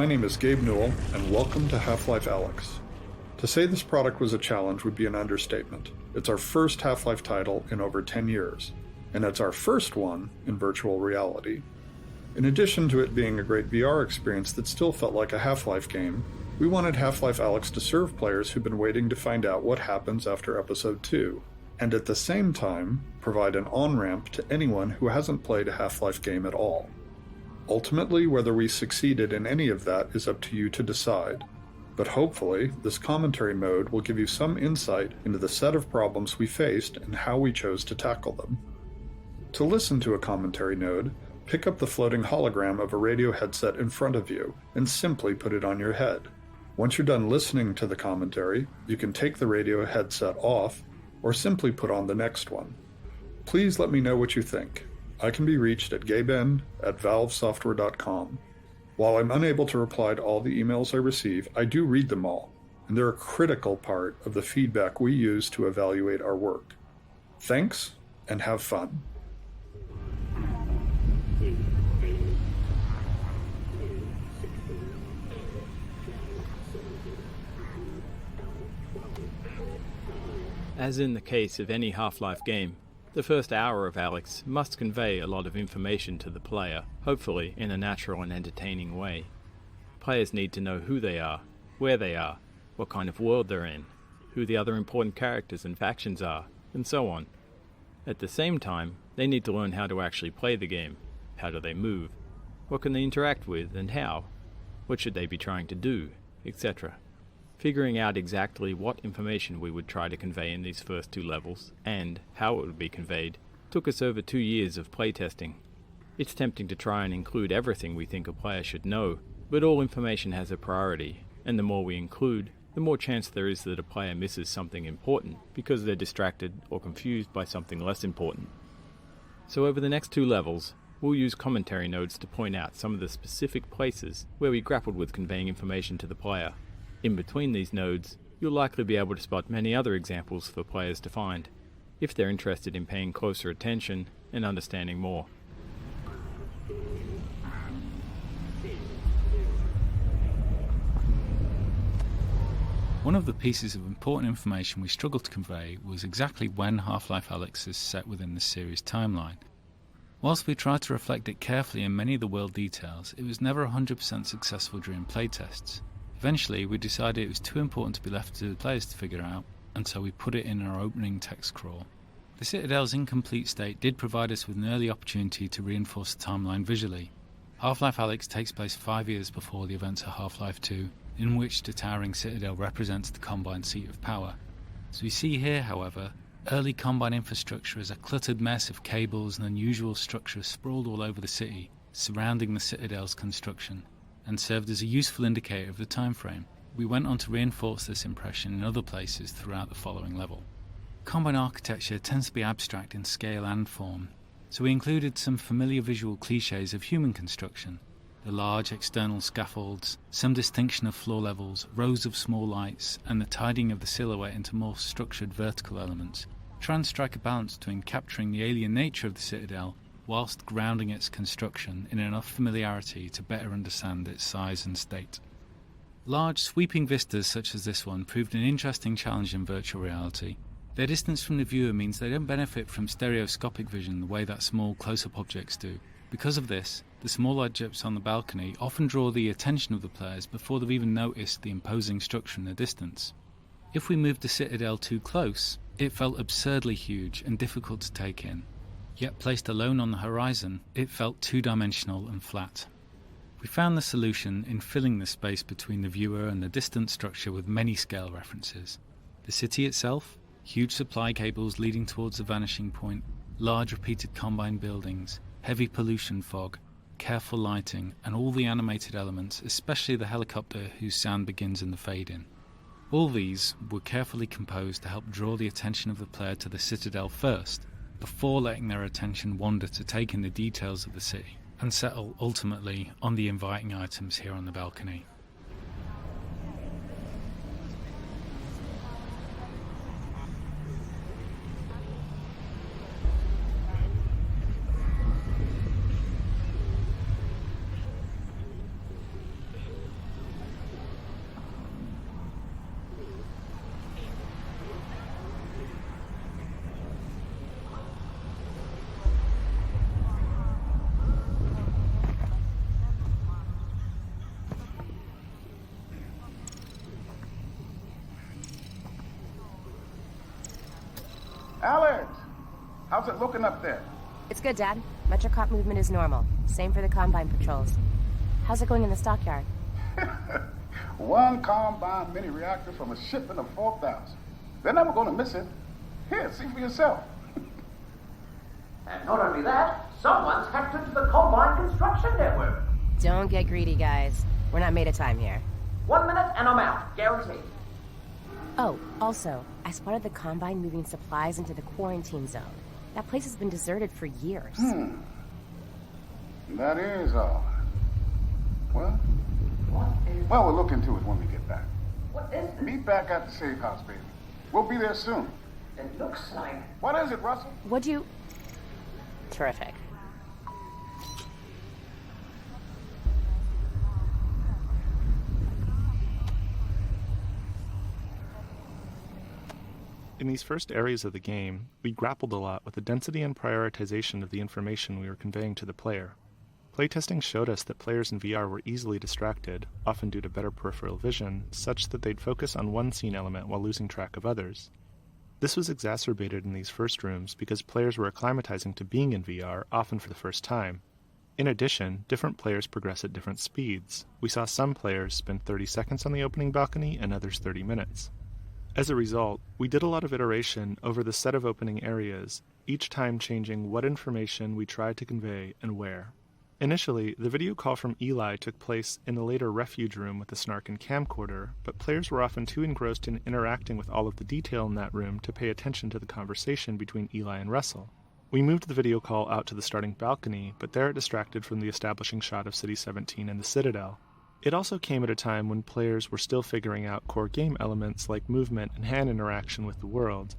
My name is Gabe Newell, and welcome to Half-Life Alyx. To say this product was a challenge would be an understatement. It's our first Half-Life title in over 10 years, and it's our first one in virtual reality. In addition to it being a great VR experience that still felt like a Half-Life game, we wanted Half-Life Alyx to serve players who've been waiting to find out what happens after Episode 2, and at the same time, provide an on-ramp to anyone who hasn't played a Half-Life game at all. Ultimately, whether we succeeded in any of that is up to you to decide, but hopefully, this commentary mode will give you some insight into the set of problems we faced and how we chose to tackle them. To listen to a commentary node, pick up the floating hologram of a radio headset in front of you and simply put it on your head. Once you're done listening to the commentary, you can take the radio headset off or simply put on the next one. Please let me know what you think. I can be reached at gaben@valvesoftware.com. While I'm unable to reply to all the emails I receive, I do read them all, and they're a critical part of the feedback we use to evaluate our work. Thanks, and have fun. As in the case of any Half-Life game, the first hour of Alyx must convey a lot of information to the player, hopefully in a natural and entertaining way. Players need to know who they are, where they are, what kind of world they're in, who the other important characters and factions are, and so on. At the same time, they need to learn how to actually play the game. How do they move? What can they interact with and how? What should they be trying to do, etc. Figuring out exactly what information we would try to convey in these first two levels, and how it would be conveyed, took us over 2 years of playtesting. It's tempting to try and include everything we think a player should know, but all information has a priority, and the more we include, the more chance there is that a player misses something important because they're distracted or confused by something less important. So over the next 2 levels, we'll use commentary nodes to point out some of the specific places where we grappled with conveying information to the player. In between these nodes, you'll likely be able to spot many other examples for players to find, if they're interested in paying closer attention and understanding more. One of the pieces of important information we struggled to convey was exactly when Half-Life Alyx is set within the series timeline. Whilst we tried to reflect it carefully in many of the world details, it was never 100% successful during playtests. Eventually, we decided it was too important to be left to the players to figure out, and so we put it in our opening text crawl. The Citadel's incomplete state did provide us with an early opportunity to reinforce the timeline visually. Half-Life Alyx takes place 5 years before the events of Half-Life 2, in which the towering Citadel represents the Combine seat of power. As we see here, however, early Combine infrastructure is a cluttered mess of cables and unusual structures sprawled all over the city, surrounding the Citadel's construction, and served as a useful indicator of the time frame. We went on to reinforce this impression in other places throughout the following level. Combine architecture tends to be abstract in scale and form, so we included some familiar visual cliches of human construction: the large external scaffolds, some distinction of floor levels, rows of small lights, and the tidying of the silhouette into more structured vertical elements, trying to strike a balance between capturing the alien nature of the Citadel whilst grounding its construction in enough familiarity to better understand its size and state. Large, sweeping vistas such as this one proved an interesting challenge in virtual reality. Their distance from the viewer means they don't benefit from stereoscopic vision the way that small close-up objects do. Because of this, the small objects on the balcony often draw the attention of the players before they've even noticed the imposing structure in the distance. If we moved the Citadel too close, it felt absurdly huge and difficult to take in. Yet placed alone on the horizon, it felt two-dimensional and flat. We found the solution in filling the space between the viewer and the distant structure with many scale references. The city itself, huge supply cables leading towards the vanishing point, large repeated Combine buildings, heavy pollution fog, careful lighting, and all the animated elements, especially the helicopter whose sound begins in the fade-in. All these were carefully composed to help draw the attention of the player to the Citadel first, before letting their attention wander to take in the details of the city, and settle ultimately on the inviting items here on the balcony. Alex! How's it looking up there? It's good, Dad. Metrocop movement is normal. Same for the Combine patrols. How's it going in the stockyard? One Combine mini reactor from a shipment of 4,000. They're never going to miss it. Here, see for yourself. And not only that, someone's hacked into the Combine construction network. Don't get greedy, guys. We're not made of time here. 1 minute and I'm out, guaranteed. Oh, also, I spotted the Combine moving supplies into the quarantine zone. That place has been deserted for years. That is all. Well, we'll look into it when we get back. What is this? Meet back at the safe house, baby. We'll be there soon. It looks like... What is it, Russell? What'd you... Terrific. In these first areas of the game, we grappled a lot with the density and prioritization of the information we were conveying to the player. Playtesting showed us that players in VR were easily distracted, often due to better peripheral vision, such that they'd focus on one scene element while losing track of others. This was exacerbated in these first rooms because players were acclimatizing to being in VR, often for the first time. In addition, different players progress at different speeds. We saw some players spend 30 seconds on the opening balcony and others 30 minutes. As a result, we did a lot of iteration over the set of opening areas, each time changing what information we tried to convey and where. Initially, the video call from Eli took place in the later refuge room with the snark and camcorder, but players were often too engrossed in interacting with all of the detail in that room to pay attention to the conversation between Eli and Russell. We moved the video call out to the starting balcony, but there it distracted from the establishing shot of City 17 and the Citadelle. It also came at a time when players were still figuring out core game elements like movement and hand interaction with the world.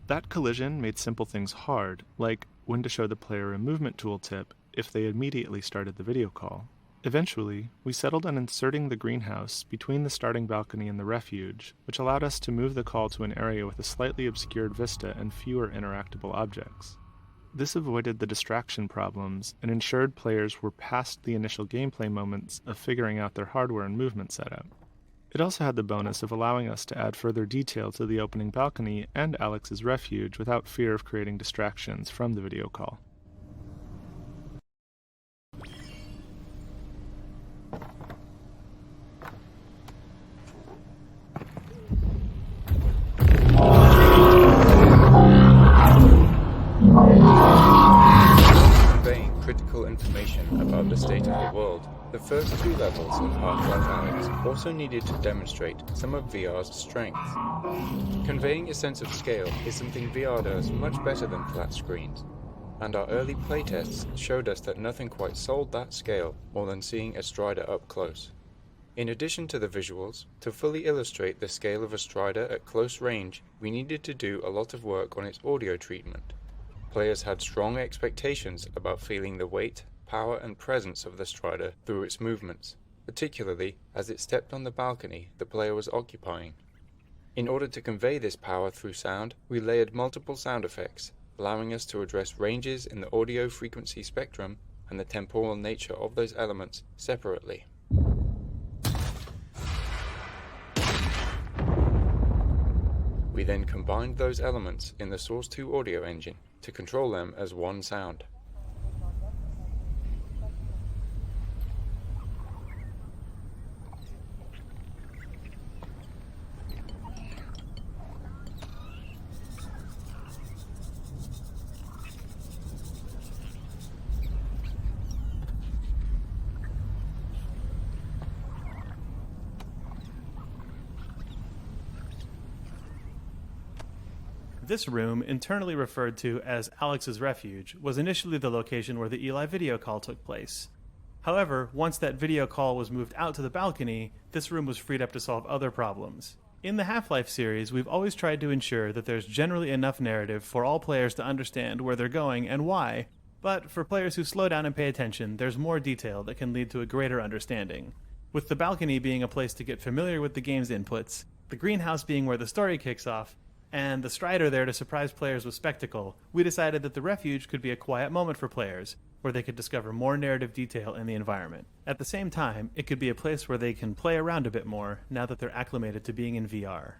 That collision made simple things hard, like when to show the player a movement tooltip if they immediately started the video call. Eventually, we settled on inserting the greenhouse between the starting balcony and the refuge, which allowed us to move the call to an area with a slightly obscured vista and fewer interactable objects. This avoided the distraction problems and ensured players were past the initial gameplay moments of figuring out their hardware and movement setup. It also had the bonus of allowing us to add further detail to the opening balcony and Alyx's refuge without fear of creating distractions from the video call. Conveying critical information about the state of the world, the first two levels of Half-Life Alyx also needed to demonstrate some of VR's strengths. Conveying a sense of scale is something VR does much better than flat screens, and our early playtests showed us that nothing quite sold that scale more than seeing a Strider up close. In addition to the visuals, to fully illustrate the scale of a Strider at close range, we needed to do a lot of work on its audio treatment. Players had strong expectations about feeling the weight, power and presence of the Strider through its movements, particularly as it stepped on the balcony the player was occupying. In order to convey this power through sound, we layered multiple sound effects, allowing us to address ranges in the audio frequency spectrum and the temporal nature of those elements separately. We then combined those elements in the Source 2 audio engine to control them as one sound. This room, internally referred to as Alyx's Refuge, was initially the location where the Eli video call took place. However, once that video call was moved out to the balcony, this room was freed up to solve other problems. In the Half-Life series, we've always tried to ensure that there's generally enough narrative for all players to understand where they're going and why, but for players who slow down and pay attention, there's more detail that can lead to a greater understanding. With the balcony being a place to get familiar with the game's inputs, the greenhouse being where the story kicks off, and the Strider there to surprise players with spectacle, we decided that the refuge could be a quiet moment for players, where they could discover more narrative detail in the environment. At the same time, it could be a place where they can play around a bit more now that they're acclimated to being in VR.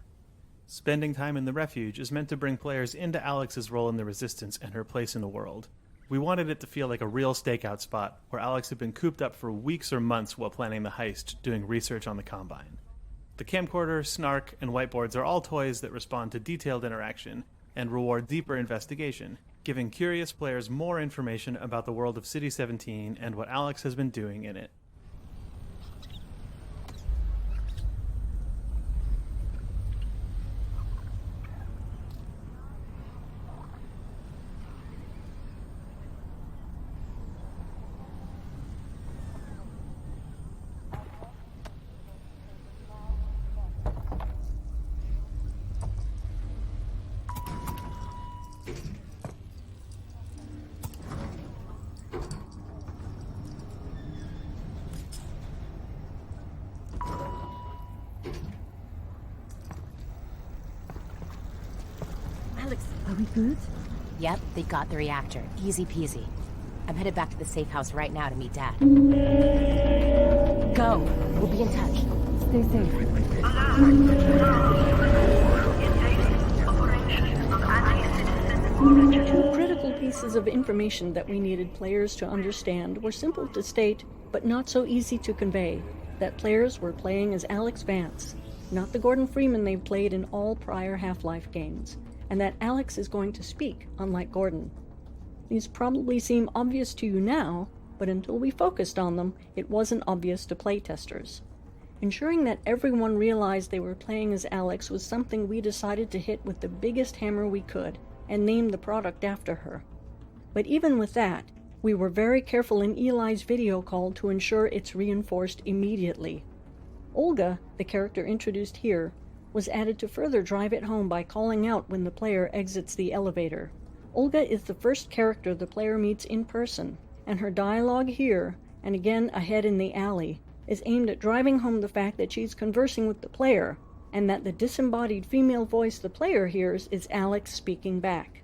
Spending time in the refuge is meant to bring players into Alyx's role in the Resistance and her place in the world. We wanted it to feel like a real stakeout spot, where Alyx had been cooped up for weeks or months while planning the heist, doing research on the Combine. The camcorder, snark, and whiteboards are all toys that respond to detailed interaction and reward deeper investigation, giving curious players more information about the world of City 17 and what Alyx has been doing in it. Alyx, are we good? Yep, they got the reactor. Easy peasy. I'm headed back to the safe house right now to meet Dad. Go! We'll be in touch. Stay safe. Two critical pieces of information that we needed players to understand were simple to state, but not so easy to convey. That players were playing as Alyx Vance, not the Gordon Freeman they've played in all prior Half-Life games, and that Alyx is going to speak, unlike Gordon. These probably seem obvious to you now, but until we focused on them, it wasn't obvious to playtesters. Ensuring that everyone realized they were playing as Alyx was something we decided to hit with the biggest hammer we could, and name the product after her. But even with that, we were very careful in Eli's video call to ensure it's reinforced immediately. Olga, the character introduced here, was added to further drive it home by calling out when the player exits the elevator. Olga is the first character the player meets in person, and her dialogue here, and again ahead in the alley, is aimed at driving home the fact that she's conversing with the player, and that the disembodied female voice the player hears is Alyx speaking back.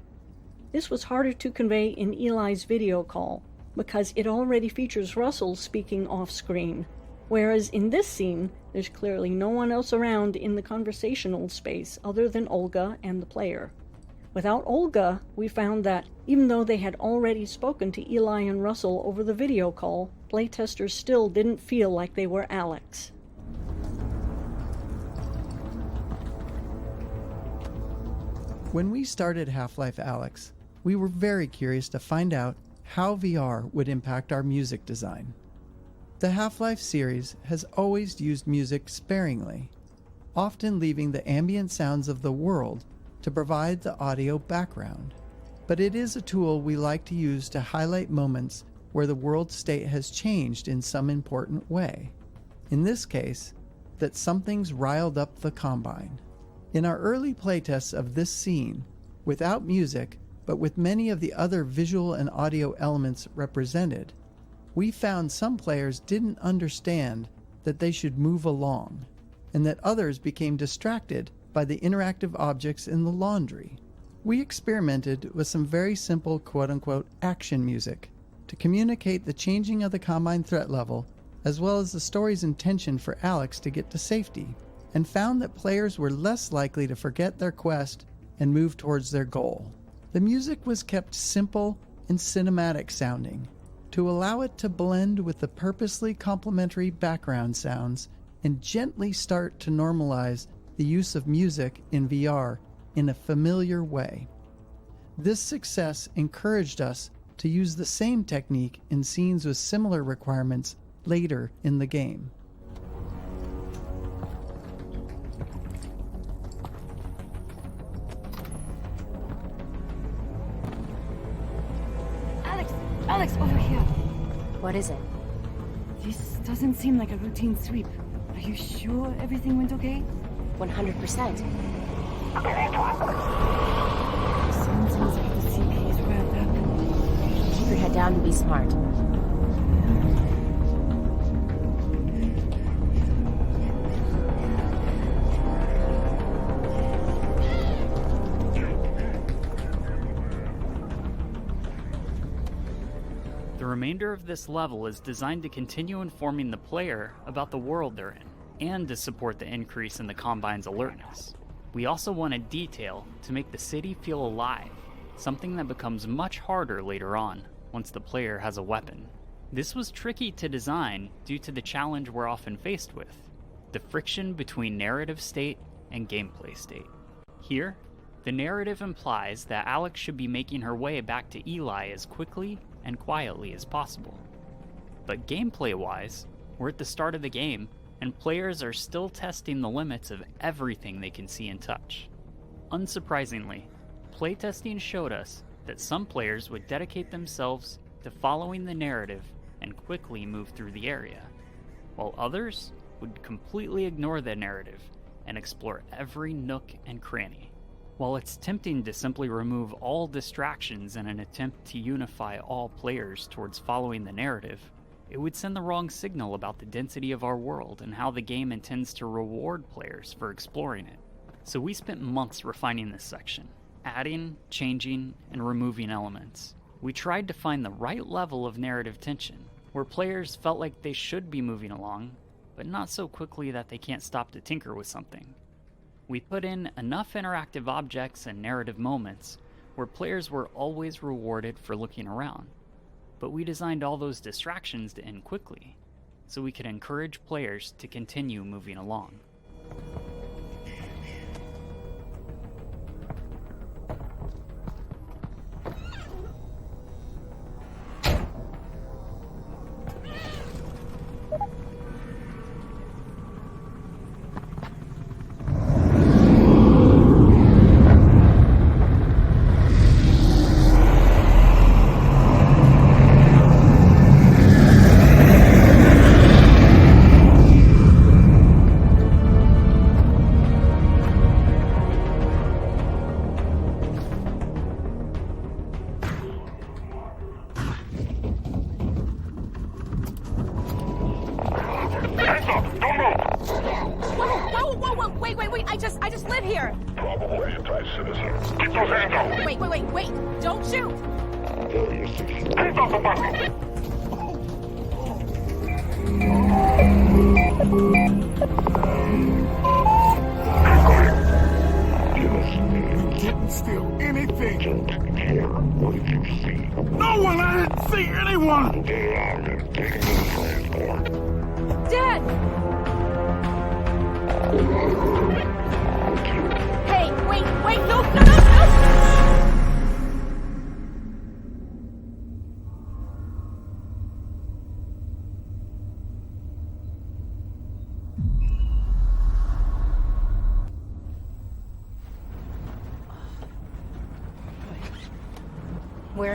This was harder to convey in Eli's video call, because it already features Russell speaking off-screen, whereas in this scene, there's clearly no one else around in the conversational space other than Olga and the player. Without Olga, we found that, even though they had already spoken to Eli and Russell over the video call, playtesters still didn't feel like they were Alyx. When we started Half-Life Alyx, we were very curious to find out how VR would impact our music design. The Half-Life series has always used music sparingly, often leaving the ambient sounds of the world to provide the audio background. But it is a tool we like to use to highlight moments where the world state has changed in some important way. In this case, that something's riled up the Combine. In our early playtests of this scene, without music, but with many of the other visual and audio elements represented, we found some players didn't understand that they should move along, and that others became distracted by the interactive objects in the laundry. We experimented with some very simple quote-unquote action music to communicate the changing of the Combine threat level, as well as the story's intention for Alyx to get to safety, and found that players were less likely to forget their quest and move towards their goal. The music was kept simple and cinematic sounding to allow it to blend with the purposely complementary background sounds and gently start to normalize the use of music in VR in a familiar way. This success encouraged us to use the same technique in scenes with similar requirements later in the game. Alyx, over here. What is it? This doesn't seem like a routine sweep. Are you sure everything went okay? 100%. Sounds as if the CP is wrapped up. Keep your head down and be smart. The remainder of this level is designed to continue informing the player about the world they're in, and to support the increase in the Combine's alertness. We also wanted detail to make the city feel alive, something that becomes much harder later on, once the player has a weapon. This was tricky to design due to the challenge we're often faced with, the friction between narrative state and gameplay state. Here, the narrative implies that Alyx should be making her way back to Eli as quickly and quietly as possible. But gameplay-wise, we're at the start of the game, and players are still testing the limits of everything they can see and touch. Unsurprisingly, playtesting showed us that some players would dedicate themselves to following the narrative and quickly move through the area, while others would completely ignore the narrative and explore every nook and cranny. While it's tempting to simply remove all distractions in an attempt to unify all players towards following the narrative, it would send the wrong signal about the density of our world and how the game intends to reward players for exploring it. So we spent months refining this section, adding, changing, and removing elements. We tried to find the right level of narrative tension, where players felt like they should be moving along, but not so quickly that they can't stop to tinker with something. We put in enough interactive objects and narrative moments where players were always rewarded for looking around, but we designed all those distractions to end quickly, so we could encourage players to continue moving along.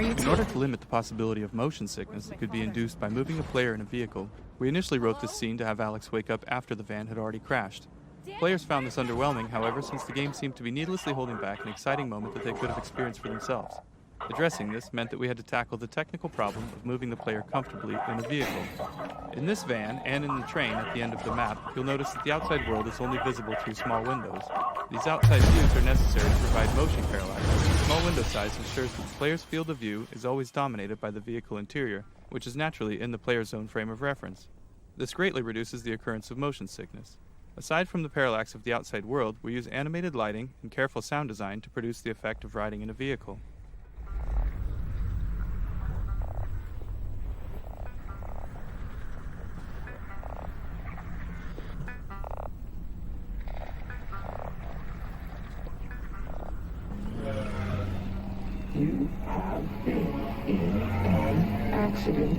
In order to limit the possibility of motion sickness that could be induced by moving a player in a vehicle, we initially wrote this scene to have Alyx wake up after the van had already crashed. Players found this underwhelming, however, since the game seemed to be needlessly holding back an exciting moment that they could have experienced for themselves. Addressing this meant that we had to tackle the technical problem of moving the player comfortably in a vehicle. In this van, and in the train at the end of the map, you'll notice that the outside world is only visible through small windows. These outside views are necessary to provide motion parallax. The small window size ensures that the player's field of view is always dominated by the vehicle interior, which is naturally in the player's own frame of reference. This greatly reduces the occurrence of motion sickness. Aside from the parallax of the outside world, we use animated lighting and careful sound design to produce the effect of riding in a vehicle. You have been in an accident.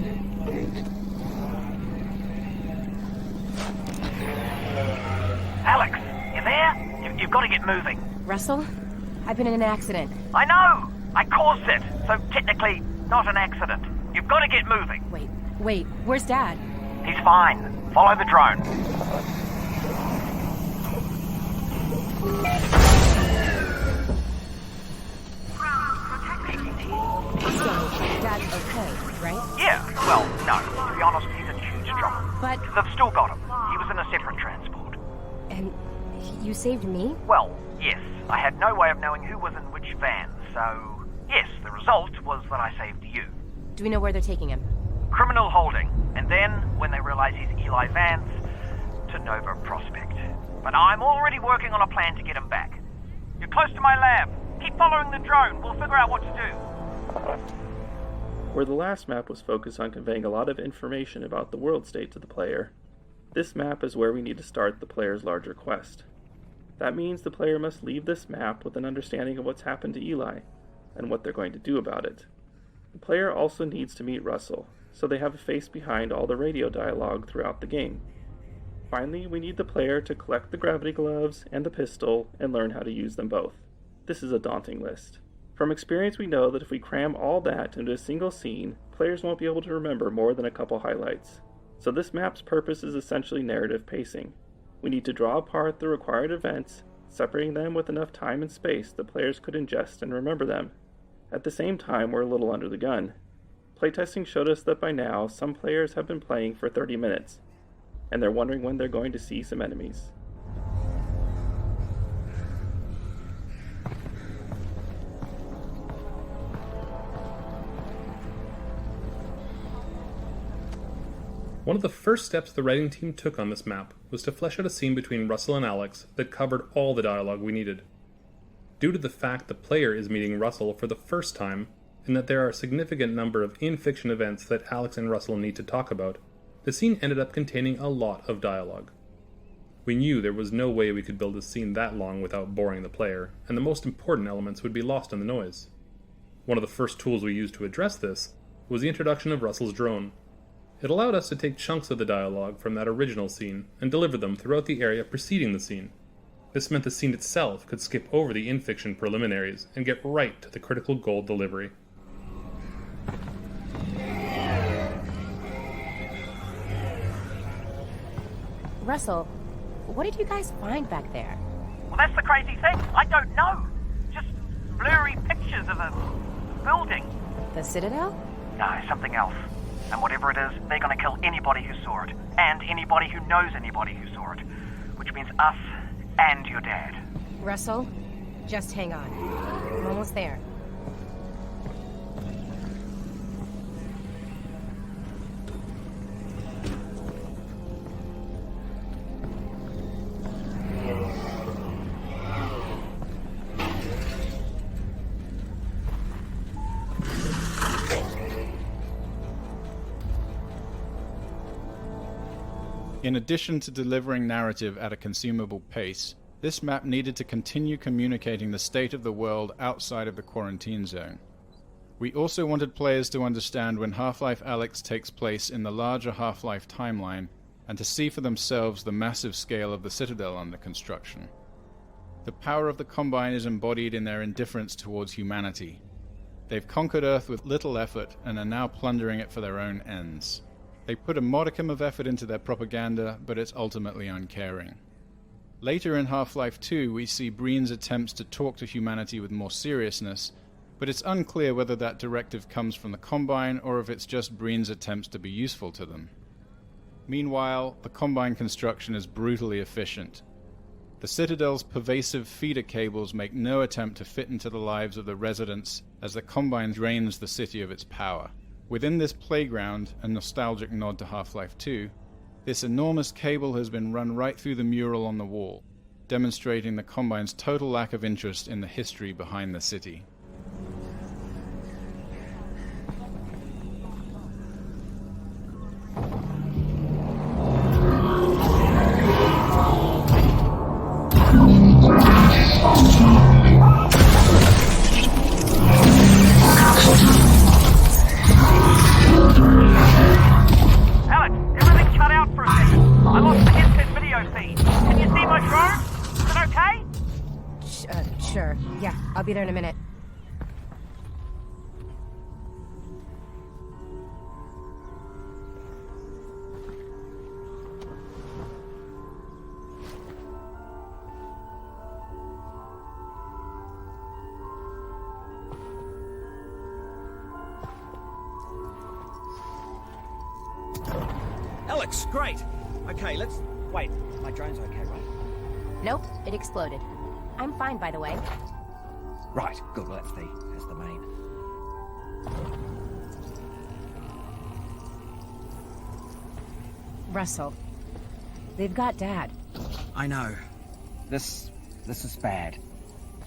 Alyx, you there? You've got to get moving. Russell? I've been in an accident. I know! I caused it, so technically not an accident. You've got to get moving. Wait, where's Dad? He's fine. Follow the drone. So, Dad's okay, right? Yeah, well, no. To be honest, he's in huge trouble. But... They've still got him. He was in a separate transport. And you saved me? Well, yes. I had no way of knowing who was in which van, so... Yes, the result was that I saved you. Do we know where they're taking him? Criminal holding. And then, when they realize he's Eli Vance, to Nova Prospect. But I'm already working on a plan to get him back. close to my lab. Keep following the drone. We'll figure out what to do. Where the last map was focused on conveying a lot of information about the world state to the player, this map is where we need to start the player's larger quest. That means the player must leave this map with an understanding of what's happened to Eli, and what they're going to do about it. The player also needs to meet Russell, so they have a face behind all the radio dialogue throughout the game. Finally, we need the player to collect the gravity gloves and the pistol and learn how to use them both. This is a daunting list. From experience, we know that if we cram all that into a single scene, players won't be able to remember more than a couple highlights. So this map's purpose is essentially narrative pacing. We need to draw apart the required events, separating them with enough time and space that players could ingest and remember them. At the same time, we're a little under the gun. Playtesting showed us that by now, some players have been playing for 30 minutes, and they're wondering when they're going to see some enemies. One of the first steps the writing team took on this map was to flesh out a scene between Russell and Alyx that covered all the dialogue we needed. Due to the fact the player is meeting Russell for the first time, and that there are a significant number of in-fiction events that Alyx and Russell need to talk about, the scene ended up containing a lot of dialogue. We knew there was no way we could build a scene that long without boring the player, and the most important elements would be lost in the noise. One of the first tools we used to address this was the introduction of Russell's drone. It allowed us to take chunks of the dialogue from that original scene and deliver them throughout the area preceding the scene. This meant the scene itself could skip over the in-fiction preliminaries and get right to the critical goal delivery. Russell, what did you guys find back there? Well, that's the crazy thing. I don't know. Just blurry pictures of a building. The Citadel? No, something else. And whatever it is, they're going to kill anybody who saw it. And anybody who knows anybody who saw it. Which means us and your dad. Russell, just hang on. I'm almost there. In addition to delivering narrative at a consumable pace, this map needed to continue communicating the state of the world outside of the quarantine zone. We also wanted players to understand when Half-Life Alyx takes place in the larger Half-Life timeline, and to see for themselves the massive scale of the Citadel under construction. The power of the Combine is embodied in their indifference towards humanity. They've conquered Earth with little effort and are now plundering it for their own ends. They put a modicum of effort into their propaganda, but it's ultimately uncaring. Later in Half-Life 2, we see Breen's attempts to talk to humanity with more seriousness, but it's unclear whether that directive comes from the Combine or if it's just Breen's attempts to be useful to them. Meanwhile, the Combine construction is brutally efficient. The Citadel's pervasive feeder cables make no attempt to fit into the lives of the residents as the Combine drains the city of its power. Within this playground, a nostalgic nod to Half-Life 2, this enormous cable has been run right through the mural on the wall, demonstrating the Combine's total lack of interest in the history behind the city. Sure. Yeah, I'll be there in a minute. Alyx, great. Okay, let's... Wait, my drone's okay, right? Nope, it exploded. I'm fine, by the way. Right, good, well, that's the main. Russell, they've got Dad. I know. This is bad.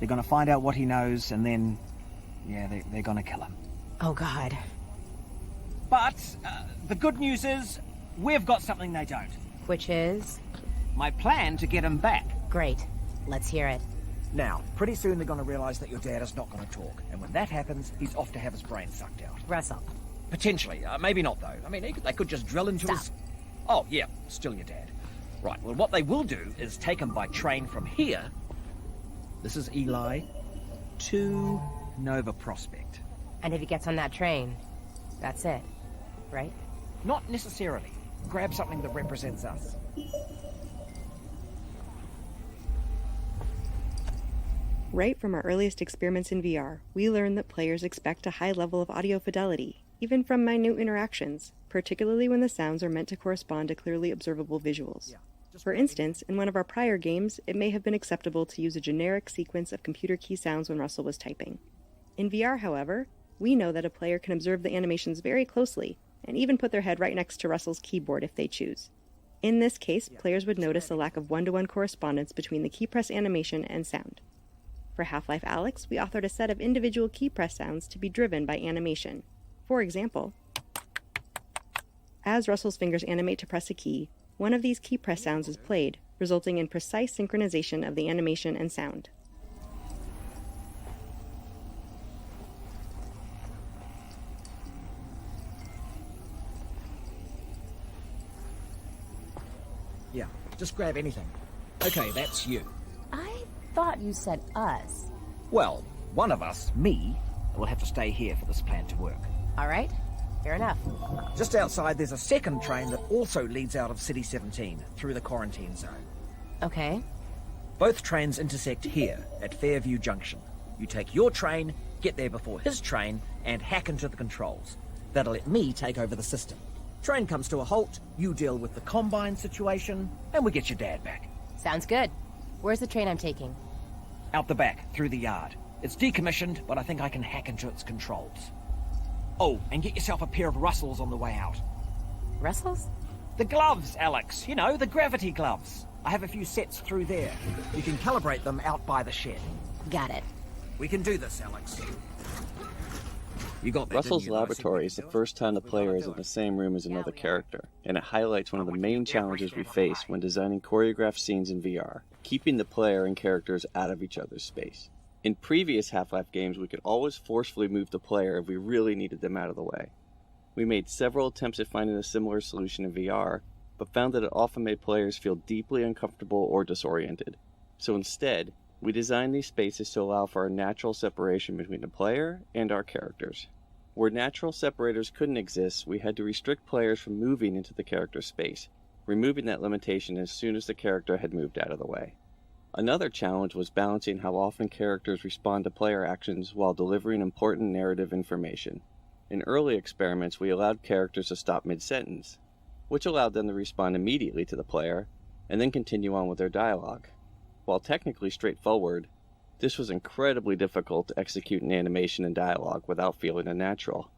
They're gonna find out what he knows, and then, yeah, they're gonna kill him. Oh, God. But the good news is, we've got something they don't. Which is? My plan to get him back. Great. Let's hear it. Now, pretty soon they're gonna realize that your dad is not gonna talk, and when that happens, he's off to have his brain sucked out. Russell. Potentially. Maybe not, though. I mean, they could just drill into his... Oh, yeah, still your dad. Right, well, what they will do is take him by train from here, this is Eli, to Nova Prospect. And if he gets on that train, that's it, right? Not necessarily. Grab something that represents us. Right from our earliest experiments in VR, we learned that players expect a high level of audio fidelity, even from minute interactions, particularly when the sounds are meant to correspond to clearly observable visuals. For instance, in one of our prior games, it may have been acceptable to use a generic sequence of computer key sounds when Russell was typing. In VR, however, we know that a player can observe the animations very closely, and even put their head right next to Russell's keyboard if they choose. In this case, players would notice a lack of one-to-one correspondence between the key press animation and sound. For Half-Life Alyx, we authored a set of individual key press sounds to be driven by animation. For example, as Russell's fingers animate to press a key, one of these key press sounds is played, resulting in precise synchronization of the animation and sound. Yeah, just grab anything. Okay, that's you. I thought you said us. Well, one of us, me, will have to stay here for this plan to work. All right, fair enough. Just outside, there's a second train that also leads out of City 17 through the quarantine zone. Okay. Both trains intersect here at Fairview Junction. You take your train, get there before his train, and hack into the controls. That'll let me take over the system. Train comes to a halt, you deal with the Combine situation, and we get your dad back. Sounds good. Where's the train I'm taking? Out the back, through the yard. It's decommissioned, but I think I can hack into its controls. Oh, and get yourself a pair of Russells on the way out. Russells? The gloves, Alyx. You know, the gravity gloves. I have a few sets through there. You can calibrate them out by the shed. Got it. We can do this, Alyx. You got that, Russell's laboratory is the first time the player is in the same room as another character, and it highlights one of the main challenges we face when designing choreographed scenes in VR, keeping the player and characters out of each other's space. In previous Half-Life games, we could always forcefully move the player if we really needed them out of the way. We made several attempts at finding a similar solution in VR, but found that it often made players feel deeply uncomfortable or disoriented. So instead, we designed these spaces to allow for a natural separation between the player and our characters. Where natural separators couldn't exist, we had to restrict players from moving into the character's space, removing that limitation as soon as the character had moved out of the way. Another challenge was balancing how often characters respond to player actions while delivering important narrative information. In early experiments, we allowed characters to stop mid-sentence, which allowed them to respond immediately to the player, and then continue on with their dialogue. While technically straightforward, this was incredibly difficult to execute in animation and dialogue without feeling unnatural.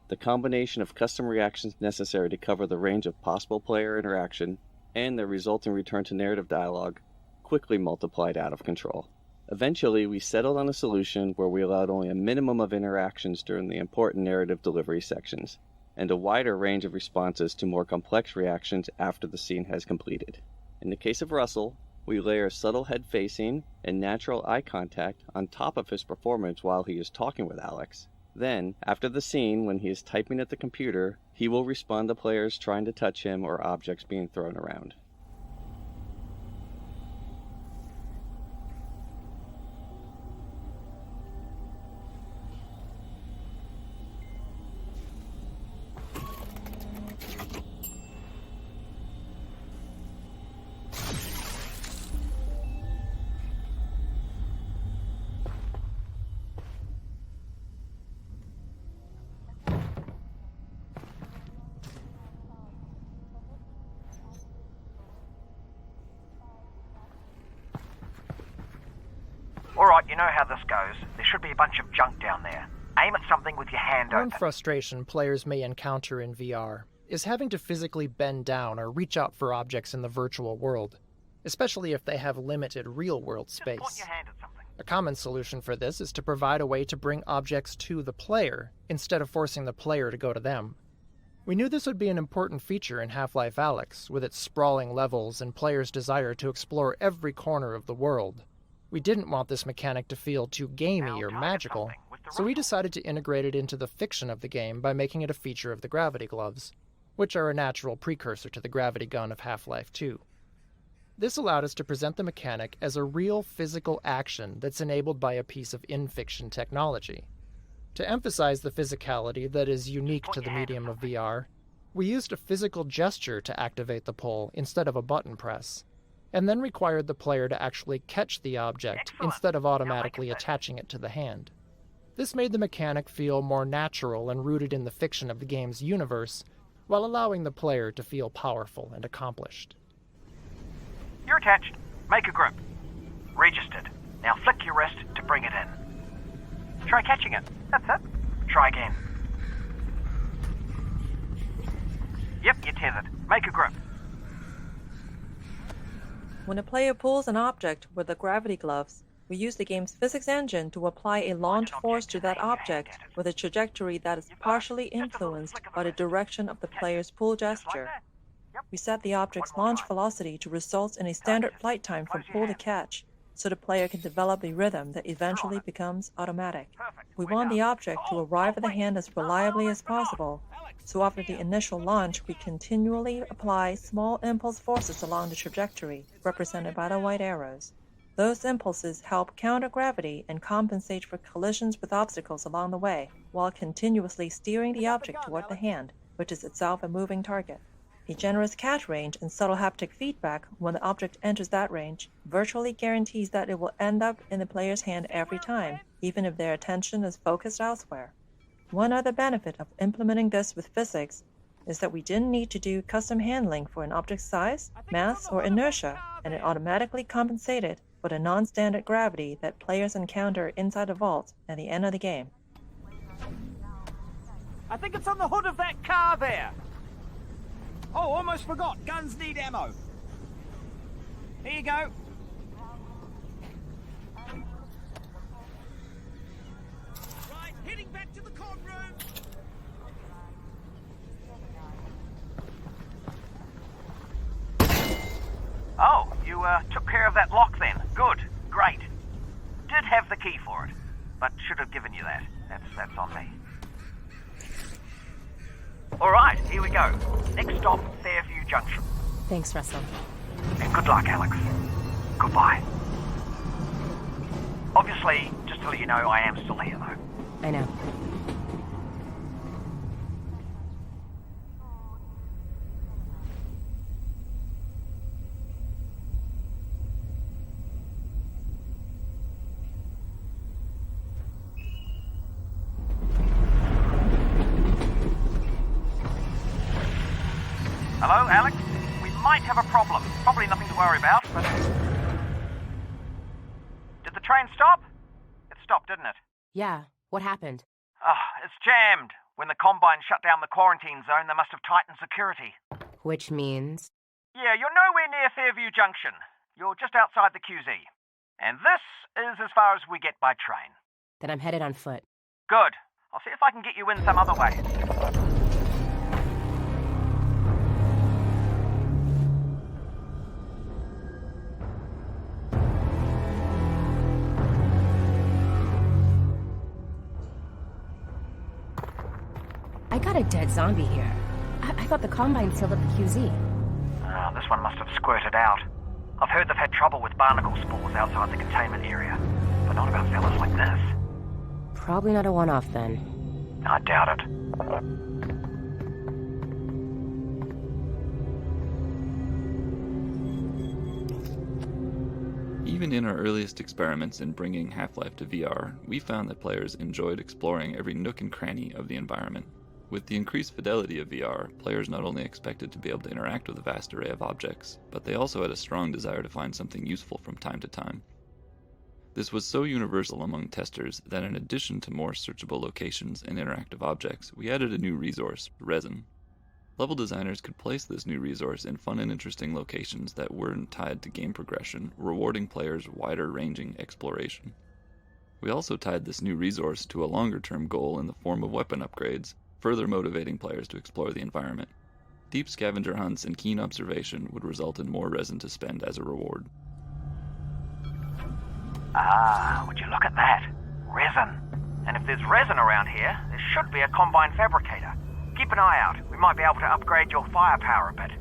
The combination of custom reactions necessary to cover the range of possible player interaction and the resulting return to narrative dialogue quickly multiplied out of control. Eventually, we settled on a solution where we allowed only a minimum of interactions during the important narrative delivery sections, and a wider range of responses to more complex reactions after the scene has completed. In the case of Russell, we layer subtle head facing and natural eye contact on top of his performance while he is talking with Alyx. Then, after the scene, when he is typing at the computer, he will respond to players trying to touch him or objects being thrown around. Alright, you know how this goes. There should be a bunch of junk down there. Aim at something with your hand One open. frustration players may encounter in VR is having to physically bend down or reach out for objects in the virtual world, especially if they have limited real-world space. Just point your hand at something. A common solution for this is to provide a way to bring objects to the player, instead of forcing the player to go to them. We knew this would be an important feature in Half-Life Alyx, with its sprawling levels and players' desire to explore every corner of the world. We didn't want this mechanic to feel too gamey or magical, so we decided to integrate it into the fiction of the game by making it a feature of the gravity gloves, which are a natural precursor to the gravity gun of Half-Life 2. This allowed us to present the mechanic as a real physical action that's enabled by a piece of in-fiction technology. To emphasize the physicality that is unique to the medium of VR, we used a physical gesture to activate the pull instead of a button press, and then required the player to actually catch the object instead of automatically attaching it to the hand. This made the mechanic feel more natural and rooted in the fiction of the game's universe, while allowing the player to feel powerful and accomplished. You're attached. Make a group. Registered. Now flick your wrist to bring it in. Try catching it. That's it. Try again. Yep, you're tethered. Make a group. When a player pulls an object with the gravity gloves, we use the game's physics engine to apply a launch force to that object with a trajectory that is partially influenced by the direction of the player's pull gesture. We set the object's launch velocity to result in a standard flight time from pull to catch, so the player can develop a rhythm that eventually becomes automatic. We want the object to arrive at the hand as reliably as possible, so after the initial launch, we continually apply small impulse forces along the trajectory, represented by the white arrows. Those impulses help counter gravity and compensate for collisions with obstacles along the way, while continuously steering the object toward the hand, which is itself a moving target. A generous catch range and subtle haptic feedback when the object enters that range virtually guarantees that it will end up in the player's hand every time, even if their attention is focused elsewhere. One other benefit of implementing this with physics is that we didn't need to do custom handling for an object's size, mass, or inertia, and it automatically compensated for the non-standard gravity that players encounter inside the vault at the end of the game. I think it's on the hood of that car there. Oh, almost forgot. Guns need ammo. Here you go. Right, heading back to the con room. Oh, you took care of that lock then. Good. Great. Did have the key for it, but should have given you that. That's on me. All right, here we go. Next stop, Fairview Junction. Thanks, Russell. And good luck, Alyx. Goodbye. Obviously, just to let you know, I am still here, though. I know. Hello, Alyx? We might have a problem. Probably nothing to worry about, but... Did the train stop? It stopped, didn't it? Yeah, what happened? It's jammed. When the Combine shut down the quarantine zone, they must have tightened security. Which means? Yeah, you're nowhere near Fairview Junction. You're just outside the QZ. And this is as far as we get by train. Then I'm headed on foot. Good. I'll see if I can get you in some other way. I got a dead zombie here. I thought the Combine sealed up the QZ. This one must have squirted out. I've heard they've had trouble with barnacle spores outside the containment area, but not about fellas like this. Probably not a one-off then. I doubt it. Even in our earliest experiments in bringing Half-Life to VR, we found that players enjoyed exploring every nook and cranny of the environment. With the increased fidelity of VR, players not only expected to be able to interact with a vast array of objects, but they also had a strong desire to find something useful from time to time. This was so universal among testers that in addition to more searchable locations and interactive objects, we added a new resource, resin. Level designers could place this new resource in fun and interesting locations that weren't tied to game progression, rewarding players wider-ranging exploration. We also tied this new resource to a longer-term goal in the form of weapon upgrades, further motivating players to explore the environment. Deep scavenger hunts and keen observation would result in more resin to spend as a reward. Ah, would you look at that? Resin. And if there's resin around here, there should be a Combine fabricator. Keep an eye out. We might be able to upgrade your firepower a bit.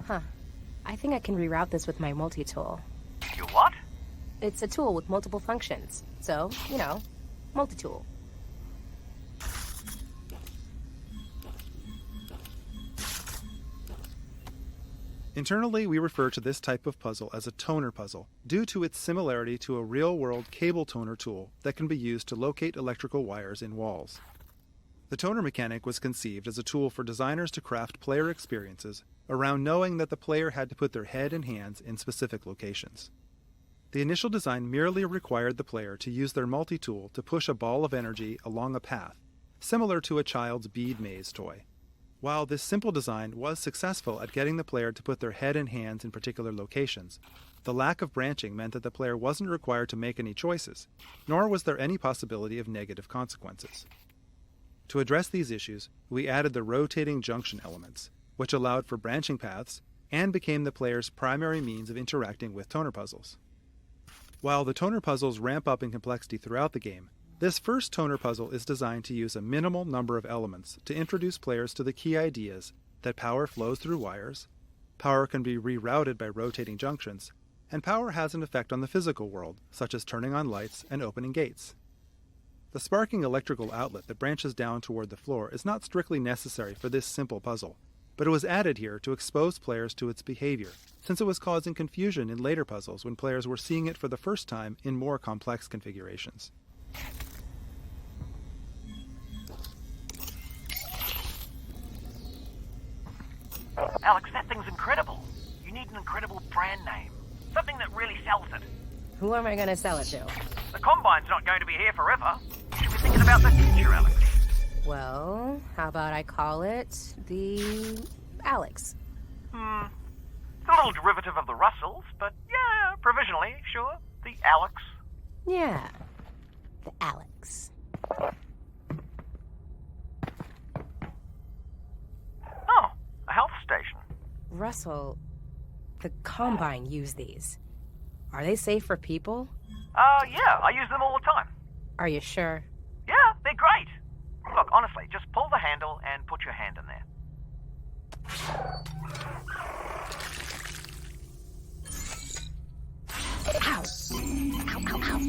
Huh. I think I can reroute this with my multi-tool. You what? It's a tool with multiple functions. So, you know, multi-tool. Internally, we refer to this type of puzzle as a toner puzzle, due to its similarity to a real-world cable toner tool that can be used to locate electrical wires in walls. The toner mechanic was conceived as a tool for designers to craft player experiences around knowing that the player had to put their head and hands in specific locations. The initial design merely required the player to use their multi-tool to push a ball of energy along a path, similar to a child's bead maze toy. While this simple design was successful at getting the player to put their head and hands in particular locations, the lack of branching meant that the player wasn't required to make any choices, nor was there any possibility of negative consequences. To address these issues, we added the rotating junction elements, which allowed for branching paths and became the player's primary means of interacting with toner puzzles. While the toner puzzles ramp up in complexity throughout the game, this first toner puzzle is designed to use a minimal number of elements to introduce players to the key ideas that power flows through wires, power can be rerouted by rotating junctions, and power has an effect on the physical world, such as turning on lights and opening gates. The sparking electrical outlet that branches down toward the floor is not strictly necessary for this simple puzzle, but it was added here to expose players to its behavior, since it was causing confusion in later puzzles when players were seeing it for the first time in more complex configurations. Alyx, that thing's incredible. You need an incredible brand name. Something that really sells it. Who am I going to sell it to? The Combine's not going to be here forever. You should be thinking about the future, Alyx. Well, how about I call it the Alyx? It's a little derivative of the Russells, but yeah, provisionally, sure. The Alyx. Yeah, the Alyx. Oh, a health station. Russell, the Combine use these. Are they safe for people? Yeah, I use them all the time. Are you sure? Yeah, they're great. Look, honestly, just pull the handle and put your hand in there. Ow! Ow, ow, ow.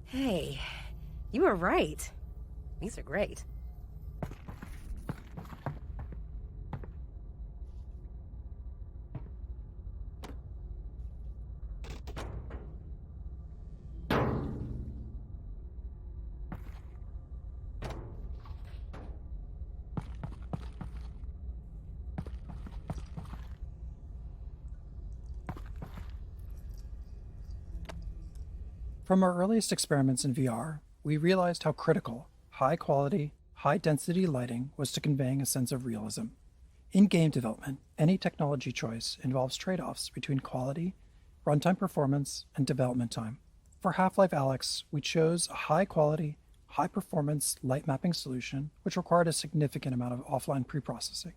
Hey, you were right. These are great. From our earliest experiments in VR, we realized how critical high-quality, high-density lighting was to conveying a sense of realism. In game development, any technology choice involves trade-offs between quality, runtime performance, and development time. For Half-Life Alyx, we chose a high-quality, high-performance light mapping solution which required a significant amount of offline preprocessing.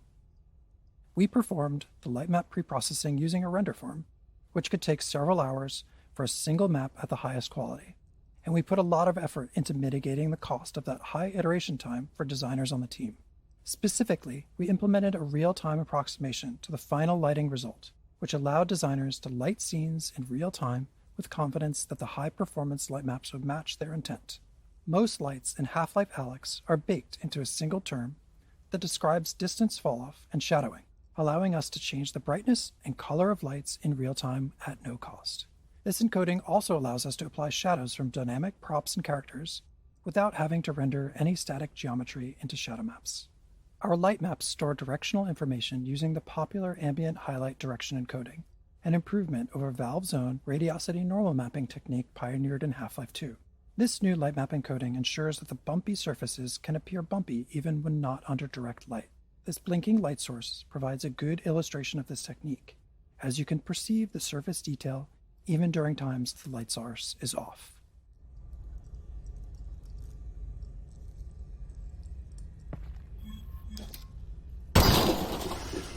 We performed the light map preprocessing using a render farm, which could take several hours for a single map at the highest quality, and we put a lot of effort into mitigating the cost of that high iteration time for designers on the team. Specifically, we implemented a real-time approximation to the final lighting result, which allowed designers to light scenes in real time with confidence that the high-performance light maps would match their intent. Most lights in Half-Life Alyx are baked into a single term that describes distance falloff and shadowing. allowing us to change the brightness and color of lights in real time at no cost. This encoding also allows us to apply shadows from dynamic props and characters without having to render any static geometry into shadow maps. Our light maps store directional information using the popular ambient highlight direction encoding, an improvement over Valve's own radiosity normal mapping technique pioneered in Half-Life 2. This new light map encoding ensures that the bumpy surfaces can appear bumpy even when not under direct light. This blinking light source provides a good illustration of this technique, as you can perceive the surface detail even during times the light source is off.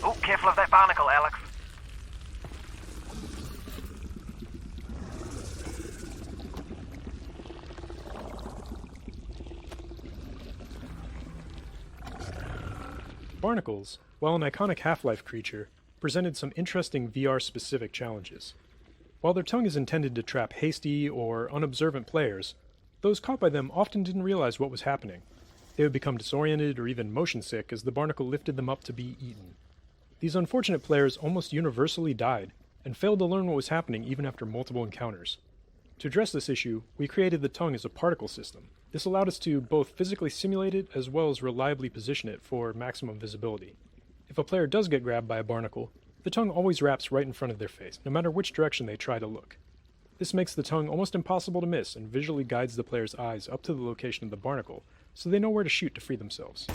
Oh, careful of that barnacle, Alyx. Barnacles, while an iconic Half-Life creature, presented some interesting VR-specific challenges. While their tongue is intended to trap hasty or unobservant players, those caught by them often didn't realize what was happening. They would become disoriented or even motion sick as the barnacle lifted them up to be eaten. These unfortunate players almost universally died, and failed to learn what was happening even after multiple encounters. To address this issue, we created the tongue as a particle system. This allowed us to both physically simulate it as well as reliably position it for maximum visibility. If a player does get grabbed by a barnacle, the tongue always wraps right in front of their face, no matter which direction they try to look. This makes the tongue almost impossible to miss and visually guides the player's eyes up to the location of the barnacle, so they know where to shoot to free themselves.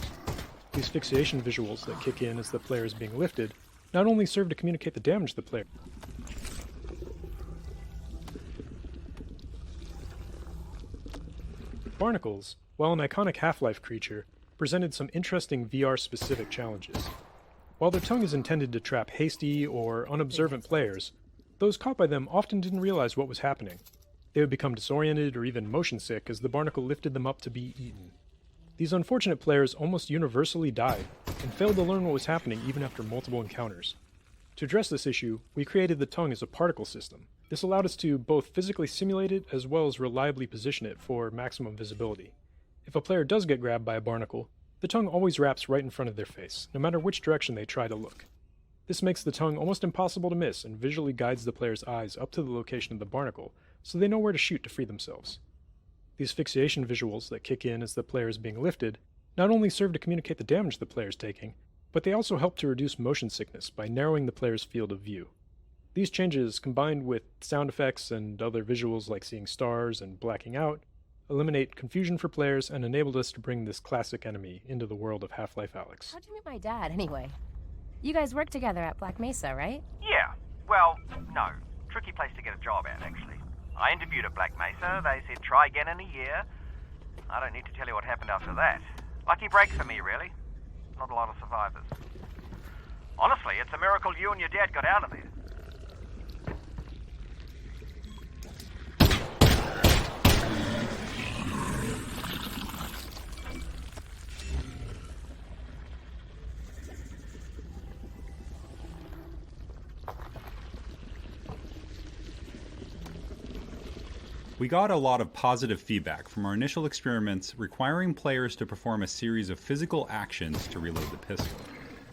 These fixation visuals that kick in as the player is being lifted not only serve to communicate the damage the player. Barnacles, while an iconic Half-Life creature, presented some interesting VR-specific challenges. While their tongue is intended to trap hasty or unobservant players, those caught by them often didn't realize what was happening. They would become disoriented or even motion sick as the barnacle lifted them up to be eaten. These unfortunate players almost universally died, and failed to learn what was happening even after multiple encounters. To address this issue, we created the tongue as a particle system. This allowed us to both physically simulate it as well as reliably position it for maximum visibility. If a player does get grabbed by a barnacle, the tongue always wraps right in front of their face, no matter which direction they try to look. This makes the tongue almost impossible to miss and visually guides the player's eyes up to the location of the barnacle, so they know where to shoot to free themselves. These fixation visuals that kick in as the player is being lifted not only serve to communicate the damage the player is taking, but they also help to reduce motion sickness by narrowing the player's field of view. These changes, combined with sound effects and other visuals like seeing stars and blacking out, eliminate confusion for players and enabled us to bring this classic enemy into the world of Half-Life Alyx. How'd you meet my dad, anyway? You guys work together at Black Mesa, right? Yeah. Well, no. Tricky place to get a job at, actually. I interviewed at Black Mesa. They said try again in a year. I don't need to tell you what happened after that. Lucky break for me, really. Not a lot of survivors. Honestly, it's a miracle you and your dad got out of there. We got a lot of positive feedback from our initial experiments requiring players to perform a series of physical actions to reload the pistol.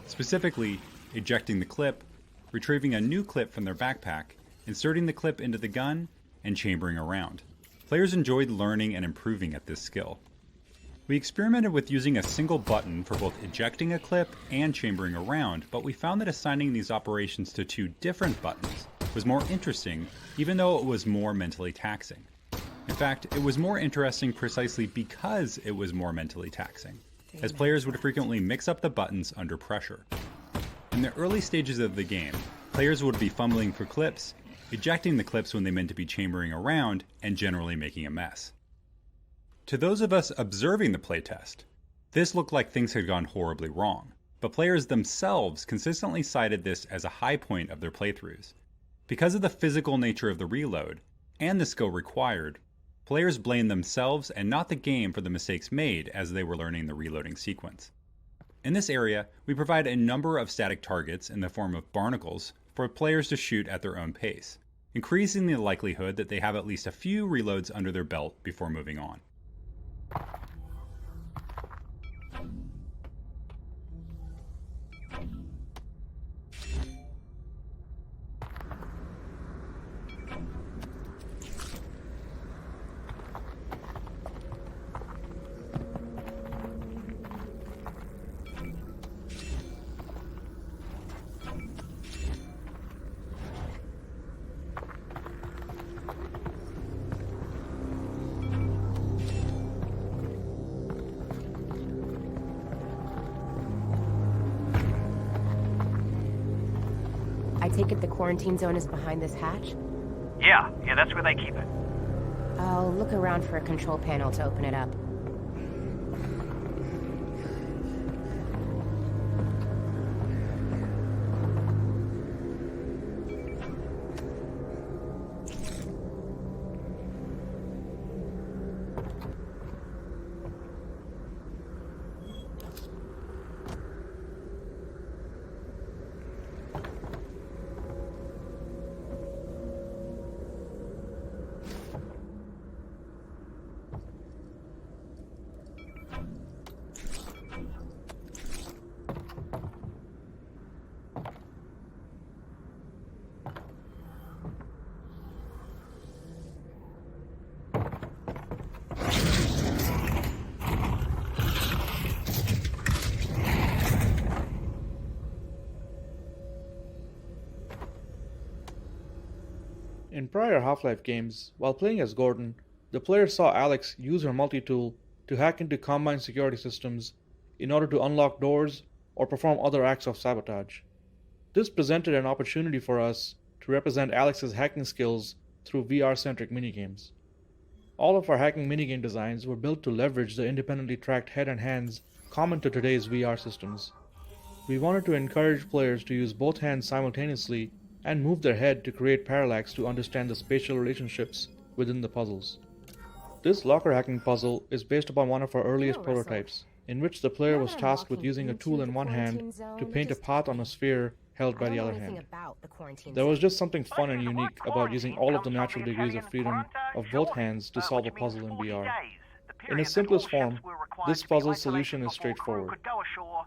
Specifically, ejecting the clip, retrieving a new clip from their backpack, inserting the clip into the gun, and chambering around. Players enjoyed learning and improving at this skill. We experimented with using a single button for both ejecting a clip and chambering around, but we found that assigning these operations to two different buttons was more interesting, even though it was more mentally taxing. In fact, it was more interesting precisely because it was more mentally taxing, as players would frequently mix up the buttons under pressure. In the early stages of the game, players would be fumbling for clips, ejecting the clips when they meant to be chambering around, and generally making a mess. To those of us observing the playtest, this looked like things had gone horribly wrong, but players themselves consistently cited this as a high point of their playthroughs. Because of the physical nature of the reload, and the skill required, players blamed themselves and not the game for the mistakes made as they were learning the reloading sequence. In this area, we provide a number of static targets in the form of barnacles for players to shoot at their own pace, increasing the likelihood that they have at least a few reloads under their belt before moving on. I take it the quarantine zone is behind this hatch? Yeah, that's where they keep it. I'll look around for a control panel to open it up. In prior Half-Life games, while playing as Gordon, the player saw Alyx use her multi-tool to hack into Combine security systems in order to unlock doors or perform other acts of sabotage. This presented an opportunity for us to represent Alyx's hacking skills through VR-centric minigames. All of our hacking minigame designs were built to leverage the independently tracked head and hands common to today's VR systems. We wanted to encourage players to use both hands simultaneously and move their head to create parallax to understand the spatial relationships within the puzzles. This locker hacking puzzle is based upon one of our earliest prototypes, in which the player was tasked with using a tool in one hand to paint a path on a sphere held by the other hand. There was just something fun and unique about using all of the natural degrees of freedom of both hands to solve a puzzle in VR. In its simplest form, this puzzle solution is straightforward,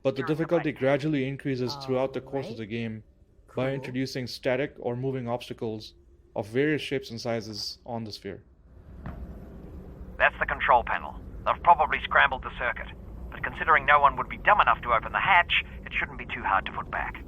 but the difficulty gradually increases throughout the course of the game by introducing static or moving obstacles of various shapes and sizes on the sphere. That's the control panel. They've probably scrambled the circuit, but considering no one would be dumb enough to open the hatch, it shouldn't be too hard to put back.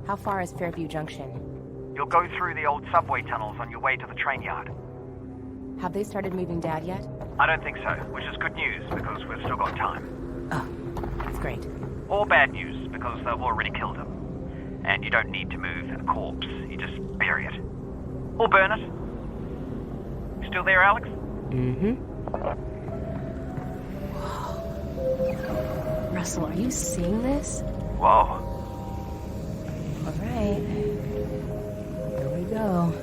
How far is Fairview Junction? You'll go through the old subway tunnels on your way to the train yard. Have they started moving Dad yet? I don't think so, which is good news, because we've still got time. Oh, that's great. Or bad news, because they've already killed him. And you don't need to move a corpse, you just bury it. Or burn it. You still there, Alyx? Mm-hmm. Russell, are you seeing this? Whoa. All right. Here we go.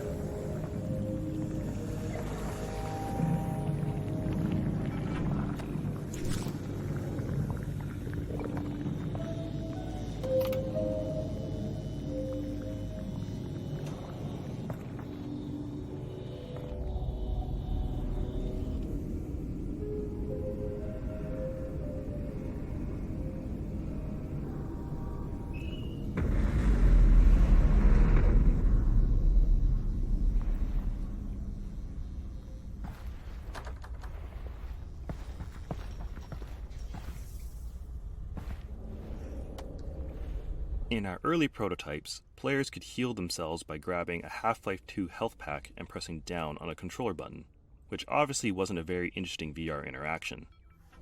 In our early prototypes, players could heal themselves by grabbing a Half-Life 2 health pack and pressing down on a controller button, which obviously wasn't a very interesting VR interaction.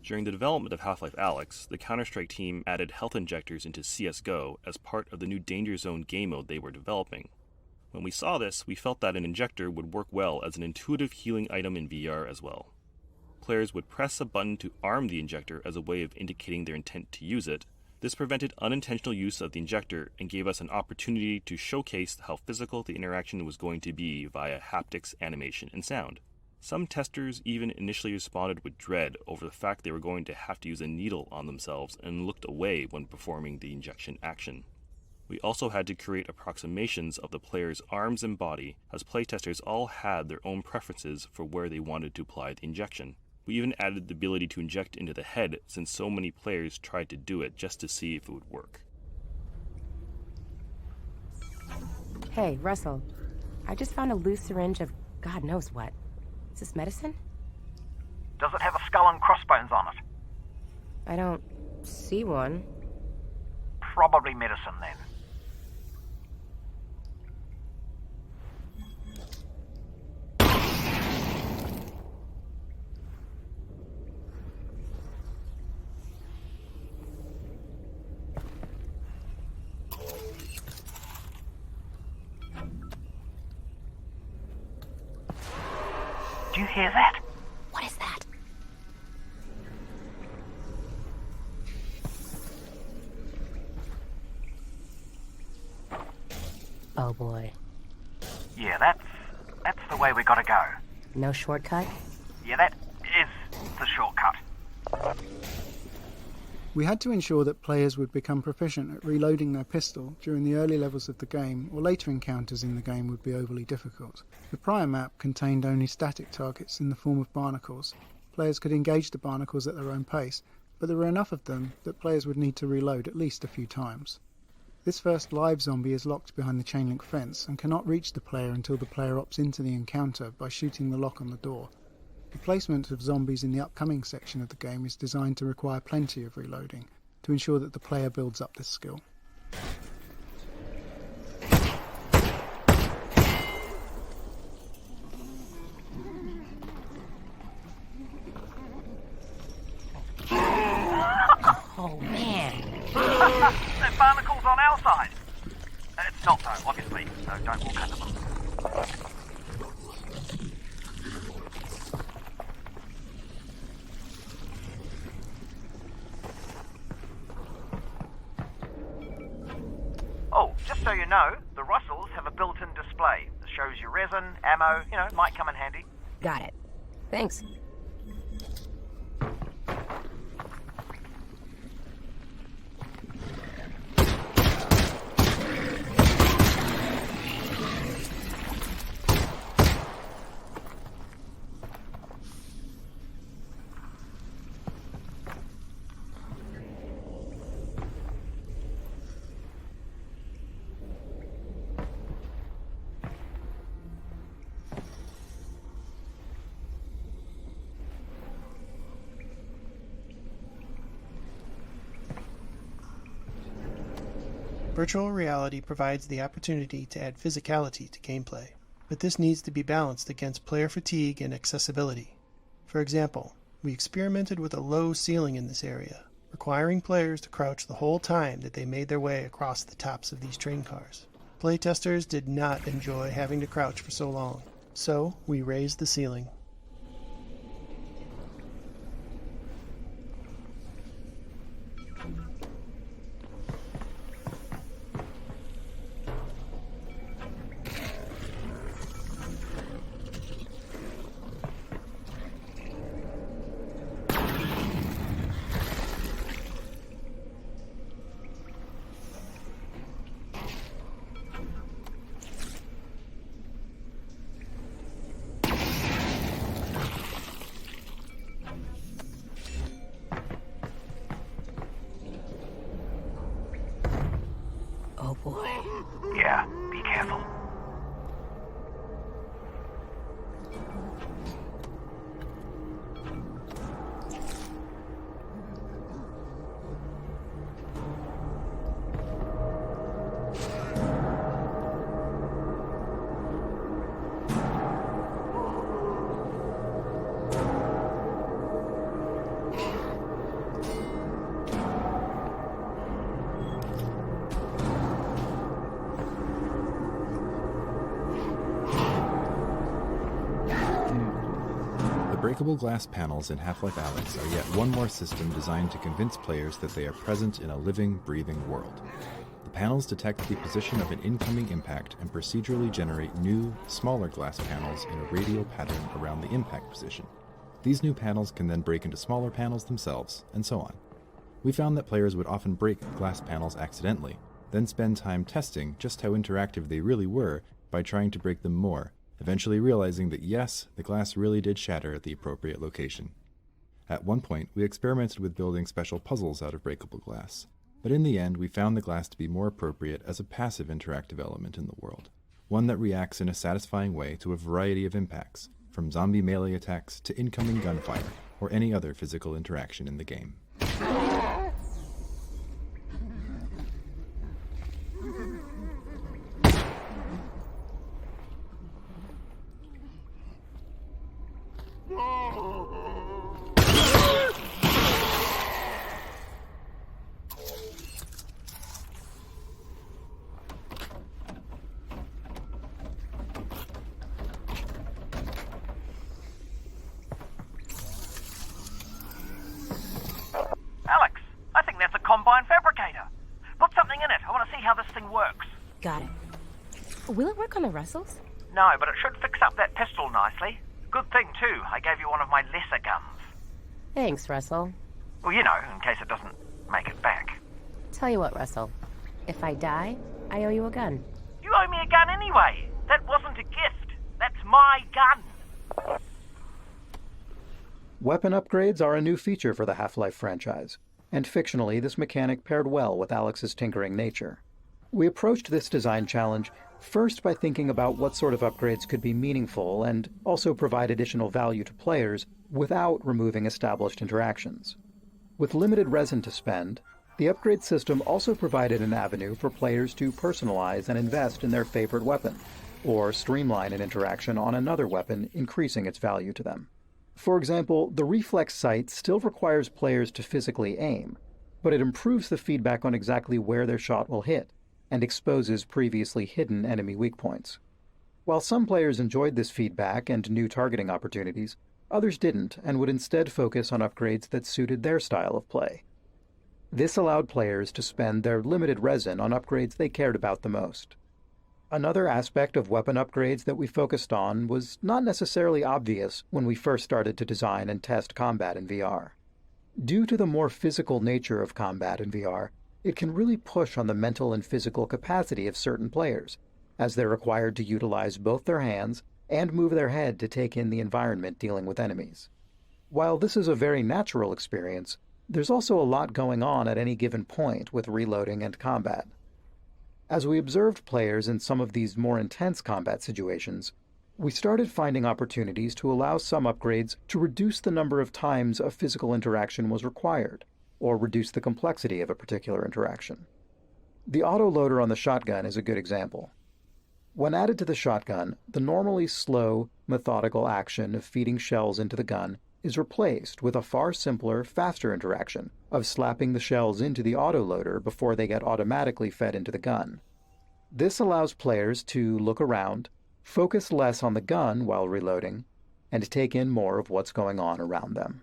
During the development of Half-Life Alyx, the Counter-Strike team added health injectors into CSGO as part of the new Danger Zone game mode they were developing. When we saw this, we felt that an injector would work well as an intuitive healing item in VR as well. Players would press a button to arm the injector as a way of indicating their intent to use it, This prevented unintentional use of the injector and gave us an opportunity to showcase how physical the interaction was going to be via haptics, animation, and sound. Some testers even initially responded with dread over the fact they were going to have to use a needle on themselves and looked away when performing the injection action. We also had to create approximations of the player's arms and body, as playtesters all had their own preferences for where they wanted to apply the injection. We even added the ability to inject into the head, since so many players tried to do it just to see if it would work. Hey, Russell. I just found a loose syringe of God knows what. Is this medicine? Does it have a skull and crossbones on it? I don't see one. Probably medicine then. Do you hear that? What is that? Oh boy. Yeah, that's the way we gotta go. No shortcut? Yeah, that is the shortcut. We had to ensure that players would become proficient at reloading their pistol during the early levels of the game, or later encounters in the game would be overly difficult. The prior map contained only static targets in the form of barnacles. Players could engage the barnacles at their own pace, but there were enough of them that players would need to reload at least a few times. This first live zombie is locked behind the chain link fence and cannot reach the player until the player opts into the encounter by shooting the lock on the door. The placement of zombies in the upcoming section of the game is designed to require plenty of reloading to ensure that the player builds up this skill. Oh man. That barnacle's on our side. It's not though, obviously, so don't walk under them. Oh, just so you know, the Russells have a built-in display that shows you resin, ammo, might come in handy. Got it. Thanks. Virtual reality provides the opportunity to add physicality to gameplay, but this needs to be balanced against player fatigue and accessibility. For example, we experimented with a low ceiling in this area, requiring players to crouch the whole time that they made their way across the tops of these train cars. Playtesters did not enjoy having to crouch for so long, so we raised the ceiling. breakable glass panels in Half-Life Alyx are yet one more system designed to convince players that they are present in a living, breathing world. The panels detect the position of an incoming impact and procedurally generate new, smaller glass panels in a radial pattern around the impact position. These new panels can then break into smaller panels themselves, and so on. We found that players would often break glass panels accidentally, then spend time testing just how interactive they really were by trying to break them more, eventually realizing that yes, the glass really did shatter at the appropriate location. At one point, we experimented with building special puzzles out of breakable glass, but in the end we found the glass to be more appropriate as a passive interactive element in the world, one that reacts in a satisfying way to a variety of impacts, from zombie melee attacks to incoming gunfire, or any other physical interaction in the game. Alyx, I think that's a Combine fabricator. Put something in it. I want to see how this thing works. Got it. Will it work on the Russells? No, but it should fix up that pistol nicely. Good thing, too. I gave you one of my lesser guns. Thanks, Russell. Well, you know, in case it doesn't make it back. Tell you what, Russell. If I die, I owe you a gun. You owe me a gun anyway. That wasn't a gift. That's my gun. Weapon upgrades are a new feature for the Half-Life franchise, and fictionally this mechanic paired well with Alyx's tinkering nature. We approached this design challenge first by thinking about what sort of upgrades could be meaningful and also provide additional value to players without removing established interactions. With limited resin to spend, the upgrade system also provided an avenue for players to personalize and invest in their favorite weapon, or streamline an interaction on another weapon, increasing its value to them. For example, the reflex sight still requires players to physically aim, but it improves the feedback on exactly where their shot will hit, and exposes previously hidden enemy weak points. While some players enjoyed this feedback and new targeting opportunities, others didn't and would instead focus on upgrades that suited their style of play. This allowed players to spend their limited resin on upgrades they cared about the most. Another aspect of weapon upgrades that we focused on was not necessarily obvious when we first started to design and test combat in VR. Due to the more physical nature of combat in VR, it can really push on the mental and physical capacity of certain players, as they're required to utilize both their hands and move their head to take in the environment dealing with enemies. While this is a very natural experience, there's also a lot going on at any given point with reloading and combat. As we observed players in some of these more intense combat situations, we started finding opportunities to allow some upgrades to reduce the number of times a physical interaction was required, or reduce the complexity of a particular interaction. The autoloader on the shotgun is a good example. When added to the shotgun, the normally slow, methodical action of feeding shells into the gun is replaced with a far simpler, faster interaction of slapping the shells into the autoloader before they get automatically fed into the gun. This allows players to look around, focus less on the gun while reloading, and take in more of what's going on around them.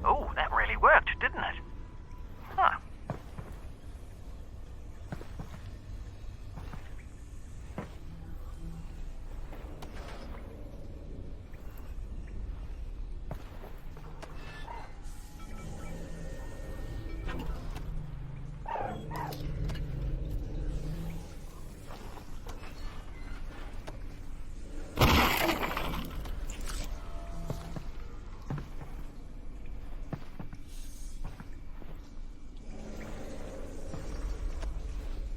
Oh, that really worked, didn't it? Huh.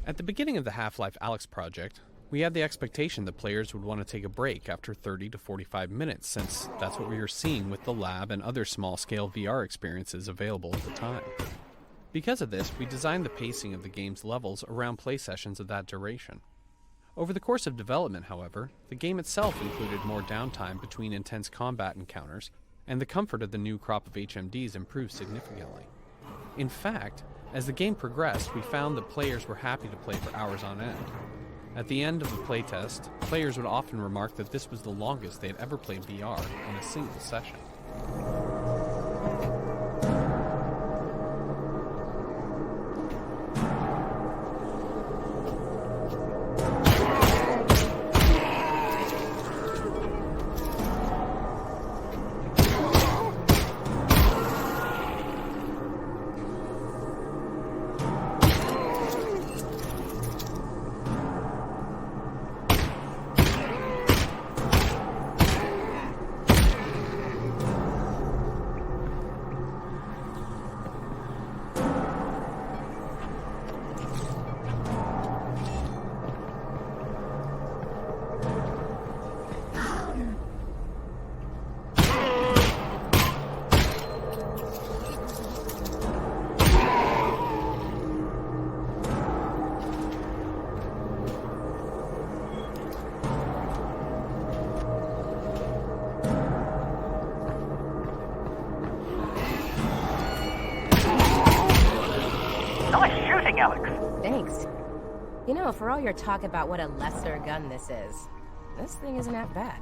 At the beginning of the Half-Life Alyx project, we had the expectation that players would want to take a break after 30 to 45 minutes, since that's what we were seeing with the lab and other small-scale VR experiences available at the time. Because of this, we designed the pacing of the game's levels around play sessions of that duration. Over the course of development, however, the game itself included more downtime between intense combat encounters, and the comfort of the new crop of HMDs improved significantly. In fact, as the game progressed, we found that players were happy to play for hours on end. At the end of the playtest, players would often remark that this was the longest they had ever played VR in a single session. Alyx. Thanks. You know, for all your talk about what a lesser gun this thing isn't that bad.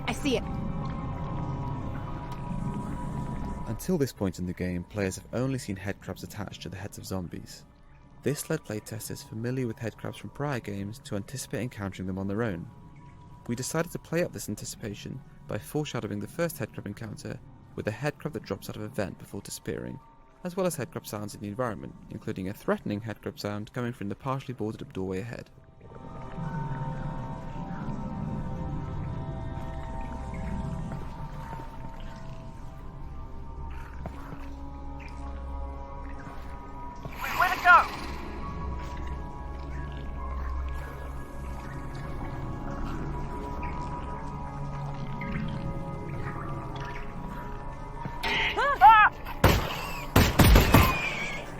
I see it. Until this point in the game, players have only seen headcrabs attached to the heads of zombies. This led playtesters familiar with headcrabs from prior games to anticipate encountering them on their own. We decided to play up this anticipation by foreshadowing the first headcrab encounter with a headcrab that drops out of a vent before disappearing, as well as headcrab sounds in the environment, including a threatening headcrab sound coming from the partially boarded up doorway ahead.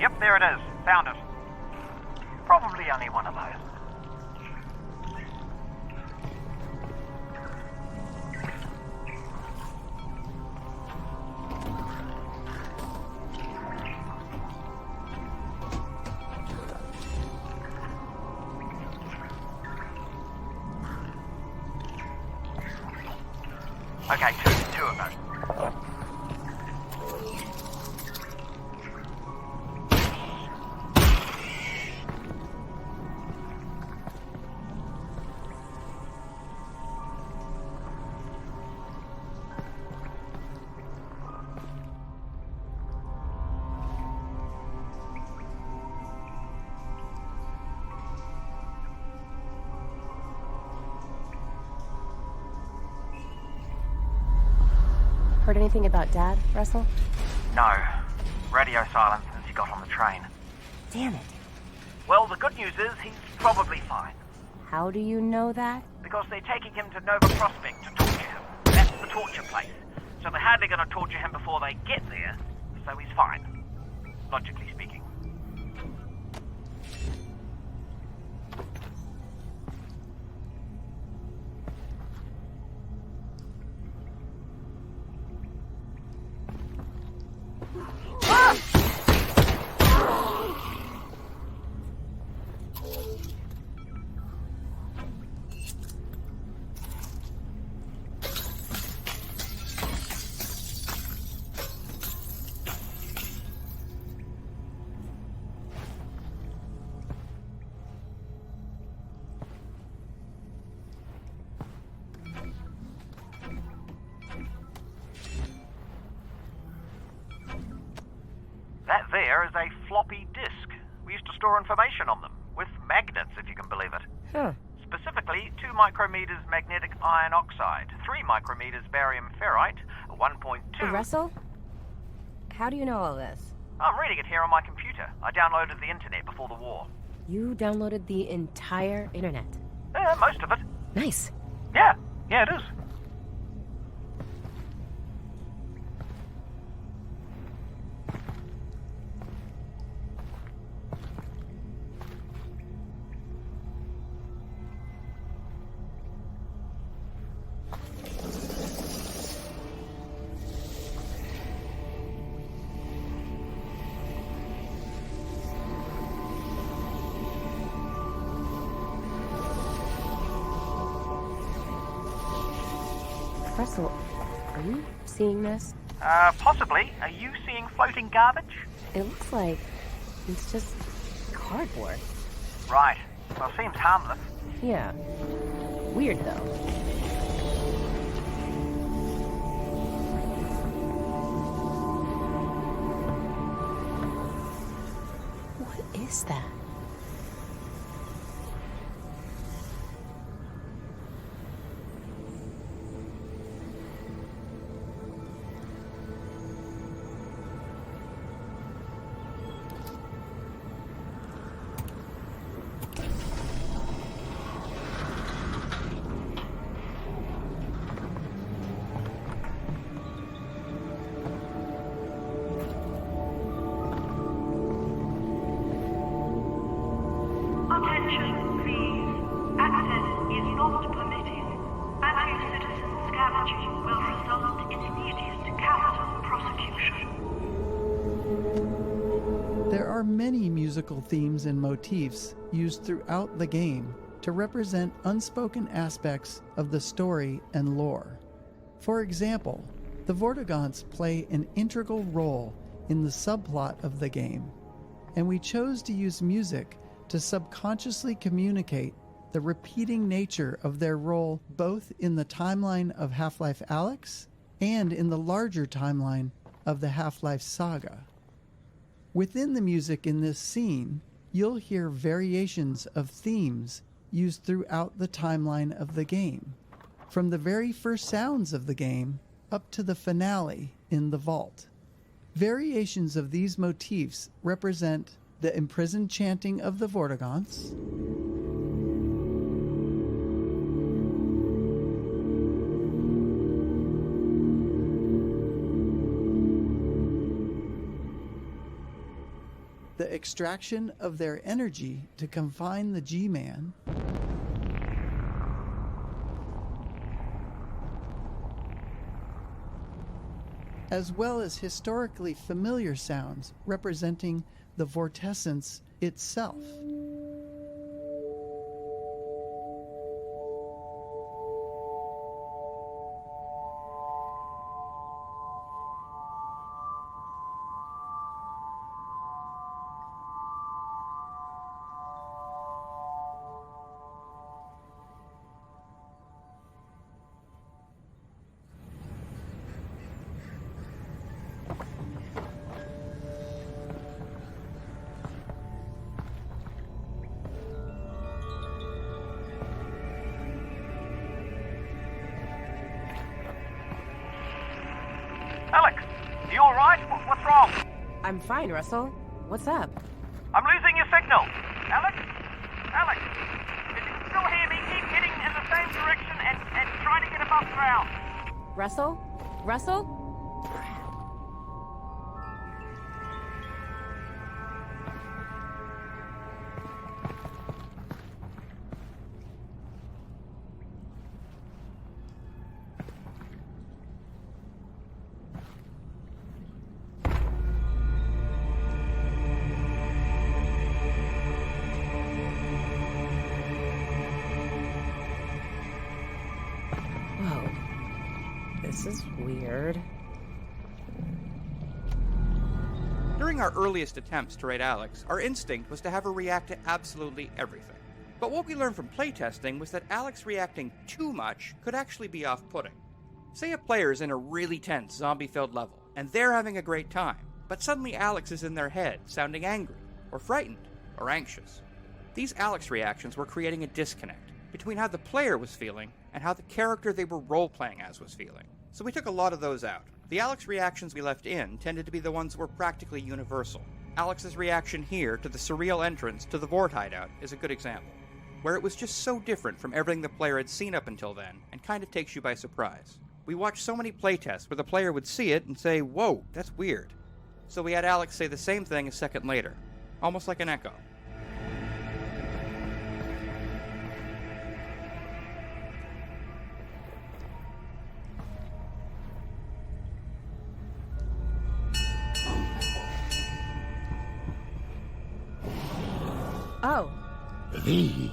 Yep, there it is. Found it. Probably only one of those. Okay, two of those. Heard anything about Dad, Russell? No. Radio silence since he got on the train. Damn it. Well, the good news is he's probably fine. How do you know that? Because they're taking him to Nova Prospect to torture him. That's the torture place. So they're hardly going to torture him before they get there. So he's fine. Logically speaking. That there is a floppy disk. We used to store information on them, with magnets, if you can believe it. Huh. Specifically, 2 micrometers magnetic iron oxide, 3 micrometers barium ferrite, 1.2... Russell? How do you know all this? I'm reading it here on my computer. I downloaded the internet before the war. You downloaded the entire internet? Most of it. Nice. Yeah, it is. Russell, are you seeing this? Possibly. Are you seeing floating garbage? It looks like it's just cardboard. Right. Well, seems harmless. Yeah. Weird, though. What is that? Attention, please. Access is not permitted. Anti-citizen scavenging will result in immediate capital prosecution. There are many musical themes and motifs used throughout the game to represent unspoken aspects of the story and lore. For example, the Vortigaunts play an integral role in the subplot of the game, and we chose to use music to subconsciously communicate the repeating nature of their role both in the timeline of Half-Life Alyx and in the larger timeline of the Half-Life saga. Within the music in this scene, you'll hear variations of themes used throughout the timeline of the game, from the very first sounds of the game up to the finale in the vault. Variations of these motifs represent the imprisoned chanting of the Vortigaunts, the extraction of their energy to confine the G-Man, as well as historically familiar sounds representing the vortessence itself. Alyx, you alright? What's wrong? I'm fine, Russell. What's up? I'm losing your signal. Alyx? Alyx? If you can still hear me, keep heading in the same direction and try to get above ground. Russell? Russell? This is weird. During our earliest attempts to raid Alyx, our instinct was to have her react to absolutely everything. But what we learned from playtesting was that Alyx reacting too much could actually be off-putting. Say a player is in a really tense, zombie-filled level, and they're having a great time, but but suddenly Alyx is in their head, sounding angry, or frightened, or anxious. These Alyx reactions were creating a disconnect between how the player was feeling and how the character they were role-playing as was feeling. So we took a lot of those out. The Alyx reactions we left in tended to be the ones that were practically universal. Alyx's reaction here to the surreal entrance to the Vort hideout is a good example, where it was just so different from everything the player had seen up until then, and kind of takes you by surprise. We watched so many playtests where the player would see it and say, "Whoa, that's weird." So we had Alyx say the same thing a second later, almost like an echo. Oh. The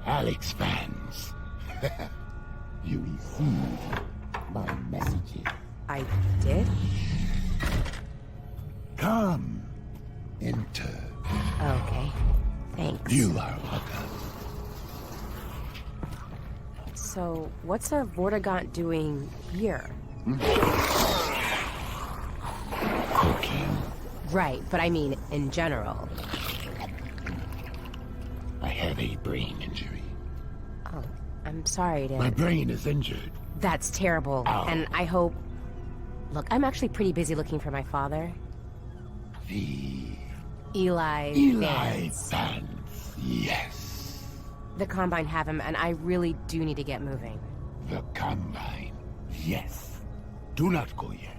Alyx fans. You received my messages. I did? Come. Enter. Okay. Thanks. You are welcome. So, what's a Vortigaunt doing here? Cooking. Right, but I mean in general. I have a brain injury. Oh, I'm sorry to... My brain is injured. That's terrible, and I hope... Look, I'm actually pretty busy looking for my father. Eli Vance, yes. The Combine have him, and I really do need to get moving. The Combine, yes. Do not go yet.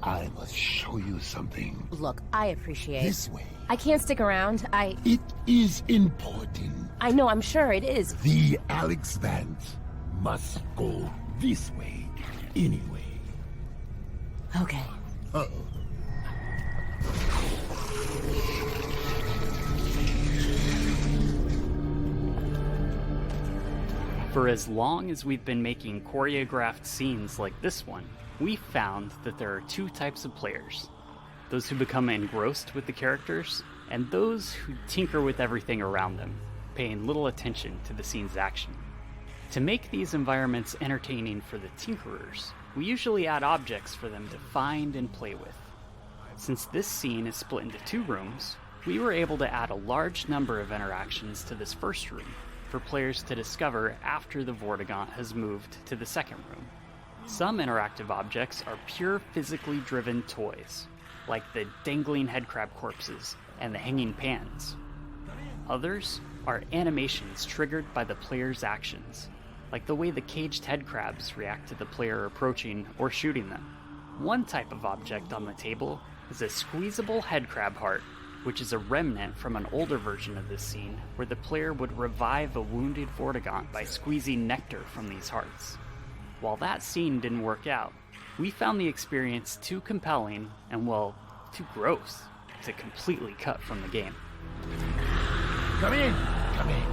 I must show you something. Look, I appreciate... This way. I can't stick around, It is important. I know, I'm sure it is. The Alyx Vance must go this way, anyway. Okay. Uh-oh. For as long as we've been making choreographed scenes like this one, we've found that there are two types of players. Those who become engrossed with the characters, and those who tinker with everything around them, paying little attention to the scene's action. To make these environments entertaining for the tinkerers, we usually add objects for them to find and play with. Since this scene is split into 2 rooms, we were able to add a large number of interactions to this first room for players to discover after the Vortigaunt has moved to the second room. Some interactive objects are pure physically driven toys, like the dangling headcrab corpses and the hanging pans. Others are animations triggered by the player's actions, like the way the caged headcrabs react to the player approaching or shooting them. One type of object on the table is a squeezable headcrab heart, which is a remnant from an older version of this scene where the player would revive a wounded Vortigaunt by squeezing nectar from these hearts. While that scene didn't work out, we found the experience too compelling and, well, too gross to completely cut from the game. Come in! Come in!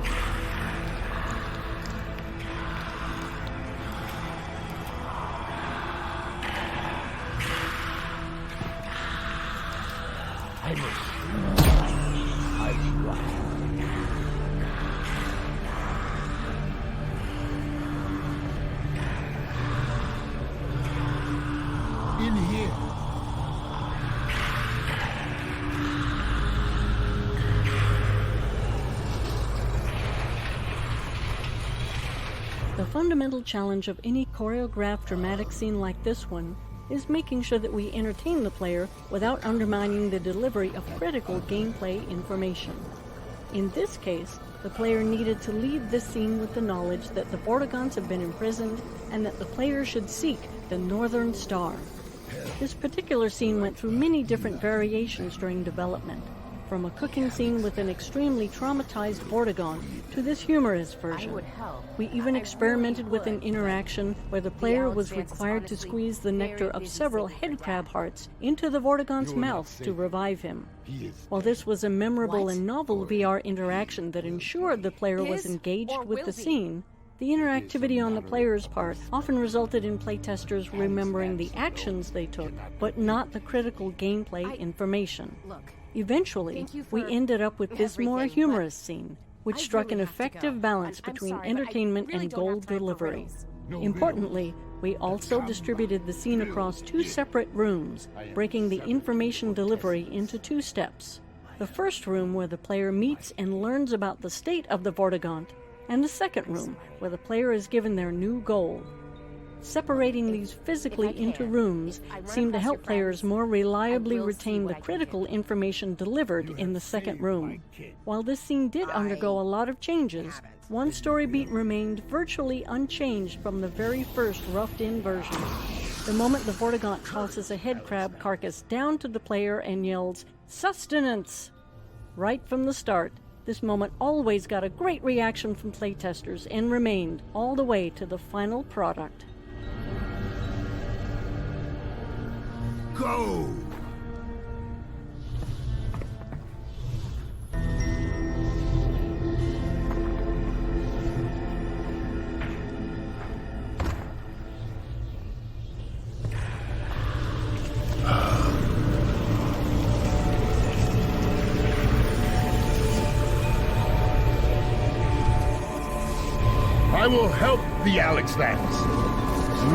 I in here. The fundamental challenge of any choreographed dramatic scene like this one is making sure that we entertain the player without undermining the delivery of critical gameplay information. In this case, the player needed to leave this scene with the knowledge that the Vortigaunts have been imprisoned and that the player should seek the Northern Star. This particular scene went through many different variations during development, from a cooking scene with an extremely traumatized Vortigaunt to this humorous version. We even experimented with an interaction where the player was required to squeeze the nectar of several headcrab hearts into the Vortigaunt's mouth to revive him. While this was a memorable and novel VR interaction that ensured the player was engaged with the scene, the interactivity on the player's part often resulted in playtesters remembering the actions they took, but not the critical gameplay information. Eventually, we ended up with this more humorous scene, which struck an effective balance between entertainment and goal delivery. Importantly, We also distributed the scene across 2 separate rooms, breaking the information delivery into 2 steps. The first room where the player meets and learns about the state of the Vortigaunt, and the second room where the player is given their new goal. Separating these physically into rooms seemed to help players more reliably retain the critical information delivered in the second room. While this scene did undergo a lot of changes, one story beat remained virtually unchanged from the very first roughed-in version. The moment the Vortigaunt tosses a headcrab carcass down to the player and yells, "Sustenance!" Right from the start, this moment always got a great reaction from playtesters and remained all the way to the final product. Go! I will help the Alyx lands.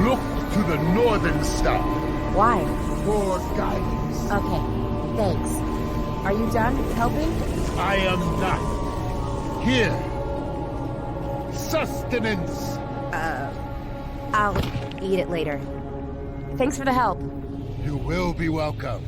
Look to the northern star. Why? For guidance. Okay, thanks. Are you done helping? I am not. Here. Sustenance. I'll eat it later. Thanks for the help. You will be welcome.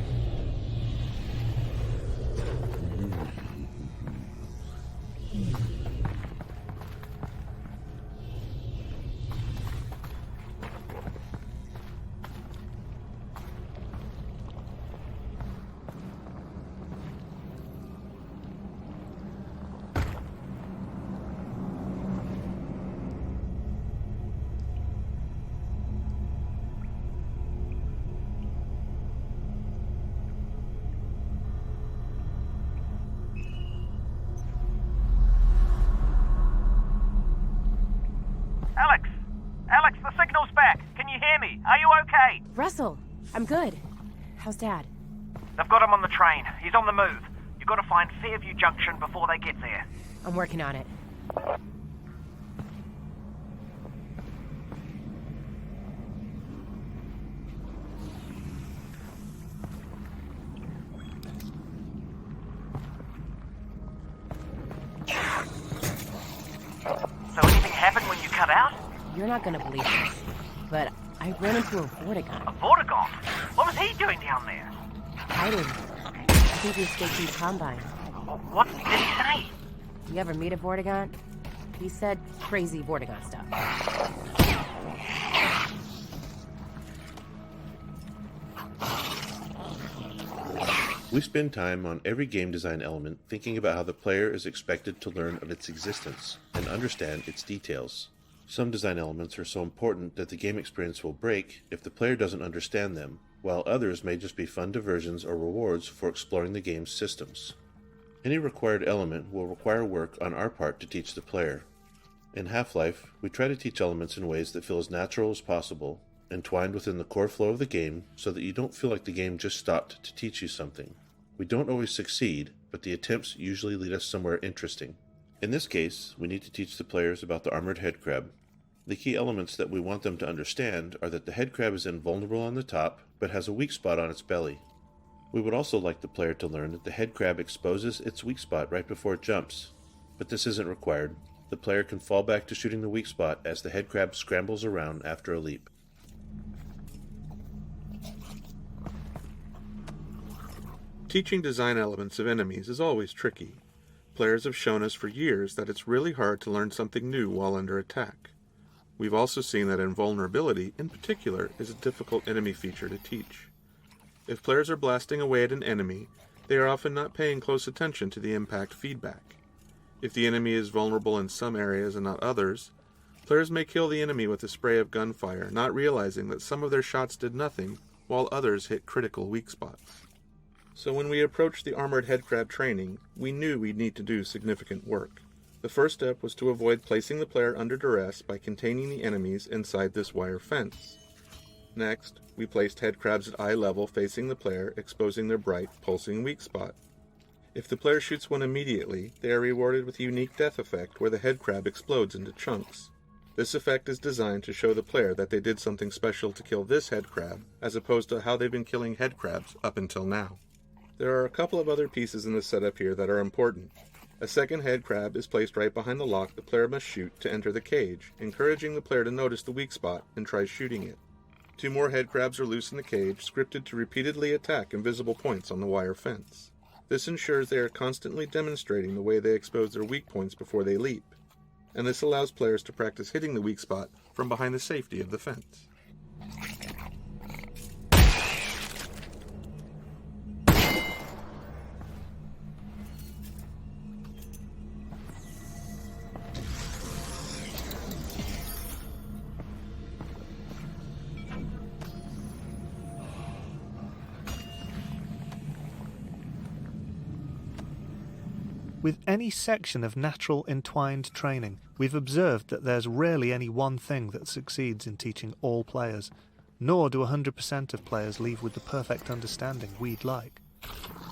Alyx, the signal's back. Can you hear me? Are you okay? Russell, I'm good. How's Dad? They've got him on the train. He's on the move. You've got to find Fairview Junction before they get there. I'm working on it. So anything happened when you cut out? You're not gonna believe this, but I ran into a Vortigaunt. A Vortigaunt? What was he doing down there? Hiding. I think he escaped from the Combine. What did he say? You ever meet a Vortigaunt? He said crazy Vortigaunt stuff. We spend time on every game design element thinking about how the player is expected to learn of its existence and understand its details. Some design elements are so important that the game experience will break if the player doesn't understand them, while others may just be fun diversions or rewards for exploring the game's systems. Any required element will require work on our part to teach the player. In Half-Life, we try to teach elements in ways that feel as natural as possible, entwined within the core flow of the game so that you don't feel like the game just stopped to teach you something. We don't always succeed, but the attempts usually lead us somewhere interesting. In this case, we need to teach the players about the armored headcrab. The key elements that we want them to understand are that the headcrab is invulnerable on the top, but has a weak spot on its belly. We would also like the player to learn that the headcrab exposes its weak spot right before it jumps, but this isn't required. The player can fall back to shooting the weak spot as the headcrab scrambles around after a leap. Teaching design elements of enemies is always tricky. Players have shown us for years that it's really hard to learn something new while under attack. We've also seen that invulnerability, in particular, is a difficult enemy feature to teach. If players are blasting away at an enemy, they are often not paying close attention to the impact feedback. If the enemy is vulnerable in some areas and not others, players may kill the enemy with a spray of gunfire, not realizing that some of their shots did nothing, while others hit critical weak spots. So when we approached the armored headcrab training, we knew we'd need to do significant work. The first step was to avoid placing the player under duress by containing the enemies inside this wire fence. Next, we placed headcrabs at eye level facing the player, exposing their bright, pulsing weak spot. If the player shoots one immediately, they are rewarded with a unique death effect where the headcrab explodes into chunks. This effect is designed to show the player that they did something special to kill this head crab, as opposed to how they've been killing head crabs up until now. There are a couple of other pieces in the setup here that are important. A second head crab is placed right behind the lock the player must shoot to enter the cage, encouraging the player to notice the weak spot and try shooting it. 2 more head crabs are loose in the cage, scripted to repeatedly attack invisible points on the wire fence. This ensures they are constantly demonstrating the way they expose their weak points before they leap, and this allows players to practice hitting the weak spot from behind the safety of the fence. With any section of natural entwined training, we've observed that there's rarely any one thing that succeeds in teaching all players, nor do 100% of players leave with the perfect understanding we'd like.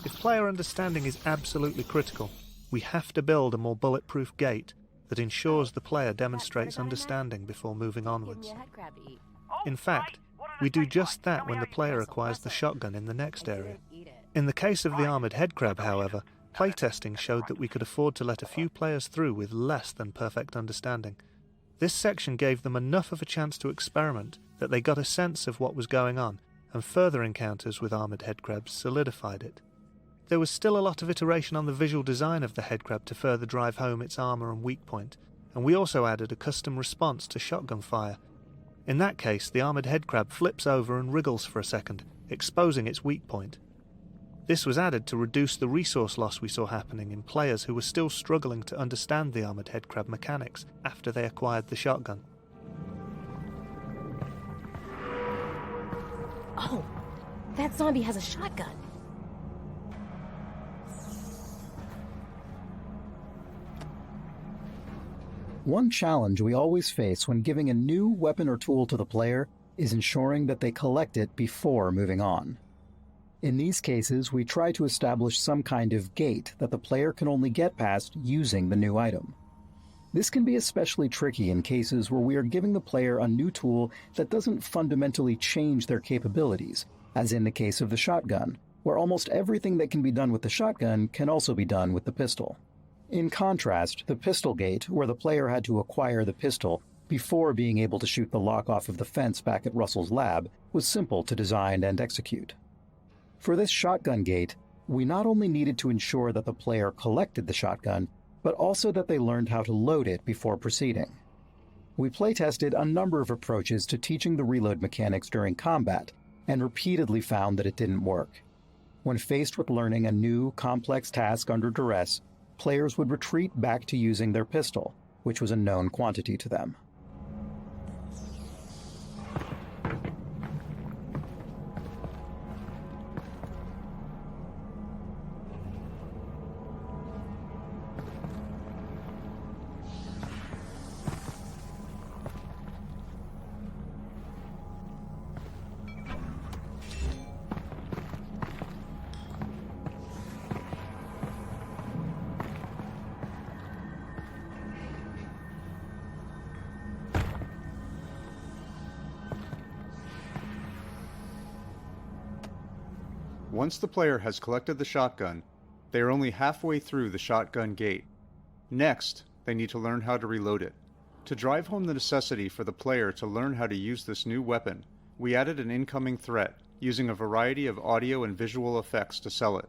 If player understanding is absolutely critical, we have to build a more bulletproof gate that ensures the player demonstrates understanding before moving onwards. In fact, we do just that when the player acquires the shotgun in the next area. In the case of the armoured headcrab, however, playtesting showed that we could afford to let a few players through with less than perfect understanding. This section gave them enough of a chance to experiment that they got a sense of what was going on, and further encounters with armoured headcrabs solidified it. There was still a lot of iteration on the visual design of the headcrab to further drive home its armour and weak point, and we also added a custom response to shotgun fire. In that case, the armoured headcrab flips over and wriggles for a second, exposing its weak point. This was added to reduce the resource loss we saw happening in players who were still struggling to understand the armoured headcrab mechanics after they acquired the shotgun. Oh, that zombie has a shotgun. One challenge we always face when giving a new weapon or tool to the player is ensuring that they collect it before moving on. In these cases, we try to establish some kind of gate that the player can only get past using the new item. This can be especially tricky in cases where we are giving the player a new tool that doesn't fundamentally change their capabilities, as in the case of the shotgun, where almost everything that can be done with the shotgun can also be done with the pistol. In contrast, the pistol gate, where the player had to acquire the pistol before being able to shoot the lock off of the fence back at Russell's lab, was simple to design and execute. For this shotgun gate, we not only needed to ensure that the player collected the shotgun, but also that they learned how to load it before proceeding. We playtested a number of approaches to teaching the reload mechanics during combat, and repeatedly found that it didn't work. When faced with learning a new, complex task under duress, players would retreat back to using their pistol, which was a known quantity to them. Once the player has collected the shotgun, they are only halfway through the shotgun gate. Next, they need to learn how to reload it. To drive home the necessity for the player to learn how to use this new weapon, we added an incoming threat, using a variety of audio and visual effects to sell it.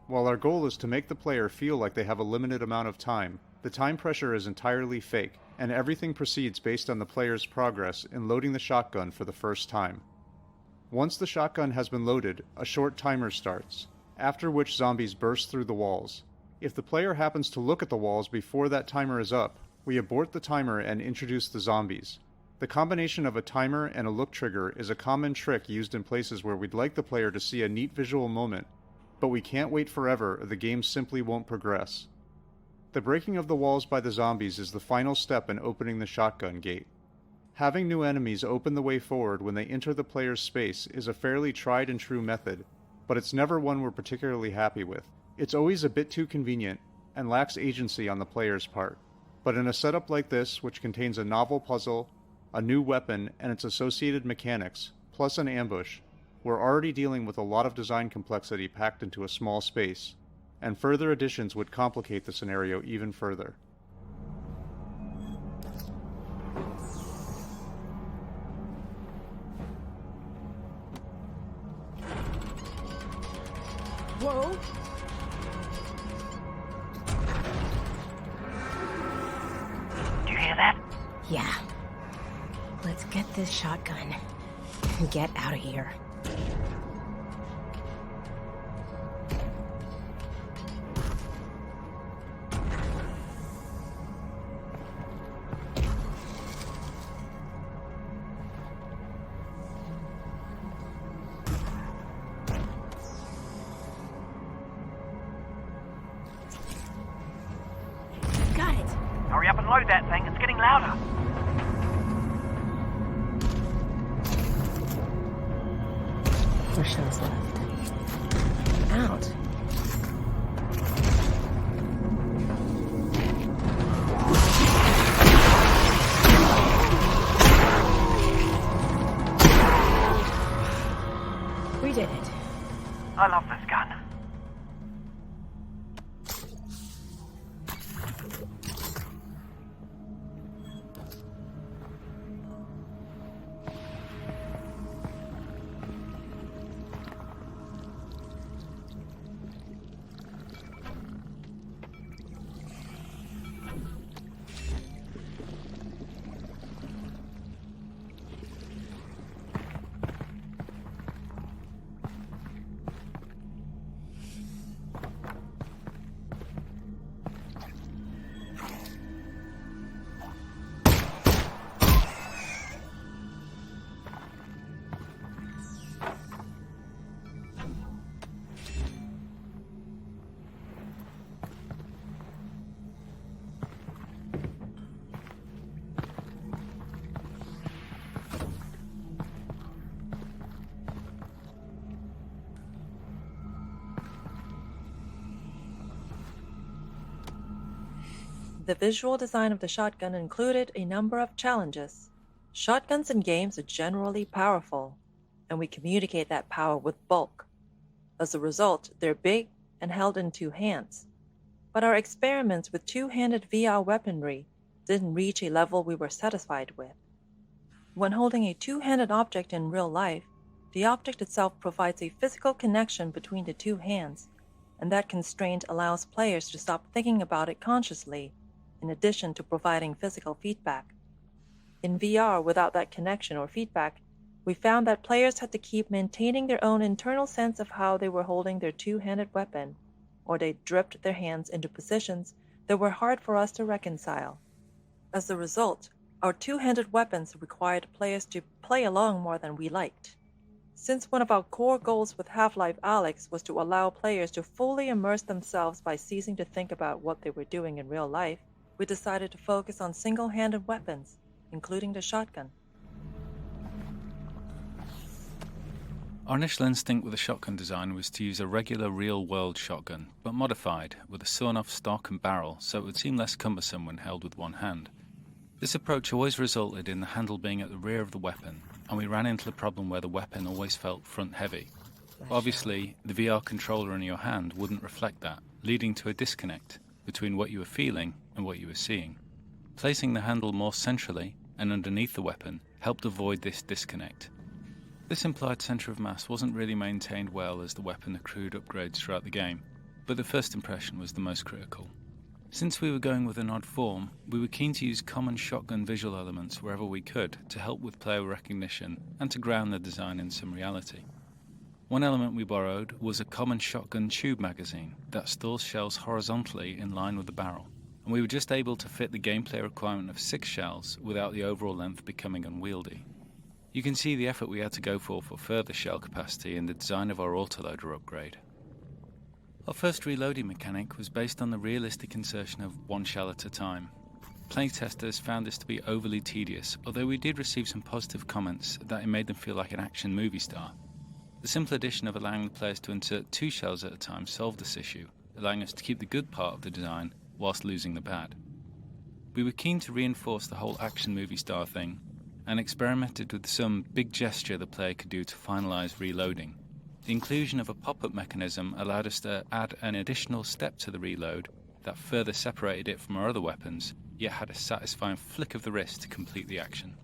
While our goal is to make the player feel like they have a limited amount of time, the time pressure is entirely fake, and everything proceeds based on the player's progress in loading the shotgun for the first time. Once the shotgun has been loaded, a short timer starts, after which zombies burst through the walls. If the player happens to look at the walls before that timer is up, we abort the timer and introduce the zombies. The combination of a timer and a look trigger is a common trick used in places where we'd like the player to see a neat visual moment, but we can't wait forever or the game simply won't progress. The breaking of the walls by the zombies is the final step in opening the shotgun gate. Having new enemies open the way forward when they enter the player's space is a fairly tried and true method, but it's never one we're particularly happy with. It's always a bit too convenient, and lacks agency on the player's part. But in a setup like this, which contains a novel puzzle, a new weapon, and its associated mechanics, plus an ambush, we're already dealing with a lot of design complexity packed into a small space, and further additions would complicate the scenario even further. Whoa! Do you hear that? Yeah. Let's get this shotgun and get out of here. Got it. Hurry up and load that thing. It's getting louder. More shells left. Out. We did it. I love this gun. The visual design of the shotgun included a number of challenges. Shotguns in games are generally powerful, and we communicate that power with bulk. As a result, they're big and held in two hands. But our experiments with two-handed VR weaponry didn't reach a level we were satisfied with. When holding a two-handed object in real life, the object itself provides a physical connection between the two hands, and that constraint allows players to stop thinking about it consciously, in addition to providing physical feedback. In VR, without that connection or feedback, we found that players had to keep maintaining their own internal sense of how they were holding their two-handed weapon, or they dripped their hands into positions that were hard for us to reconcile. As a result, our two-handed weapons required players to play along more than we liked. Since one of our core goals with Half-Life Alyx was to allow players to fully immerse themselves by ceasing to think about what they were doing in real life, we decided to focus on single-handed weapons, including the shotgun. Our initial instinct with the shotgun design was to use a regular real-world shotgun, but modified, with a sawn-off stock and barrel so it would seem less cumbersome when held with one hand. This approach always resulted in the handle being at the rear of the weapon, and we ran into the problem where the weapon always felt front-heavy. Obviously, the VR controller in your hand wouldn't reflect that, leading to a disconnect between what you were feeling and what you were seeing. Placing the handle more centrally and underneath the weapon helped avoid this disconnect. This implied centre of mass wasn't really maintained well as the weapon accrued upgrades throughout the game, but the first impression was the most critical. Since we were going with an odd form, we were keen to use common shotgun visual elements wherever we could to help with player recognition and to ground the design in some reality. One element we borrowed was a common shotgun tube magazine that stores shells horizontally in line with the barrel, and we were just able to fit the gameplay requirement of 6 shells without the overall length becoming unwieldy. You can see the effort we had to go for further shell capacity in the design of our autoloader upgrade. Our first reloading mechanic was based on the realistic insertion of 1 shell at a time. Playtesters found this to be overly tedious, although we did receive some positive comments that it made them feel like an action movie star. The simple addition of allowing the players to insert 2 shells at a time solved this issue, allowing us to keep the good part of the design whilst losing the bad. We were keen to reinforce the whole action movie star thing, and experimented with some big gesture the player could do to finalize reloading. The inclusion of a pop-up mechanism allowed us to add an additional step to the reload that further separated it from our other weapons, yet had a satisfying flick of the wrist to complete the action.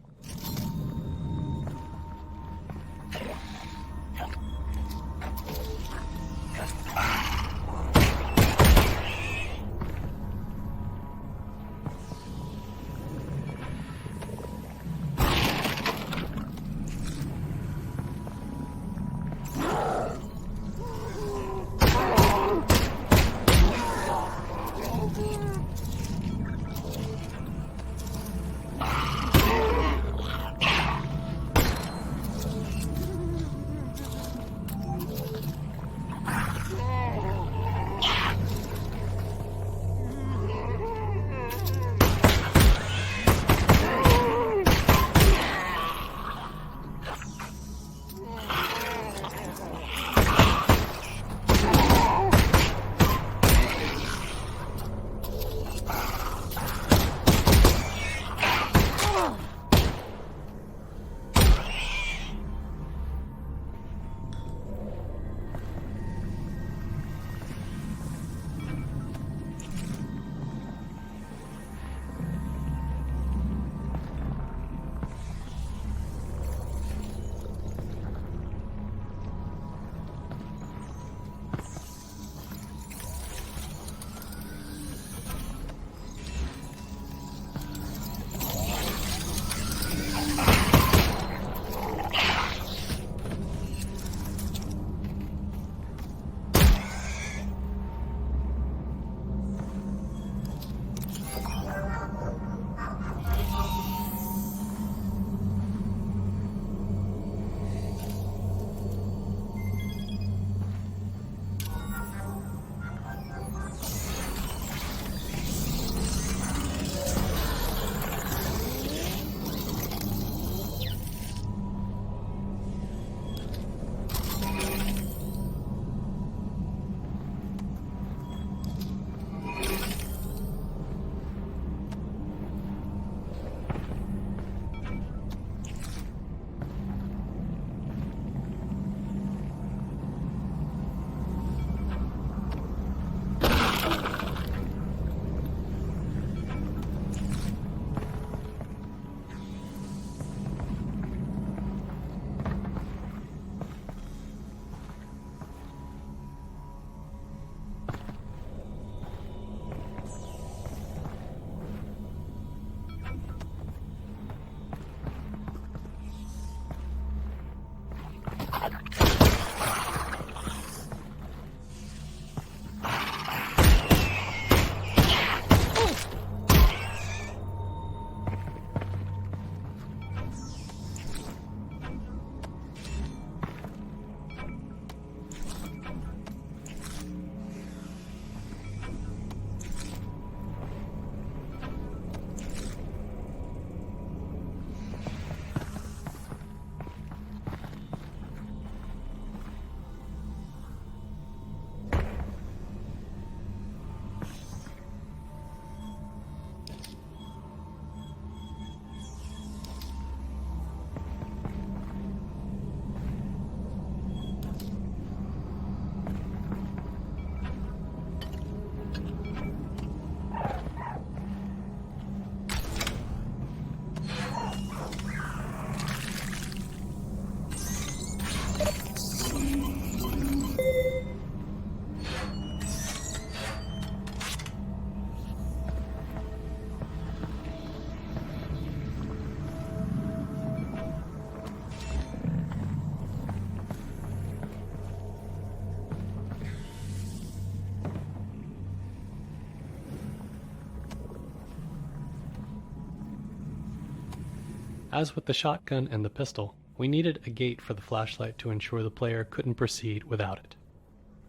As with the shotgun and the pistol, we needed a gate for the flashlight to ensure the player couldn't proceed without it.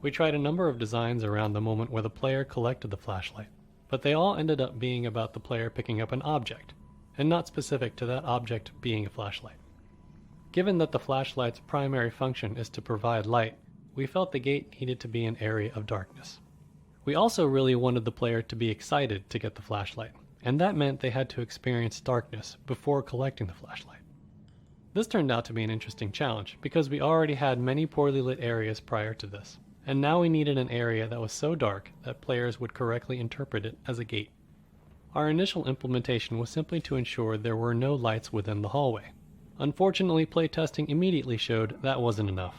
We tried a number of designs around the moment where the player collected the flashlight, but they all ended up being about the player picking up an object, and not specific to that object being a flashlight. Given that the flashlight's primary function is to provide light, we felt the gate needed to be an area of darkness. We also really wanted the player to be excited to get the flashlight, and that meant they had to experience darkness before collecting the flashlight. This turned out to be an interesting challenge, because we already had many poorly lit areas prior to this, and now we needed an area that was so dark that players would correctly interpret it as a gate. Our initial implementation was simply to ensure there were no lights within the hallway. Unfortunately, playtesting immediately showed that wasn't enough.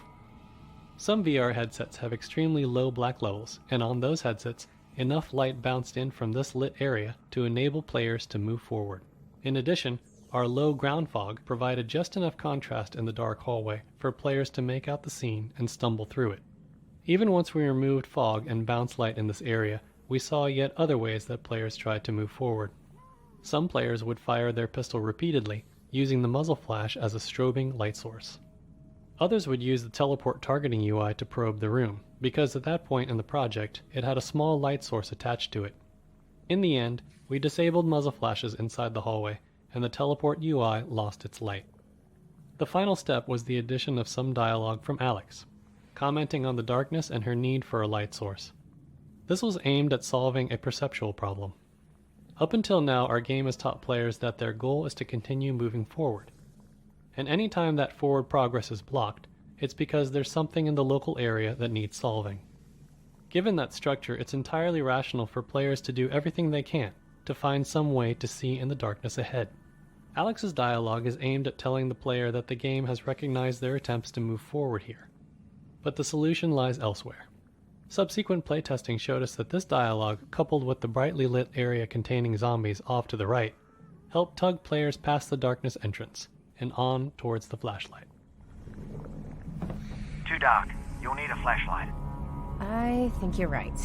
Some VR headsets have extremely low black levels, and on those headsets, enough light bounced in from this lit area to enable players to move forward. In addition, our low ground fog provided just enough contrast in the dark hallway for players to make out the scene and stumble through it. Even once we removed fog and bounce light in this area, we saw yet other ways that players tried to move forward. Some players would fire their pistol repeatedly, using the muzzle flash as a strobing light source. Others would use the teleport targeting UI to probe the room, because at that point in the project, it had a small light source attached to it. In the end, we disabled muzzle flashes inside the hallway, and the teleport UI lost its light. The final step was the addition of some dialogue from Alyx, commenting on the darkness and her need for a light source. This was aimed at solving a perceptual problem. Up until now, our game has taught players that their goal is to continue moving forward. And any time that forward progress is blocked, it's because there's something in the local area that needs solving. Given that structure, it's entirely rational for players to do everything they can to find some way to see in the darkness ahead. Alyx's dialogue is aimed at telling the player that the game has recognized their attempts to move forward here, but the solution lies elsewhere. Subsequent playtesting showed us that this dialogue, coupled with the brightly lit area containing zombies off to the right, helped tug players past the darkness entrance and on towards the flashlight. Too dark. You'll need a flashlight. I think you're right.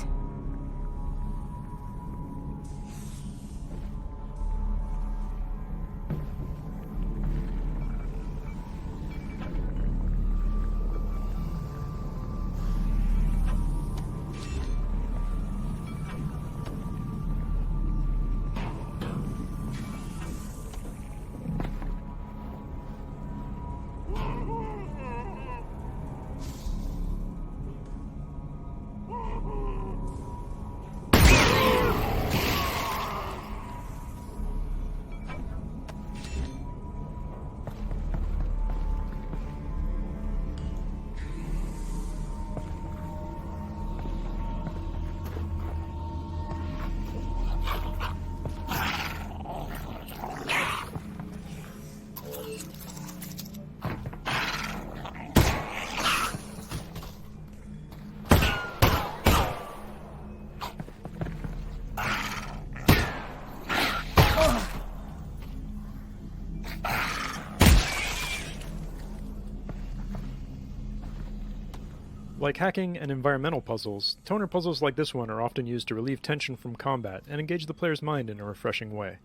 Like hacking and environmental puzzles, toner puzzles like this one are often used to relieve tension from combat and engage the player's mind in a refreshing way.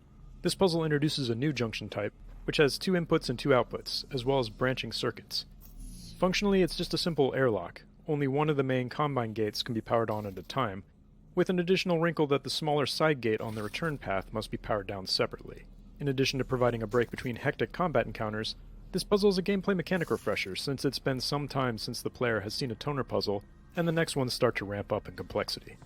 This puzzle introduces a new junction type, which has 2 inputs and 2 outputs, as well as branching circuits. Functionally, it's just a simple airlock. Only one of the main Combine gates can be powered on at a time, with an additional wrinkle that the smaller side gate on the return path must be powered down separately. In addition to providing a break between hectic combat encounters, this puzzle is a gameplay mechanic refresher, since it's been some time since the player has seen a toner puzzle, and the next ones start to ramp up in complexity.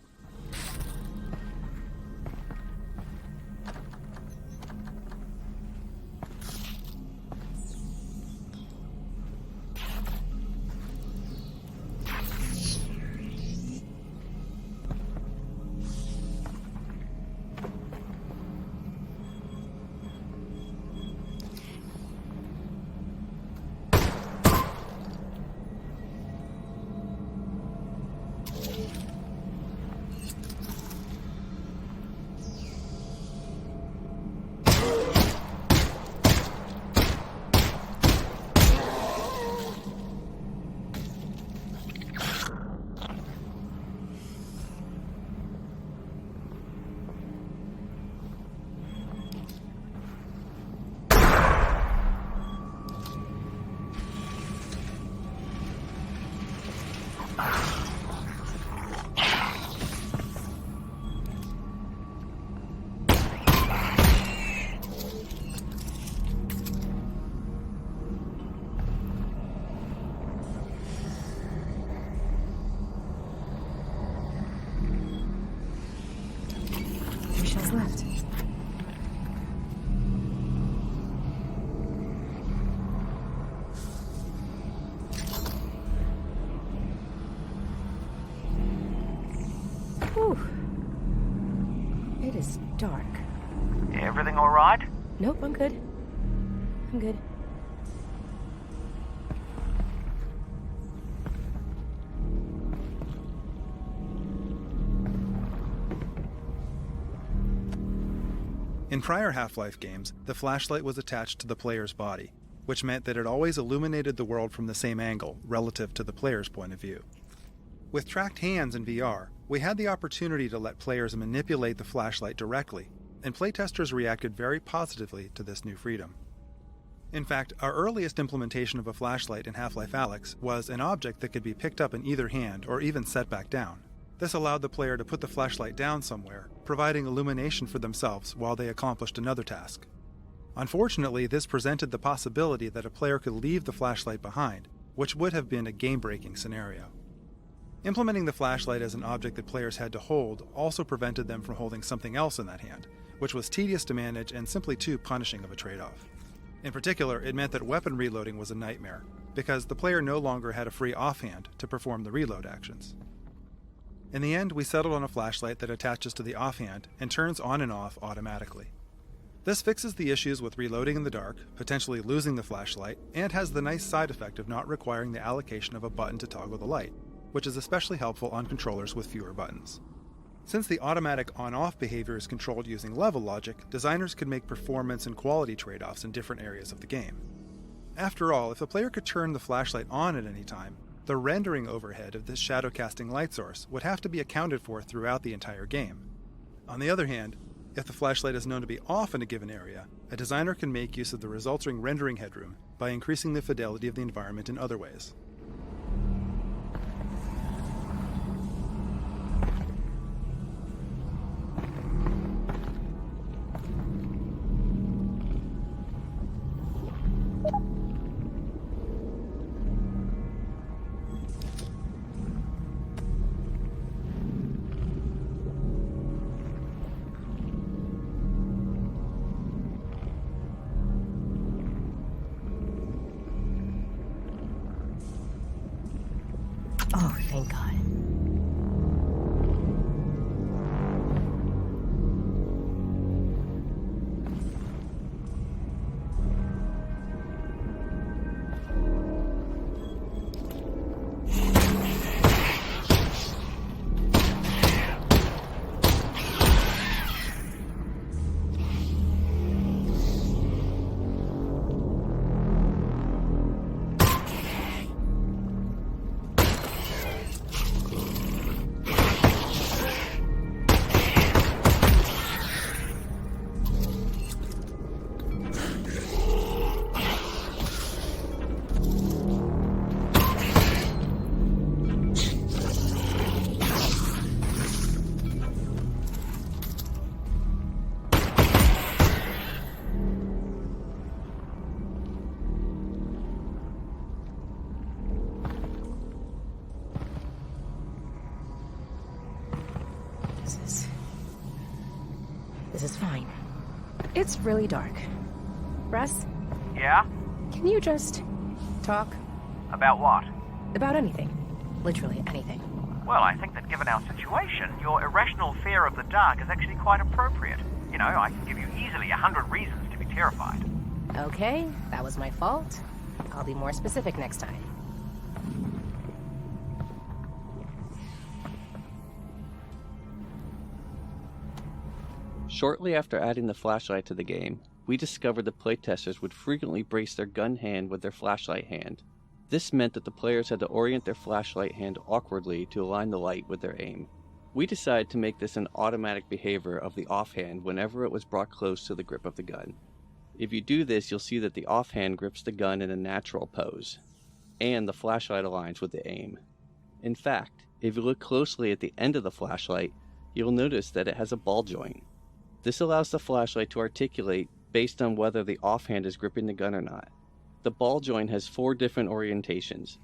Whew. It is dark. Everything all right? Nope, I'm good. I'm good. In prior Half-Life games, the flashlight was attached to the player's body, which meant that it always illuminated the world from the same angle, relative to the player's point of view. With tracked hands in VR, we had the opportunity to let players manipulate the flashlight directly, and playtesters reacted very positively to this new freedom. In fact, our earliest implementation of a flashlight in Half-Life Alyx was an object that could be picked up in either hand or even set back down. This allowed the player to put the flashlight down somewhere, providing illumination for themselves while they accomplished another task. Unfortunately, this presented the possibility that a player could leave the flashlight behind, which would have been a game-breaking scenario. Implementing the flashlight as an object that players had to hold also prevented them from holding something else in that hand, which was tedious to manage and simply too punishing of a trade-off. In particular, it meant that weapon reloading was a nightmare, because the player no longer had a free offhand to perform the reload actions. In the end, we settled on a flashlight that attaches to the offhand and turns on and off automatically. This fixes the issues with reloading in the dark, potentially losing the flashlight, and has the nice side effect of not requiring the allocation of a button to toggle the light, which is especially helpful on controllers with fewer buttons. Since the automatic on-off behavior is controlled using level logic, designers could make performance and quality trade-offs in different areas of the game. After all, if a player could turn the flashlight on at any time, the rendering overhead of this shadow-casting light source would have to be accounted for throughout the entire game. On the other hand, if the flashlight is known to be off in a given area, a designer can make use of the resulting rendering headroom by increasing the fidelity of the environment in other ways. Oh, thank God. This is fine. It's really dark. Russ? Yeah? Can you just talk? About what? About anything. Literally anything. Well, I think that given our situation, your irrational fear of the dark is actually quite appropriate. You know, I can give you easily 100 reasons to be terrified. Okay, that was my fault. I'll be more specific next time. Shortly after adding the flashlight to the game, we discovered that playtesters would frequently brace their gun hand with their flashlight hand. This meant that the players had to orient their flashlight hand awkwardly to align the light with their aim. We decided to make this an automatic behavior of the offhand whenever it was brought close to the grip of the gun. If you do this, you'll see that the offhand grips the gun in a natural pose, and the flashlight aligns with the aim. In fact, if you look closely at the end of the flashlight, you'll notice that it has a ball joint. This allows the flashlight to articulate based on whether the offhand is gripping the gun or not. The ball joint has 4 different orientations,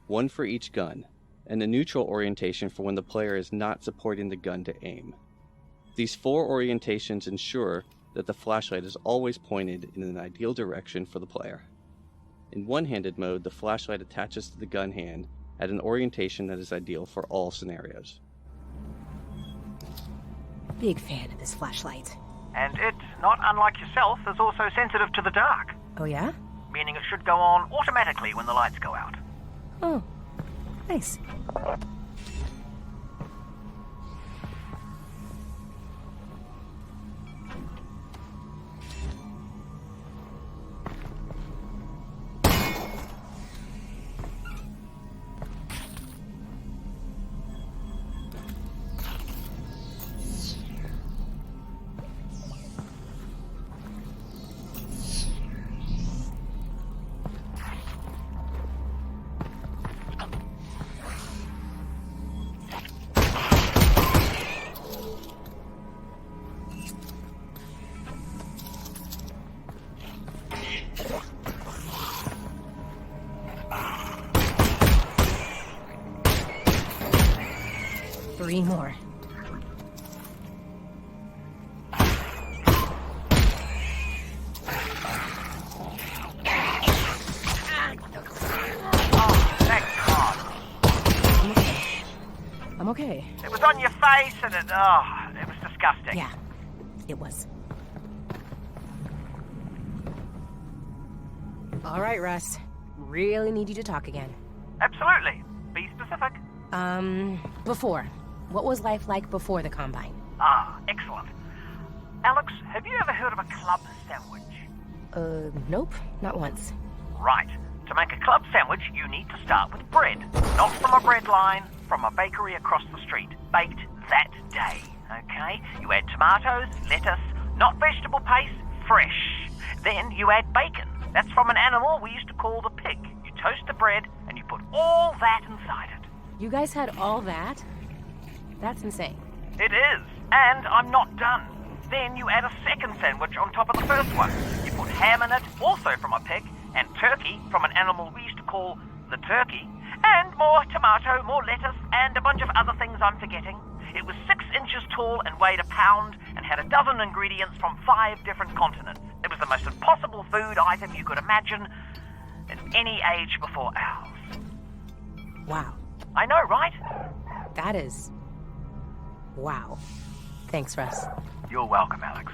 one for each gun, and a neutral orientation for when the player is not supporting the gun to aim. These 4 orientations ensure that the flashlight is always pointed in an ideal direction for the player. In one-handed mode, the flashlight attaches to the gun hand at an orientation that is ideal for all scenarios. big fan of this flashlight. And it, not unlike yourself, is also sensitive to the dark. Oh, yeah? Meaning it should go on automatically when the lights go out. Oh, nice. Three more. I'm okay. It was on your face and it was disgusting. Yeah, it was. All right, Russ. Really need you to talk again. Absolutely. Be specific. Before. What was life like before the Combine? Ah, excellent. Alyx, have you ever heard of a club sandwich? Nope, not once. Right. To make a club sandwich, you need to start with bread. Not from a bread line, from a bakery across the street. Baked that day, okay? You add tomatoes, lettuce, not vegetable paste, fresh. Then you add bacon. That's from an animal we used to call the pig. You toast the bread, and you put all that inside it. You guys had all that? That's insane. It is, and I'm not done. Then you add a second sandwich on top of the first one. You put ham in it, also from a pig, and turkey from an animal we used to call the turkey, and more tomato, more lettuce, and a bunch of other things I'm forgetting. It was 6 inches tall and weighed 1 pound and had 12 ingredients from 5 different continents. It was the most impossible food item you could imagine in any age before ours. Wow. I know, right? That is... wow. Thanks, Russ. You're welcome, Alyx.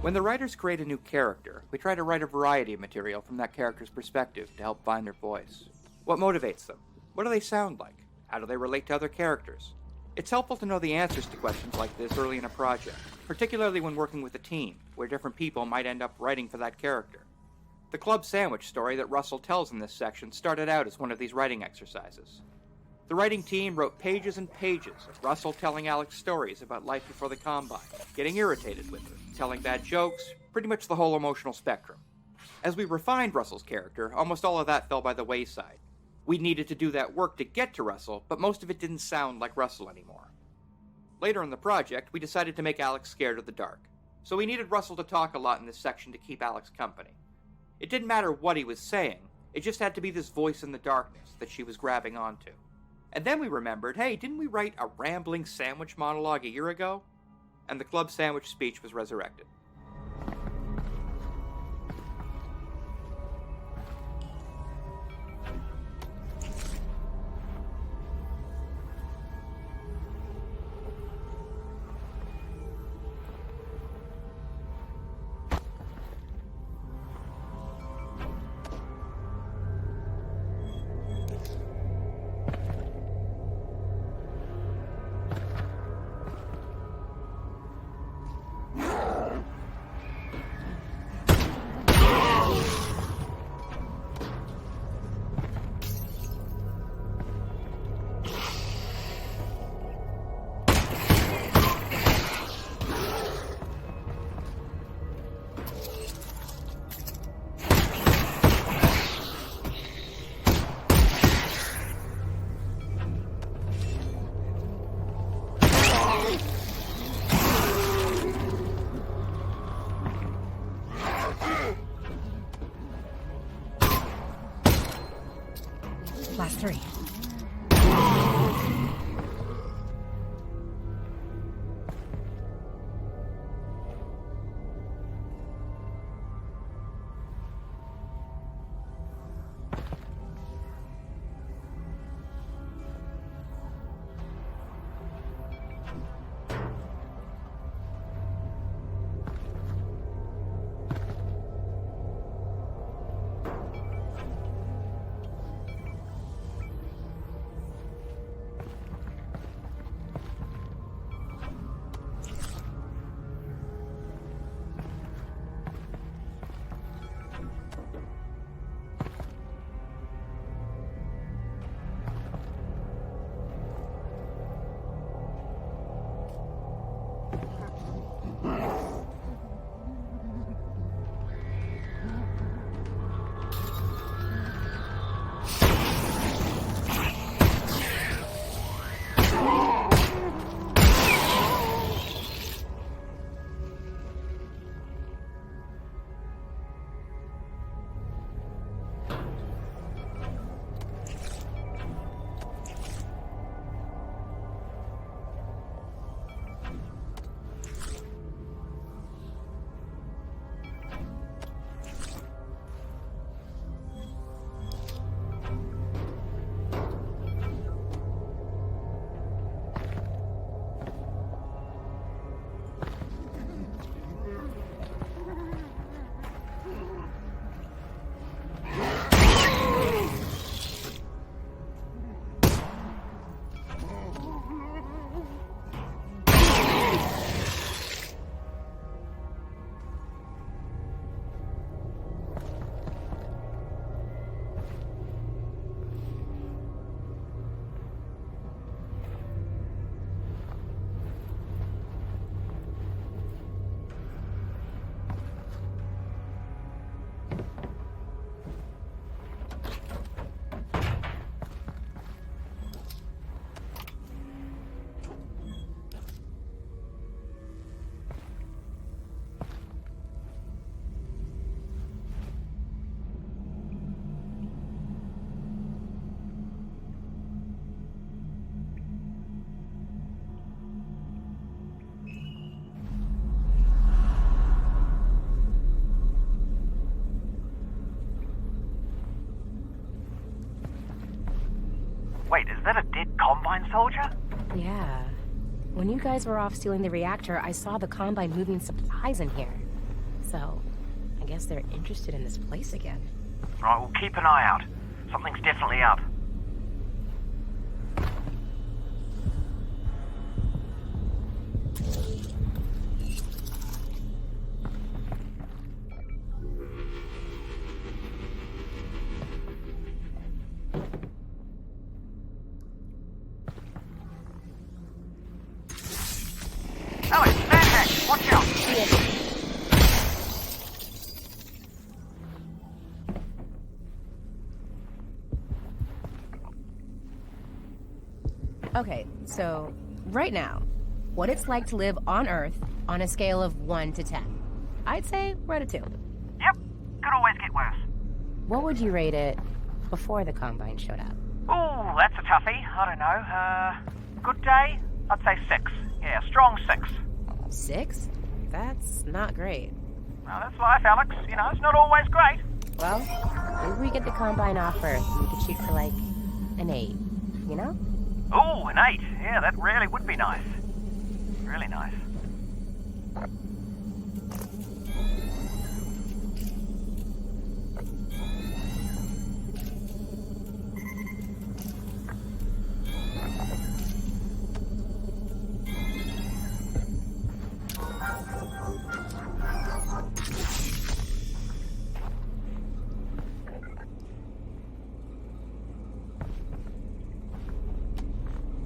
When the writers create a new character, we try to write a variety of material from that character's perspective to help find their voice. What motivates them? What do they sound like? How do they relate to other characters? It's helpful to know the answers to questions like this early in a project, particularly when working with a team, where different people might end up writing for that character. The club sandwich story that Russell tells in this section started out as one of these writing exercises. The writing team wrote pages and pages of Russell telling Alyx stories about life before the Combine, getting irritated with her, telling bad jokes, pretty much the whole emotional spectrum. As we refined Russell's character, almost all of that fell by the wayside. We needed to do that work to get to Russell, but most of it didn't sound like Russell anymore. Later in the project, we decided to make Alyx scared of the dark, so we needed Russell to talk a lot in this section to keep Alyx company. It didn't matter what he was saying, it just had to be this voice in the darkness that she was grabbing onto. And then we remembered, hey, didn't we write a rambling sandwich monologue a year ago? And the club sandwich speech was resurrected. Wait, is that a dead Combine soldier? Yeah. When you guys were off stealing the reactor, I saw the Combine moving supplies in here. So, I guess they're interested in this place again. Right, we'll keep an eye out. Something's definitely up. Alyx, manhack! Watch out! Okay, so, right now, what it's like to live on Earth on a scale of 1 to 10. I'd say we're at a 2. Yep, could always get worse. What would you rate it before the Combine showed up? Ooh, that's a toughie. I don't know. Good day? I'd say 6. Yeah, strong 6. 6? That's not great. Well, that's life, Alyx. You know, it's not always great. Well, maybe we get the Combine off Earth and we could shoot for, like, an 8, you know? Ooh, an 8. Yeah, that really would be nice. Really nice.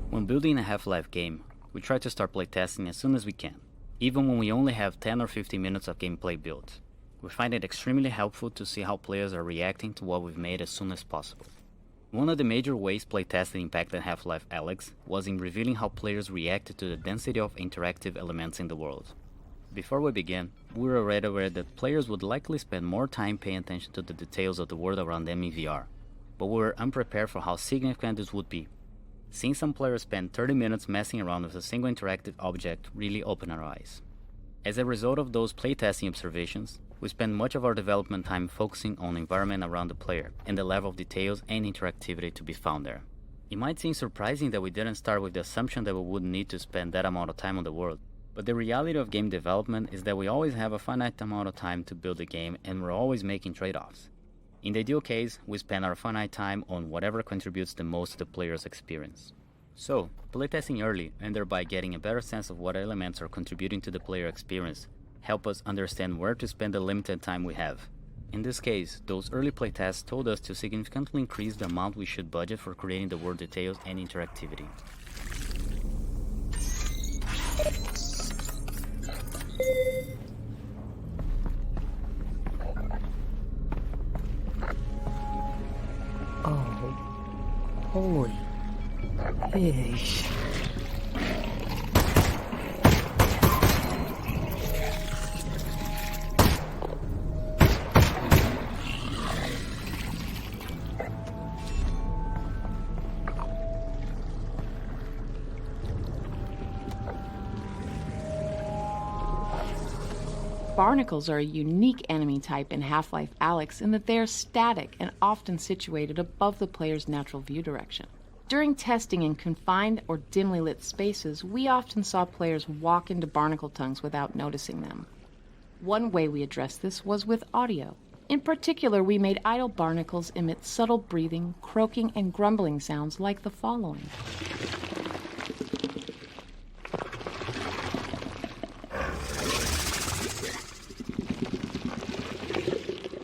When building a Half-Life game, we try to start playtesting as soon as we can, even when we only have 10 or 15 minutes of gameplay built. We find it extremely helpful to see how players are reacting to what we've made as soon as possible. One of the major ways playtesting impacted Half-Life Alyx was in revealing how players reacted to the density of interactive elements in the world. Before we begin, we were already aware that players would likely spend more time paying attention to the details of the world around them in VR, but we were unprepared for how significant this would be. Seeing some players spend 30 minutes messing around with a single interactive object really opened our eyes. As a result of those playtesting observations, we spend much of our development time focusing on the environment around the player and the level of details and interactivity to be found there. It might seem surprising that we didn't start with the assumption that we wouldn't need to spend that amount of time on the world, but the reality of game development is that we always have a finite amount of time to build a game and we're always making trade-offs. In the ideal case, we spend our finite time on whatever contributes the most to the player's experience. So, playtesting early and thereby getting a better sense of what elements are contributing to the player experience help us understand where to spend the limited time we have. In this case, those early playtests told us to significantly increase the amount we should budget for creating the world details and interactivity. Oh, holy fish. Barnacles are a unique enemy type in Half-Life Alyx in that they are static and often situated above the player's natural view direction. During testing in confined or dimly lit spaces, we often saw players walk into barnacle tongues without noticing them. One way we addressed this was with audio. In particular, we made idle barnacles emit subtle breathing, croaking, and grumbling sounds like the following.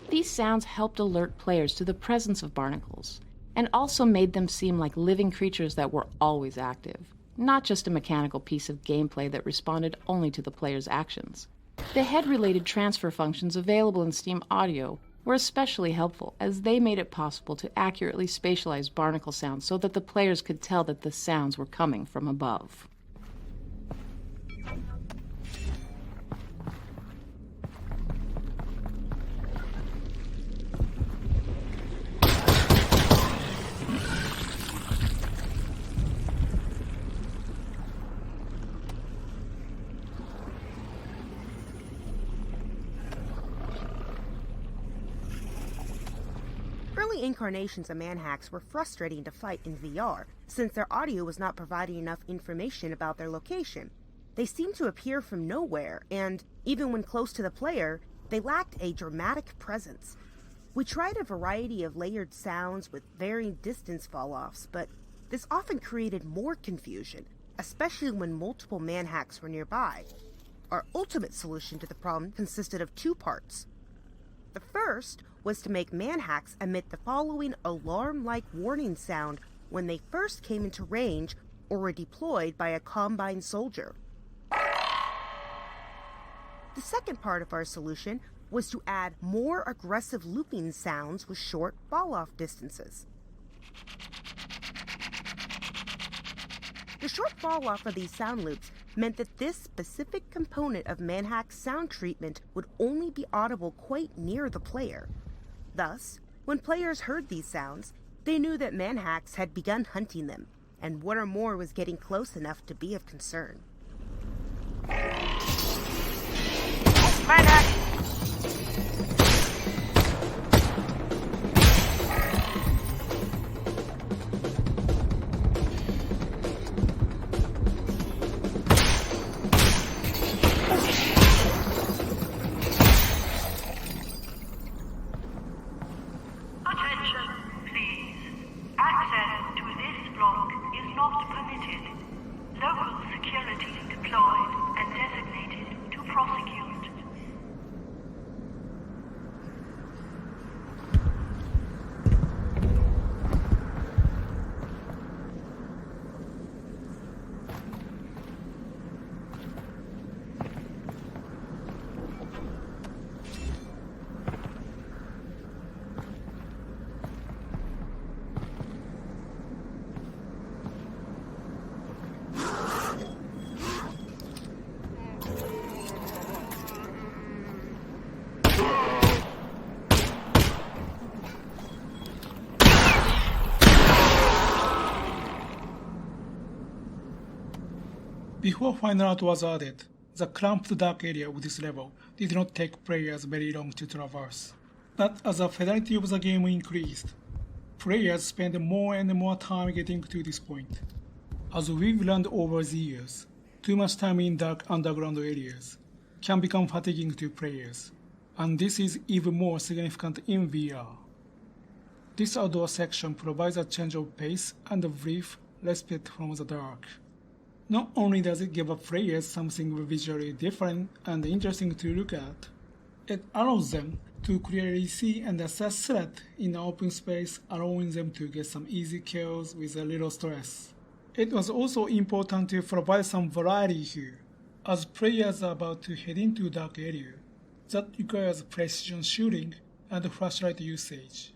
These sounds helped alert players to the presence of barnacles, and also made them seem like living creatures that were always active, not just a mechanical piece of gameplay that responded only to the player's actions. The head-related transfer functions available in Steam Audio were especially helpful, as they made it possible to accurately spatialize barnacle sounds so that the players could tell that the sounds were coming from above. early incarnations of manhacks were frustrating to fight in VR, since their audio was not providing enough information about their location. They seemed to appear from nowhere, and even when close to the player, they lacked a dramatic presence. We tried a variety of layered sounds with varying distance fall-offs, but this often created more confusion, especially when multiple manhacks were nearby. Our ultimate solution to the problem consisted of two parts. The first was to make manhacks emit the following alarm-like warning sound when they first came into range or were deployed by a Combine soldier. The second part of our solution was to add more aggressive looping sounds with short fall-off distances. The short fall-off of these sound loops meant that this specific component of manhack's sound treatment would only be audible quite near the player. Thus, when players heard these sounds, they knew that manhacks had begun hunting them, and one or more was getting close enough to be of concern. Manhack! Before Final Art was added, the cramped dark area of this level did not take players very long to traverse. But as the fidelity of the game increased, players spent more and more time getting to this point. As we've learned over the years, too much time in dark underground areas can become fatiguing to players, and this is even more significant in VR. This outdoor section provides a change of pace and a brief respite from the dark. Not only does it give players something visually different and interesting to look at, it allows them to clearly see and assess threat in open space, allowing them to get some easy kills with a little stress. It was also important to provide some variety here, as players are about to head into dark area that requires precision shooting and flashlight usage.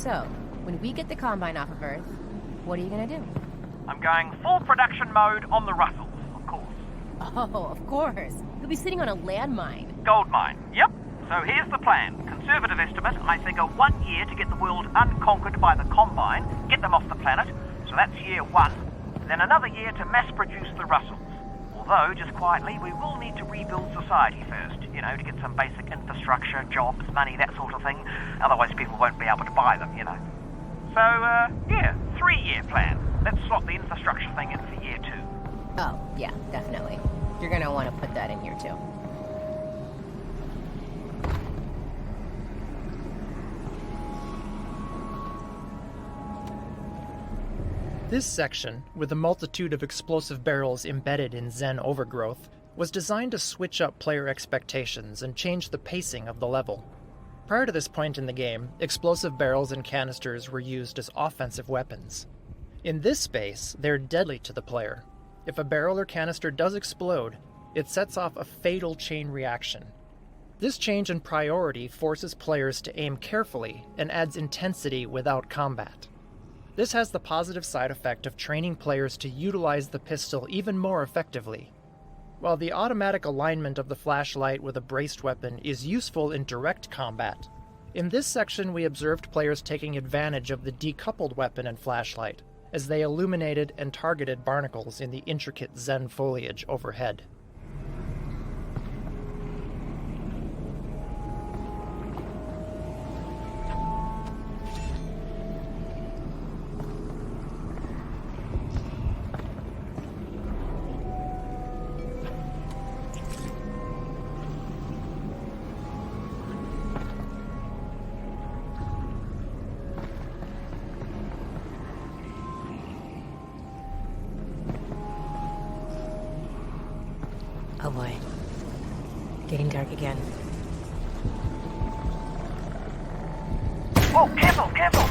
So, when we get the Combine off of Earth, what are you gonna do? I'm going full production mode on the Russells, of course. Oh, of course. You'll be sitting on a landmine. Gold mine, yep. So here's the plan. Conservative estimate, I figure 1 year to get the world unconquered by the Combine, get them off the planet, so that's year 1. Then another year to mass produce the Russells. Although, just quietly, we will need to rebuild society first, to get some basic infrastructure, jobs, money, that sort of thing. Otherwise people won't be able to buy them, So, 3-year plan. Let's slot the infrastructure thing in for year 2. Oh, yeah, definitely. You're gonna want to put that in here too. This section, with a multitude of explosive barrels embedded in Xen overgrowth, was designed to switch up player expectations and change the pacing of the level. Prior to this point in the game, explosive barrels and canisters were used as offensive weapons. In this space, they're deadly to the player. If a barrel or canister does explode, it sets off a fatal chain reaction. This change in priority forces players to aim carefully and adds intensity without combat. This has the positive side effect of training players to utilize the pistol even more effectively. While the automatic alignment of the flashlight with a braced weapon is useful in direct combat, in this section we observed players taking advantage of the decoupled weapon and flashlight, as they illuminated and targeted barnacles in the intricate Xen foliage overhead. Oh boy. Getting dark again. Oh, careful, careful!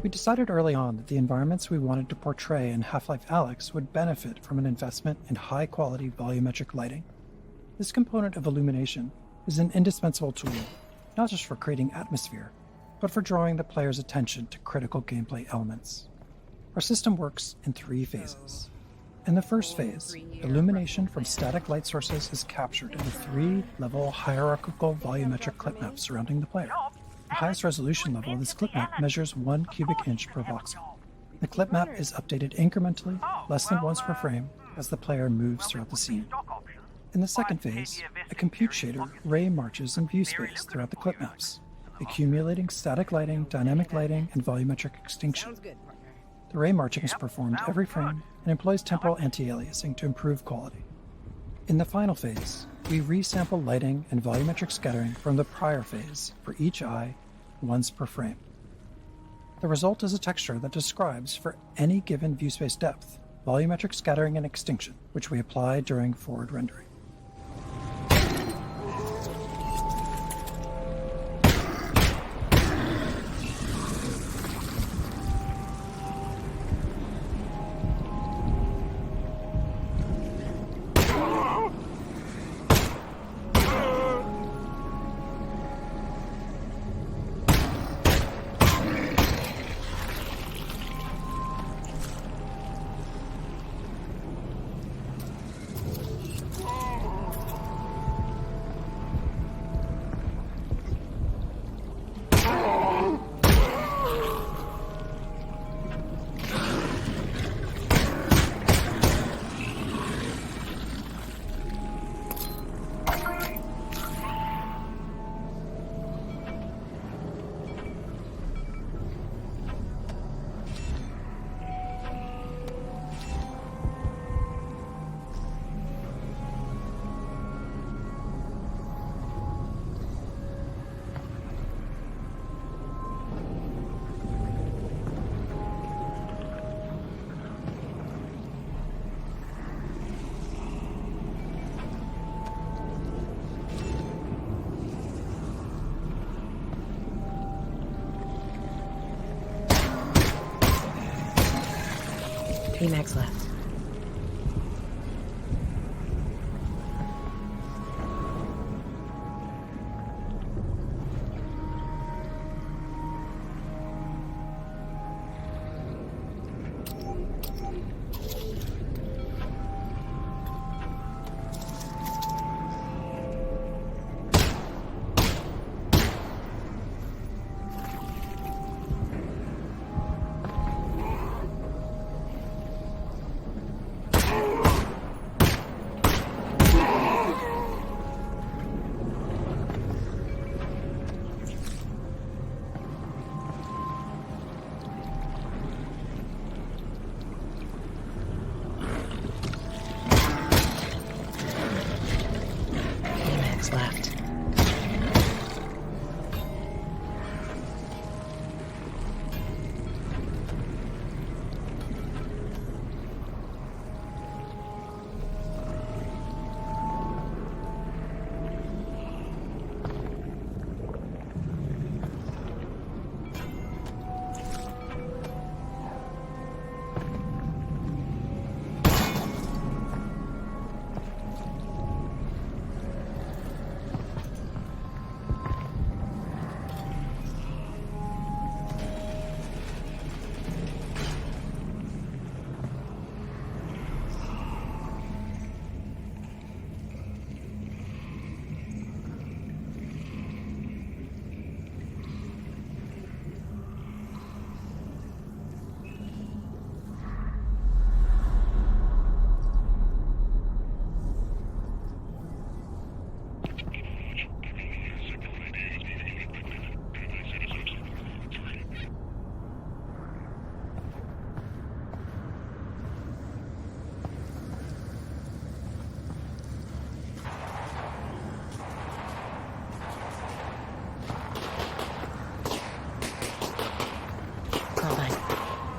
We decided early on that the environments we wanted to portray in Half-Life Alyx would benefit from an investment in high-quality volumetric lighting. This component of illumination is an indispensable tool, not just for creating atmosphere, but for drawing the player's attention to critical gameplay elements. Our system works in 3 phases. In the first phase, illumination from static light sources is captured in the 3-level hierarchical volumetric clip map surrounding the player. The highest resolution level of this clip map measures 1 cubic inch per voxel. The clip map is updated incrementally, less than once per frame, as the player moves throughout the scene. In the second phase, a compute shader ray marches in view space throughout the clip maps, accumulating static lighting, dynamic lighting, and volumetric extinction. The ray marching is performed every frame and employs temporal anti-aliasing to improve quality. In the final phase, we resample lighting and volumetric scattering from the prior phase for each eye once per frame. The result is a texture that describes, for any given view space depth, volumetric scattering and extinction, which we apply during forward rendering. Emax left.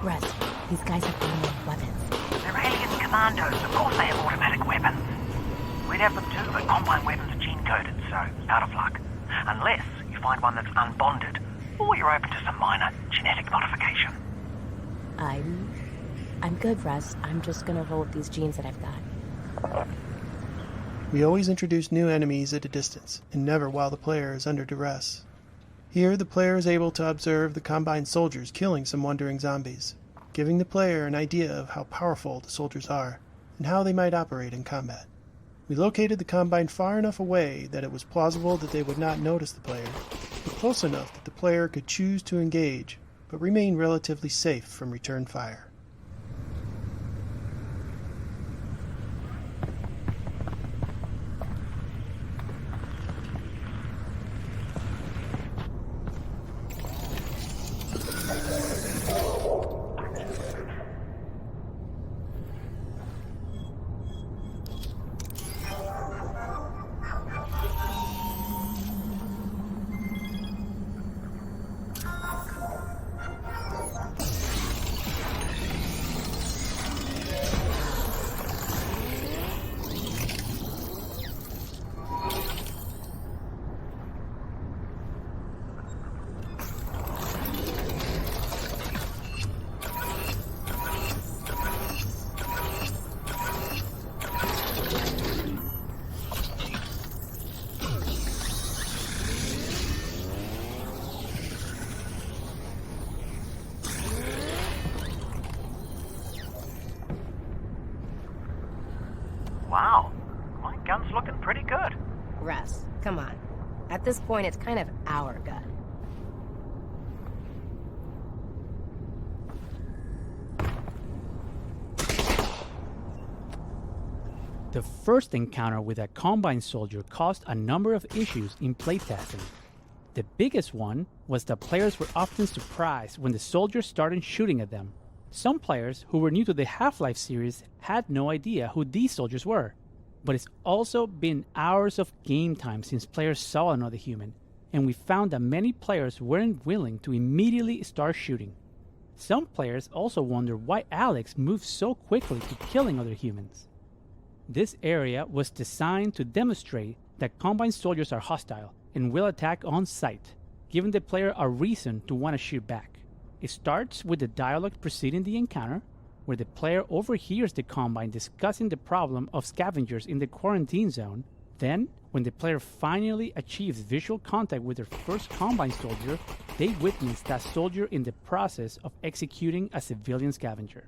Left. These guys have automatic weapons. They're alien commandos. Of course they have automatic weapons. We'd have them too, but Combine weapons are gene-coded, so out of luck. Unless you find one that's unbonded, or you're open to some minor genetic modification. I'm good, Russ. I'm just gonna roll with these genes that I've got. We always introduce new enemies at a distance, and never while the player is under duress. Here, the player is able to observe the Combine soldiers killing some wandering zombies, giving the player an idea of how powerful the soldiers are, and how they might operate in combat. We located the Combine far enough away that it was plausible that they would not notice the player, but close enough that the player could choose to engage, but remain relatively safe from return fire. Wow, my gun's looking pretty good. Russ, come on. At this point, it's kind of our gun. The first encounter with a Combine soldier caused a number of issues in playtesting. The biggest one was that players were often surprised when the soldiers started shooting at them. Some players who were new to the Half-Life series had no idea who these soldiers were. But it's also been hours of game time since players saw another human, and we found that many players weren't willing to immediately start shooting. Some players also wonder why Alyx moved so quickly to killing other humans. This area was designed to demonstrate that Combine soldiers are hostile and will attack on sight, giving the player a reason to want to shoot back. It starts with the dialogue preceding the encounter, where the player overhears the Combine discussing the problem of scavengers in the quarantine zone. Then, when the player finally achieves visual contact with their first Combine soldier, they witness that soldier in the process of executing a civilian scavenger.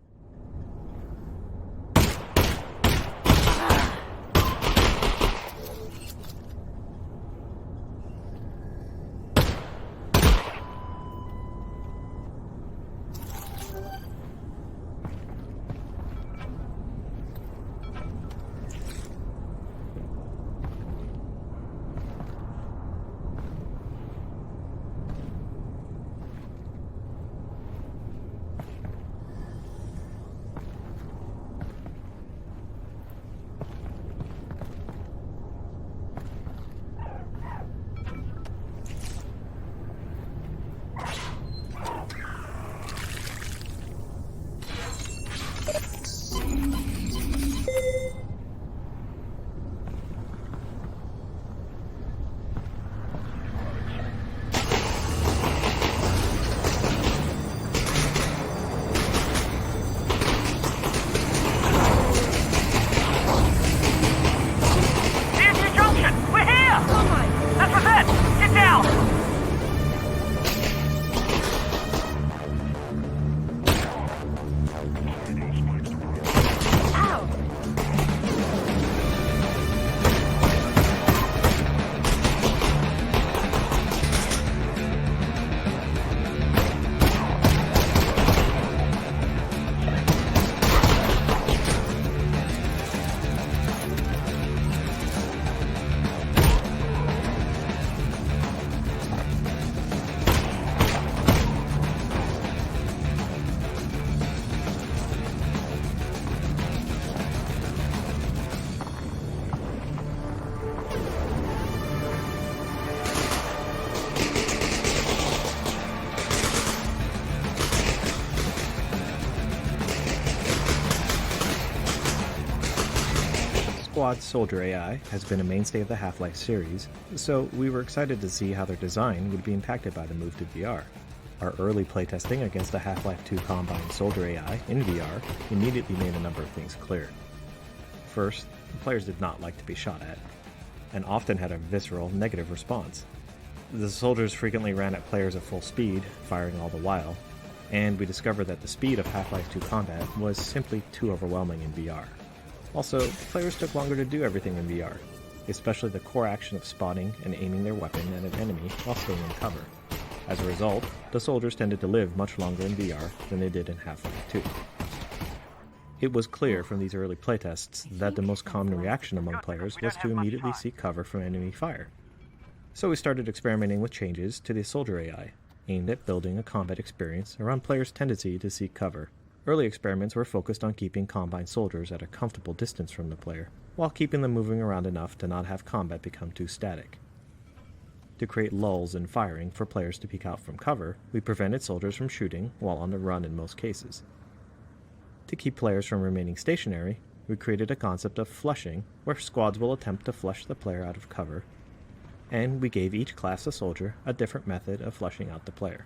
Squad's Soldier AI has been a mainstay of the Half-Life series, so we were excited to see how their design would be impacted by the move to VR. Our early playtesting against the Half-Life 2 Combine Soldier AI in VR immediately made a number of things clear. First, the players did not like to be shot at, and often had a visceral, negative response. The soldiers frequently ran at players at full speed, firing all the while, and we discovered that the speed of Half-Life 2 combat was simply too overwhelming in VR. Also, players took longer to do everything in VR, especially the core action of spotting and aiming their weapon at an enemy while staying in cover. As a result, the soldiers tended to live much longer in VR than they did in Half-Life 2. It was clear from these early playtests that the most common reaction among players was to immediately seek cover from enemy fire. So we started experimenting with changes to the Soldier AI, aimed at building a combat experience around players' tendency to seek cover. Early experiments were focused on keeping Combine soldiers at a comfortable distance from the player, while keeping them moving around enough to not have combat become too static. To create lulls in firing for players to peek out from cover, we prevented soldiers from shooting while on the run in most cases. To keep players from remaining stationary, we created a concept of flushing, where squads will attempt to flush the player out of cover, and we gave each class of soldier a different method of flushing out the player.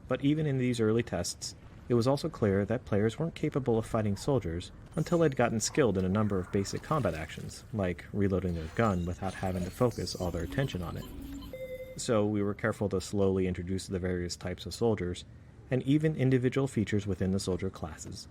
But even in these early tests, it was also clear that players weren't capable of fighting soldiers until they'd gotten skilled in a number of basic combat actions, like reloading their gun without having to focus all their attention on it. So we were careful to slowly introduce the various types of soldiers, and even individual features within the soldier classes.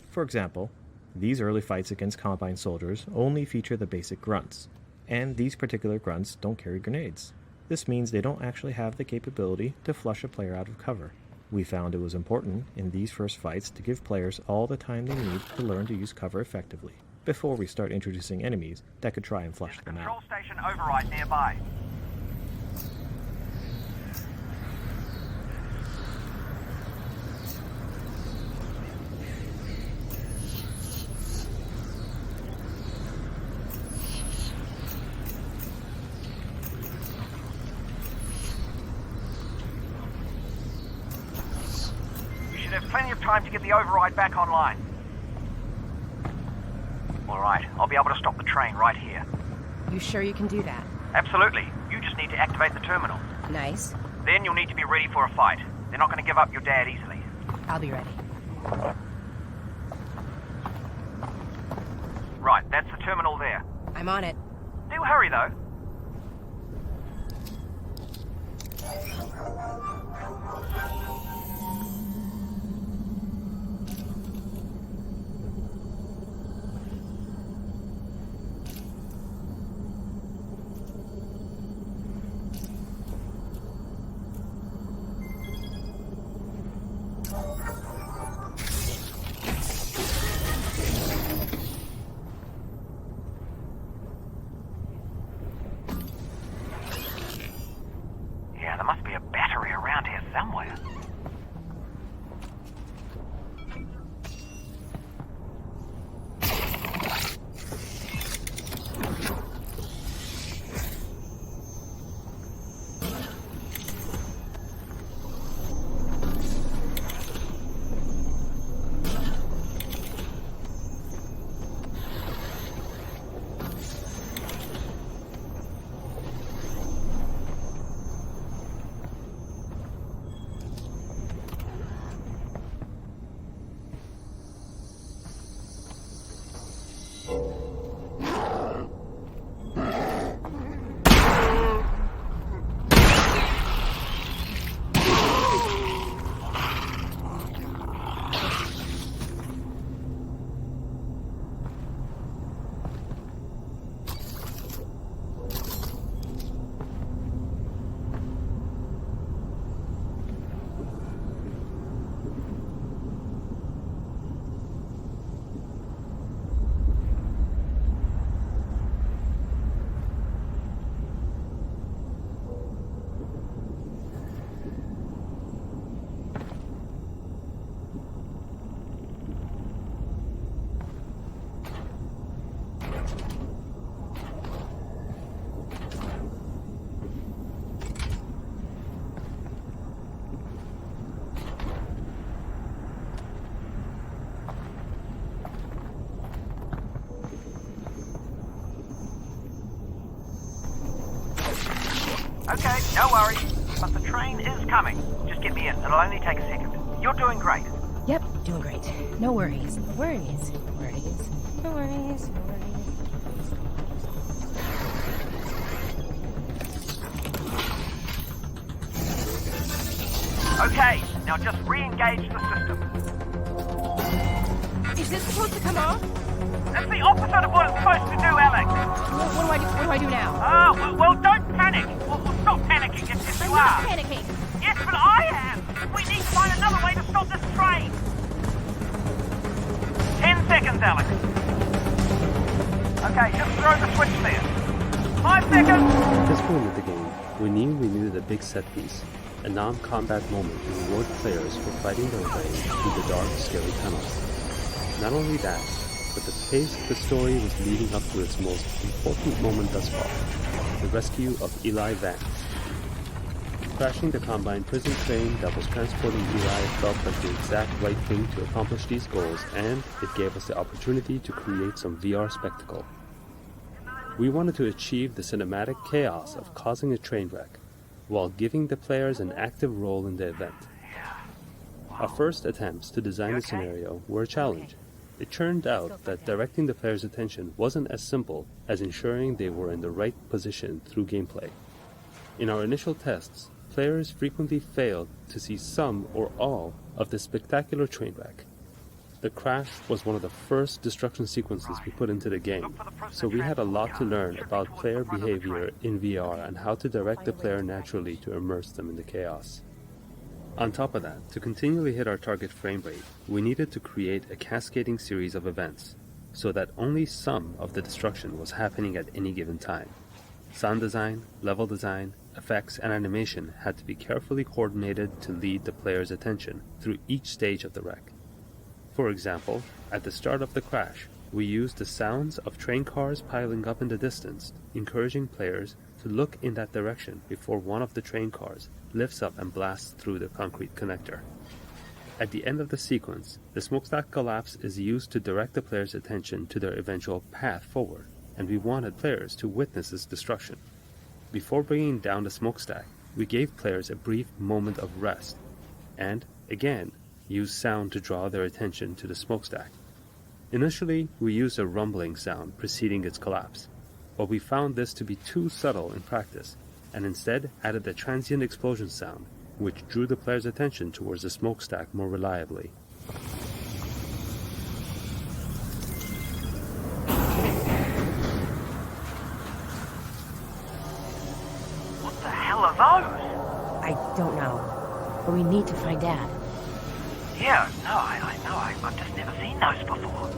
For example, these early fights against Combine soldiers only feature the basic grunts, and these particular grunts don't carry grenades. This means they don't actually have the capability to flush a player out of cover. We found it was important in these first fights to give players all the time they need to learn to use cover effectively, before we start introducing enemies that could try and flush them out. Control station override nearby. Plenty of time to get the override back online. Alright, I'll be able to stop the train right here. You sure you can do that? Absolutely. You just need to activate the terminal. Nice. Then you'll need to be ready for a fight. They're not going to give up your dad easily. I'll be ready. Right, that's the terminal there. I'm on it. Do hurry, though. There must be a battery around here somewhere. Okay, no worries. But the train is coming. Just get me in. It'll only take a second. You're doing great. Yep, doing great. No worries. No worries. No worries. No worries. No worries. Okay, now just re-engage the system. Is this supposed to come off? That's the opposite of what it's supposed to do, Alyx. What do I do now? Well, don't panic. Well, stop panicking if you are. I'm not panicking. Yes, but I am. We need to find another way to stop this train. 10 seconds, Alyx. Okay, just throw the switch there. 5 seconds. At this point of the game, we knew we needed a big set piece, a non-combat moment to reward players for fighting their way through the dark, scary tunnels. Not only that, but the pace the story was leading up to its most important moment thus far, the rescue of Eli Vance. Crashing the Combine prison train that was transporting Eli felt like the exact right thing to accomplish these goals, and it gave us the opportunity to create some VR spectacle. We wanted to achieve the cinematic chaos of causing a train wreck, while giving the players an active role in the event. Our first attempts to design the scenario were a challenge. It turned out that directing the players' attention wasn't as simple as ensuring they were in the right position through gameplay. In our initial tests, players frequently failed to see some or all of the spectacular train wreck. The crash was one of the first destruction sequences we put into the game, so we had a lot to learn about player behavior in VR and how to direct the player naturally to immerse them in the chaos. On top of that, to continually hit our target frame rate, we needed to create a cascading series of events, so that only some of the destruction was happening at any given time. Sound design, level design, effects, and animation had to be carefully coordinated to lead the player's attention through each stage of the wreck. For example, at the start of the crash, we used the sounds of train cars piling up in the distance, encouraging players to look in that direction before one of the train cars lifts up and blasts through the concrete connector. At the end of the sequence, the smokestack collapse is used to direct the player's attention to their eventual path forward, and we wanted players to witness its destruction. Before bringing down the smokestack, we gave players a brief moment of rest, and, again, used sound to draw their attention to the smokestack. Initially, we used a rumbling sound preceding its collapse, but we found this to be too subtle in practice, and instead added the transient explosion sound, which drew the player's attention towards the smokestack more reliably. What the hell are those? I don't know, but we need to find Dad. Yeah, no, I know. I've just never seen those before.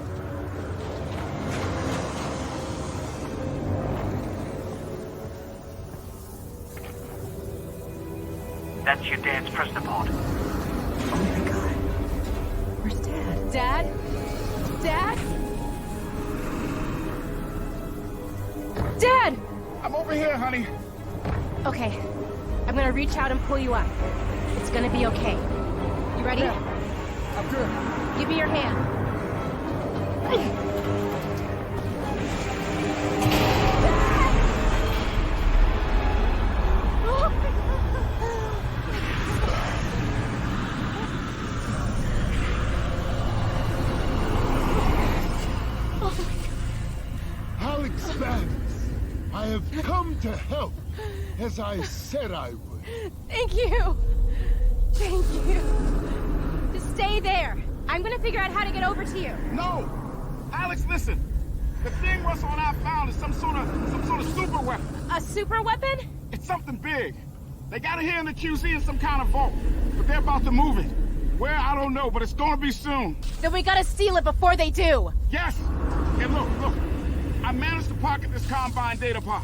That's your dad's prisoner pod. Oh my god. Where's Dad? Dad? Dad? Dad! I'm over here, honey. Okay, I'm gonna reach out and pull you up. It's gonna be okay. You ready? Yeah, I'm good. Give me your hand. Alyx Banks, I have come to help, as I said I would. Thank you. Thank you. Just stay there. I'm gonna figure out how to get over to you. No! Alyx, listen. The thing Russell and I found is some sort of super weapon. A super weapon? It's something big. They got it here in the QZ in some kind of vault, but they're about to move it. Where, I don't know, but it's gonna be soon. Then we gotta steal it before they do. Yes! And look. I managed to pocket this Combine data pod.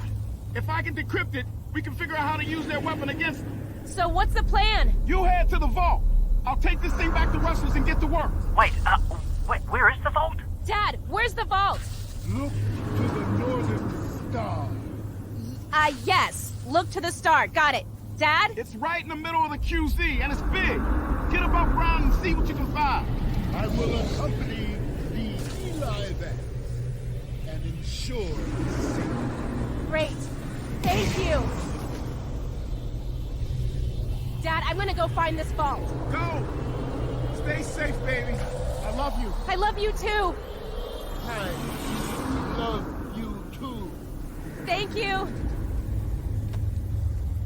If I can decrypt it, we can figure out how to use their weapon against them. So what's the plan? You head to the vault. I'll take this thing back to Russell's and get to work. Wait, where is the vault? Dad, where's the vault? Look to the northern star. Yes. Look to the star. Got it. Dad? It's right in the middle of the QZ, and it's big. Get above ground and see what you can find. I will accompany the Eli van and ensure safety. Great. Thank you. Dad, I'm gonna go find this vault. Go! Stay safe, baby. I love you. I love you too. I love you too. Thank you.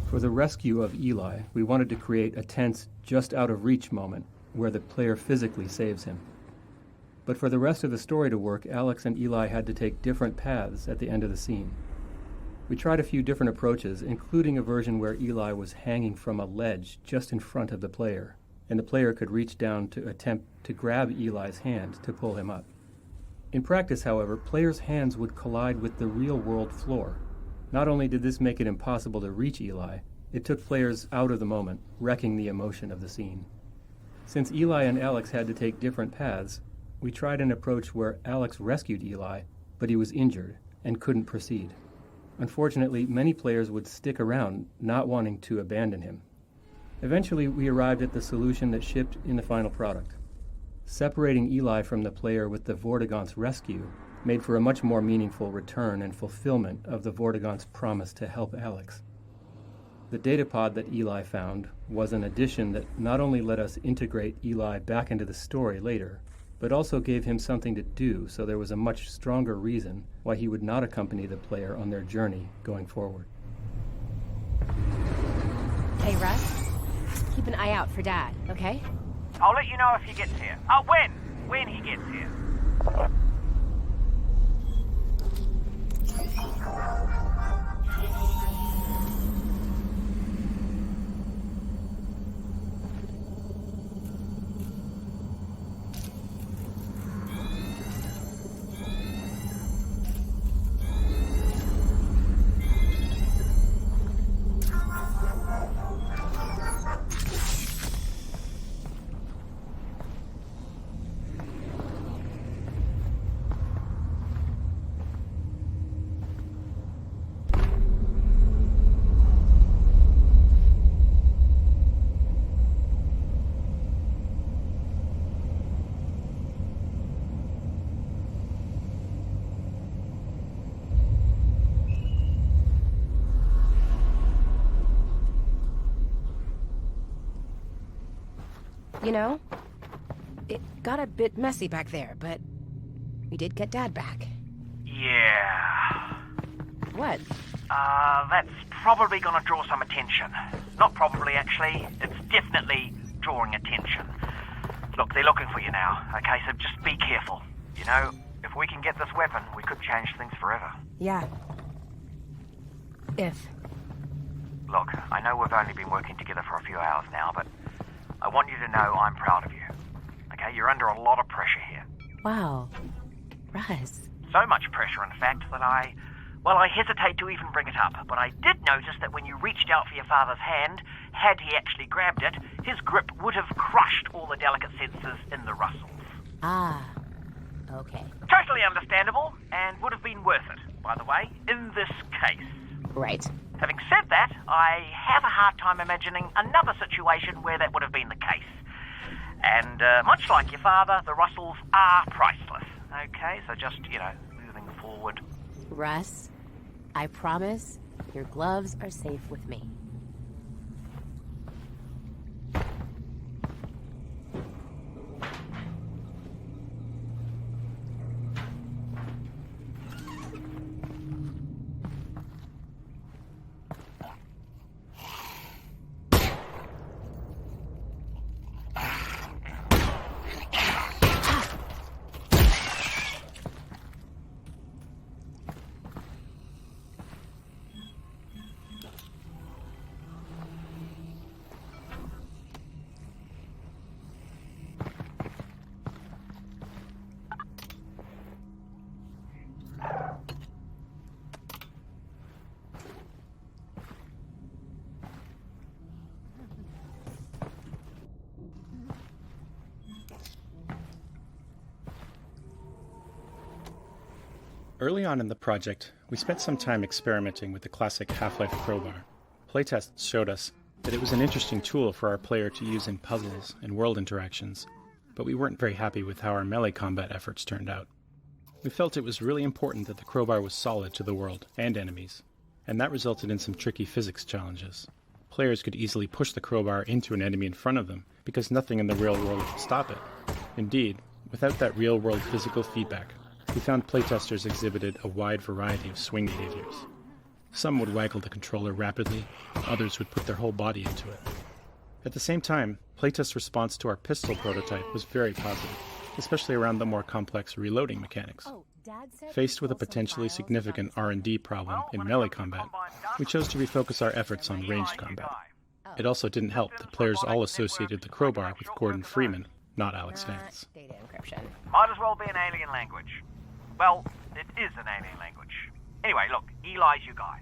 For the rescue of Eli, we wanted to create a tense, just out of reach moment where the player physically saves him. But for the rest of the story to work, Alyx and Eli had to take different paths at the end of the scene. We tried a few different approaches, including a version where Eli was hanging from a ledge just in front of the player, and the player could reach down to attempt to grab Eli's hand to pull him up. In practice, however, players' hands would collide with the real-world floor. Not only did this make it impossible to reach Eli, it took players out of the moment, wrecking the emotion of the scene. Since Eli and Alyx had to take different paths, we tried an approach where Alyx rescued Eli, but he was injured and couldn't proceed. Unfortunately, many players would stick around, not wanting to abandon him. Eventually, we arrived at the solution that shipped in the final product. Separating Eli from the player with the Vortigaunt's rescue made for a much more meaningful return and fulfillment of the Vortigaunt's promise to help Alyx. The datapod that Eli found was an addition that not only let us integrate Eli back into the story later, but also gave him something to do, so there was a much stronger reason why he would not accompany the player on their journey going forward. Hey, Russ, keep an eye out for Dad, okay? I'll let you know if he gets here. When he gets here. You know, it got a bit messy back there, but we did get Dad back. Yeah. What? That's probably gonna draw some attention. Not probably, actually. It's definitely drawing attention. Look, they're looking for you now, okay? So just be careful. You know, if we can get this weapon, we could change things forever. Yeah. If. Look, I know we've only been working together for a few hours now, but I want you to know I'm proud of you. Okay? You're under a lot of pressure here. Wow. Russ. So much pressure, in fact, that I hesitate to even bring it up, but I did notice that when you reached out for your father's hand, had he actually grabbed it, his grip would have crushed all the delicate sensors in the rustles. Ah. Okay. Totally understandable, and would have been worth it, by the way, in this case. Right. Having said that, I have a hard time imagining another situation where that would have been the case. And much like your father, the rustles are priceless. Okay, so just, moving forward. Russ, I promise your gloves are safe with me. Early on in the project, we spent some time experimenting with the classic Half-Life crowbar. Playtests showed us that it was an interesting tool for our player to use in puzzles and world interactions, but we weren't very happy with how our melee combat efforts turned out. We felt it was really important that the crowbar was solid to the world and enemies, and that resulted in some tricky physics challenges. Players could easily push the crowbar into an enemy in front of them because nothing in the real world could stop it. Indeed, without that real-world physical feedback, we found playtesters exhibited a wide variety of swing behaviors. Some would waggle the controller rapidly, others would put their whole body into it. At the same time, playtest response to our pistol prototype was very positive, especially around the more complex reloading mechanics. Faced with a potentially significant R&D problem in melee combat, we chose to refocus our efforts on ranged combat. It also didn't help that players all associated the crowbar with Gordon Freeman, not Alyx Vance. Data encryption. Might as well be an alien language. Well, it is an alien language. Anyway, look, Eli's your guy.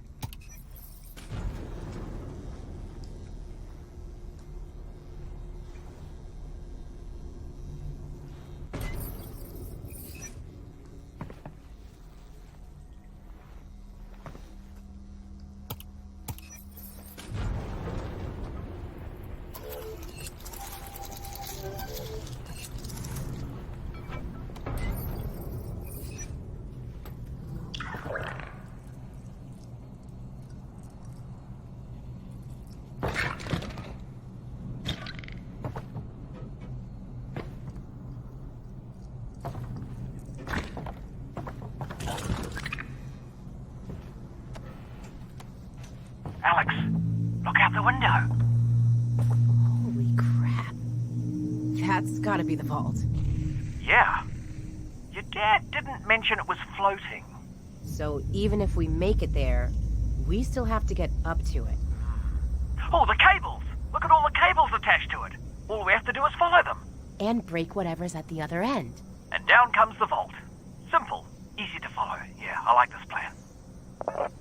Alyx, look out the window. Holy crap. That's gotta be the vault. Yeah. Your dad didn't mention it was floating. So even if we make it there, we still have to get up to it. Oh, the cables! Look at all the cables attached to it. All we have to do is follow them. And break whatever's at the other end. And down comes the vault. Simple. Easy to follow. Yeah, I like this plan.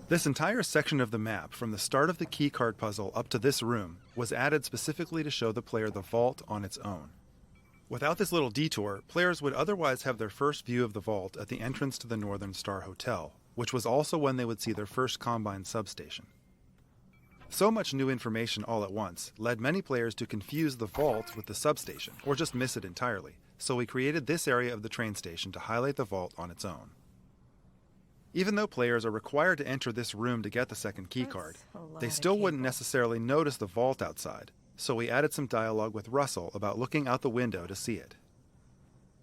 This entire section of the map, from the start of the keycard puzzle up to this room, was added specifically to show the player the vault on its own. Without this little detour, players would otherwise have their first view of the vault at the entrance to the Northern Star Hotel, which was also when they would see their first Combine substation. So much new information all at once led many players to confuse the vault with the substation, or just miss it entirely, so we created this area of the train station to highlight the vault on its own. Even though players are required to enter this room to get the second keycard, they still wouldn't necessarily notice the vault outside, so we added some dialogue with Russell about looking out the window to see it.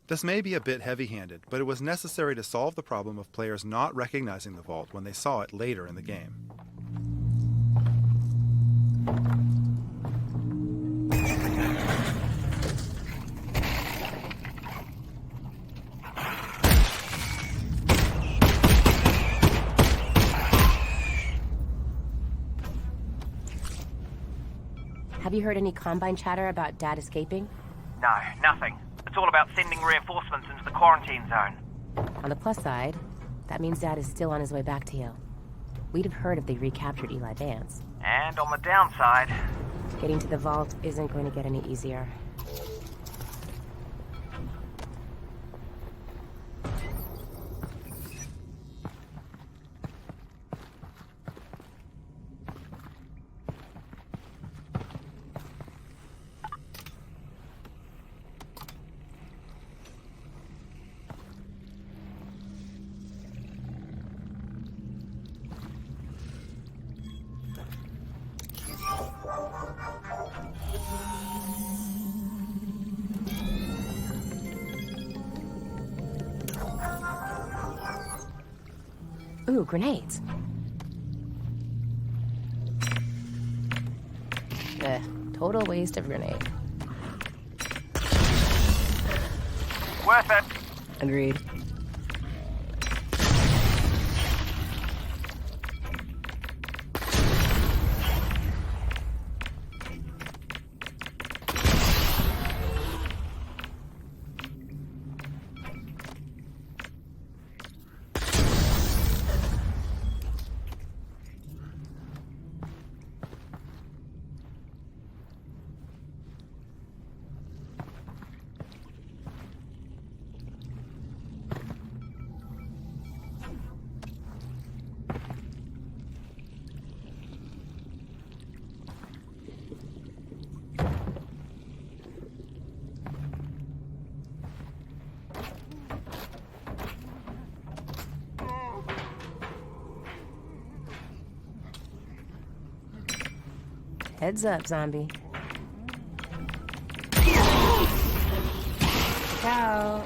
This may be a bit heavy-handed, but it was necessary to solve the problem of players not recognizing the vault when they saw it later in the game. Have you heard any Combine chatter about Dad escaping? No, nothing. It's all about sending reinforcements into the quarantine zone. On the plus side, that means Dad is still on his way back to you. We'd have heard if they recaptured Eli Vance. And on the downside... Getting to the vault isn't going to get any easier. Ooh, grenades. Total waste of grenade. Worth it. Agreed. Heads up, zombie. Look out.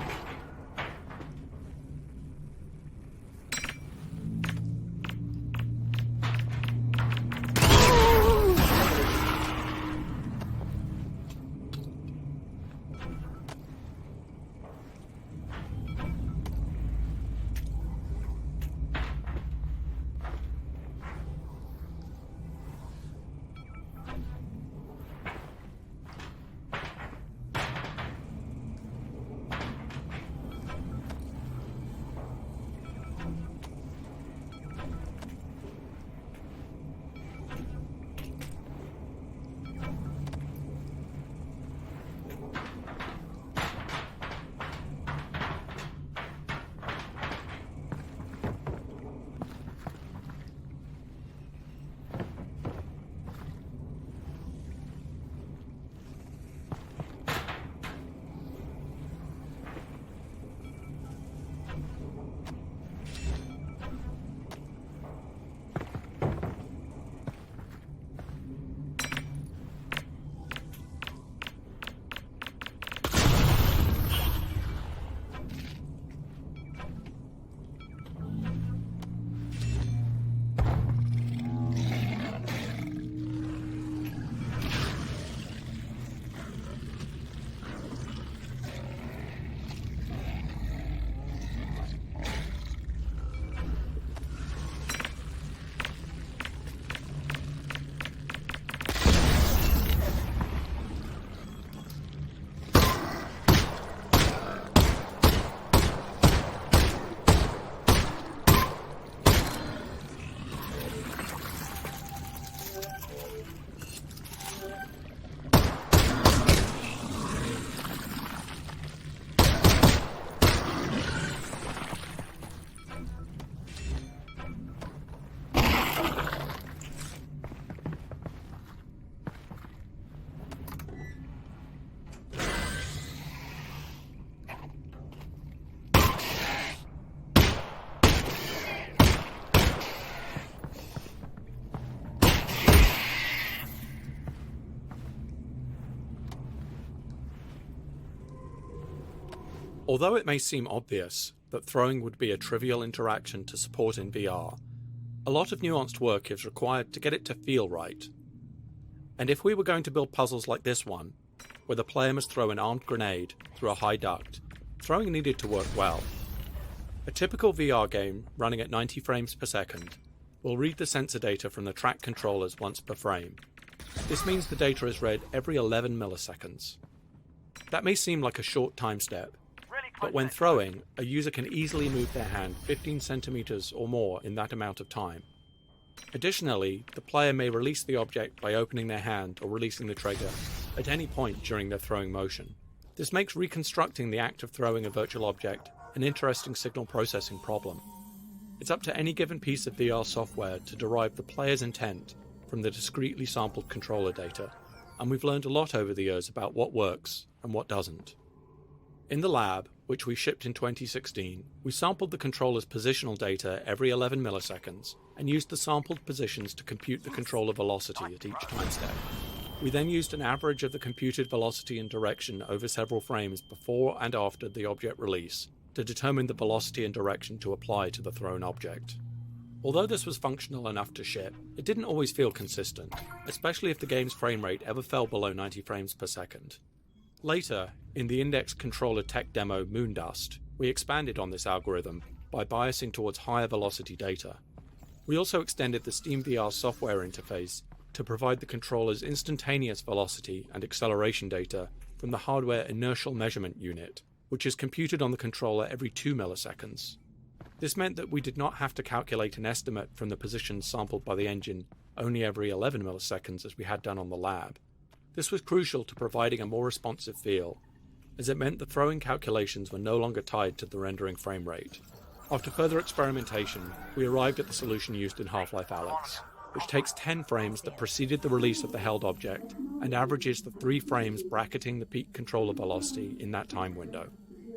Although it may seem obvious that throwing would be a trivial interaction to support in VR, a lot of nuanced work is required to get it to feel right. And if we were going to build puzzles like this one, where the player must throw an armed grenade through a high duct, throwing needed to work well. A typical VR game running at 90 frames per second will read the sensor data from the track controllers once per frame. This means the data is read every 11 milliseconds. That may seem like a short time step, but when throwing, a user can easily move their hand 15 centimeters or more in that amount of time. Additionally, the player may release the object by opening their hand or releasing the trigger at any point during their throwing motion. This makes reconstructing the act of throwing a virtual object an interesting signal processing problem. It's up to any given piece of VR software to derive the player's intent from the discretely sampled controller data, and we've learned a lot over the years about what works and what doesn't. In the lab, which we shipped in 2016, we sampled the controller's positional data every 11 milliseconds and used the sampled positions to compute the controller velocity at each time step. We then used an average of the computed velocity and direction over several frames before and after the object release to determine the velocity and direction to apply to the thrown object. Although this was functional enough to ship, it didn't always feel consistent, especially if the game's frame rate ever fell below 90 frames per second. Later, in the Index controller tech demo Moondust, we expanded on this algorithm by biasing towards higher velocity data. We also extended the SteamVR software interface to provide the controller's instantaneous velocity and acceleration data from the hardware inertial measurement unit, which is computed on the controller every 2 milliseconds. This meant that we did not have to calculate an estimate from the positions sampled by the engine only every 11 milliseconds as we had done on the lab. This was crucial to providing a more responsive feel, as it meant the throwing calculations were no longer tied to the rendering frame rate. After further experimentation, we arrived at the solution used in Half-Life Alyx, which takes 10 frames that preceded the release of the held object and averages the 3 frames bracketing the peak controller velocity in that time window.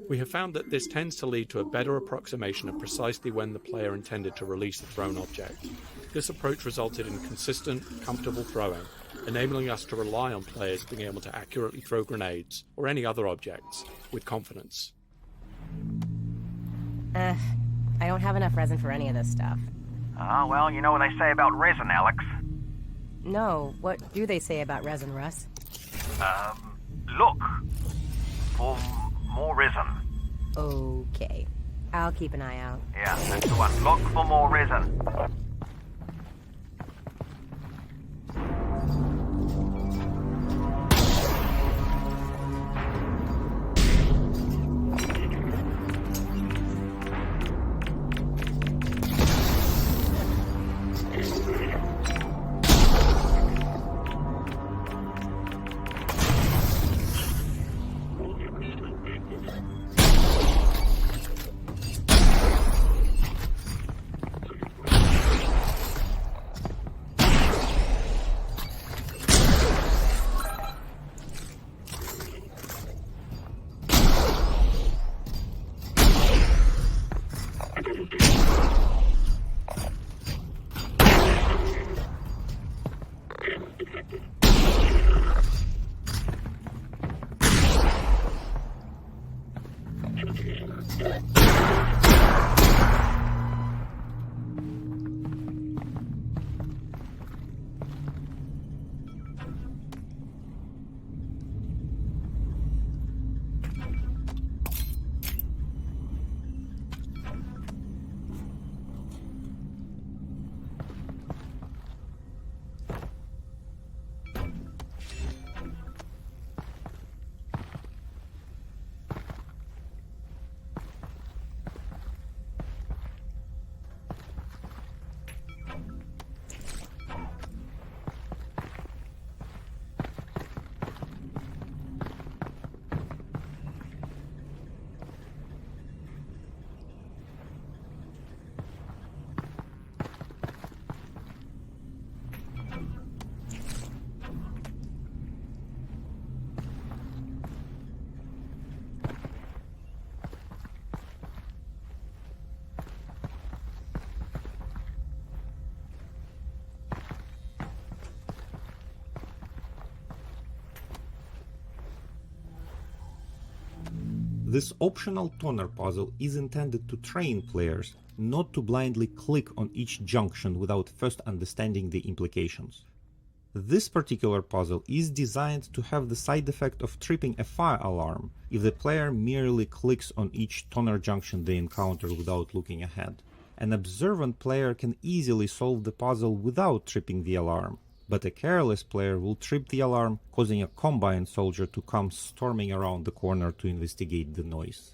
We have found that this tends to lead to a better approximation of precisely when the player intended to release the thrown object. This approach resulted in consistent, comfortable throwing, enabling us to rely on players being able to accurately throw grenades or any other objects with confidence. I don't have enough resin for any of this stuff. Well, you know what they say about resin, Alyx. No, what do they say about resin, Russ? Look for more resin. Okay. I'll keep an eye out. Yeah, that's the one. Look for more resin. This optional toner puzzle is intended to train players not to blindly click on each junction without first understanding the implications. This particular puzzle is designed to have the side effect of tripping a fire alarm if the player merely clicks on each toner junction they encounter without looking ahead. An observant player can easily solve the puzzle without tripping the alarm, but a careless player will trip the alarm, causing a Combine soldier to come storming around the corner to investigate the noise.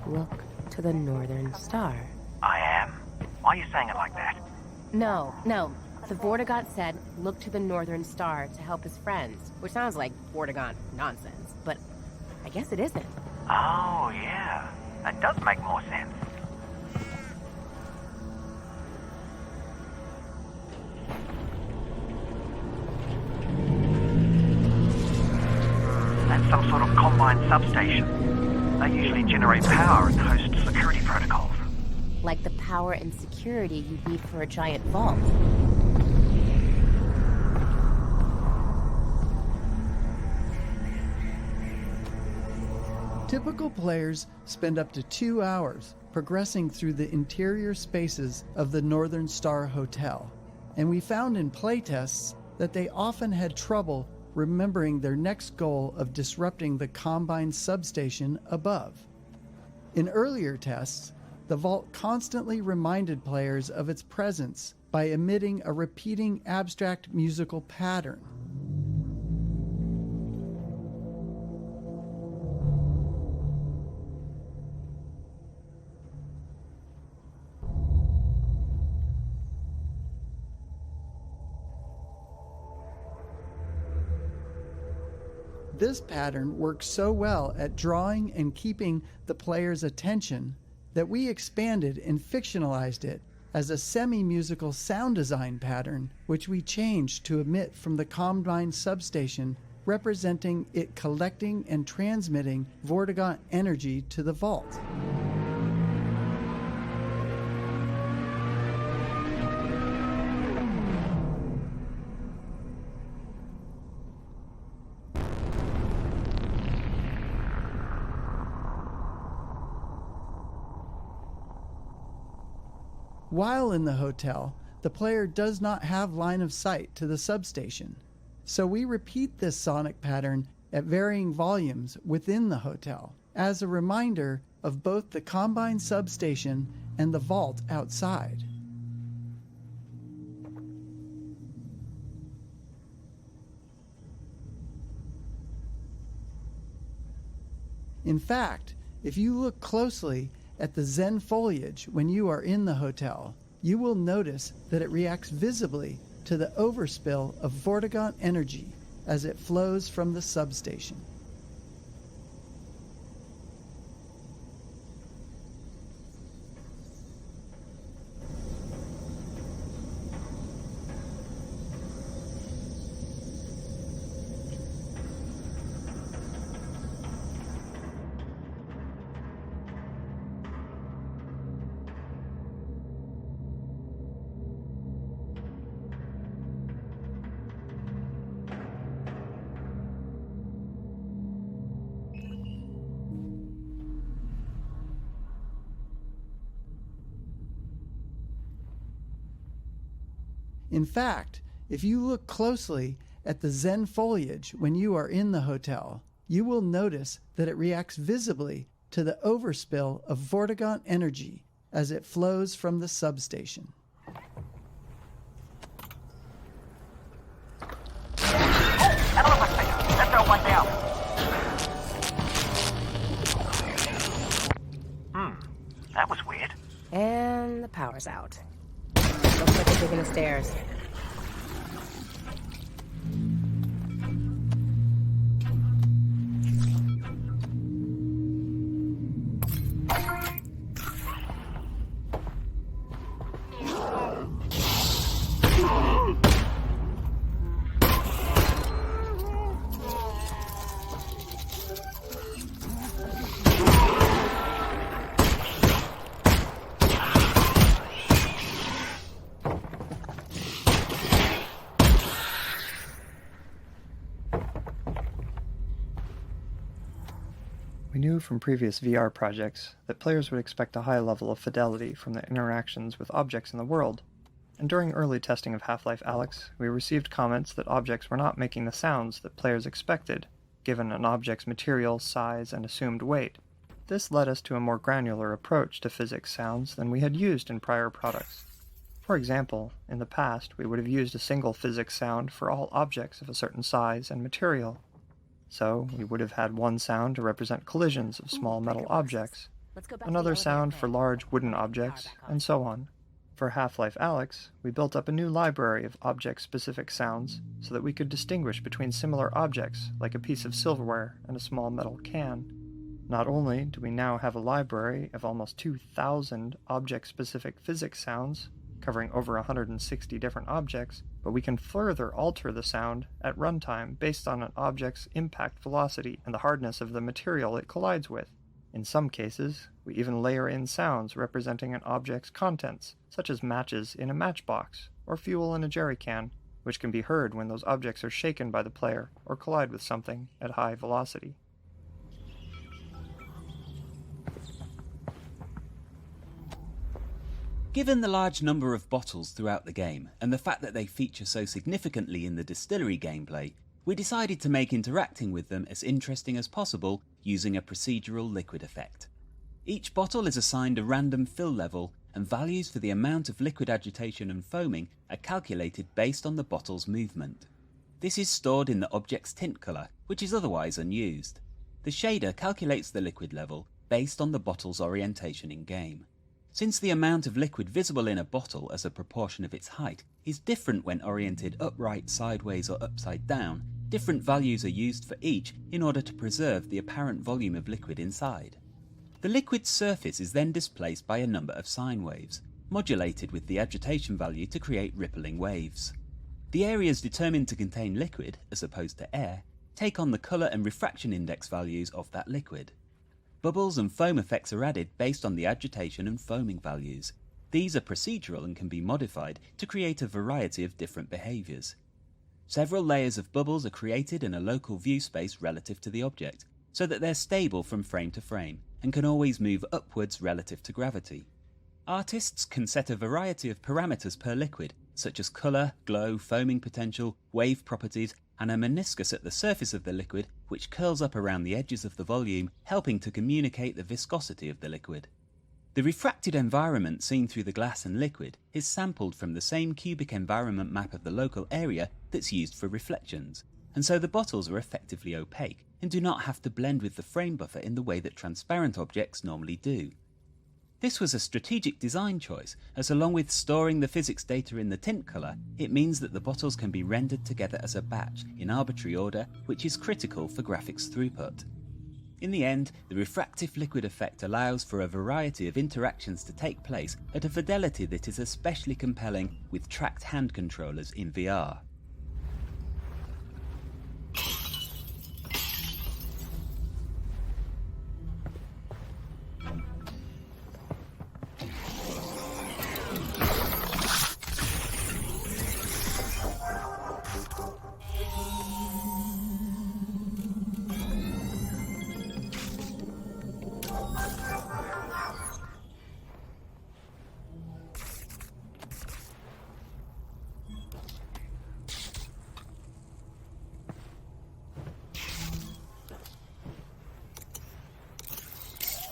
Look to the northern star. I am. Why are you saying it like that? No. The Vortigaunt said, look to the northern star to help his friends, which sounds like Vortigaunt nonsense, but I guess it isn't. Oh, yeah. That does make more sense. That's some sort of Combine substation. They usually generate power and host security protocols. Like the power and security you'd need for a giant vault. Typical players spend up to 2 hours progressing through the interior spaces of the Northern Star Hotel, and we found in playtests that they often had trouble remembering their next goal of disrupting the Combine substation above. In earlier tests, the vault constantly reminded players of its presence by emitting a repeating abstract musical pattern. This pattern works so well at drawing and keeping the player's attention that we expanded and fictionalized it as a semi-musical sound design pattern, which we changed to emit from the Combine substation, representing it collecting and transmitting Vortigaunt energy to the vault. While in the hotel, the player does not have line of sight to the substation, so we repeat this sonic pattern at varying volumes within the hotel as a reminder of both the Combine substation and the vault outside. In fact, if you look closely at the Xen foliage when you are in the hotel, you will notice that it reacts visibly to the overspill of Vortigaunt energy as it flows from the substation. In fact, if you look closely at the Xen foliage when you are in the hotel, you will notice that it reacts visibly to the overspill of Vortigaunt energy as it flows from the substation. Let's throw one down. That was weird. And the power's out. Looks like they're digging the stairs. We knew from previous VR projects that players would expect a high level of fidelity from their interactions with objects in the world, and during early testing of Half-Life Alyx, we received comments that objects were not making the sounds that players expected, given an object's material, size, and assumed weight. This led us to a more granular approach to physics sounds than we had used in prior products. For example, in the past, we would have used a single physics sound for all objects of a certain size and material. So, we would have had one sound to represent collisions of small metal objects, another sound for large wooden objects, and so on. For Half-Life Alyx, we built up a new library of object-specific sounds so that we could distinguish between similar objects, like a piece of silverware and a small metal can. Not only do we now have a library of almost 2,000 object-specific physics sounds, covering over 160 different objects, but we can further alter the sound at runtime based on an object's impact velocity and the hardness of the material it collides with. In some cases, we even layer in sounds representing an object's contents, such as matches in a matchbox or fuel in a jerry can, which can be heard when those objects are shaken by the player or collide with something at high velocity. Given the large number of bottles throughout the game, and the fact that they feature so significantly in the distillery gameplay, we decided to make interacting with them as interesting as possible using a procedural liquid effect. Each bottle is assigned a random fill level, and values for the amount of liquid agitation and foaming are calculated based on the bottle's movement. This is stored in the object's tint colour, which is otherwise unused. The shader calculates the liquid level based on the bottle's orientation in game. Since the amount of liquid visible in a bottle as a proportion of its height is different when oriented upright, sideways or upside down, different values are used for each in order to preserve the apparent volume of liquid inside. The liquid's surface is then displaced by a number of sine waves, modulated with the agitation value to create rippling waves. The areas determined to contain liquid, as opposed to air, take on the colour and refraction index values of that liquid. Bubbles and foam effects are added based on the agitation and foaming values. These are procedural and can be modified to create a variety of different behaviours. Several layers of bubbles are created in a local view space relative to the object, so that they're stable from frame to frame, and can always move upwards relative to gravity. Artists can set a variety of parameters per liquid, such as colour, glow, foaming potential, wave properties, and a meniscus at the surface of the liquid which curls up around the edges of the volume, helping to communicate the viscosity of the liquid. The refracted environment seen through the glass and liquid is sampled from the same cubic environment map of the local area that's used for reflections, and so the bottles are effectively opaque and do not have to blend with the frame buffer in the way that transparent objects normally do. This was a strategic design choice, as along with storing the physics data in the tint colour, it means that the bottles can be rendered together as a batch in arbitrary order, which is critical for graphics throughput. In the end, the refractive liquid effect allows for a variety of interactions to take place at a fidelity that is especially compelling with tracked hand controllers in VR.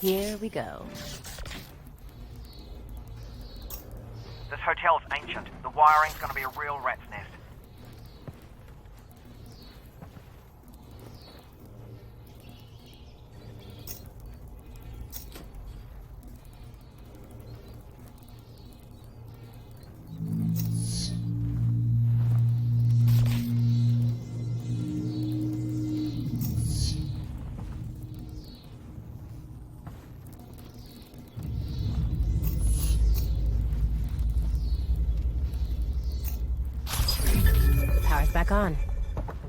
Here we go. This hotel's ancient. The wiring's gonna be a real rat's nest. Back on.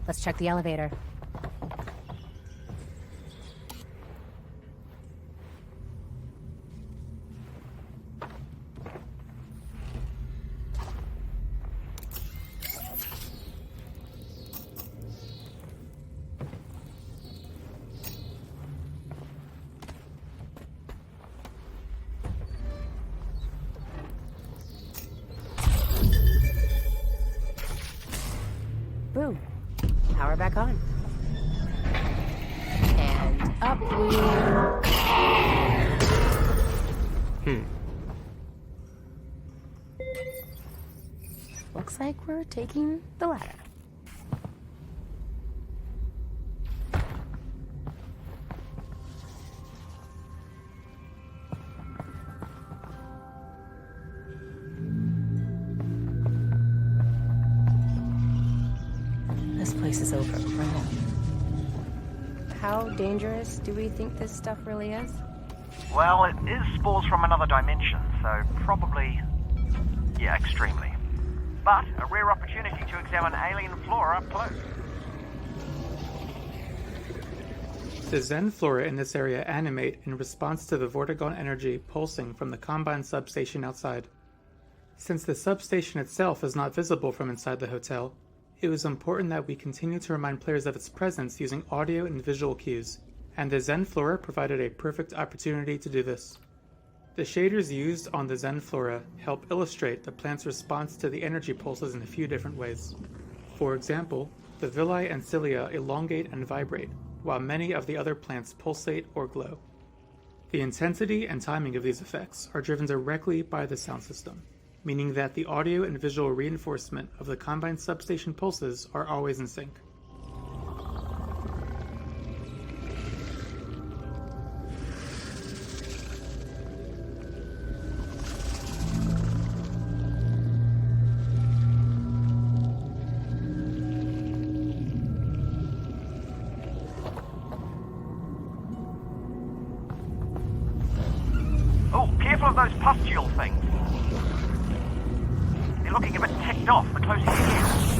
Let's check the elevator. Boom. Power back on. And up we... Looks like we're taking the ladder. This place is overrun. How dangerous do we think this stuff really is? Well, it is spores from another dimension, so probably... yeah, extremely. But a rare opportunity to examine alien flora up close. The Xen flora in this area animate in response to the Vortigaunt energy pulsing from the Combine substation outside. Since the substation itself is not visible from inside the hotel, it was important that we continue to remind players of its presence using audio and visual cues, and the Xen flora provided a perfect opportunity to do this. The shaders used on the Xen flora help illustrate the plant's response to the energy pulses in a few different ways. For example, the villi and cilia elongate and vibrate, while many of the other plants pulsate or glow. The intensity and timing of these effects are driven directly by the sound system, meaning that the audio and visual reinforcement of the Combine substation pulses are always in sync. Oh, careful of those pustule things. They're looking a bit ticked off the closer you get.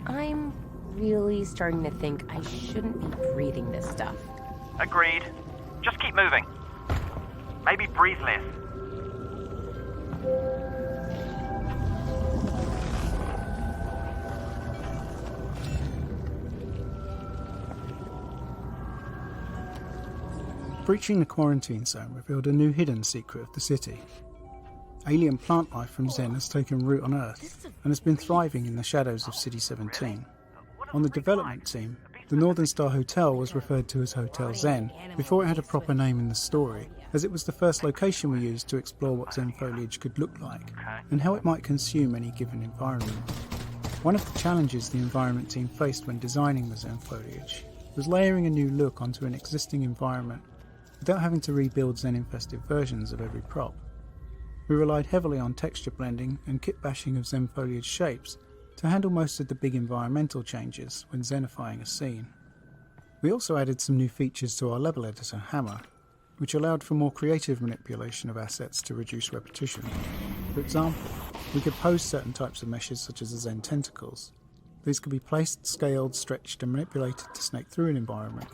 I'm really starting to think I shouldn't be breathing this stuff. Agreed. Just keep moving. Maybe breathe less. Breaching the quarantine zone revealed a new hidden secret of the city. Alien plant life from Xen has taken root on Earth and has been thriving in the shadows of City 17. On the development team, the Northern Star Hotel was referred to as Hotel Xen before it had a proper name in the story, as it was the first location we used to explore what Xen foliage could look like and how it might consume any given environment. One of the challenges the environment team faced when designing the Xen foliage was layering a new look onto an existing environment without having to rebuild Xen-infested versions of every prop. We relied heavily on texture blending and kit bashing of Xen foliage shapes to handle most of the big environmental changes when Xenifying a scene. We also added some new features to our level editor Hammer, which allowed for more creative manipulation of assets to reduce repetition. For example, we could pose certain types of meshes such as the Xen tentacles. These could be placed, scaled, stretched and manipulated to snake through an environment,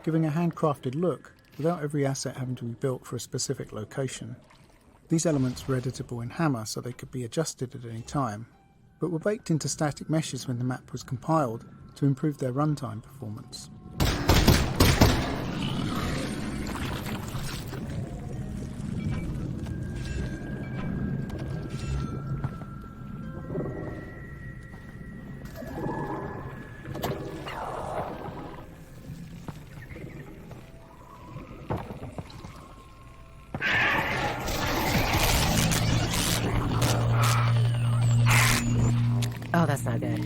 giving a handcrafted look without every asset having to be built for a specific location. These elements were editable in Hammer so they could be adjusted at any time, but were baked into static meshes when the map was compiled to improve their runtime performance. Oh, that's not good. You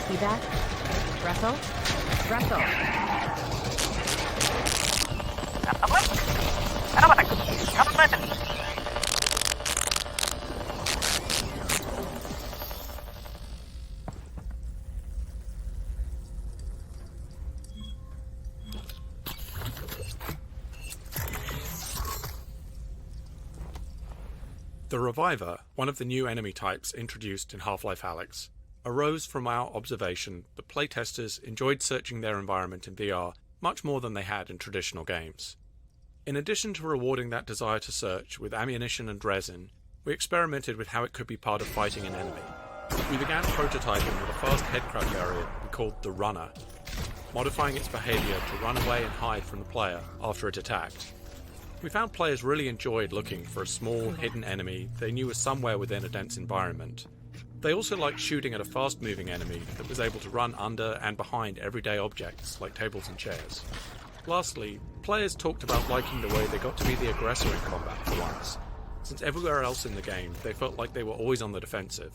see that? Russell? Russell! Alyx! Come in! The Reviver, one of the new enemy types introduced in Half-Life Alyx, arose from our observation that playtesters enjoyed searching their environment in VR much more than they had in traditional games. In addition to rewarding that desire to search with ammunition and resin, we experimented with how it could be part of fighting an enemy. We began prototyping with a fast headcrab variant we called the Runner, modifying its behaviour to run away and hide from the player after it attacked. We found players really enjoyed looking for a small, hidden enemy they knew was somewhere within a dense environment. They also liked shooting at a fast-moving enemy that was able to run under and behind everyday objects like tables and chairs. Lastly, players talked about liking the way they got to be the aggressor in combat for once, since everywhere else in the game they felt like they were always on the defensive.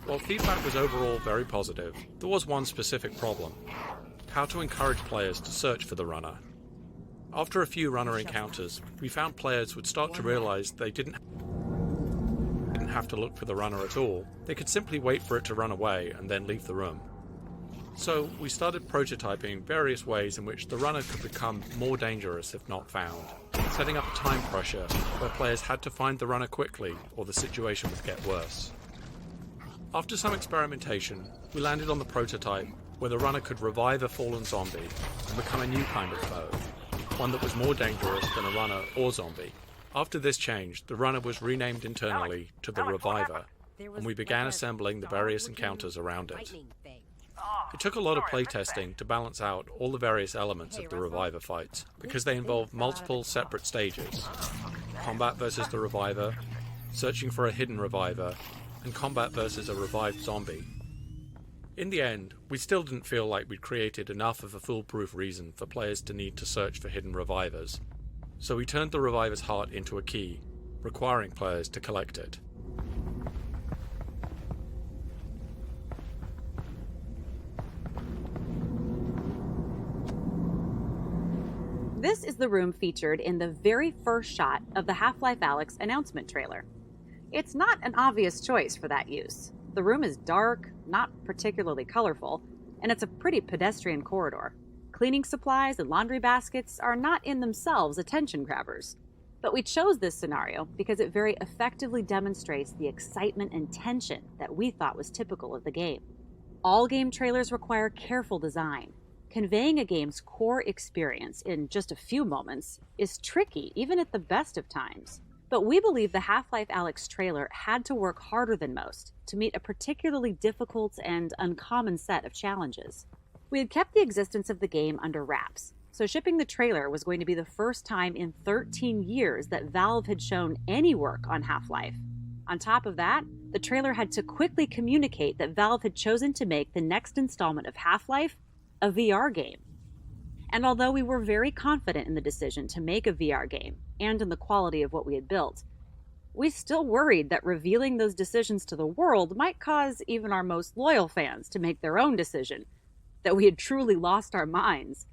While feedback was overall very positive, there was one specific problem: how to encourage players to search for the Runner. After a few runner encounters, we found players would start to realize they didn't have to look for the runner at all. They could simply wait for it to run away and then leave the room. So we started prototyping various ways in which the runner could become more dangerous if not found, setting up a time pressure where players had to find the runner quickly or the situation would get worse. After some experimentation, we landed on the prototype where the runner could revive a fallen zombie and become a new kind of foe, one that was more dangerous than a runner or zombie. After this change, the runner was renamed internally to the Reviver, and we began assembling the various encounters around it. It took a lot of playtesting to balance out all the various elements of the Reviver fights, because they involved multiple separate stages: combat versus the Reviver, searching for a hidden Reviver, and combat versus a revived zombie. In the end, we still didn't feel like we'd created enough of a foolproof reason for players to need to search for hidden revivers, so we turned the Reviver's heart into a key, requiring players to collect it. This is the room featured in the very first shot of the Half-Life Alyx announcement trailer. It's not an obvious choice for that use. The room is dark, not particularly colorful, and it's a pretty pedestrian corridor. Cleaning supplies and laundry baskets are not in themselves attention grabbers. But we chose this scenario because it very effectively demonstrates the excitement and tension that we thought was typical of the game. All game trailers require careful design. Conveying a game's core experience in just a few moments is tricky, even at the best of times. But we believe the Half-Life Alyx trailer had to work harder than most to meet a particularly difficult and uncommon set of challenges. We had kept the existence of the game under wraps, so shipping the trailer was going to be the first time in 13 years that Valve had shown any work on Half-Life. On top of that, the trailer had to quickly communicate that Valve had chosen to make the next installment of Half-Life a VR game. And although we were very confident in the decision to make a VR game and in the quality of what we had built, we still worried that revealing those decisions to the world might cause even our most loyal fans to make their own decision, that we had truly lost our minds.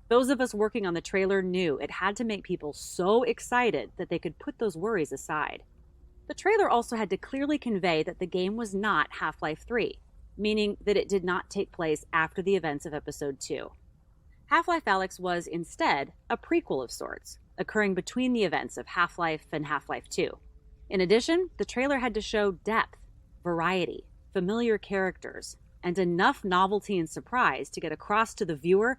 Those of us working on the trailer knew it had to make people so excited that they could put those worries aside. The trailer also had to clearly convey that the game was not Half-Life 3, meaning that it did not take place after the events of Episode 2. Half-Life Alyx was, instead, a prequel of sorts, occurring between the events of Half-Life and Half-Life 2. In addition, the trailer had to show depth, variety, familiar characters, and enough novelty and surprise to get across to the viewer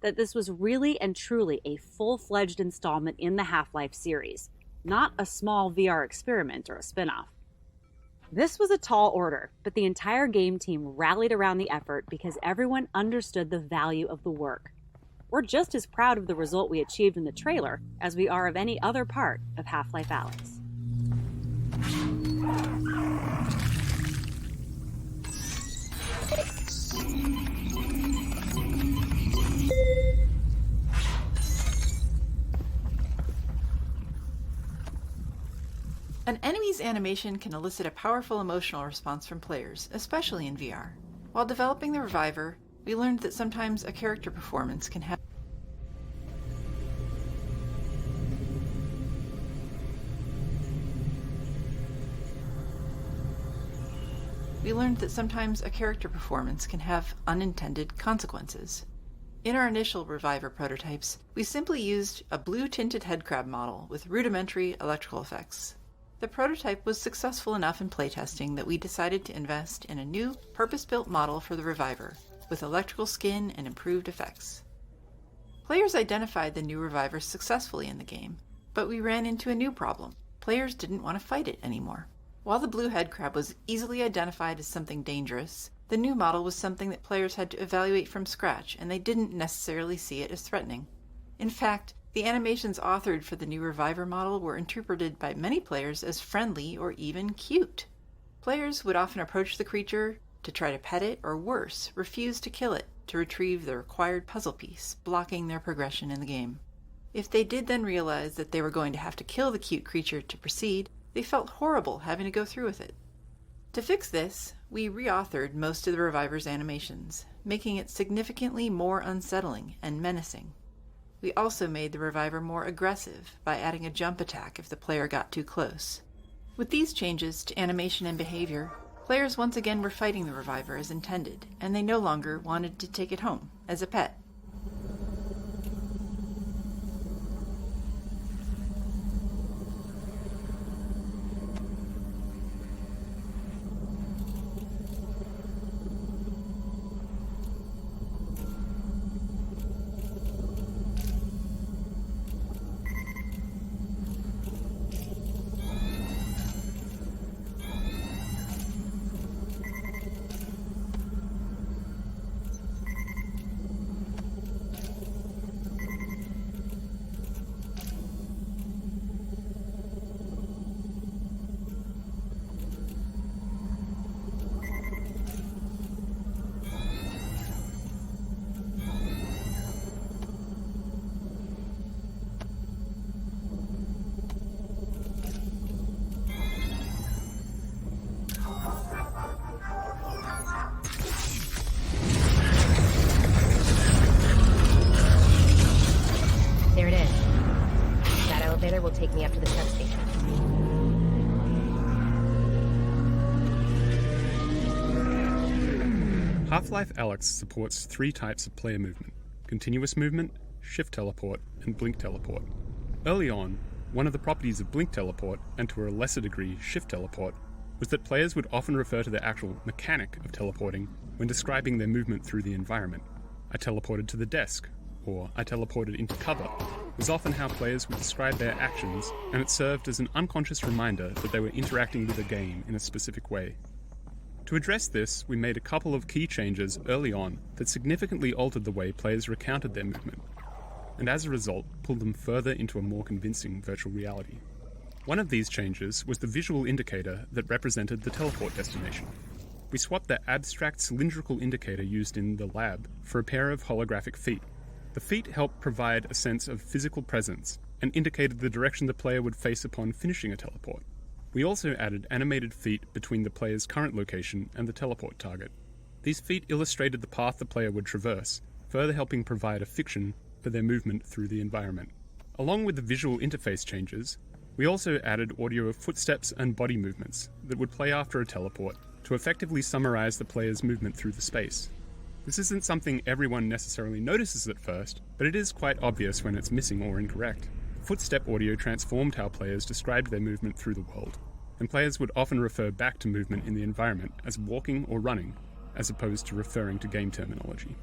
that this was really and truly a full-fledged installment in the Half-Life series, not a small VR experiment or a spin-off. This was a tall order, but the entire game team rallied around the effort because everyone understood the value of the work. We're just as proud of the result we achieved in the trailer as we are of any other part of Half-Life Alyx. An enemy's animation can elicit a powerful emotional response from players, especially in VR. While developing the Reviver, we learned that sometimes a character performance can have unintended consequences. In our initial Reviver prototypes, we simply used a blue-tinted headcrab model with rudimentary electrical effects. The prototype was successful enough in playtesting that we decided to invest in a new, purpose-built model for the Reviver, with electrical skin and improved effects. Players identified the new Reviver successfully in the game, but we ran into a new problem. Players didn't want to fight it anymore. While the blue headcrab was easily identified as something dangerous, the new model was something that players had to evaluate from scratch, and they didn't necessarily see it as threatening. In fact, the animations authored for the new Reviver model were interpreted by many players as friendly or even cute. Players would often approach the creature to try to pet it, or worse, refuse to kill it to retrieve the required puzzle piece, blocking their progression in the game. If they did then realize that they were going to have to kill the cute creature to proceed, they felt horrible having to go through with it. To fix this, we reauthored most of the Reviver's animations, making it significantly more unsettling and menacing. We also made the reviver more aggressive by adding a jump attack if the player got too close. With these changes to animation and behavior, players once again were fighting the reviver as intended, and they no longer wanted to take it home as a pet. There it is. That elevator will take me up to the substation. Half-Life Alyx supports 3 types of player movement: continuous movement, shift teleport, and blink teleport. Early on, one of the properties of blink teleport, and to a lesser degree shift teleport, was that players would often refer to the actual mechanic of teleporting when describing their movement through the environment. I teleported to the desk, or I teleported into cover, was often how players would describe their actions, and it served as an unconscious reminder that they were interacting with a game in a specific way. To address this, we made a couple of key changes early on that significantly altered the way players recounted their movement, and as a result, pulled them further into a more convincing virtual reality. One of these changes was the visual indicator that represented the teleport destination. We swapped the abstract cylindrical indicator used in the lab for a pair of holographic feet. The feet helped provide a sense of physical presence and indicated the direction the player would face upon finishing a teleport. We also added animated feet between the player's current location and the teleport target. These feet illustrated the path the player would traverse, further helping provide a fiction for their movement through the environment. Along with the visual interface changes, we also added audio of footsteps and body movements that would play after a teleport to effectively summarize the player's movement through the space. This isn't something everyone necessarily notices at first, but it is quite obvious when it's missing or incorrect. Footstep audio transformed how players described their movement through the world, and players would often refer back to movement in the environment as walking or running, as opposed to referring to game terminology.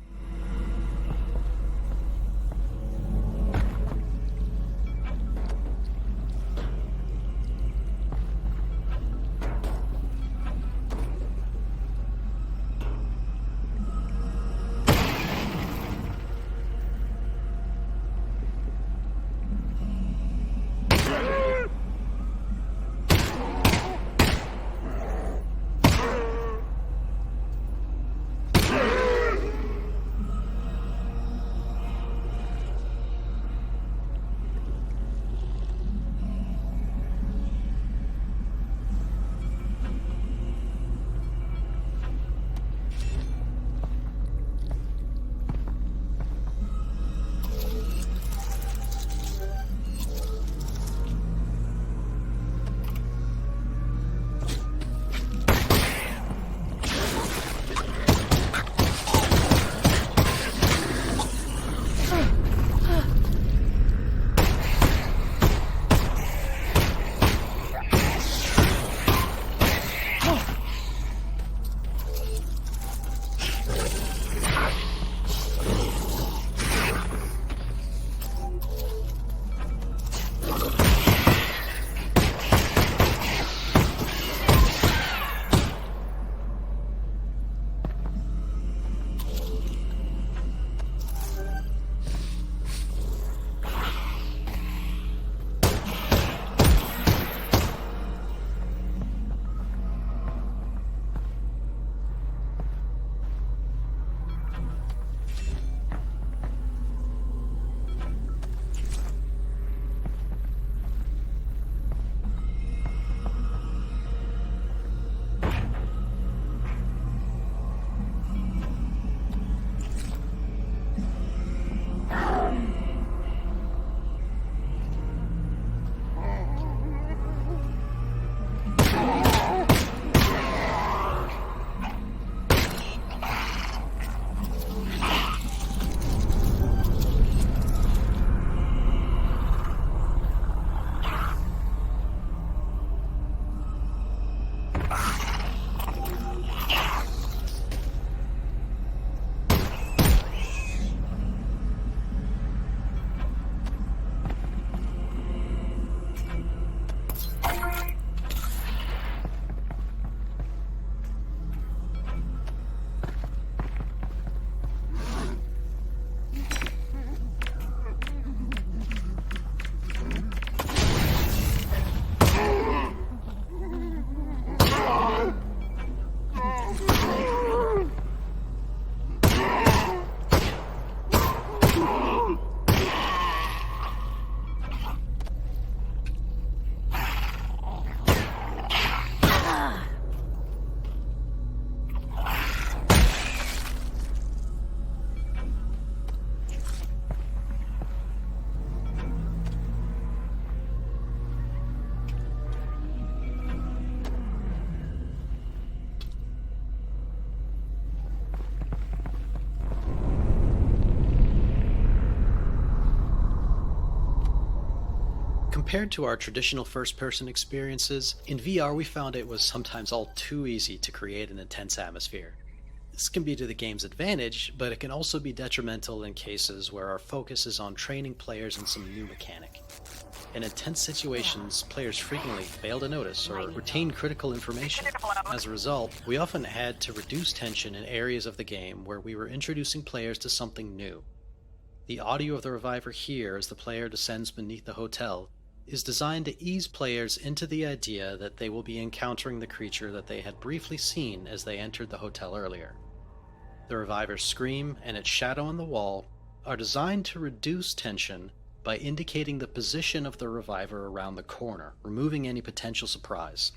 Compared to our traditional first-person experiences, in VR we found it was sometimes all too easy to create an intense atmosphere. This can be to the game's advantage, but it can also be detrimental in cases where our focus is on training players in some new mechanic. In intense situations, players frequently fail to notice or retain critical information. As a result, we often had to reduce tension in areas of the game where we were introducing players to something new. The audio of the reviver here as the player descends beneath the hotel is designed to ease players into the idea that they will be encountering the creature that they had briefly seen as they entered the hotel earlier. The reviver's scream and its shadow on the wall are designed to reduce tension by indicating the position of the reviver around the corner, removing any potential surprise.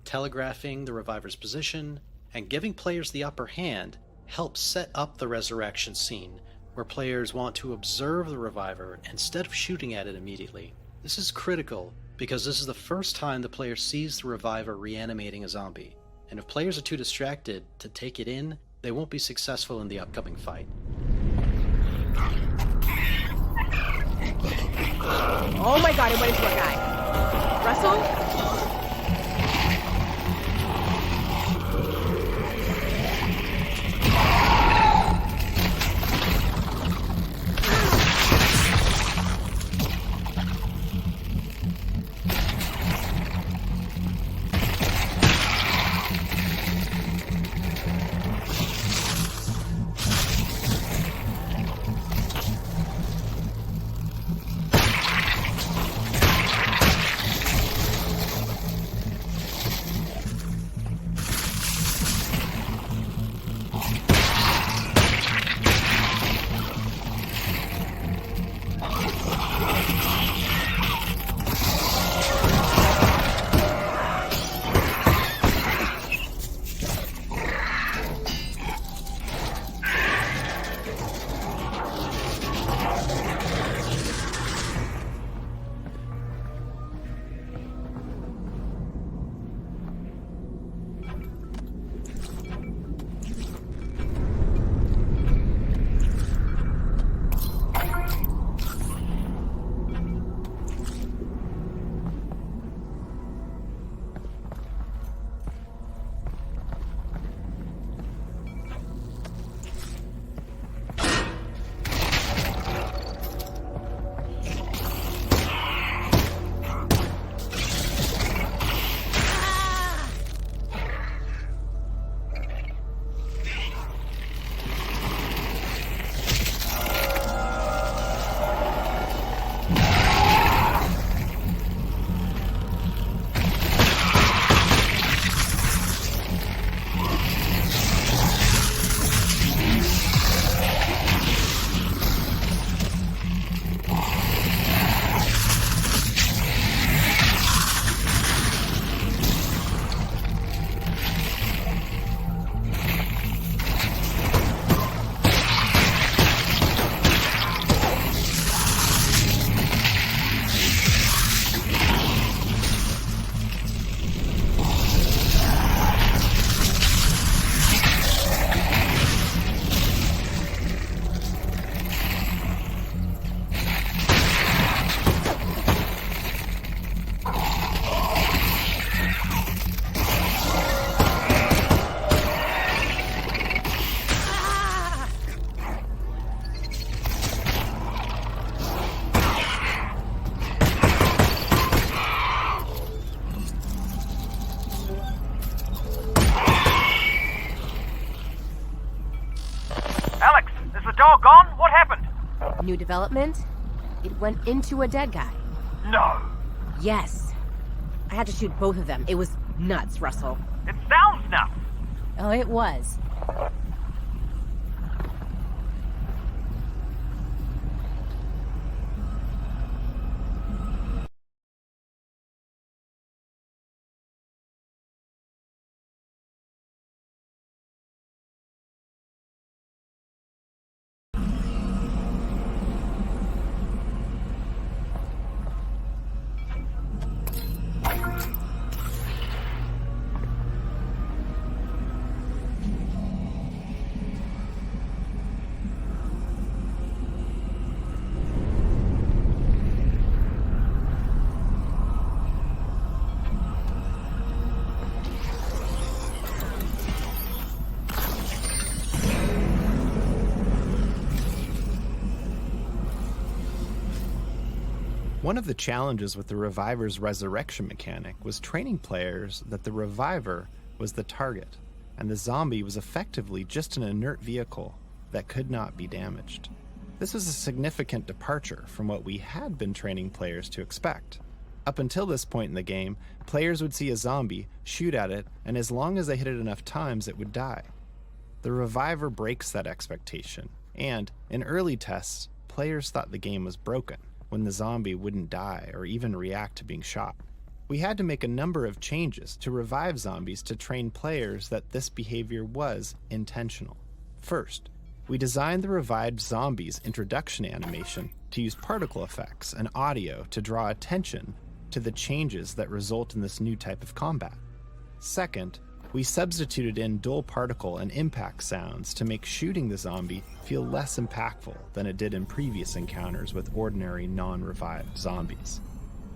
Telegraphing the reviver's position and giving players the upper hand helps set up the resurrection scene, where players want to observe the reviver instead of shooting at it immediately. This is critical because this is the first time the player sees the reviver reanimating a zombie, and if players are too distracted to take it in, they won't be successful in the upcoming fight. Oh my god, it went into a guy. Russell? dog gone? What happened? New development? It went into a dead guy. No. Yes. I had to shoot both of them. It was nuts, Russell. It sounds nuts. Oh, it was. One of the challenges with the Reviver's resurrection mechanic was training players that the Reviver was the target, and the zombie was effectively just an inert vehicle that could not be damaged. This was a significant departure from what we had been training players to expect. Up until this point in the game, players would see a zombie, shoot at it, and as long as they hit it enough times, it would die. The Reviver breaks that expectation, and in early tests, players thought the game was broken when the zombie wouldn't die or even react to being shot. We had to make a number of changes to revive zombies to train players that this behavior was intentional. First, we designed the revived zombies' introduction animation to use particle effects and audio to draw attention to the changes that result in this new type of combat. Second, we substituted in dull particle and impact sounds to make shooting the zombie feel less impactful than it did in previous encounters with ordinary non-revived zombies.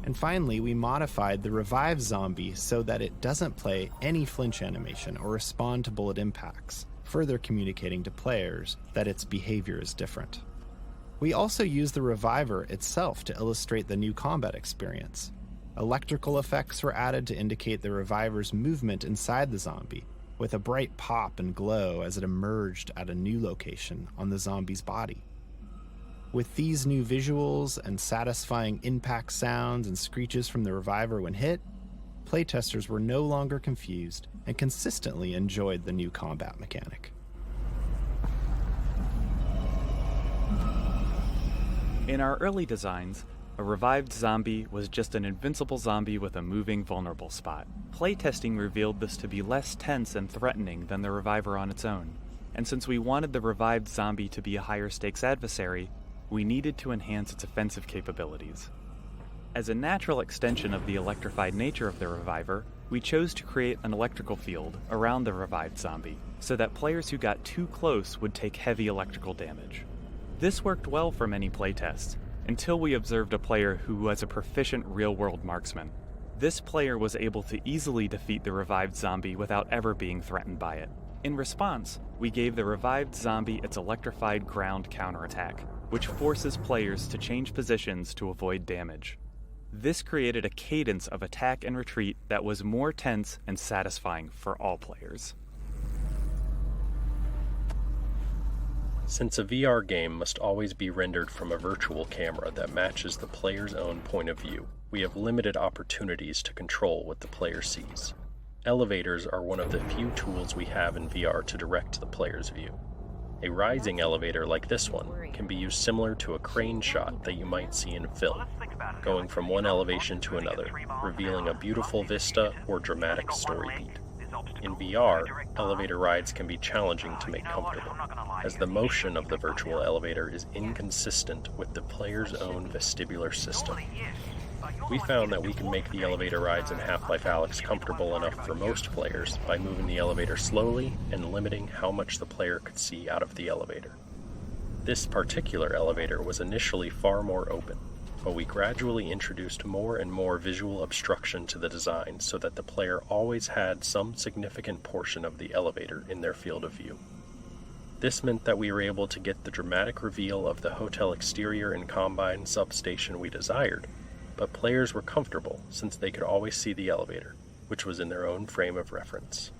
And finally, we modified the revived zombie so that it doesn't play any flinch animation or respond to bullet impacts, further communicating to players that its behavior is different. We also used the Reviver itself to illustrate the new combat experience. Electrical effects were added to indicate the Reviver's movement inside the zombie, with a bright pop and glow as it emerged at a new location on the zombie's body. With these new visuals and satisfying impact sounds and screeches from the Reviver when hit, playtesters were no longer confused and consistently enjoyed the new combat mechanic. In our early designs, a revived zombie was just an invincible zombie with a moving vulnerable spot. Playtesting revealed this to be less tense and threatening than the Reviver on its own, and since we wanted the revived zombie to be a higher stakes adversary, we needed to enhance its offensive capabilities. As a natural extension of the electrified nature of the Reviver, we chose to create an electrical field around the revived zombie, so that players who got too close would take heavy electrical damage. This worked well for many playtests, until we observed a player who was a proficient real-world marksman. This player was able to easily defeat the revived zombie without ever being threatened by it. In response, we gave the revived zombie its electrified ground counterattack, which forces players to change positions to avoid damage. This created a cadence of attack and retreat that was more tense and satisfying for all players. Since a VR game must always be rendered from a virtual camera that matches the player's own point of view, we have limited opportunities to control what the player sees. Elevators are one of the few tools we have in VR to direct the player's view. A rising elevator like this one can be used similar to a crane shot that you might see in film, going from one elevation to another, revealing a beautiful vista or dramatic story beat. In VR, elevator rides can be challenging to make comfortable, as the motion of the virtual elevator is inconsistent with the player's own vestibular system. We found that we can make the elevator rides in Half-Life Alyx comfortable enough for most players by moving the elevator slowly and limiting how much the player could see out of the elevator. This particular elevator was initially far more open, but we gradually introduced more and more visual obstruction to the design so that the player always had some significant portion of the elevator in their field of view. This meant that we were able to get the dramatic reveal of the hotel exterior and Combine substation we desired, but players were comfortable since they could always see the elevator, which was in their own frame of reference.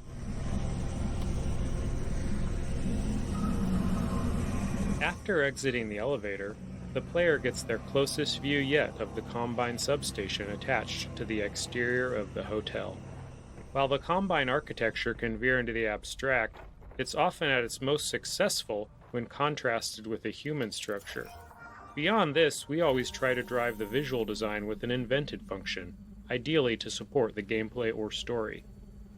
After exiting the elevator, the player gets their closest view yet of the Combine substation attached to the exterior of the hotel. While the Combine architecture can veer into the abstract, it's often at its most successful when contrasted with a human structure. Beyond this, we always try to drive the visual design with an invented function, ideally to support the gameplay or story.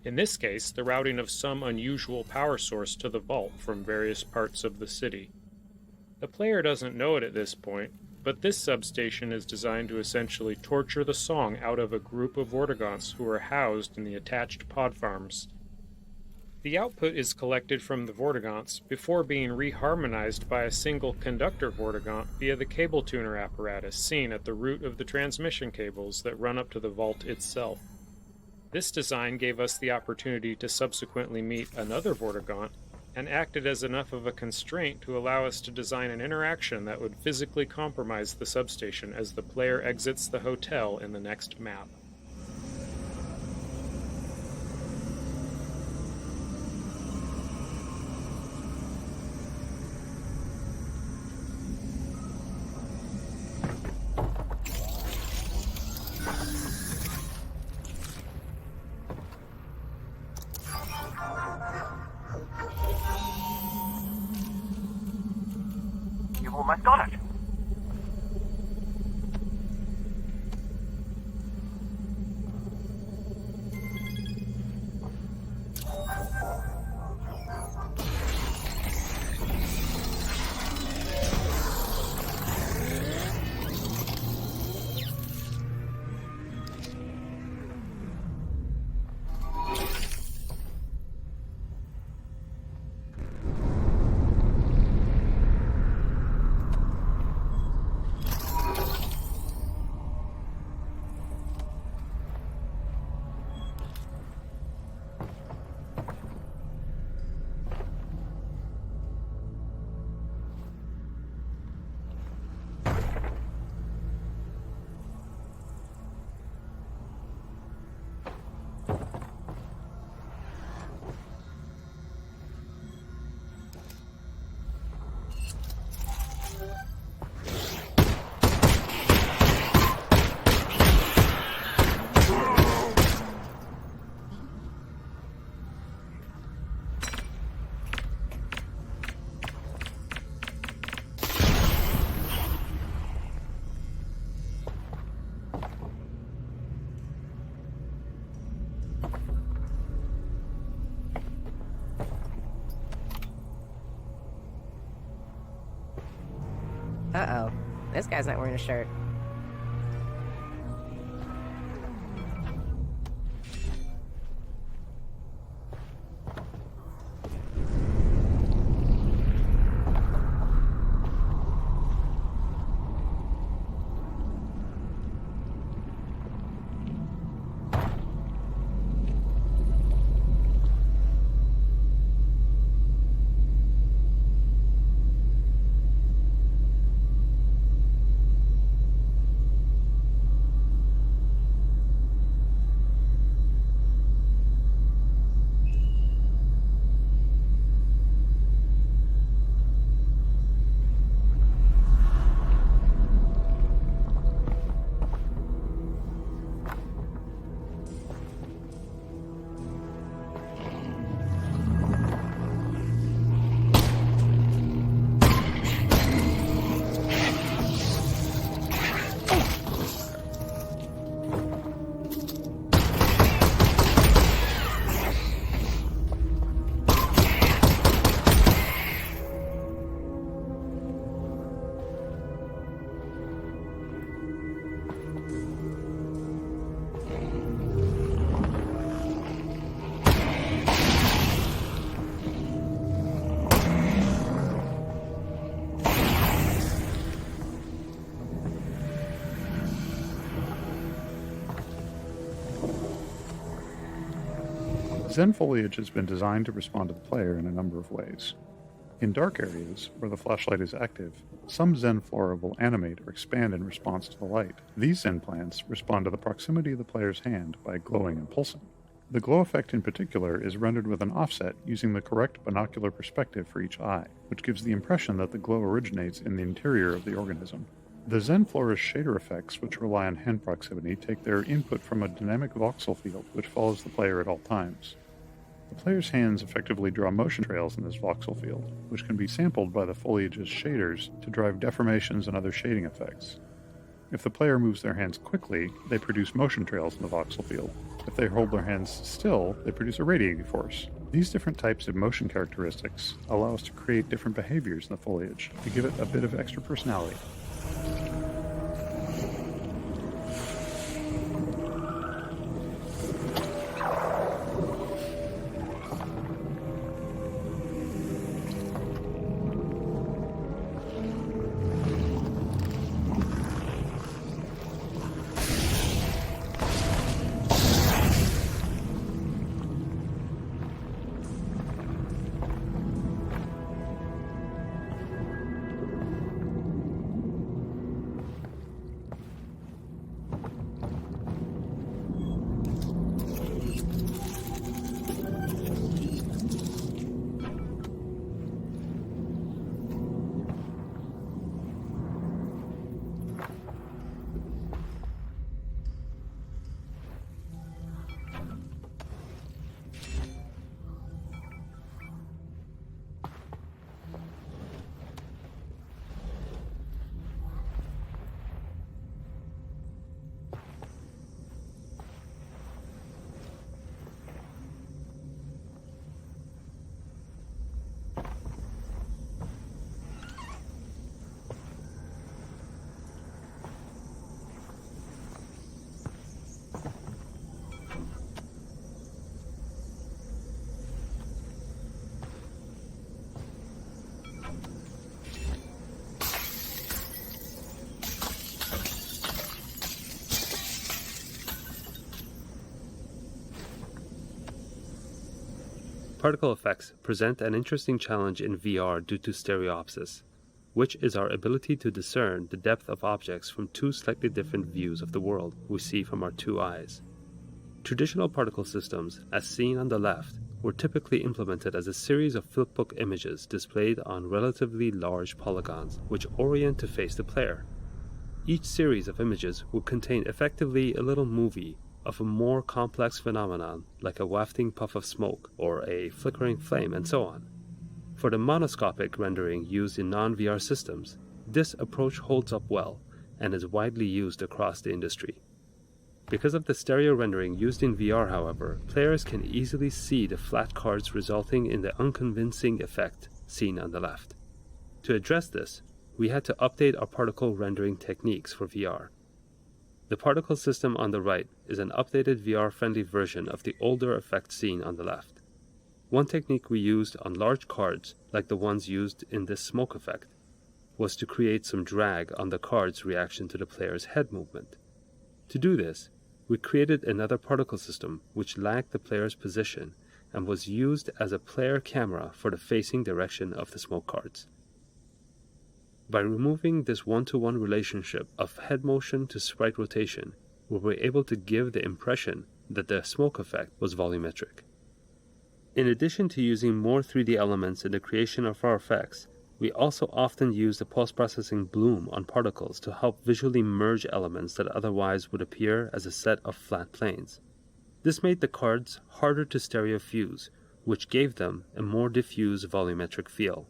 In this case, the routing of some unusual power source to the vault from various parts of the city. The player doesn't know it at this point, but this substation is designed to essentially torture the song out of a group of Vortigaunts who are housed in the attached pod farms. The output is collected from the Vortigaunts before being reharmonized by a single conductor Vortigaunt via the cable tuner apparatus seen at the root of the transmission cables that run up to the vault itself. This design gave us the opportunity to subsequently meet another Vortigaunt and acted as enough of a constraint to allow us to design an interaction that would physically compromise the substation as the player exits the hotel in the next map. You've almost got it. Uh-oh. This guy's not wearing a shirt. Xen foliage has been designed to respond to the player in a number of ways. In dark areas, where the flashlight is active, some Xen flora will animate or expand in response to the light. These Xen plants respond to the proximity of the player's hand by glowing and pulsing. The glow effect in particular is rendered with an offset using the correct binocular perspective for each eye, which gives the impression that the glow originates in the interior of the organism. The Xen flora's shader effects, which rely on hand proximity, take their input from a dynamic voxel field which follows the player at all times. The player's hands effectively draw motion trails in this voxel field, which can be sampled by the foliage's shaders to drive deformations and other shading effects. If the player moves their hands quickly, they produce motion trails in the voxel field. If they hold their hands still, they produce a radiating force. These different types of motion characteristics allow us to create different behaviors in the foliage to give it a bit of extra personality. Particle effects present an interesting challenge in VR due to stereopsis, which is our ability to discern the depth of objects from two slightly different views of the world we see from our two eyes. Traditional particle systems, as seen on the left, were typically implemented as a series of flipbook images displayed on relatively large polygons, which orient to face the player. Each series of images would contain effectively a little movie of a more complex phenomenon like a wafting puff of smoke or a flickering flame and so on. For the monoscopic rendering used in non-VR systems, this approach holds up well and is widely used across the industry. Because of the stereo rendering used in VR, however, players can easily see the flat cards resulting in the unconvincing effect seen on the left. To address this, we had to update our particle rendering techniques for VR. The particle system on the right is an updated VR-friendly version of the older effect seen on the left. One technique we used on large cards, like the ones used in this smoke effect, was to create some drag on the card's reaction to the player's head movement. To do this, we created another particle system which lagged the player's position and was used as a player camera for the facing direction of the smoke cards. By removing this one-to-one relationship of head motion to sprite rotation, we were able to give the impression that the smoke effect was volumetric. In addition to using more 3D elements in the creation of our effects, we also often use the post-processing bloom on particles to help visually merge elements that otherwise would appear as a set of flat planes. This made the cards harder to stereofuse, which gave them a more diffuse volumetric feel.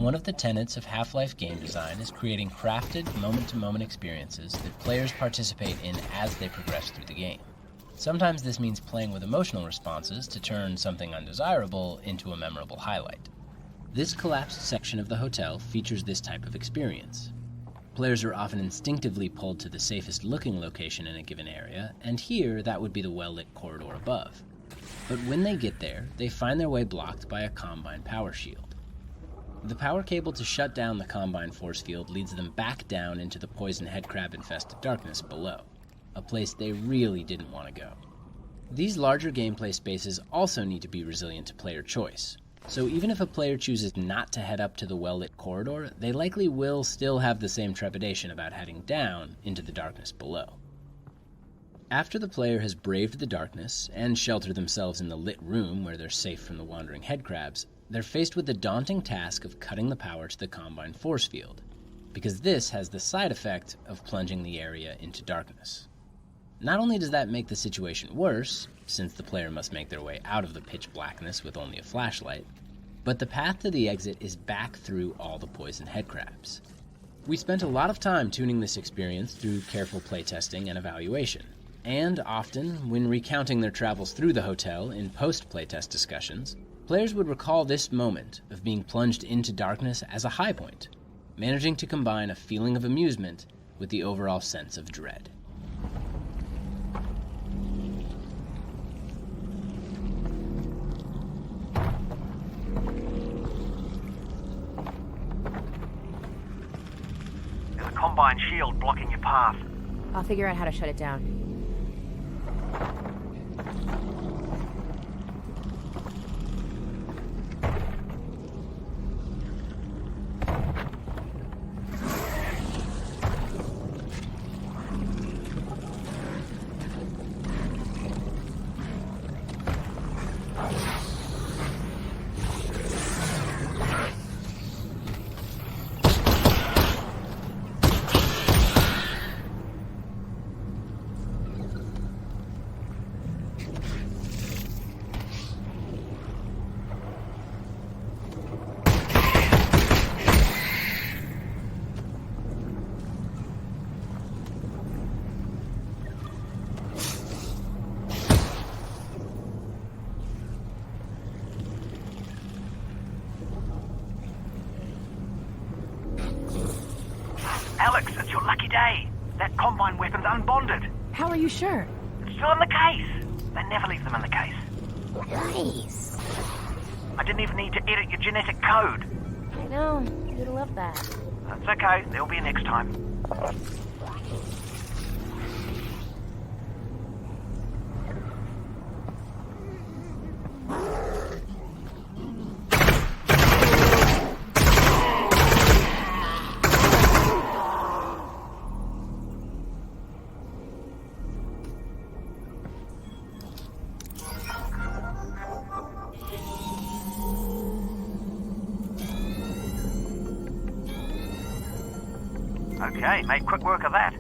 One of the tenets of Half-Life game design is creating crafted, moment-to-moment experiences that players participate in as they progress through the game. Sometimes this means playing with emotional responses to turn something undesirable into a memorable highlight. This collapsed section of the hotel features this type of experience. Players are often instinctively pulled to the safest looking location in a given area, and here that would be the well-lit corridor above. But when they get there, they find their way blocked by a Combine power shield. The power cable to shut down the Combine force field leads them back down into the poison headcrab-infested darkness below, a place they really didn't want to go. These larger gameplay spaces also need to be resilient to player choice. So even if a player chooses not to head up to the well-lit corridor, they likely will still have the same trepidation about heading down into the darkness below. After the player has braved the darkness and sheltered themselves in the lit room where they're safe from the wandering headcrabs, they're faced with the daunting task of cutting the power to the Combine force field, because this has the side effect of plunging the area into darkness. Not only does that make the situation worse, since the player must make their way out of the pitch blackness with only a flashlight, but the path to the exit is back through all the poison headcrabs. We spent a lot of time tuning this experience through careful playtesting and evaluation, and often, when recounting their travels through the hotel in post-playtest discussions, players would recall this moment of being plunged into darkness as a high point, managing to combine a feeling of amusement with the overall sense of dread. There's a Combine shield blocking your path. I'll figure out how to shut it down. Alyx, it's your lucky day. That Combine weapon's unbonded. How are you sure? It's still in the case. They never leave them in the case. Nice. I didn't even need to edit your genetic code. I know. You'd love that. That's okay. There'll be a next time. Okay, made quick work of that.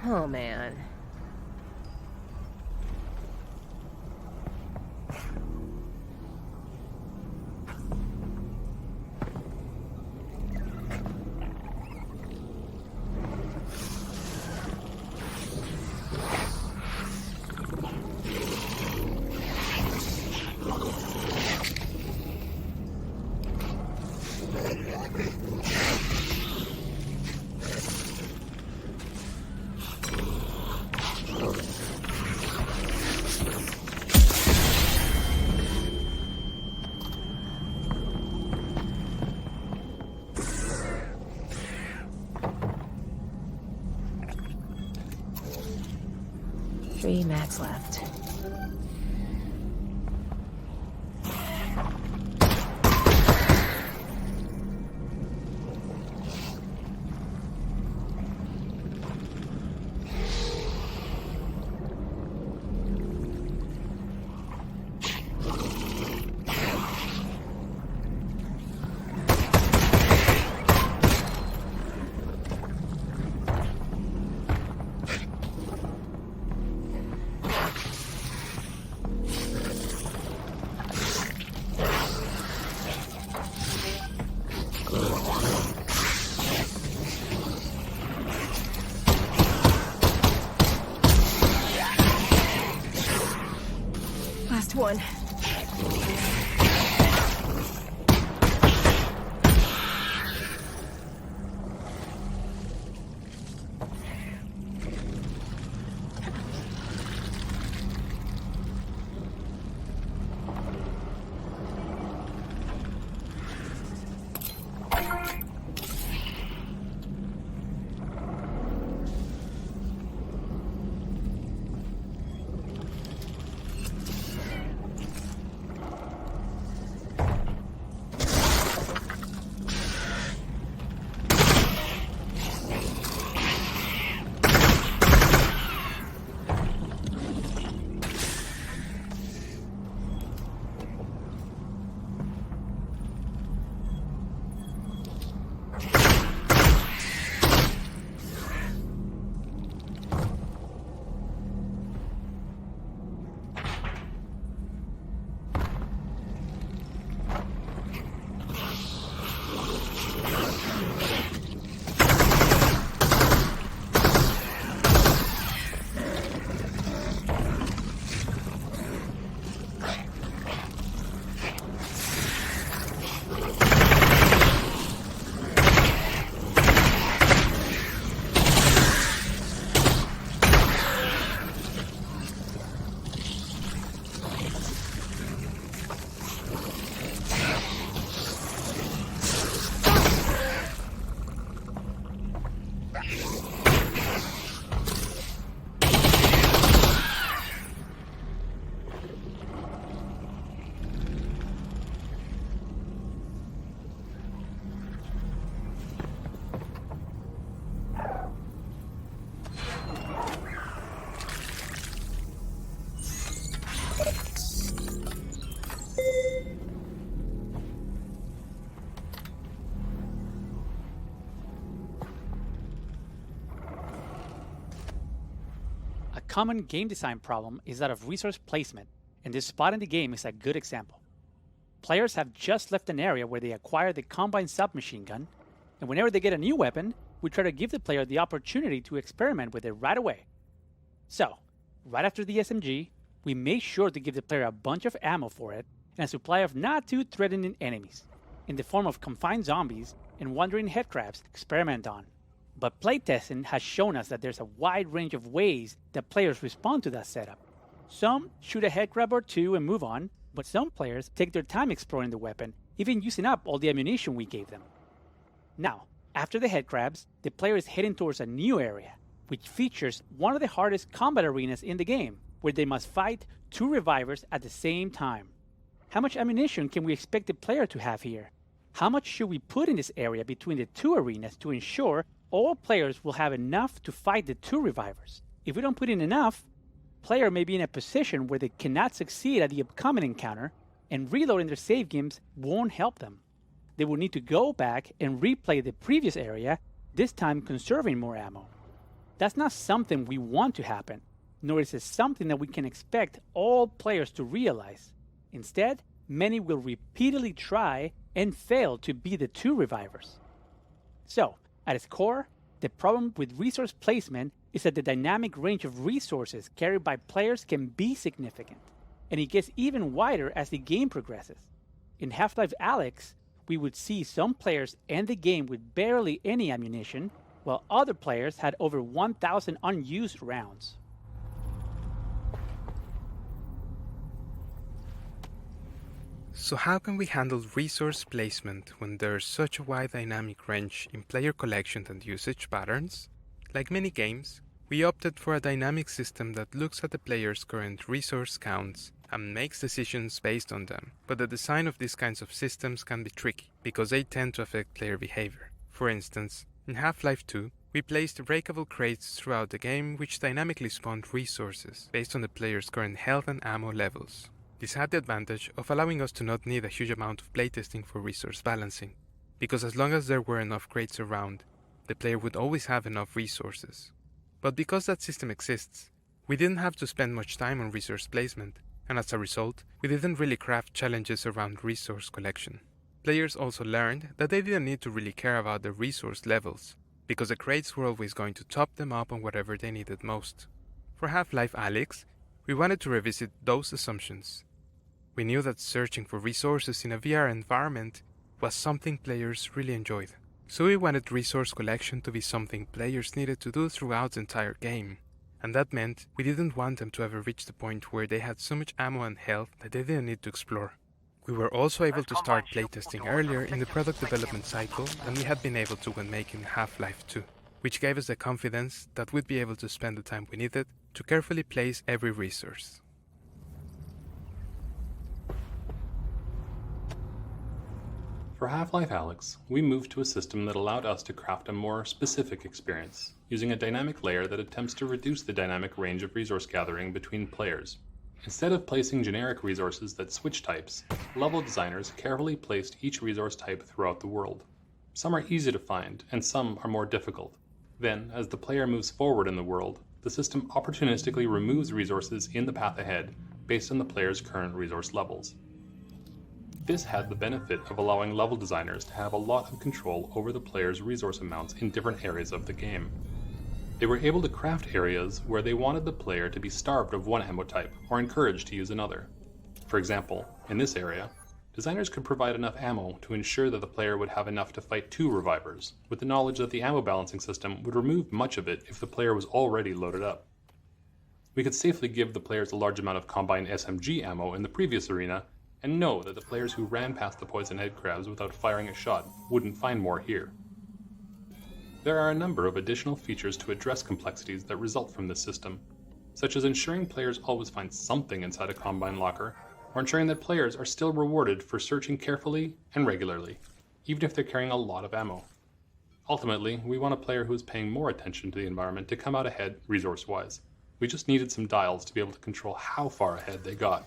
Oh, man. 3 max left. Last one. A common game design problem is that of resource placement, and this spot in the game is a good example. Players have just left an area where they acquired the Combine submachine gun, and whenever they get a new weapon, we try to give the player the opportunity to experiment with it right away. So, right after the SMG, we make sure to give the player a bunch of ammo for it and a supply of not too threatening enemies, in the form of confined zombies and wandering headcrabs to experiment on. But playtesting has shown us that there's a wide range of ways that players respond to that setup. Some shoot a headcrab or two and move on, but some players take their time exploring the weapon, even using up all the ammunition we gave them. Now, after the headcrabs, the player is heading towards a new area, which features one of the hardest combat arenas in the game, where they must fight 2 revivers at the same time. How much ammunition can we expect the player to have here? How much should we put in this area between the 2 arenas to ensure all players will have enough to fight the 2 revivers? If we don't put in enough, player may be in a position where they cannot succeed at the upcoming encounter, and reloading their save games won't help them. They will need to go back and replay the previous area, this time conserving more ammo. That's not something we want to happen, nor is it something that we can expect all players to realize. Instead, many will repeatedly try and fail to be the 2 revivers. So, at its core, the problem with resource placement is that the dynamic range of resources carried by players can be significant, and it gets even wider as the game progresses. In Half-Life Alyx, we would see some players end the game with barely any ammunition, while other players had over 1,000 unused rounds. So how can we handle resource placement when there's such a wide dynamic range in player collection and usage patterns? Like many games, We opted for a dynamic system that looks at the player's current resource counts and makes decisions based on them, but the design of these kinds of systems can be tricky, because they tend to affect player behavior. For instance, in Half-Life 2, we placed breakable crates throughout the game which dynamically spawned resources based on the player's current health and ammo levels. This had the advantage of allowing us to not need a huge amount of playtesting for resource balancing, because as long as there were enough crates around, the player would always have enough resources. But because that system exists, we didn't have to spend much time on resource placement, and as a result, we didn't really craft challenges around resource collection. Players also learned that they didn't need to really care about the resource levels, because the crates were always going to top them up on whatever they needed most. For Half-Life Alyx, we wanted to revisit those assumptions. We knew that searching for resources in a VR environment was something players really enjoyed. So we wanted resource collection to be something players needed to do throughout the entire game. And that meant we didn't want them to ever reach the point where they had so much ammo and health that they didn't need to explore. We were also able to start playtesting earlier in the product development cycle than we had been able to when making Half-Life 2, which gave us the confidence that we'd be able to spend the time we needed to carefully place every resource. For Half-Life Alyx, we moved to a system that allowed us to craft a more specific experience, using a dynamic layer that attempts to reduce the dynamic range of resource gathering between players. Instead of placing generic resources that switch types, level designers carefully placed each resource type throughout the world. Some are easy to find, and some are more difficult. Then, as the player moves forward in the world, the system opportunistically removes resources in the path ahead based on the player's current resource levels. This had the benefit of allowing level designers to have a lot of control over the player's resource amounts in different areas of the game. They were able to craft areas where they wanted the player to be starved of one ammo type or encouraged to use another. For example, in this area, designers could provide enough ammo to ensure that the player would have enough to fight 2 revivers, with the knowledge that the ammo balancing system would remove much of it if the player was already loaded up. We could safely give the players a large amount of Combine SMG ammo in the previous arena, and know that the players who ran past the poison head crabs without firing a shot wouldn't find more here. There are a number of additional features to address complexities that result from this system, such as ensuring players always find something inside a Combine locker, or ensuring that players are still rewarded for searching carefully and regularly, even if they're carrying a lot of ammo. Ultimately, we want a player who is paying more attention to the environment to come out ahead resource-wise. We just needed some dials to be able to control how far ahead they got.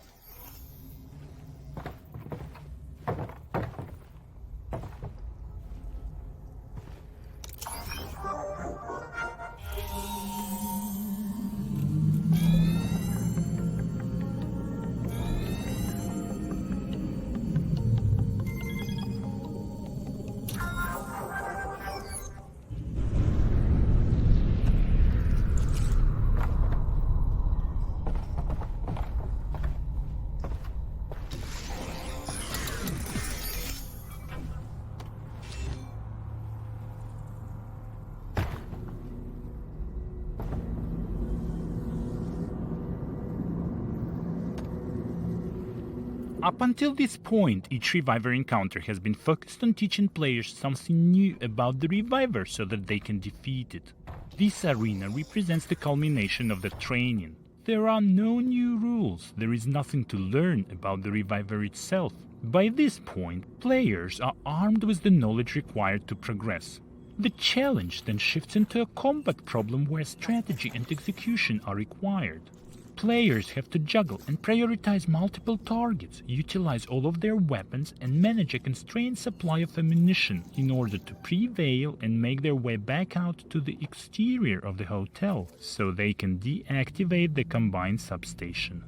Up until this point, each Reviver encounter has been focused on teaching players something new about the Reviver so that they can defeat it. This arena represents the culmination of the training. There are no new rules, there is nothing to learn about the Reviver itself. By this point, players are armed with the knowledge required to progress. The challenge then shifts into a combat problem where strategy and execution are required. Players have to juggle and prioritize multiple targets, utilize all of their weapons, and manage a constrained supply of ammunition in order to prevail and make their way back out to the exterior of the hotel, so they can deactivate the Combine substation.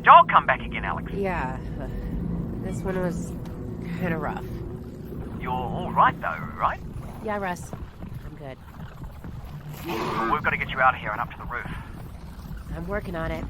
dog come back again, Alyx? Yeah, this one was kind of rough. You're all right, though, right? Yeah, Russ. I'm good. We've got to get you out of here and up to the roof. I'm working on it.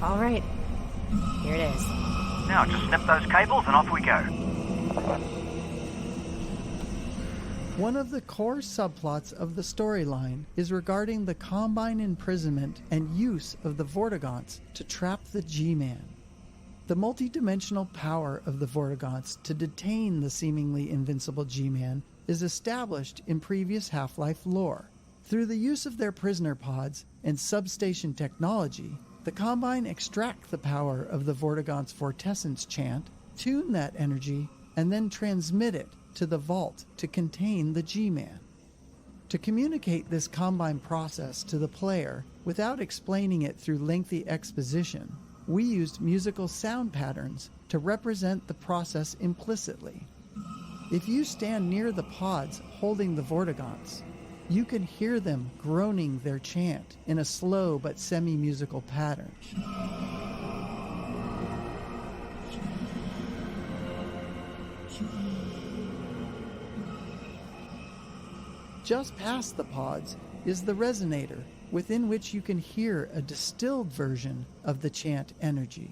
All right. Here it is. Now just snip those cables and off we go. One of the core subplots of the storyline is regarding the Combine imprisonment and use of the Vortigaunts to trap the G-Man. The multidimensional power of the Vortigaunts to detain the seemingly invincible G-Man is established in previous Half-Life lore. Through the use of their prisoner pods and substation technology, the Combine extract the power of the Vortigaunts' Vortessence chant, tune that energy, and then transmit it to the vault to contain the G-Man. To communicate this Combine process to the player without explaining it through lengthy exposition, we used musical sound patterns to represent the process implicitly. If you stand near the pods holding the Vortigaunts, you can hear them groaning their chant in a slow but semi-musical pattern. Just past the pods is the resonator, within which you can hear a distilled version of the chant energy.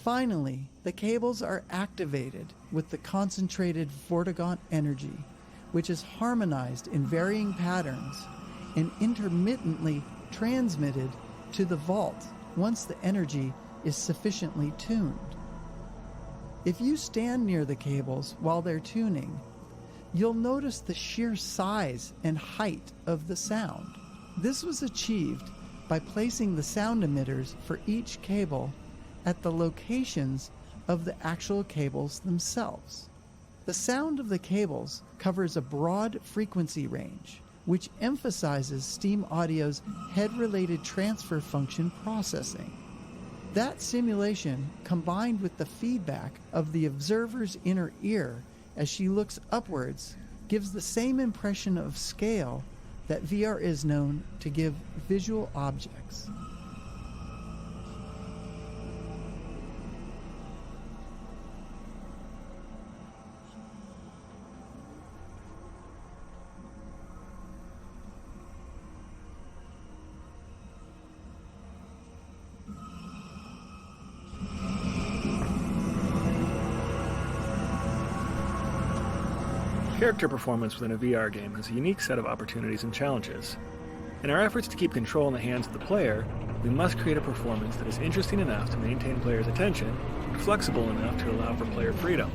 Finally, the cables are activated with the concentrated Vortigaunt energy, which is harmonized in varying patterns and intermittently transmitted to the vault once the energy is sufficiently tuned. If you stand near the cables while they're tuning, you'll notice the sheer size and height of the sound. This was achieved by placing the sound emitters for each cable at the locations of the actual cables themselves. The sound of the cables covers a broad frequency range, which emphasizes Steam Audio's head-related transfer function processing. That simulation, combined with the feedback of the observer's inner ear as she looks upwards, gives the same impression of scale that VR is known to give visual objects. Character performance within a VR game has a unique set of opportunities and challenges. In our efforts to keep control in the hands of the player, we must create a performance that is interesting enough to maintain players' attention, and flexible enough to allow for player freedom.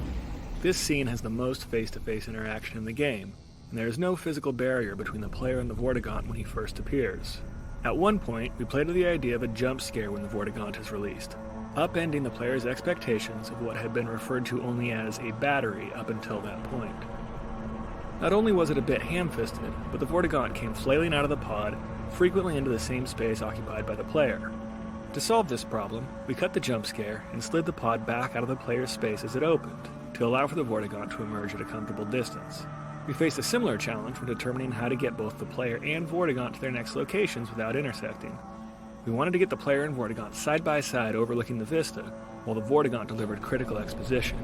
This scene has the most face-to-face interaction in the game, and there is no physical barrier between the player and the Vortigaunt when he first appears. At one point, we played with the idea of a jump scare when the Vortigaunt is released, upending the player's expectations of what had been referred to only as a battery up until that point. Not only was it a bit ham-fisted, but the Vortigaunt came flailing out of the pod, frequently into the same space occupied by the player. To solve this problem, we cut the jump scare and slid the pod back out of the player's space as it opened, to allow for the Vortigaunt to emerge at a comfortable distance. We faced a similar challenge when determining how to get both the player and Vortigaunt to their next locations without intersecting. We wanted to get the player and Vortigaunt side by side overlooking the vista, while the Vortigaunt delivered critical exposition.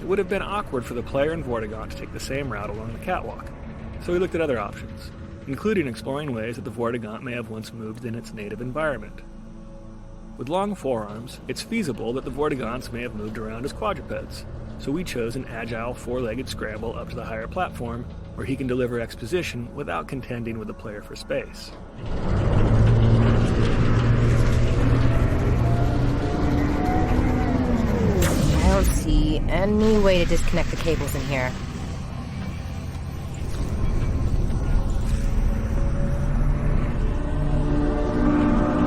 It would have been awkward for the player and Vortigaunt to take the same route along the catwalk, so we looked at other options, including exploring ways that the Vortigaunt may have once moved in its native environment. With long forearms, it's feasible that the Vortigaunts may have moved around as quadrupeds, so we chose an agile four-legged scramble up to the higher platform where he can deliver exposition without contending with the player for space. I don't see any way to disconnect the cables in here.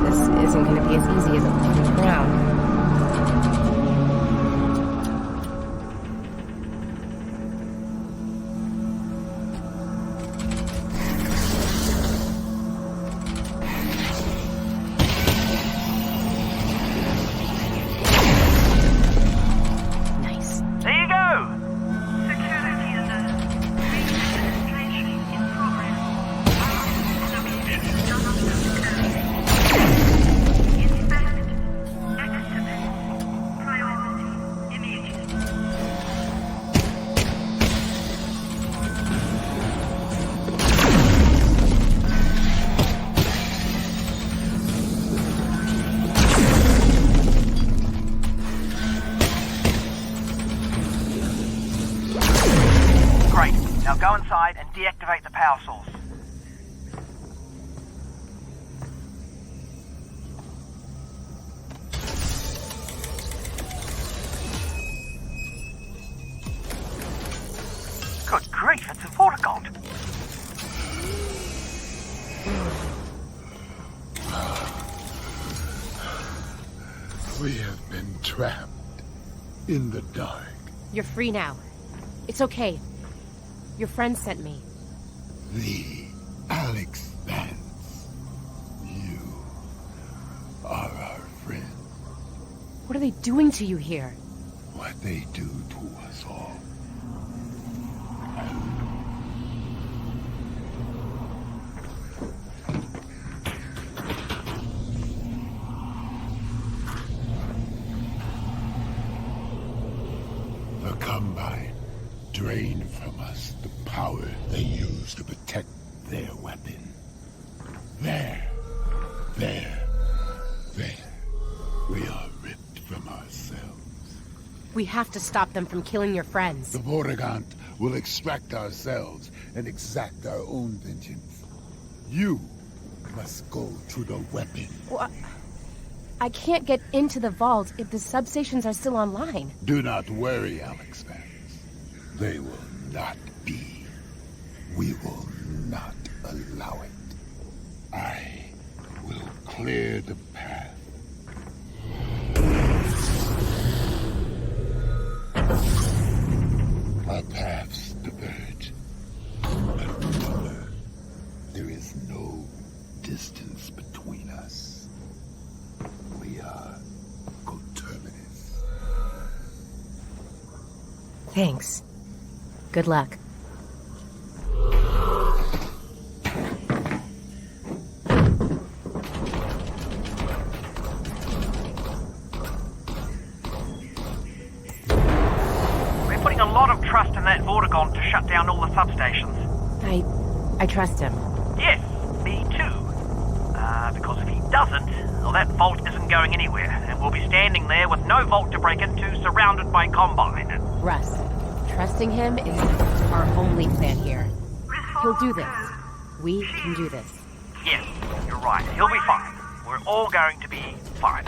This isn't going to be as easy as it looks from the ground. Deactivate the power source. Good grief, it's a Vortigaunt. We have been trapped in the dark. You're free now. It's okay. Your friend sent me. The Alyx fans. You are our friend. What are they doing to you here? What they do to us all. The Combine drain from us the power they use to protect their weapon. There. We are ripped from ourselves. We have to stop them from killing your friends. The Vortigaunt will extract ourselves and exact our own vengeance. You must go to the weapon. Well, I can't get into the vault if the substations are still online. Do not worry, Alyx fans. They will not be. We will not allow it. I will clear the path. Our paths diverge. But remember, there is no distance between us. We are coterminous. Thanks. Good luck. We're putting a lot of trust in that Vortigaunt to shut down all the substations. I trust him. Yes, me too. Because if he doesn't, well, that vault isn't going anywhere, and we'll be standing there with no vault to break into, surrounded by Combine. Russ, trusting him is our only plan here. He'll do this. We can do this. Yes, you're right. He'll be fine. We're all going to be fine.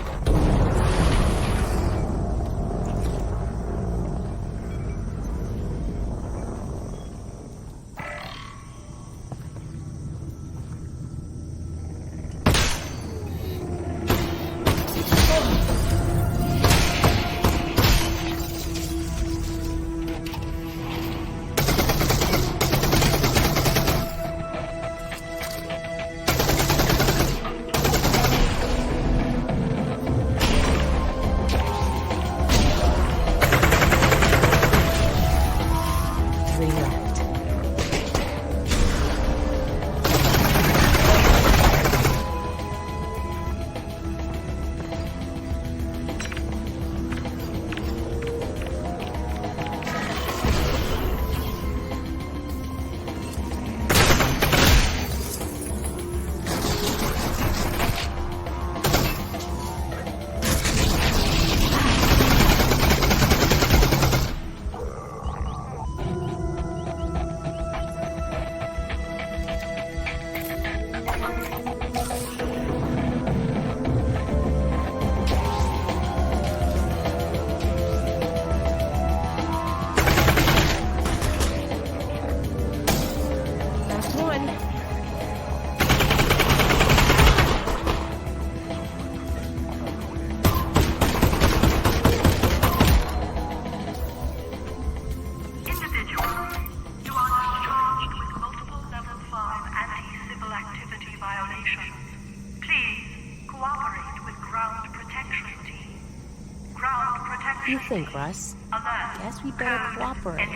What do you think, Russ? Guess we better cooperate.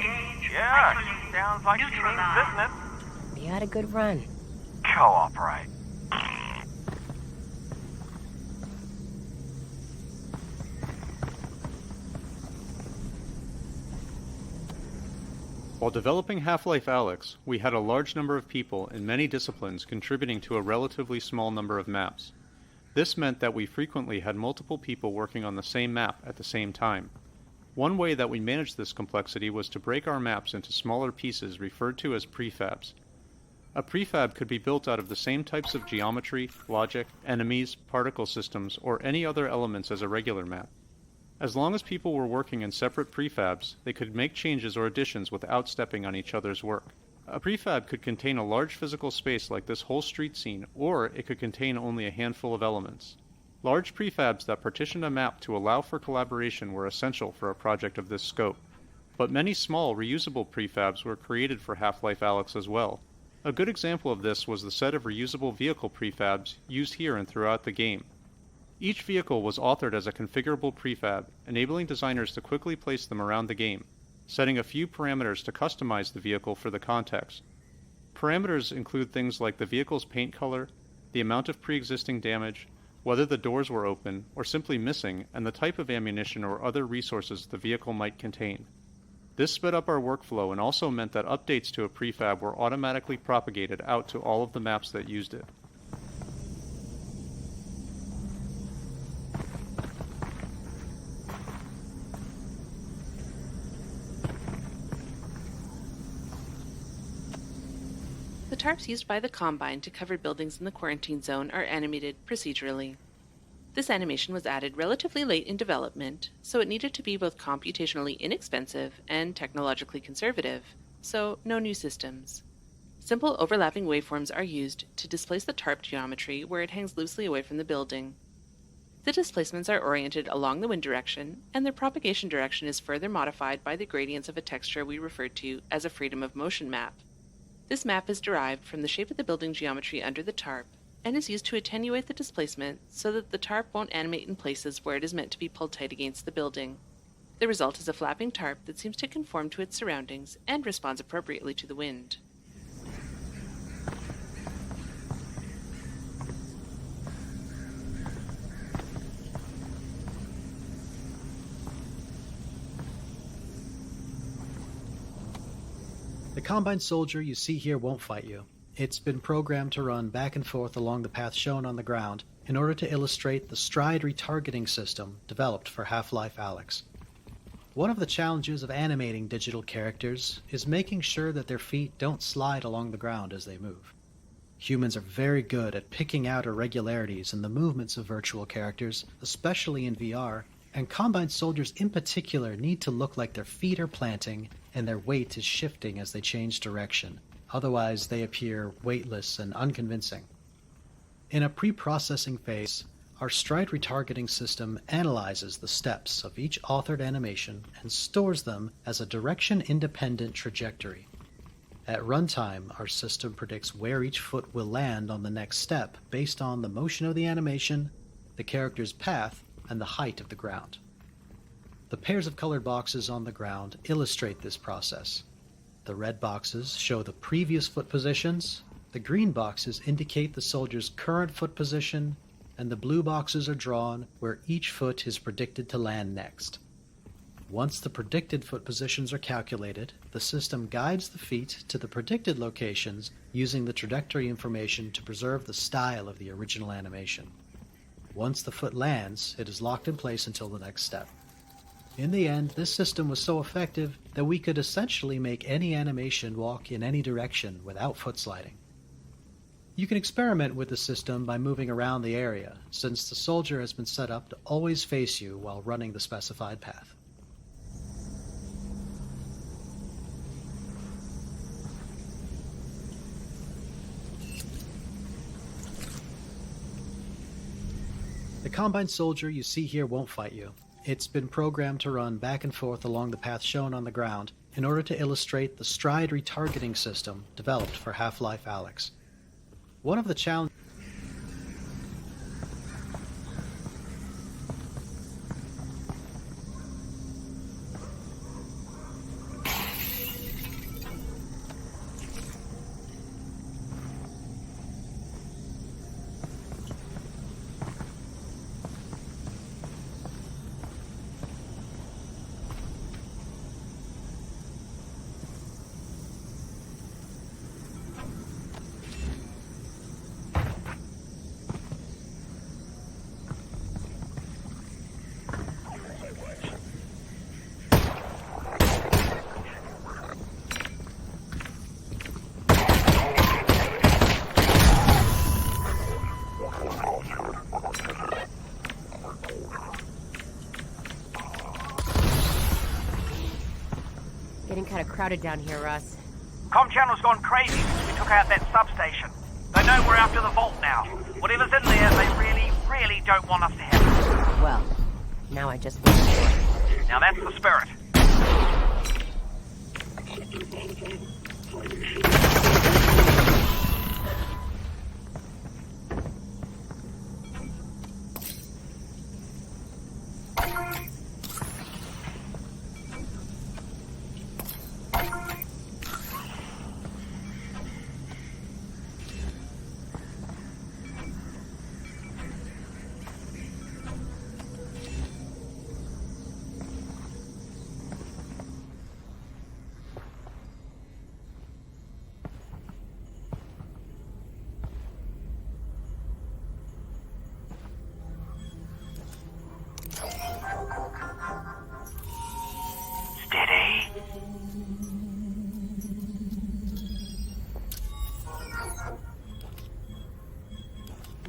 Yeah, sounds like she means business. We had a good run. Cooperate. While developing Half-Life Alyx, we had a large number of people in many disciplines contributing to a relatively small number of maps. This meant that we frequently had multiple people working on the same map at the same time. One way that we managed this complexity was to break our maps into smaller pieces referred to as prefabs. A prefab could be built out of the same types of geometry, logic, enemies, particle systems, or any other elements as a regular map. As long as people were working in separate prefabs, they could make changes or additions without stepping on each other's work. A prefab could contain a large physical space like this whole street scene, or it could contain only a handful of elements. Large prefabs that partitioned a map to allow for collaboration were essential for a project of this scope, but many small, reusable prefabs were created for Half-Life Alyx as well. A good example of this was the set of reusable vehicle prefabs used here and throughout the game. Each vehicle was authored as a configurable prefab, enabling designers to quickly place them around the game, setting a few parameters to customize the vehicle for the context. Parameters include things like the vehicle's paint color, the amount of pre-existing damage, whether the doors were open or simply missing, and the type of ammunition or other resources the vehicle might contain. This sped up our workflow and also meant that updates to a prefab were automatically propagated out to all of the maps that used it. The tarps used by the Combine to cover buildings in the quarantine zone are animated procedurally. This animation was added relatively late in development, so it needed to be both computationally inexpensive and technologically conservative, so no new systems. Simple overlapping waveforms are used to displace the tarp geometry where it hangs loosely away from the building. The displacements are oriented along the wind direction, and their propagation direction is further modified by the gradients of a texture we refer to as a freedom of motion map. This map is derived from the shape of the building geometry under the tarp, and is used to attenuate the displacement so that the tarp won't animate in places where it is meant to be pulled tight against the building. The result is a flapping tarp that seems to conform to its surroundings and responds appropriately to the wind. The Combine soldier you see here won't fight you. It's been programmed to run back and forth along the path shown on the ground in order to illustrate the stride retargeting system developed for Half-Life Alyx. One of the challenges of animating digital characters is making sure that their feet don't slide along the ground as they move. Humans are very good at picking out irregularities in the movements of virtual characters, especially in VR, and Combine soldiers in particular need to look like their feet are planting and their weight is shifting as they change direction. Otherwise, they appear weightless and unconvincing. In a pre-processing phase, our stride retargeting system analyzes the steps of each authored animation and stores them as a direction-independent trajectory. At runtime, our system predicts where each foot will land on the next step based on the motion of the animation, the character's path, and the height of the ground. The pairs of colored boxes on the ground illustrate this process. The red boxes show the previous foot positions, the green boxes indicate the soldier's current foot position, and the blue boxes are drawn where each foot is predicted to land next. Once the predicted foot positions are calculated, the system guides the feet to the predicted locations using the trajectory information to preserve the style of the original animation. Once the foot lands, it is locked in place until the next step. In the end, this system was so effective that we could essentially make any animation walk in any direction without foot sliding. You can experiment with the system by moving around the area, since the soldier has been set up to always face you while running the specified path. The Combine soldier you see here won't fight you. It's been programmed to run back and forth along the path shown on the ground in order to illustrate the stride retargeting system developed for Half-Life Alyx. One of the challenges Getting kind of crowded down here, Russ. Comm channel's gone crazy since we took out that substation. They know we're after the vault now. Whatever's in there, they really don't want us to have it. Well, now I just wish for it. Now that's the spirit.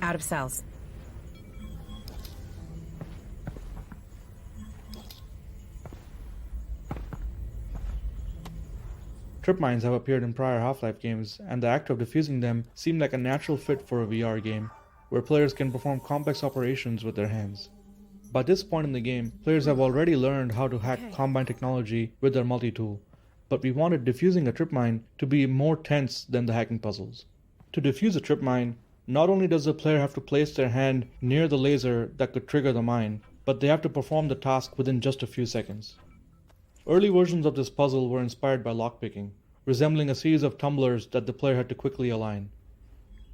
Out of cells. Trip mines have appeared in prior Half-Life games, and the act of defusing them seemed like a natural fit for a VR game, where players can perform complex operations with their hands. By this point in the game, players have already learned how to hack Combine technology with their multi-tool, but we wanted defusing a trip mine to be more tense than the hacking puzzles. To defuse a trip mine, Not only does the player have to place their hand near the laser that could trigger the mine, but they have to perform the task within just a few seconds. Early versions of this puzzle were inspired by lockpicking, resembling a series of tumblers that the player had to quickly align.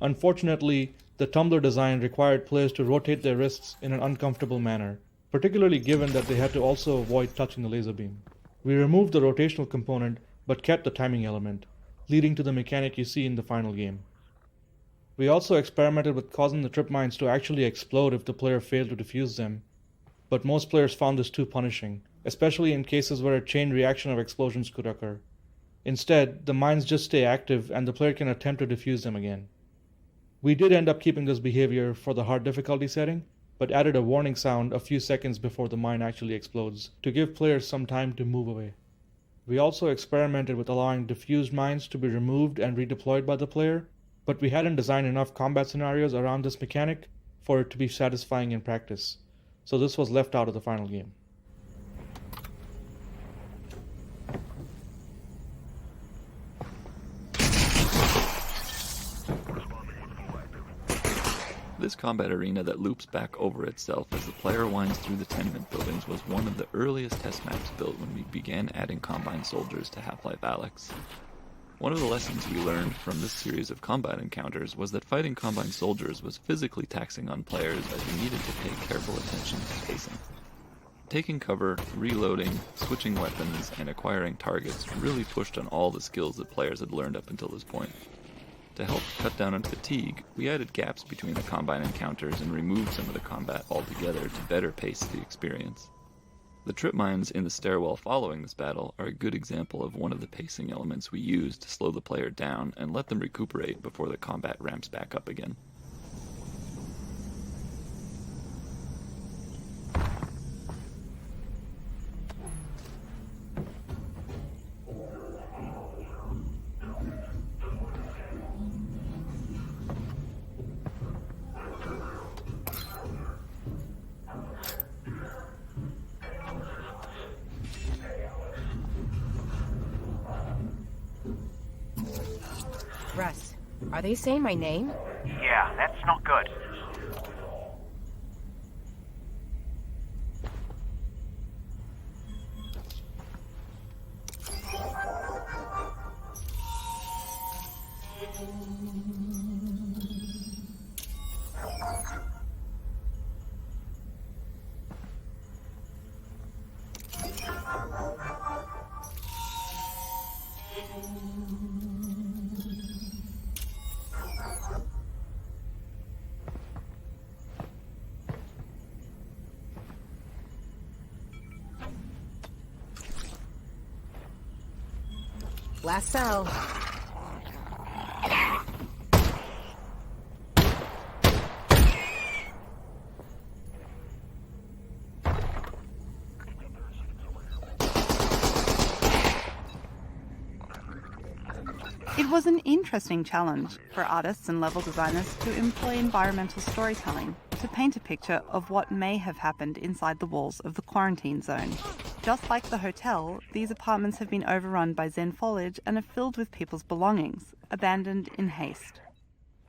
Unfortunately, the tumbler design required players to rotate their wrists in an uncomfortable manner, particularly given that they had to also avoid touching the laser beam. We removed the rotational component but kept the timing element, leading to the mechanic you see in the final game. We also experimented with causing the trip mines to actually explode if the player failed to defuse them, but most players found this too punishing, especially in cases where a chain reaction of explosions could occur. Instead, the mines just stay active and the player can attempt to defuse them again. We did end up keeping this behavior for the hard difficulty setting, but added a warning sound a few seconds before the mine actually explodes, to give players some time to move away. We also experimented with allowing diffused mines to be removed and redeployed by the player, but we hadn't designed enough combat scenarios around this mechanic for it to be satisfying in practice, so this was left out of the final game. This combat arena that loops back over itself as the player winds through the tenement buildings was one of the earliest test maps built when we began adding Combine soldiers to Half-Life Alyx. One of the lessons we learned from this series of combat encounters was that fighting Combine soldiers was physically taxing on players as we needed to pay careful attention to spacing. Taking cover, reloading, switching weapons, and acquiring targets really pushed on all the skills that players had learned up until this point. To help cut down on fatigue, we added gaps between the Combine encounters and removed some of the combat altogether to better pace the experience. The trip mines in the stairwell following this battle are a good example of one of the pacing elements we used to slow the player down and let them recuperate before the combat ramps back up again. Russ, are they saying my name? Yeah, that's not good. Last cell. It was an interesting challenge for artists and level designers to employ environmental storytelling to paint a picture of what may have happened inside the walls of the quarantine zone. Just like the hotel, these apartments have been overrun by Xen foliage and are filled with people's belongings, abandoned in haste.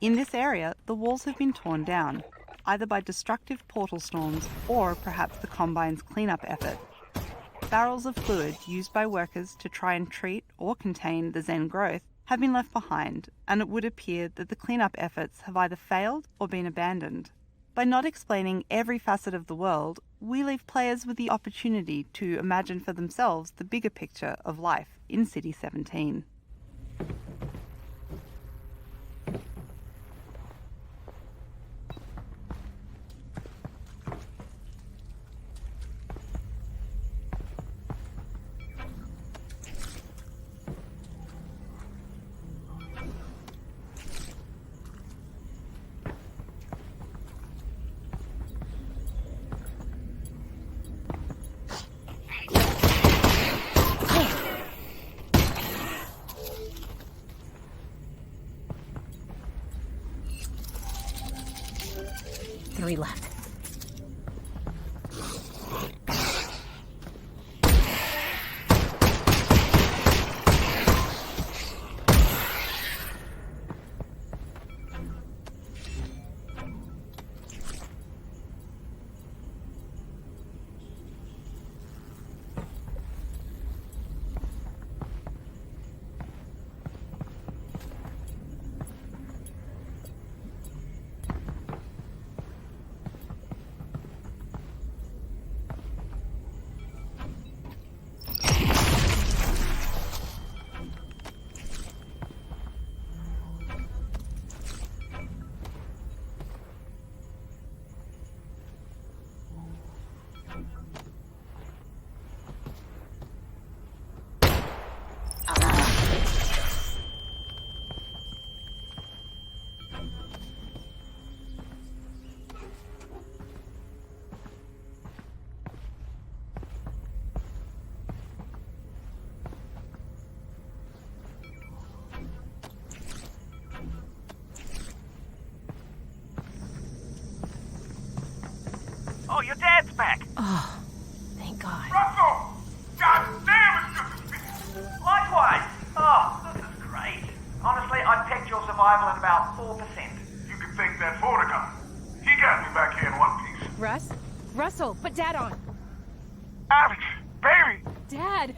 In this area, the walls have been torn down, either by destructive portal storms or perhaps the Combine's cleanup effort. Barrels of fluid used by workers to try and treat or contain the Xen growth have been left behind, and it would appear that the cleanup efforts have either failed or been abandoned. By not explaining every facet of the world, we leave players with the opportunity to imagine for themselves the bigger picture of life in City 17. Three left. Dad's back. Oh, thank God. Russell! God damn, it's good to speak. Likewise. Oh, this is great. Honestly, I'd pegged your survival at about 4%. You can thank that Vortigaunt. He got me back here in one piece. Russell, put Dad on. Alyx, baby! Dad,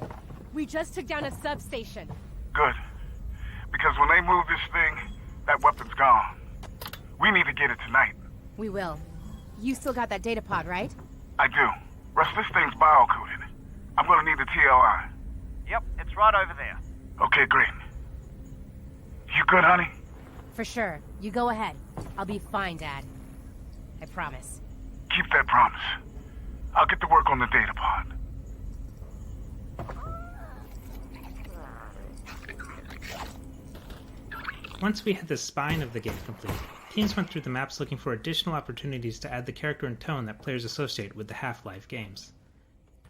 we just took down a substation. Good. Because when they move this thing, that weapon's gone. We need to get it tonight. We will. You still got that data pod, right? I do. Russ, this thing's bio-coded. I'm gonna need the TLI. Yep, it's right over there. Okay, great. You good, honey? For sure. You go ahead. I'll be fine, Dad. I promise. Keep that promise. I'll get to work on the data pod. Once we had the spine of the game complete, teams went through the maps looking for additional opportunities to add the character and tone that players associate with the Half-Life games.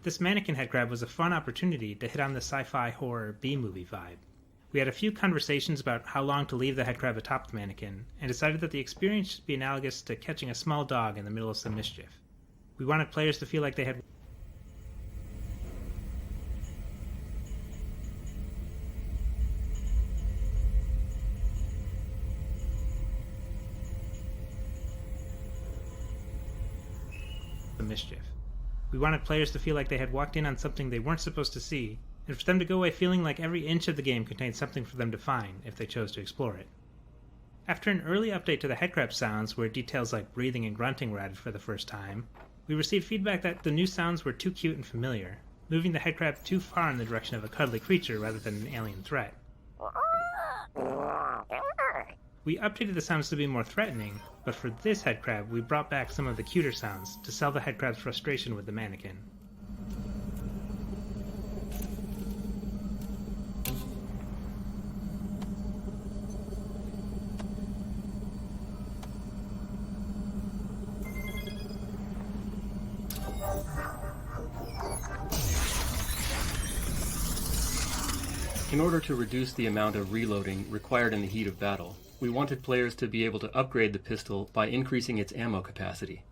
This mannequin head grab was a fun opportunity to hit on the sci-fi horror B-movie vibe. We had a few conversations about how long to leave the head crab atop the mannequin, and decided that the experience should be analogous to catching a small dog in the middle of some mischief. We wanted players to feel like they had mischief. We wanted players to feel like they had walked in on something they weren't supposed to see, and for them to go away feeling like every inch of the game contained something for them to find if they chose to explore it. After an early update to the headcrab sounds where details like breathing and grunting were added for the first time, we received feedback that the new sounds were too cute and familiar, moving the headcrab too far in the direction of a cuddly creature rather than an alien threat. We updated the sounds to be more threatening, but for this headcrab we brought back some of the cuter sounds to sell the headcrab's frustration with the mannequin. In order to reduce the amount of reloading required in the heat of battle, we wanted players to be able to upgrade the pistol by increasing its ammo capacity.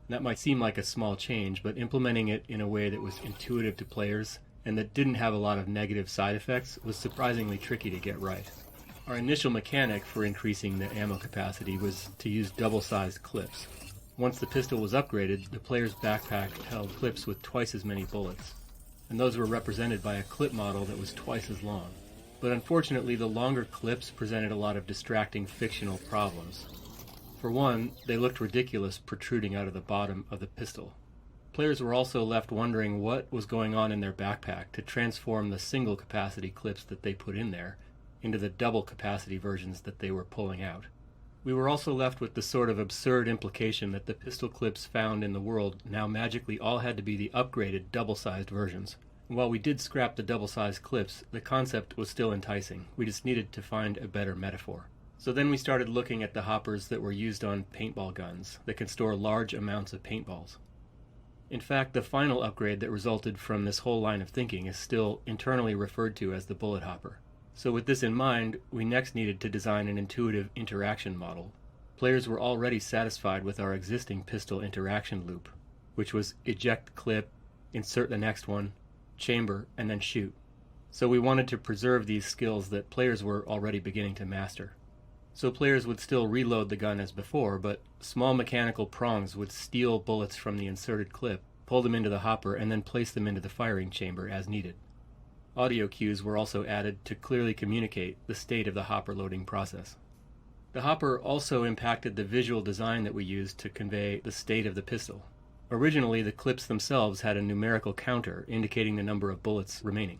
That might seem like a small change, but implementing it in a way that was intuitive to players and that didn't have a lot of negative side effects was surprisingly tricky to get right. Our initial mechanic for increasing the ammo capacity was to use double-sized clips. Once the pistol was upgraded, the player's backpack held clips with twice as many bullets, and those were represented by a clip model that was twice as long. But unfortunately, the longer clips presented a lot of distracting fictional problems. For one, they looked ridiculous protruding out of the bottom of the pistol. Players were also left wondering what was going on in their backpack to transform the single capacity clips that they put in there into the double capacity versions that they were pulling out. We were also left with the sort of absurd implication that the pistol clips found in the world now magically all had to be the upgraded double-sized versions. While we did scrap the double-sized clips, the concept was still enticing. We just needed to find a better metaphor. So then we started looking at the hoppers that were used on paintball guns that can store large amounts of paintballs. In fact, the final upgrade that resulted from this whole line of thinking is still internally referred to as the bullet hopper. So with this in mind, we next needed to design an intuitive interaction model. Players were already satisfied with our existing pistol interaction loop, which was eject clip, insert the next one, chamber, and then shoot. So we wanted to preserve these skills that players were already beginning to master. So players would still reload the gun as before, but small mechanical prongs would steal bullets from the inserted clip, pull them into the hopper, and then place them into the firing chamber as needed. Audio cues were also added to clearly communicate the state of the hopper loading process. The hopper also impacted the visual design that we used to convey the state of the pistol. Originally, the clips themselves had a numerical counter indicating the number of bullets remaining.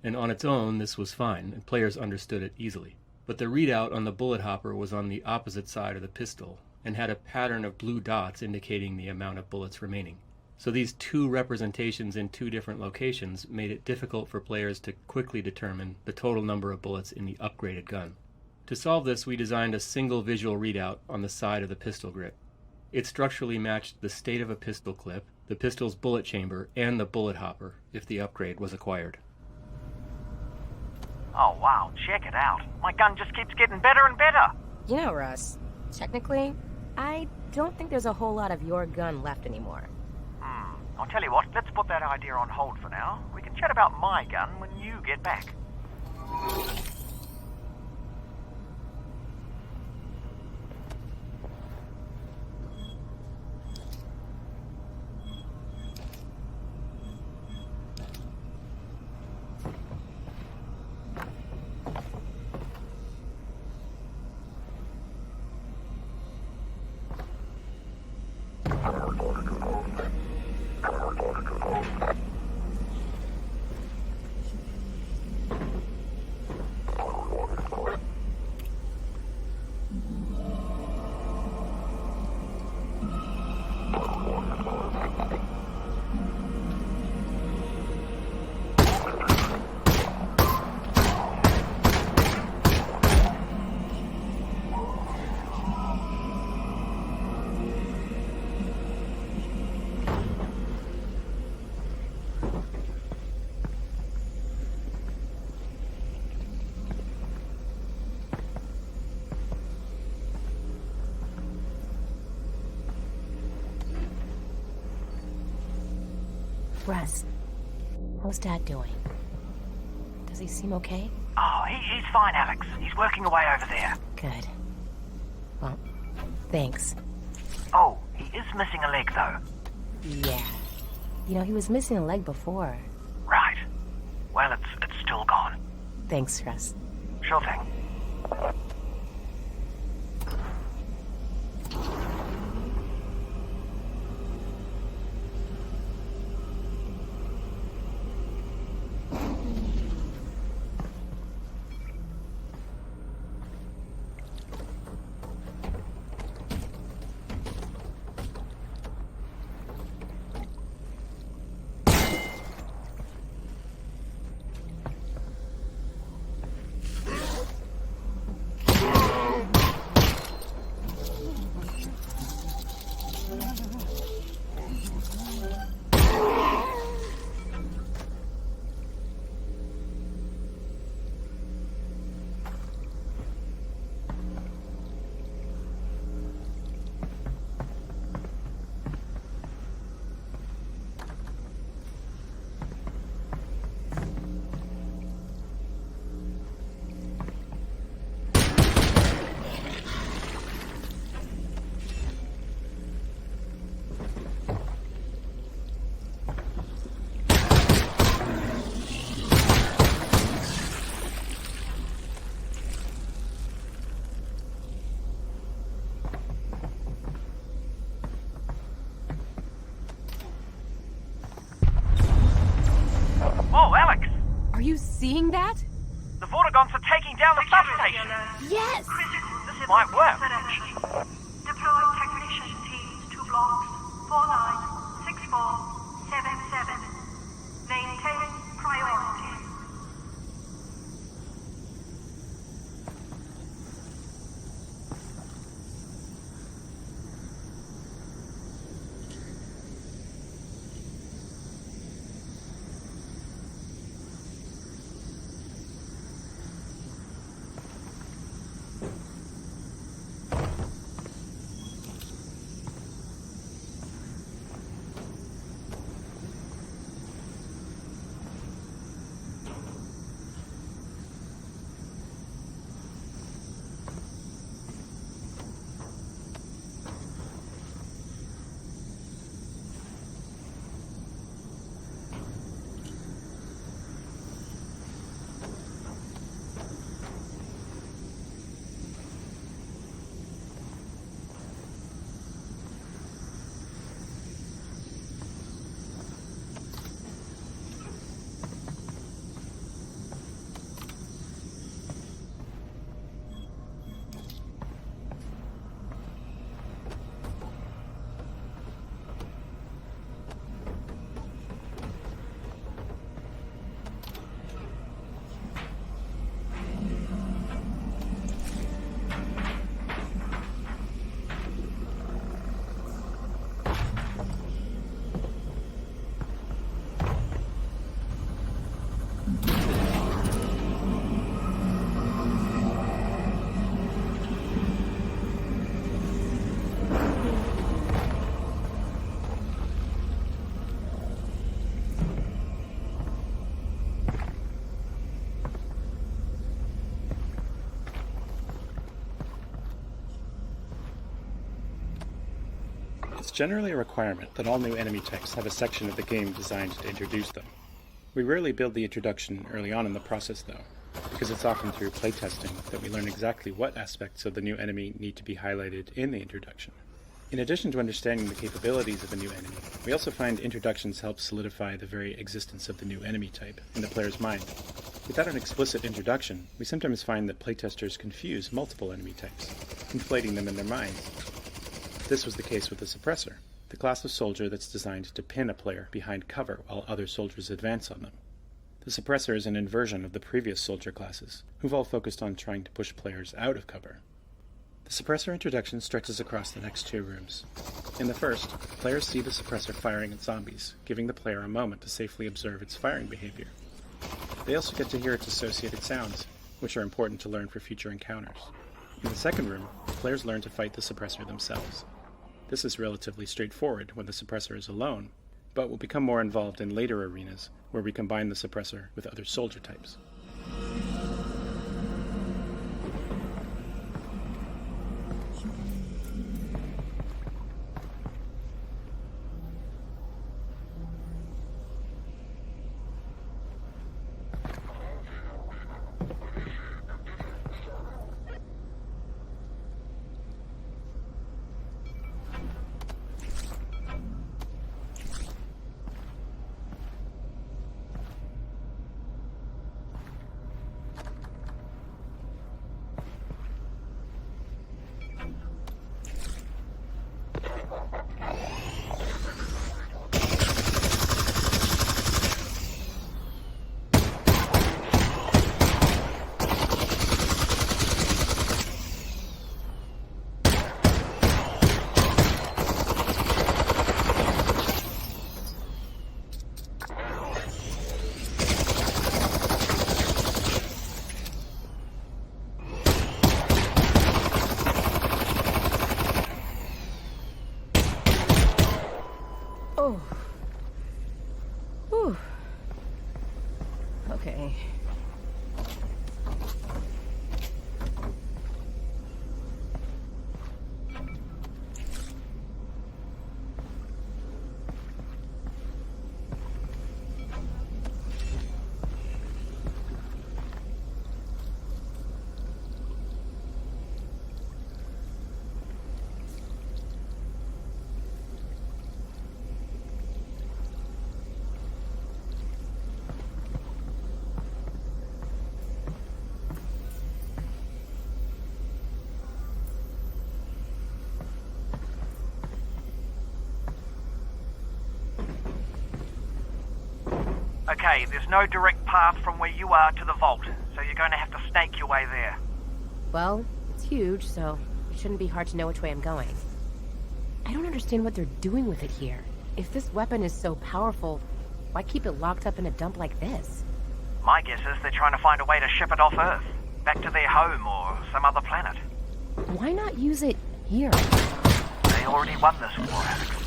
And on its own, this was fine, and players understood it easily. But the readout on the bullet hopper was on the opposite side of the pistol, and had a pattern of blue dots indicating the amount of bullets remaining. So these two representations in two different locations made it difficult for players to quickly determine the total number of bullets in the upgraded gun. To solve this, we designed a single visual readout on the side of the pistol grip. It structurally matched the state of a pistol clip, the pistol's bullet chamber, and the bullet hopper, if the upgrade was acquired. Oh wow, check it out. My gun just keeps getting better and better. You know, Russ, technically, I don't think there's a whole lot of your gun left anymore. I'll tell you what, let's put that idea on hold for now. We can chat about my gun when you get back. Russ, how's Dad doing? Does he seem okay? Oh, he's fine, Alyx. He's working away over there. Good. Well, thanks. Oh, he is missing a leg, though. Yeah. You know, he was missing a leg before. Right. Well, it's still gone. Thanks, Russ. Sure thing. Whoa, Alyx! Are you seeing that? The Vortigons are taking down the substation! Yes! This might work. Deploy technician teams to blocks 496477. Maintain priority. It's generally a requirement that all new enemy types have a section of the game designed to introduce them. We rarely build the introduction early on in the process though, because it's often through playtesting that we learn exactly what aspects of the new enemy need to be highlighted in the introduction. In addition to understanding the capabilities of a new enemy, we also find introductions help solidify the very existence of the new enemy type in the player's mind. Without an explicit introduction, we sometimes find that playtesters confuse multiple enemy types, conflating them in their minds. This was the case with the Suppressor, the class of soldier that's designed to pin a player behind cover while other soldiers advance on them. The Suppressor is an inversion of the previous soldier classes, who've all focused on trying to push players out of cover. The Suppressor introduction stretches across the next 2 rooms. In the first, players see the Suppressor firing at zombies, giving the player a moment to safely observe its firing behavior. They also get to hear its associated sounds, which are important to learn for future encounters. In the second room, players learn to fight the Suppressor themselves. This is relatively straightforward when the Suppressor is alone, but will become more involved in later arenas where we combine the Suppressor with other soldier types. Okay. Okay, there's no direct path from where you are to the vault, so you're going to have to snake your way there. Well, it's huge, so it shouldn't be hard to know which way I'm going. I don't understand what they're doing with it here. If this weapon is so powerful, why keep it locked up in a dump like this? My guess is they're trying to find a way to ship it off Earth, back to their home or some other planet. Why not use it here? They already won this war, Alyx.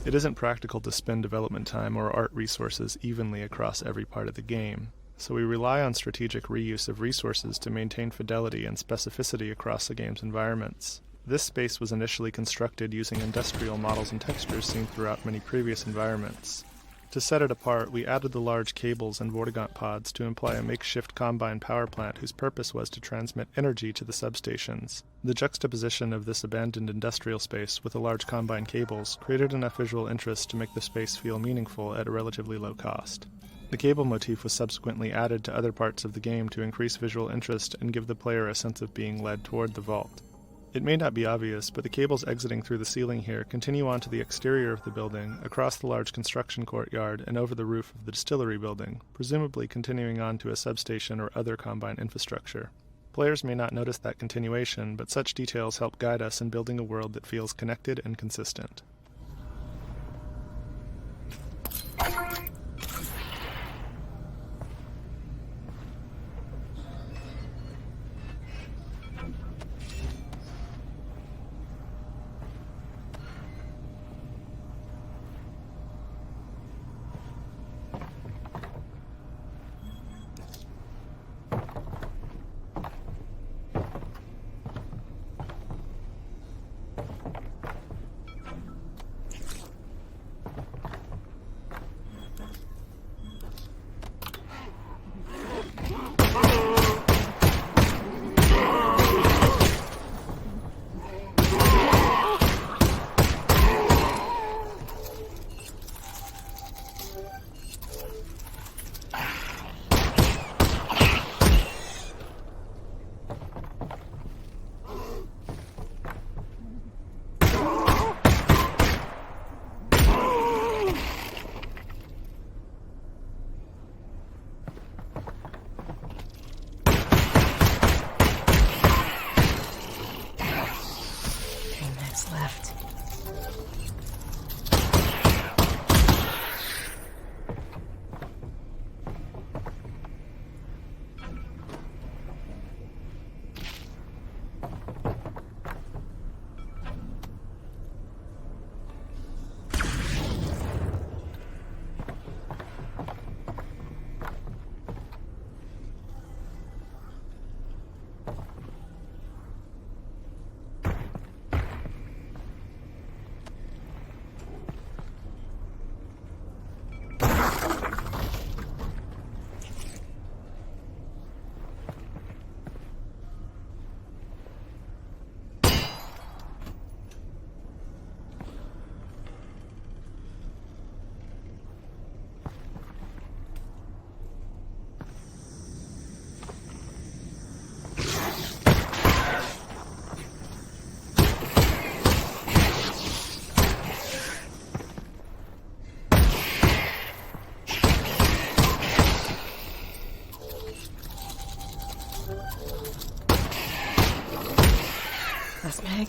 It isn't practical to spend development time or art resources evenly across every part of the game, so we rely on strategic reuse of resources to maintain fidelity and specificity across the game's environments. This space was initially constructed using industrial models and textures seen throughout many previous environments. To set it apart, we added the large cables and Vortigaunt pods to imply a makeshift Combine power plant whose purpose was to transmit energy to the substations. The juxtaposition of this abandoned industrial space with the large Combine cables created enough visual interest to make the space feel meaningful at a relatively low cost. The cable motif was subsequently added to other parts of the game to increase visual interest and give the player a sense of being led toward the vault. It may not be obvious, but the cables exiting through the ceiling here continue onto the exterior of the building, across the large construction courtyard, and over the roof of the distillery building, presumably continuing on to a substation or other Combine infrastructure. Players may not notice that continuation, but such details help guide us in building a world that feels connected and consistent. Meg.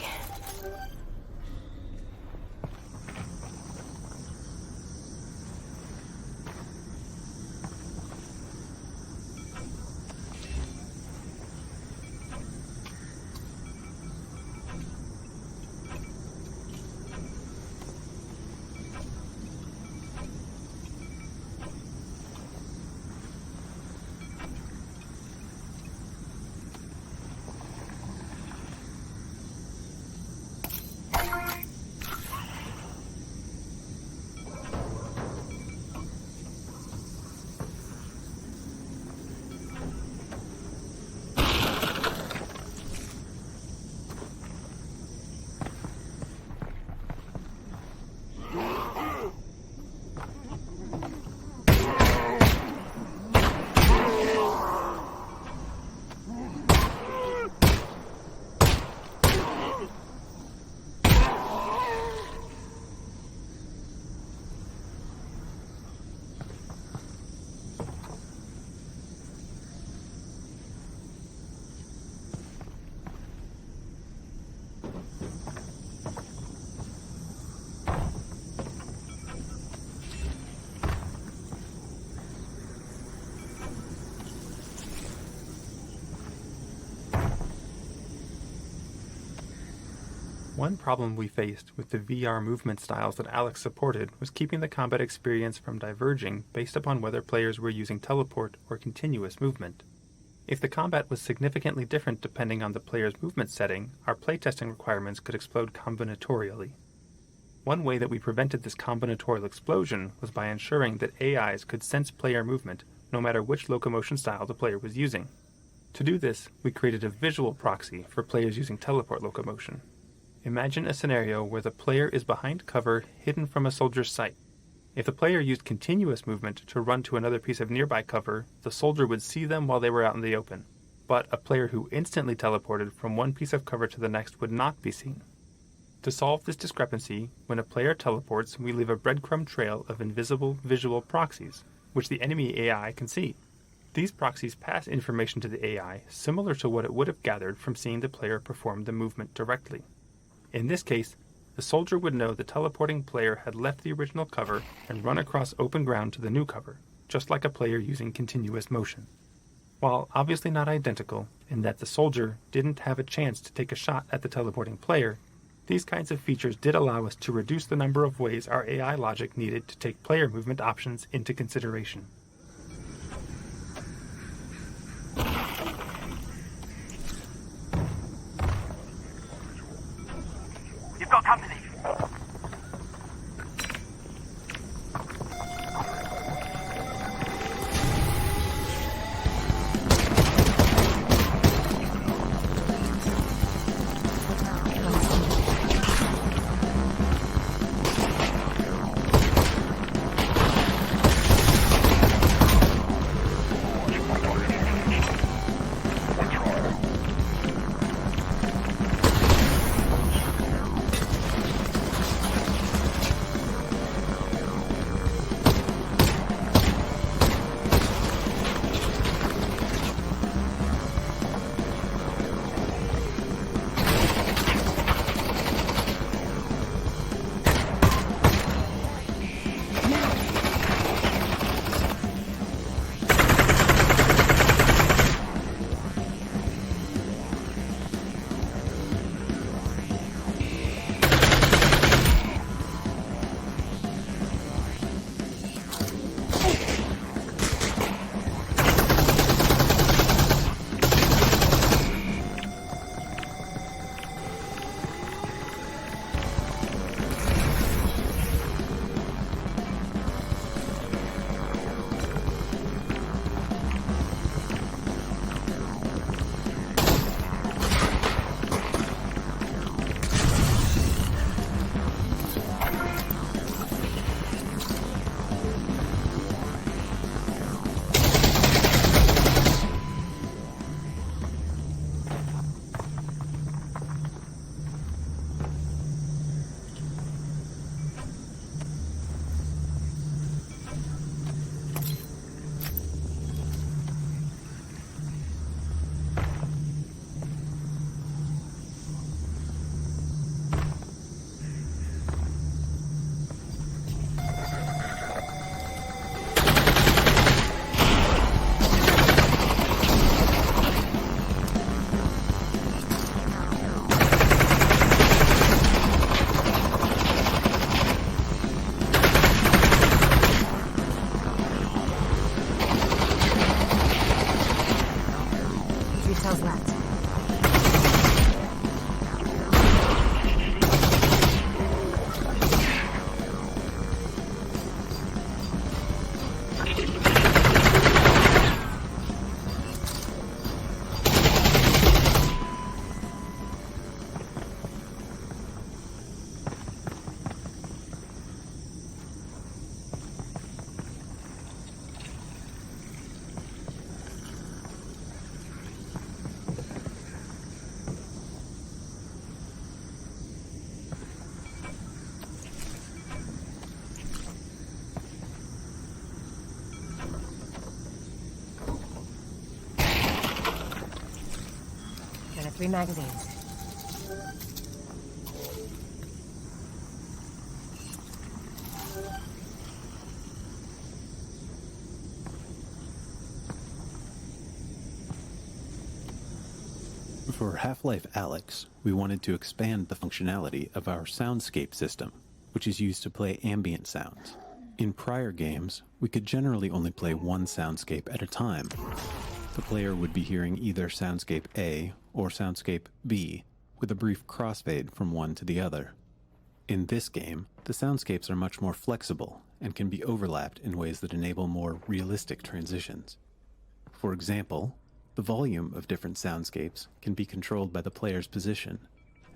One problem we faced with the VR movement styles that Alyx supported was keeping the combat experience from diverging based upon whether players were using teleport or continuous movement. If the combat was significantly different depending on the player's movement setting, our playtesting requirements could explode combinatorially. One way that we prevented this combinatorial explosion was by ensuring that AIs could sense player movement no matter which locomotion style the player was using. To do this, we created a visual proxy for players using teleport locomotion. Imagine a scenario where the player is behind cover, hidden from a soldier's sight. If the player used continuous movement to run to another piece of nearby cover, the soldier would see them while they were out in the open. But a player who instantly teleported from one piece of cover to the next would not be seen. To solve this discrepancy, when a player teleports, we leave a breadcrumb trail of invisible visual proxies, which the enemy AI can see. These proxies pass information to the AI similar to what it would have gathered from seeing the player perform the movement directly. In this case, the soldier would know the teleporting player had left the original cover and run across open ground to the new cover, just like a player using continuous motion. While obviously not identical, in that the soldier didn't have a chance to take a shot at the teleporting player, these kinds of features did allow us to reduce the number of ways our AI logic needed to take player movement options into consideration. 3 magazines. For Half-Life Alyx, we wanted to expand the functionality of our soundscape system, which is used to play ambient sounds. In prior games, we could generally only play one soundscape at a time. The player would be hearing either soundscape A or soundscape B, with a brief crossfade from one to the other. In this game, the soundscapes are much more flexible and can be overlapped in ways that enable more realistic transitions. For example, the volume of different soundscapes can be controlled by the player's position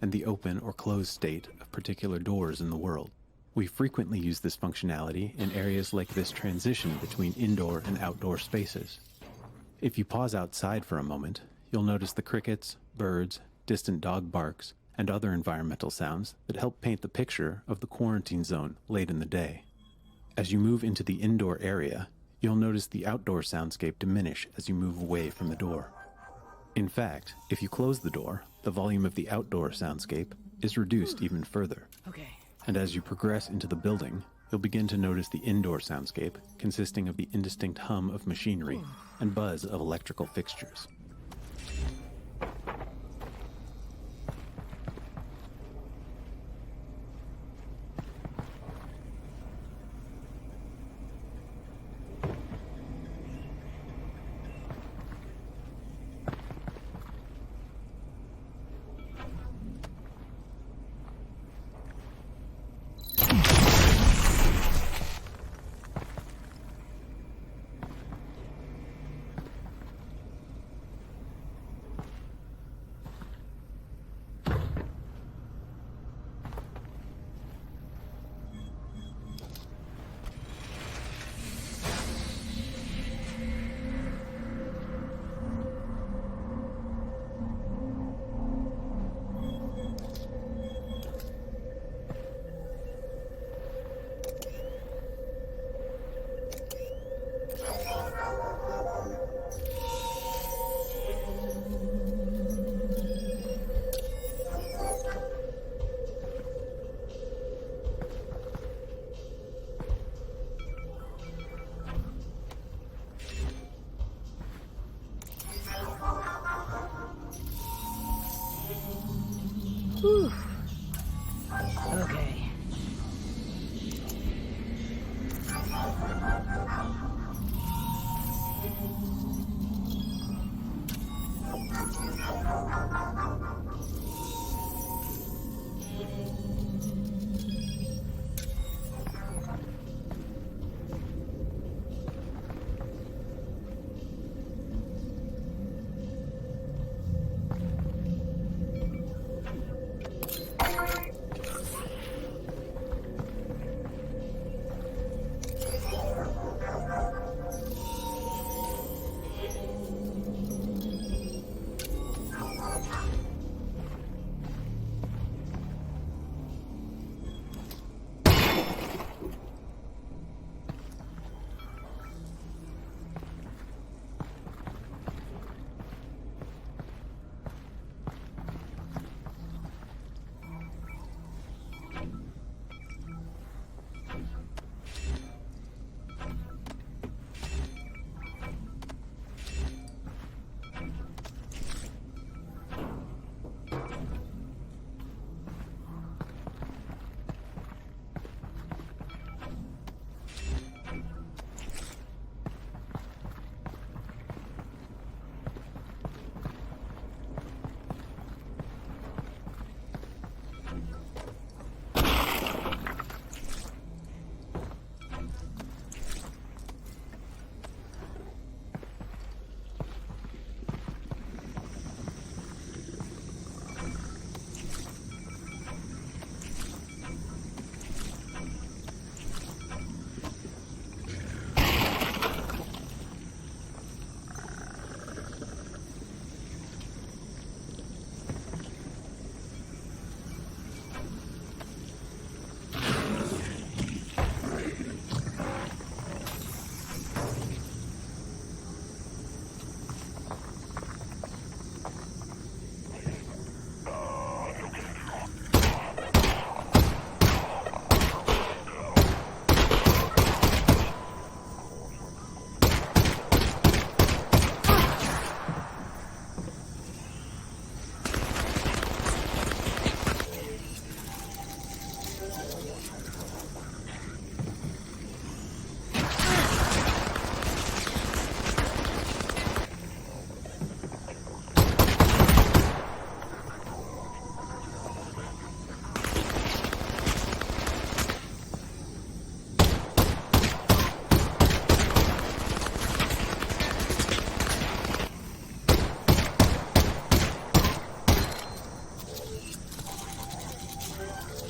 and the open or closed state of particular doors in the world. We frequently use this functionality in areas like this transition between indoor and outdoor spaces. If you pause outside for a moment, you'll notice the crickets, birds, distant dog barks, and other environmental sounds that help paint the picture of the quarantine zone late in the day. As you move into the indoor area, you'll notice the outdoor soundscape diminish as you move away from the door. In fact, if you close the door, the volume of the outdoor soundscape is reduced even further. Okay. And as you progress into the building, you'll begin to notice the indoor soundscape consisting of the indistinct hum of machinery and buzz of electrical fixtures.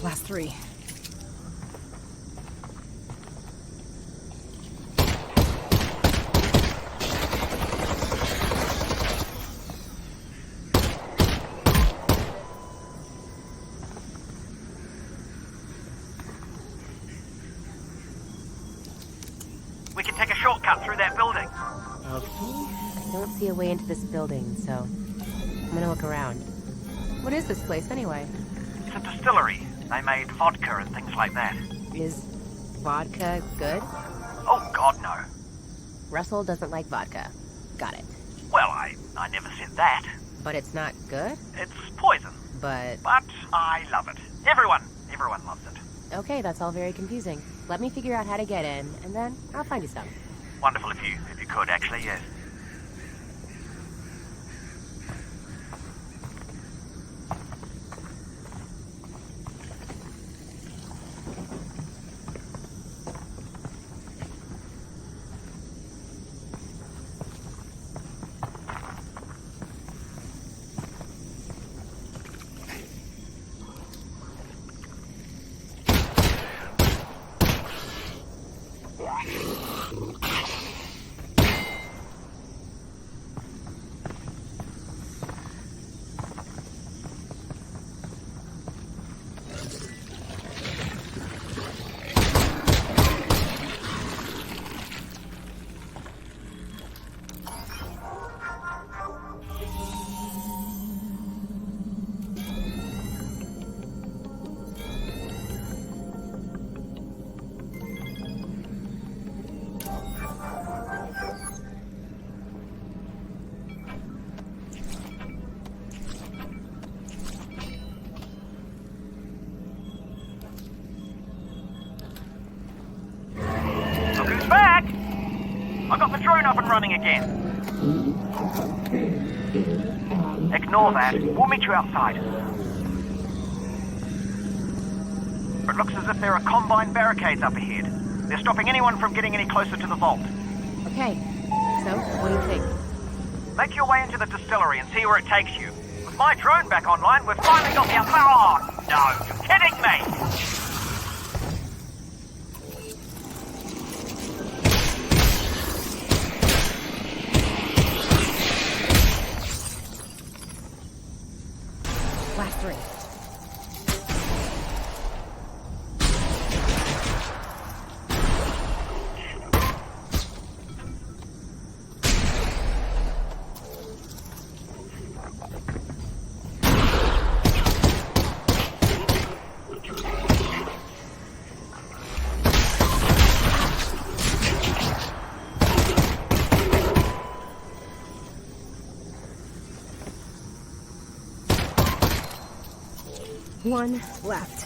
Last 3. We can take a shortcut through that building. Okay. I don't see a way into this building, so I'm gonna look around. What is this place, anyway? It's a distillery. They made vodka and things like that. Is vodka good? Oh, God, no. Russell doesn't like vodka. Got it. Well, I never said that. But it's not good? It's poison. But I love it. Everyone loves it. okay, that's all very confusing. Let me figure out how to get in, and then I'll find you some. Wonderful if you could, actually, yes. I got the drone up and running again. Ignore that. We'll meet you outside. It looks as if there are Combine barricades up ahead. They're stopping anyone from getting any closer to the vault. Okay. So, what do you think? Make your way into the distillery and see where it takes you. With my drone back online, we've finally got the... Oh, no, you're kidding me! Last 3. One left.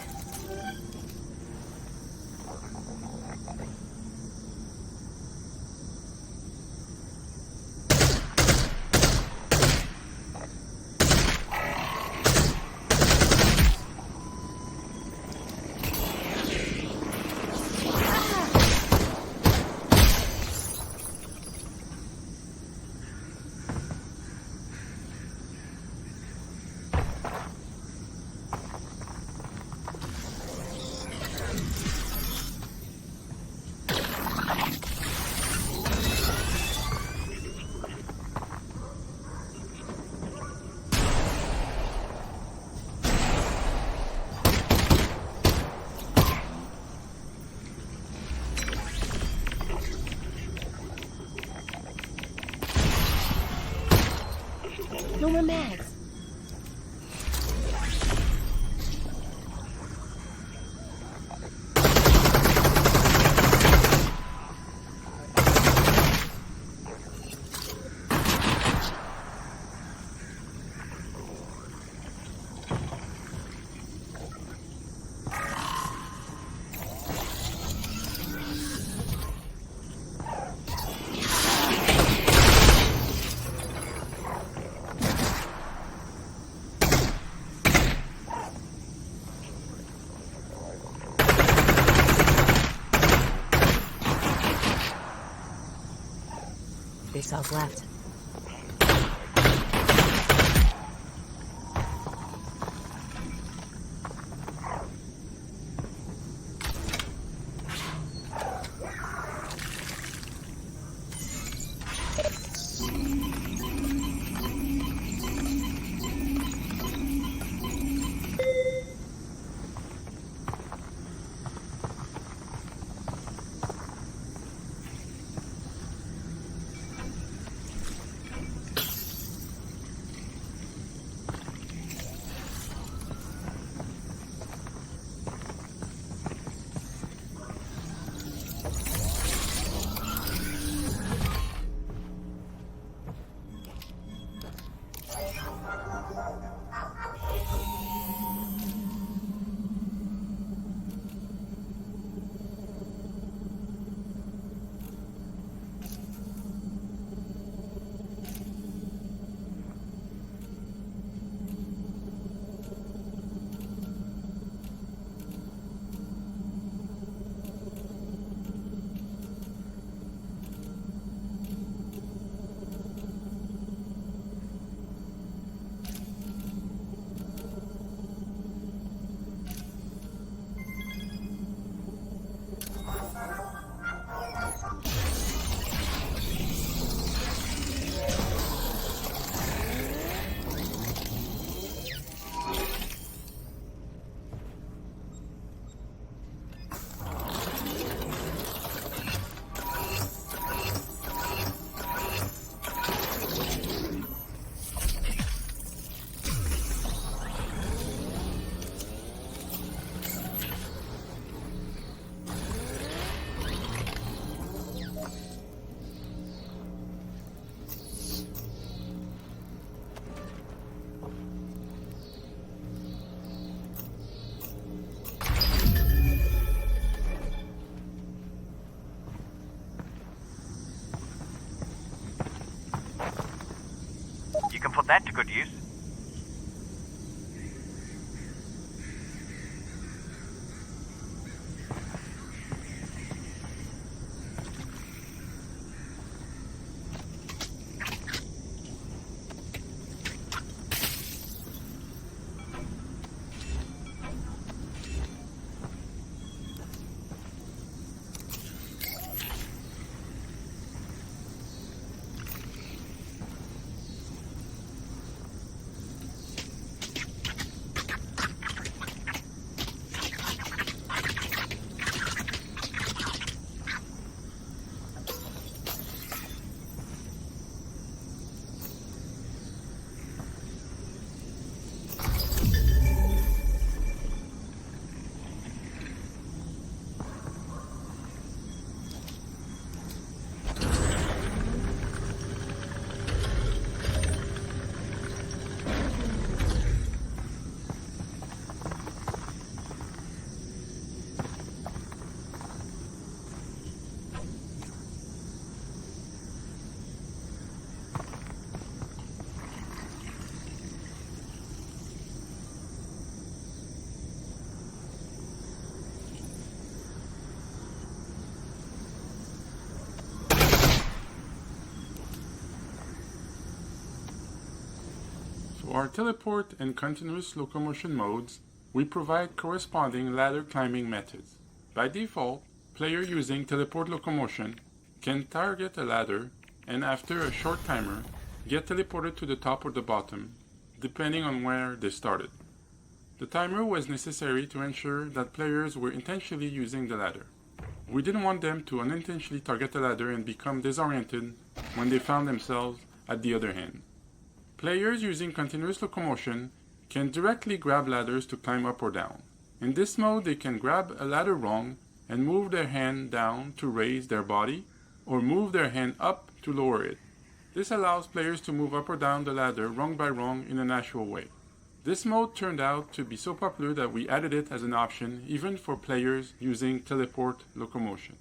No more mags. Cells left. that to good use. For our teleport and continuous locomotion modes, we provide corresponding ladder climbing methods. By default, player using teleport locomotion can target a ladder and after a short timer, get teleported to the top or the bottom, depending on where they started. The timer was necessary to ensure that players were intentionally using the ladder. We didn't want them to unintentionally target the ladder and become disoriented when they found themselves at the other end. Players using continuous locomotion can directly grab ladders to climb up or down. In this mode, they can grab a ladder rung and move their hand down to raise their body, or move their hand up to lower it. This allows players to move up or down the ladder rung by rung in a natural way. This mode turned out to be so popular that we added it as an option even for players using teleport locomotion.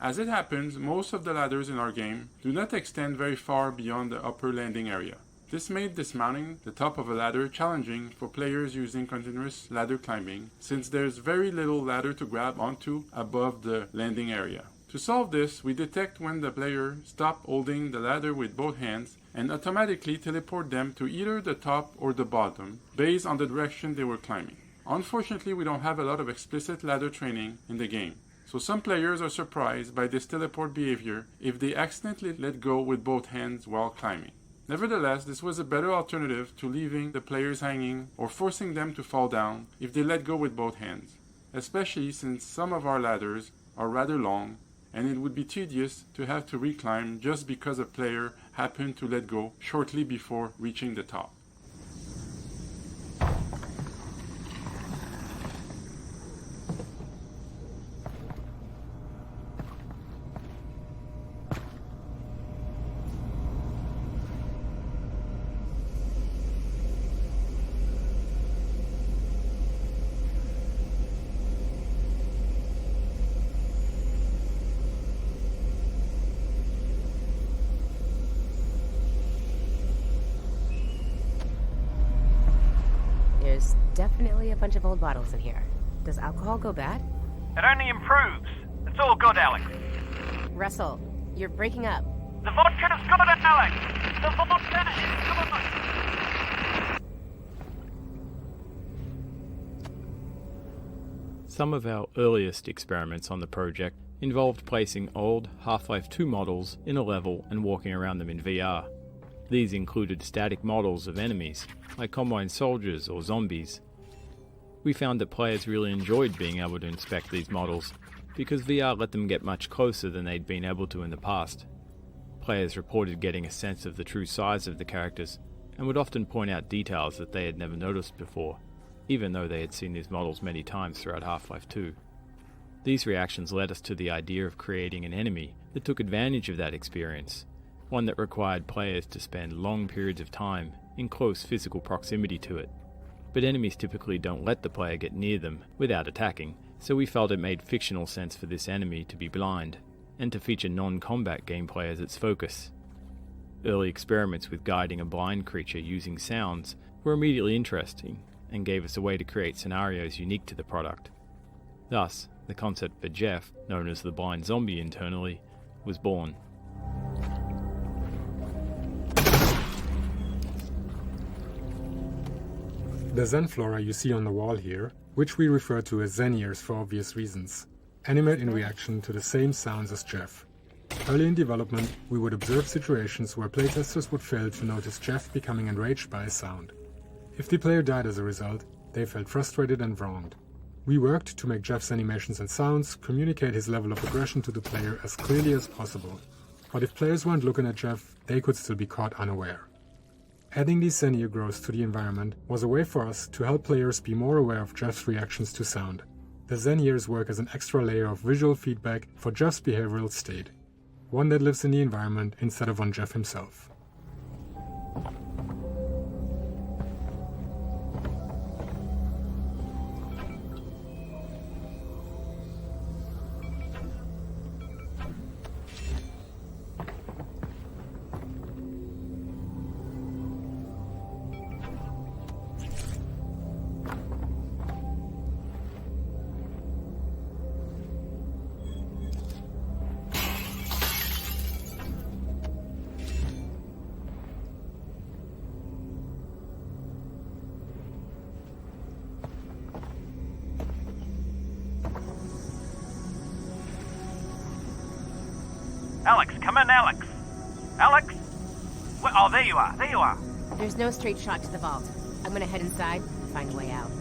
As it happens, most of the ladders in our game do not extend very far beyond the upper landing area. This made dismounting the top of a ladder challenging for players using continuous ladder climbing, since there's very little ladder to grab onto above the landing area. To solve this, we detect when the player stops holding the ladder with both hands and automatically teleport them to either the top or the bottom, based on the direction they were climbing. Unfortunately, we don't have a lot of explicit ladder training in the game, so some players are surprised by this teleport behavior if they accidentally let go with both hands while climbing. Nevertheless, this was a better alternative to leaving the players hanging or forcing them to fall down if they let go with both hands, especially since some of our ladders are rather long and it would be tedious to have to reclimb just because a player happened to let go shortly before reaching the top. There's definitely a bunch of old bottles in here. Does alcohol go bad? It only improves. It's all good, Alyx. Russell, you're breaking up. The vodka's good, Alyx! The vodka is good! Some of our earliest experiments on the project involved placing old Half-Life 2 models in a level and walking around them in VR. These included static models of enemies, like Combine soldiers or zombies. We found that players really enjoyed being able to inspect these models, because VR let them get much closer than they'd been able to in the past. Players reported getting a sense of the true size of the characters, and would often point out details that they had never noticed before, even though they had seen these models many times throughout Half-Life 2. These reactions led us to the idea of creating an enemy that took advantage of that experience, one that required players to spend long periods of time in close physical proximity to it. But enemies typically don't let the player get near them without attacking, so we felt it made fictional sense for this enemy to be blind, and to feature non-combat gameplay as its focus. Early experiments with guiding a blind creature using sounds were immediately interesting and gave us a way to create scenarios unique to the product. Thus, the concept for Jeff, known as the blind zombie internally, was born. The Xen flora you see on the wall here, which we refer to as Xen ears for obvious reasons, animate in reaction to the same sounds as Jeff. Early in development, we would observe situations where playtesters would fail to notice Jeff becoming enraged by a sound. If the player died as a result, they felt frustrated and wronged. We worked to make Jeff's animations and sounds communicate his level of aggression to the player as clearly as possible. But if players weren't looking at Jeff, they could still be caught unaware. Adding these Xen ear growths to the environment was a way for us to help players be more aware of Jeff's reactions to sound. The Xen ears work as an extra layer of visual feedback for Jeff's behavioral state, one that lives in the environment instead of on Jeff himself. Alyx, come in, Alyx. Alyx? Oh, there you are, there you are. There's no straight shot to the vault. I'm gonna head inside and find a way out.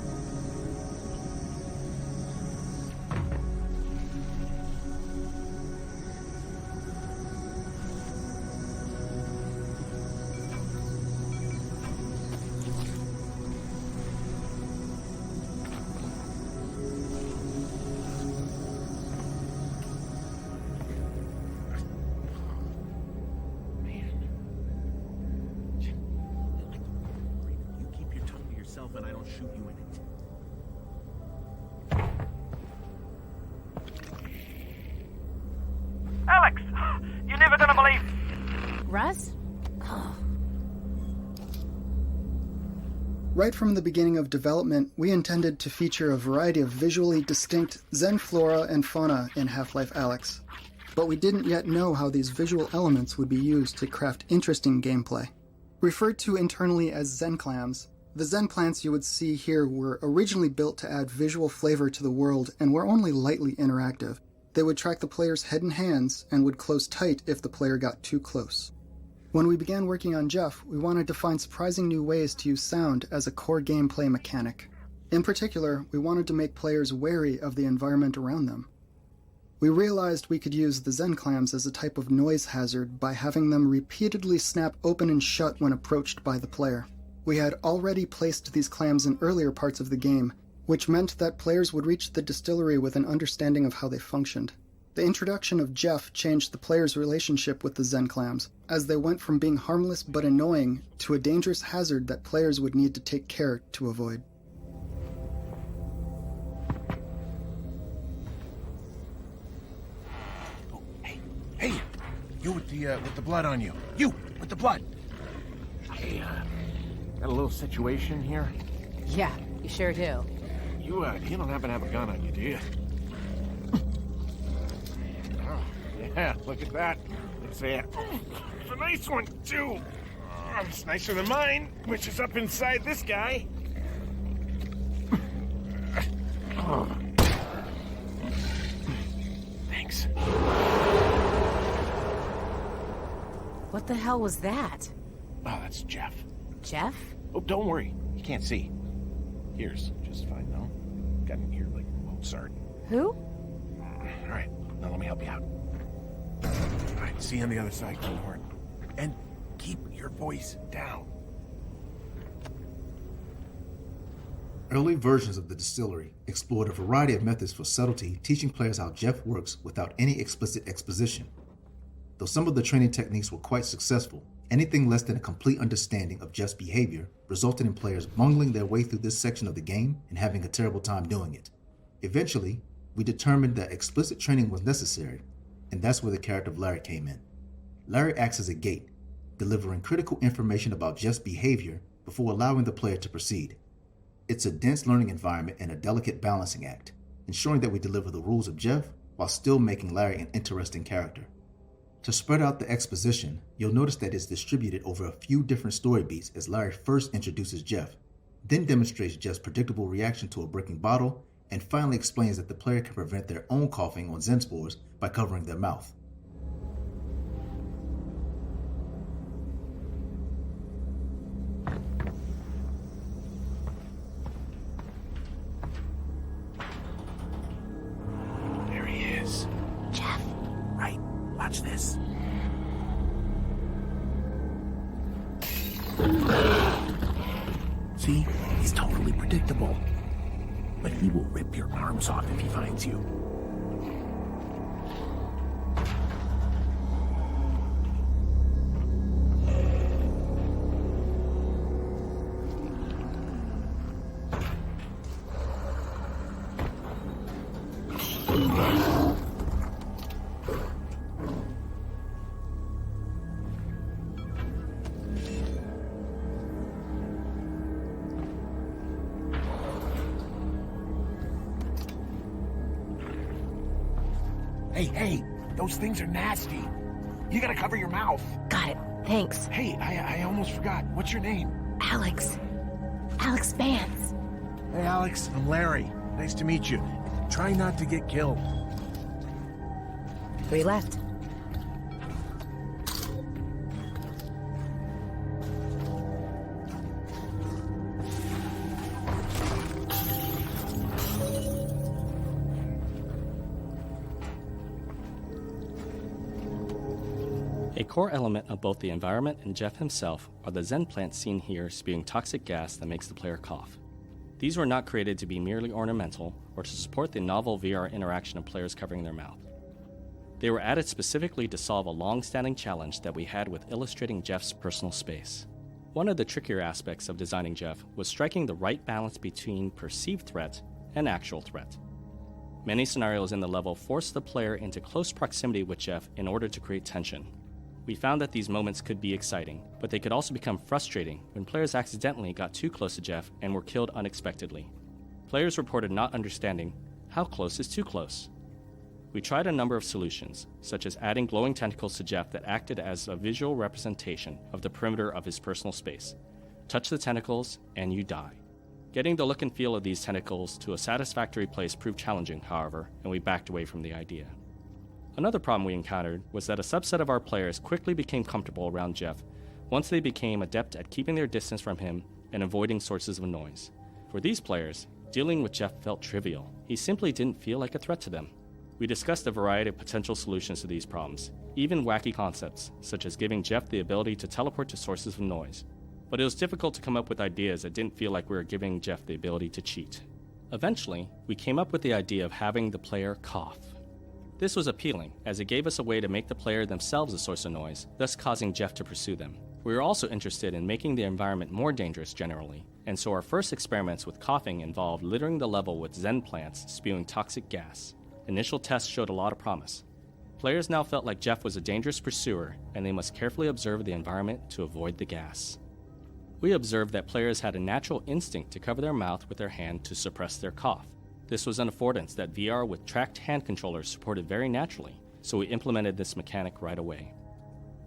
And I don't shoot you in it. Alyx! You're never gonna believe... Russ? Oh. Right from the beginning of development, we intended to feature a variety of visually distinct Xen flora and fauna in Half-Life Alyx. But we didn't yet know how these visual elements would be used to craft interesting gameplay. Referred to internally as Xen clams, the Xen plants you would see here were originally built to add visual flavor to the world and were only lightly interactive. They would track the player's head and hands and would close tight if the player got too close. When we began working on Jeff, we wanted to find surprising new ways to use sound as a core gameplay mechanic. In particular, we wanted to make players wary of the environment around them. We realized we could use the Xen clams as a type of noise hazard by having them repeatedly snap open and shut when approached by the player. We had already placed these clams in earlier parts of the game, which meant that players would reach the distillery with an understanding of how they functioned. The introduction of Jeff changed the player's relationship with the Xen clams, as they went from being harmless but annoying to a dangerous hazard that players would need to take care to avoid. Oh, hey, you with the blood on you. You with the blood. Hey, got a little situation here? Yeah, you sure do. You don't happen to have a gun on you, do you? Oh, yeah, look at that. It's a nice one, too. It's nicer than mine, which is up inside this guy. Oh. Thanks. What the hell was that? Oh, that's Jeff. Jeff? Oh, don't worry. You can't see. Here's just fine, though. Got an ear like Mozart. Who? All right, now let me help you out. All right, see you on the other side, Greenhorn. And keep your voice down. Early versions of the distillery explored a variety of methods for subtlety, teaching players how Jeff works without any explicit exposition. Though some of the training techniques were quite successful, anything less than a complete understanding of Jeff's behavior resulted in players bungling their way through this section of the game and having a terrible time doing it. Eventually, we determined that explicit training was necessary, and that's where the character of Larry came in. Larry acts as a gate, delivering critical information about Jeff's behavior before allowing the player to proceed. It's a dense learning environment and a delicate balancing act, ensuring that we deliver the rules of Jeff while still making Larry an interesting character. To spread out the exposition, you'll notice that it's distributed over a few different story beats as Larry first introduces Jeff, then demonstrates Jeff's predictable reaction to a breaking bottle, and finally explains that the player can prevent their own coughing on Xen spores by covering their mouth. There he is. Jeff. Right, watch this. See, he's totally predictable. But he will rip your arms off if he finds you. Hey, those things are nasty. You gotta cover your mouth. Got it. Thanks. Hey, I almost forgot. What's your name? Alyx. Alyx Vance. Hey, Alyx, I'm Larry. Nice to meet you. Try not to get killed. 3 left. A core element of both the environment and Jeff himself are the Xen plants seen here spewing toxic gas that makes the player cough. These were not created to be merely ornamental or to support the novel VR interaction of players covering their mouth. They were added specifically to solve a long-standing challenge that we had with illustrating Jeff's personal space. One of the trickier aspects of designing Jeff was striking the right balance between perceived threat and actual threat. Many scenarios in the level forced the player into close proximity with Jeff in order to create tension. We found that these moments could be exciting, but they could also become frustrating when players accidentally got too close to Jeff and were killed unexpectedly. Players reported not understanding how close is too close. We tried a number of solutions, such as adding glowing tentacles to Jeff that acted as a visual representation of the perimeter of his personal space. Touch the tentacles, and you die. Getting the look and feel of these tentacles to a satisfactory place proved challenging, however, and we backed away from the idea. Another problem we encountered was that a subset of our players quickly became comfortable around Jeff once they became adept at keeping their distance from him and avoiding sources of noise. For these players, dealing with Jeff felt trivial. He simply didn't feel like a threat to them. We discussed a variety of potential solutions to these problems, even wacky concepts, such as giving Jeff the ability to teleport to sources of noise. But it was difficult to come up with ideas that didn't feel like we were giving Jeff the ability to cheat. Eventually, we came up with the idea of having the player cough. This was appealing, as it gave us a way to make the player themselves a source of noise, thus causing Jeff to pursue them. We were also interested in making the environment more dangerous generally, and so our first experiments with coughing involved littering the level with Xen plants spewing toxic gas. Initial tests showed a lot of promise. Players now felt like Jeff was a dangerous pursuer, and they must carefully observe the environment to avoid the gas. We observed that players had a natural instinct to cover their mouth with their hand to suppress their cough. This was an affordance that VR with tracked hand controllers supported very naturally, so we implemented this mechanic right away.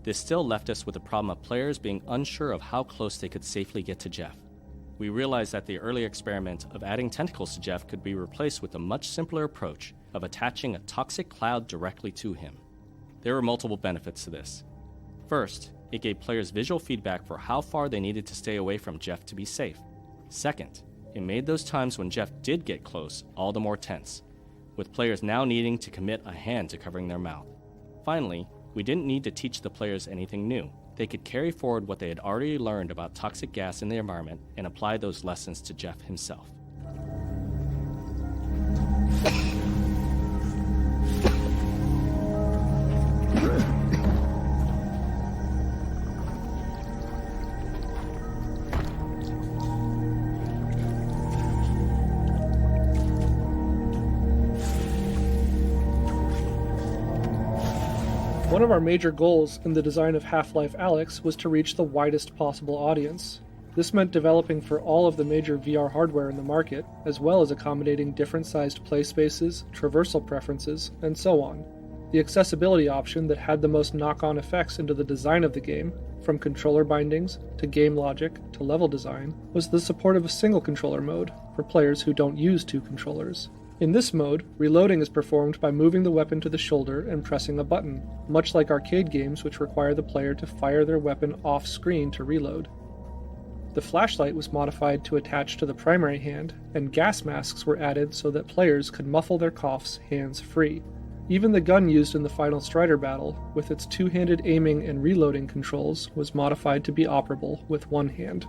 This still left us with the problem of players being unsure of how close they could safely get to Jeff. We realized that the early experiment of adding tentacles to Jeff could be replaced with a much simpler approach of attaching a toxic cloud directly to him. There were multiple benefits to this. First, it gave players visual feedback for how far they needed to stay away from Jeff to be safe. Second, it made those times when Jeff did get close all the more tense, with players now needing to commit a hand to covering their mouth. Finally, we didn't need to teach the players anything new. They could carry forward what they had already learned about toxic gas in the environment and apply those lessons to Jeff himself. One of our major goals in the design of Half-Life Alyx was to reach the widest possible audience. This meant developing for all of the major VR hardware in the market, as well as accommodating different sized play spaces, traversal preferences, and so on. The accessibility option that had the most knock-on effects into the design of the game, from controller bindings, to game logic, to level design, was the support of a single controller mode, for players who don't use two controllers. In this mode, reloading is performed by moving the weapon to the shoulder and pressing a button, much like arcade games which require the player to fire their weapon off-screen to reload. The flashlight was modified to attach to the primary hand, and gas masks were added so that players could muffle their coughs hands-free. Even the gun used in the final Strider battle, with its two-handed aiming and reloading controls, was modified to be operable with one hand.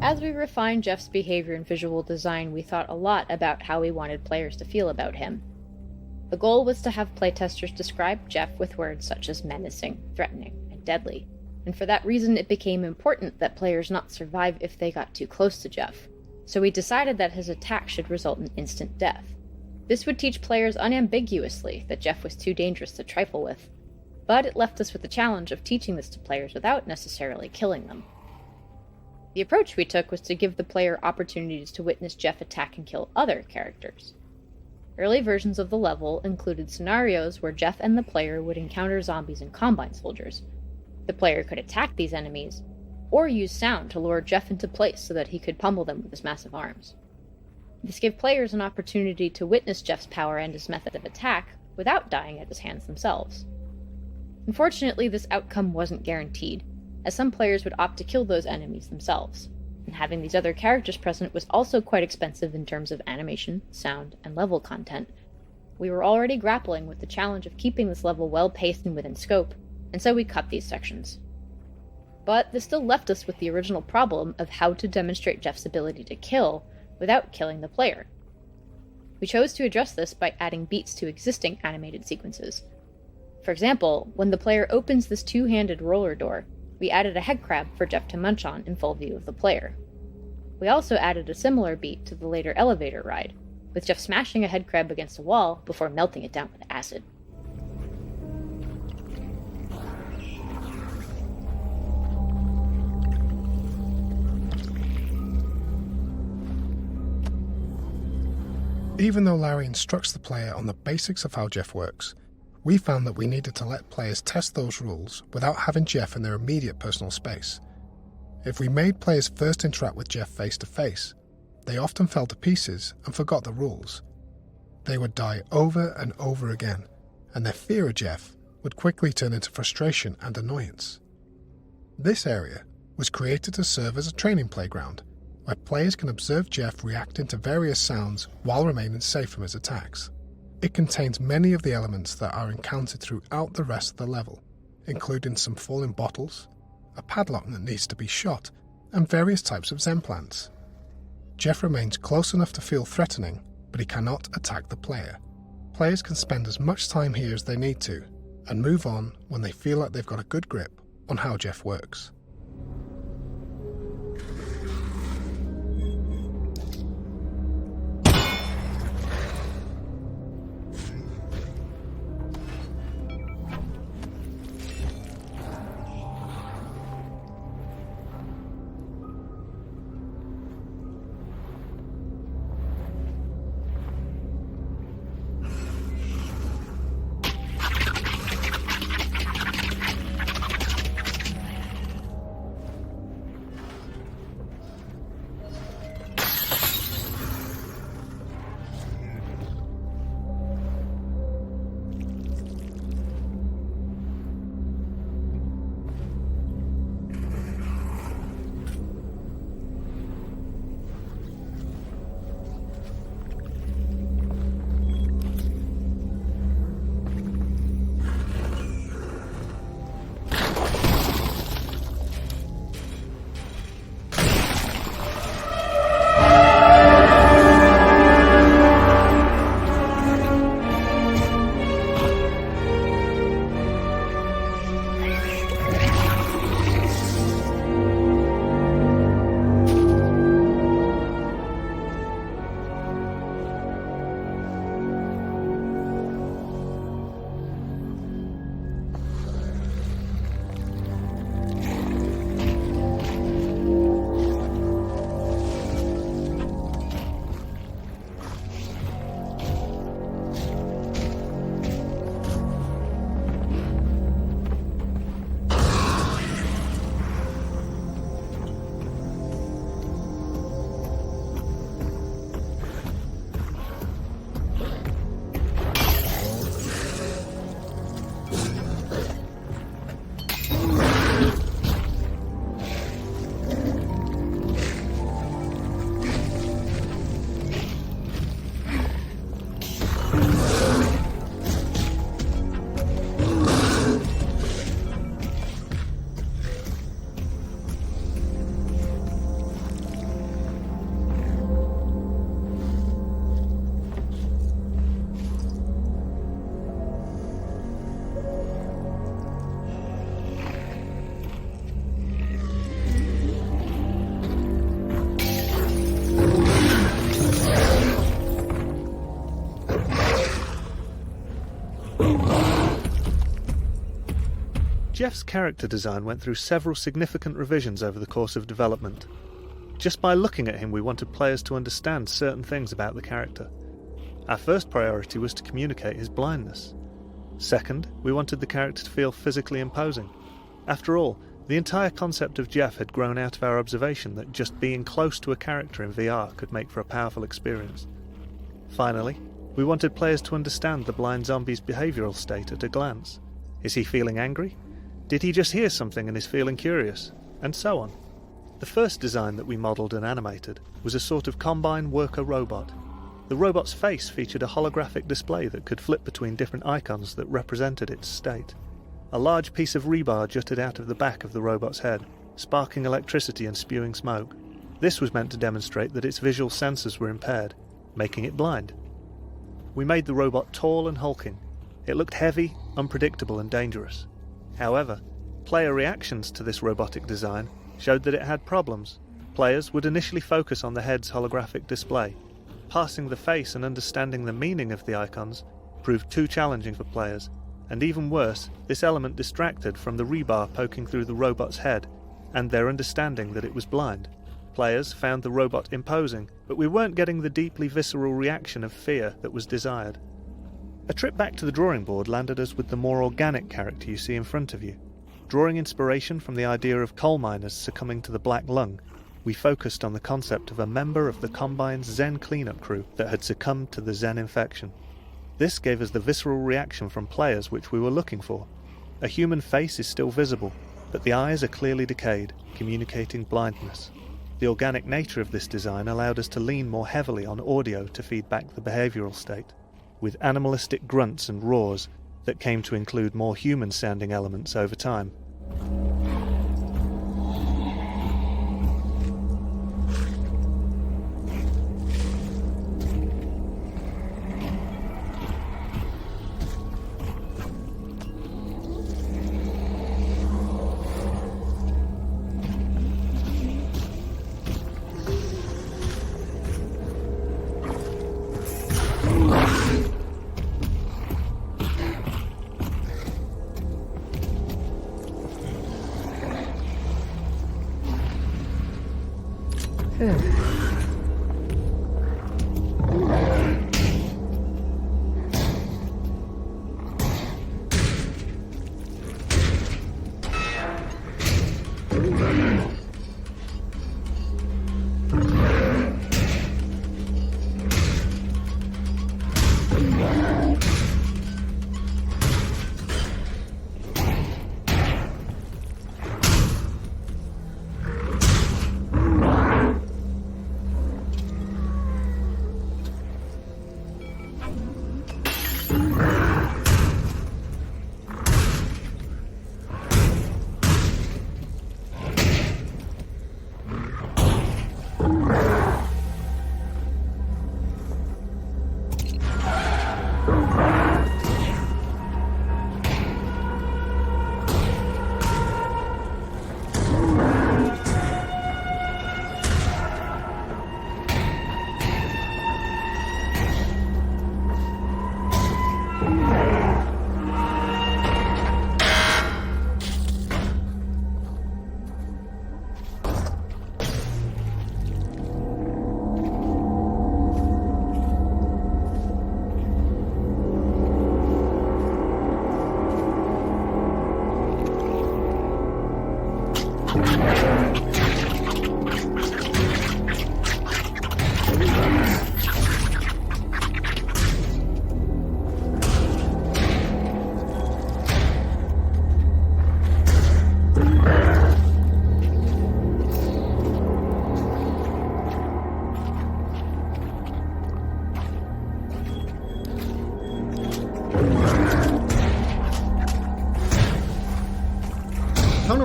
As we refined Jeff's behavior in visual design, we thought a lot about how we wanted players to feel about him. The goal was to have playtesters describe Jeff with words such as menacing, threatening, and deadly, and for that reason it became important that players not survive if they got too close to Jeff, so we decided that his attack should result in instant death. This would teach players unambiguously that Jeff was too dangerous to trifle with, but it left us with the challenge of teaching this to players without necessarily killing them. The approach we took was to give the player opportunities to witness Jeff attack and kill other characters. Early versions of the level included scenarios where Jeff and the player would encounter zombies and Combine soldiers. The player could attack these enemies, or use sound to lure Jeff into place so that he could pummel them with his massive arms. This gave players an opportunity to witness Jeff's power and his method of attack without dying at his hands themselves. Unfortunately, this outcome wasn't guaranteed, as some players would opt to kill those enemies themselves, and having these other characters present was also quite expensive in terms of animation, sound, and level content. We were already grappling with the challenge of keeping this level well-paced and within scope, and so we cut these sections. But this still left us with the original problem of how to demonstrate Jeff's ability to kill without killing the player. We chose to address this by adding beats to existing animated sequences. For example, when the player opens this two-handed roller door, we added a headcrab for Jeff to munch on in full view of the player. We also added a similar beat to the later elevator ride, with Jeff smashing a headcrab against a wall before melting it down with acid. Even though Larry instructs the player on the basics of how Jeff works, we found that we needed to let players test those rules without having Jeff in their immediate personal space. If we made players first interact with Jeff face to face, they often fell to pieces and forgot the rules. They would die over and over again, and their fear of Jeff would quickly turn into frustration and annoyance. This area was created to serve as a training playground, where players can observe Jeff reacting to various sounds while remaining safe from his attacks. It contains many of the elements that are encountered throughout the rest of the level, including some falling bottles, a padlock that needs to be shot, and various types of Zen plants. Jeff remains close enough to feel threatening, but he cannot attack the player. Players can spend as much time here as they need to, and move on when they feel like they've got a good grip on how Jeff works. Jeff's character design went through several significant revisions over the course of development. Just by looking at him, we wanted players to understand certain things about the character. Our first priority was to communicate his blindness. Second, we wanted the character to feel physically imposing. After all, the entire concept of Jeff had grown out of our observation that just being close to a character in VR could make for a powerful experience. Finally, we wanted players to understand the blind zombie's behavioural state at a glance. Is he feeling angry? Did he just hear something and is feeling curious? And so on. The first design that we modelled and animated was a sort of Combine worker robot. The robot's face featured a holographic display that could flip between different icons that represented its state. A large piece of rebar jutted out of the back of the robot's head, sparking electricity and spewing smoke. This was meant to demonstrate that its visual sensors were impaired, making it blind. We made the robot tall and hulking. It looked heavy, unpredictable and dangerous. However, player reactions to this robotic design showed that it had problems. Players would initially focus on the head's holographic display. Parsing the face and understanding the meaning of the icons proved too challenging for players, and even worse, this element distracted from the rebar poking through the robot's head and their understanding that it was blind. Players found the robot imposing, but we weren't getting the deeply visceral reaction of fear that was desired. A trip back to the drawing board landed us with the more organic character you see in front of you. Drawing inspiration from the idea of coal miners succumbing to the black lung, we focused on the concept of a member of the Combine's Xen cleanup crew that had succumbed to the Xen infection. This gave us the visceral reaction from players which we were looking for. A human face is still visible, but the eyes are clearly decayed, communicating blindness. The organic nature of this design allowed us to lean more heavily on audio to feed back the behavioural state, with animalistic grunts and roars that came to include more human-sounding elements over time.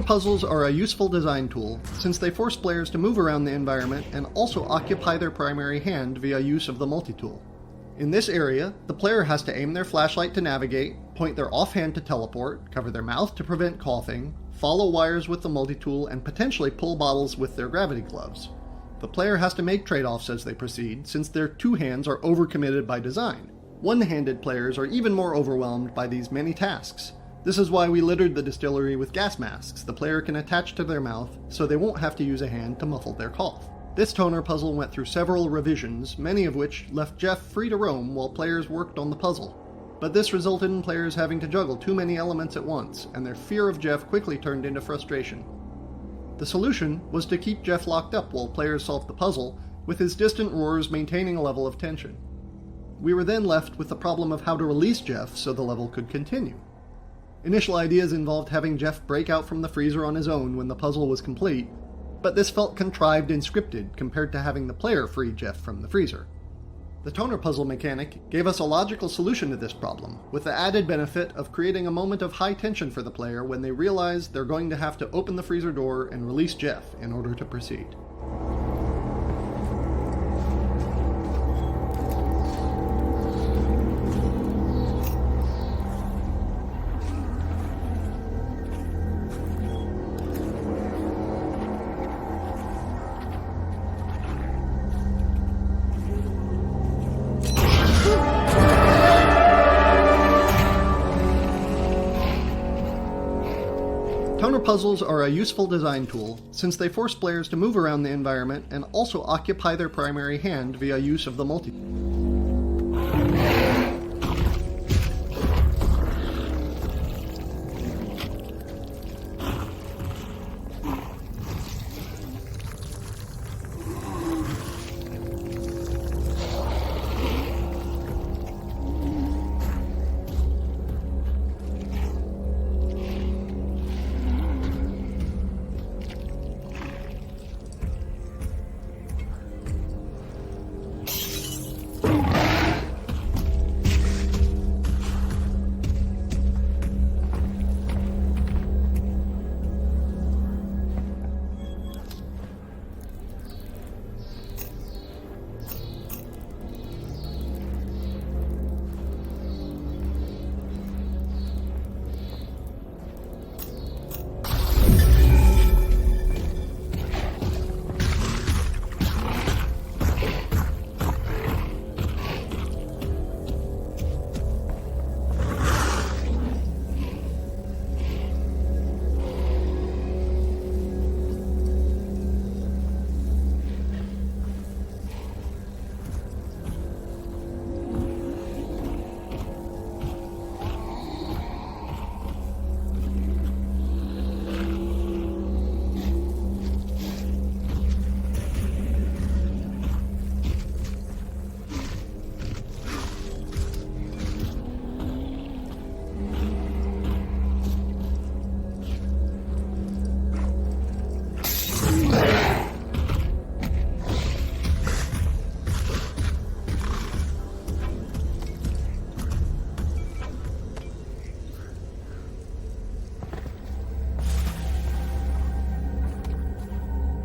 Puzzles are a useful design tool, since they force players to move around the environment and also occupy their primary hand via use of the multi-tool. In this area, the player has to aim their flashlight to navigate, point their offhand to teleport, cover their mouth to prevent coughing, follow wires with the multi-tool, and potentially pull bottles with their gravity gloves. The player has to make trade-offs as they proceed, since their two hands are overcommitted by design. One-handed players are even more overwhelmed by these many tasks. This is why we littered the distillery with gas masks the player can attach to their mouth so they won't have to use a hand to muffle their cough. This toner puzzle went through several revisions, many of which left Jeff free to roam while players worked on the puzzle. But this resulted in players having to juggle too many elements at once, and their fear of Jeff quickly turned into frustration. The solution was to keep Jeff locked up while players solved the puzzle, with his distant roars maintaining a level of tension. We were then left with the problem of how to release Jeff so the level could continue. Initial ideas involved having Jeff break out from the freezer on his own when the puzzle was complete, but this felt contrived and scripted compared to having the player free Jeff from the freezer. The toner puzzle mechanic gave us a logical solution to this problem, with the added benefit of creating a moment of high tension for the player when they realize they're going to have to open the freezer door and release Jeff in order to proceed. Toner puzzles are a useful design tool since they force players to move around the environment and also occupy their primary hand via use of the multi.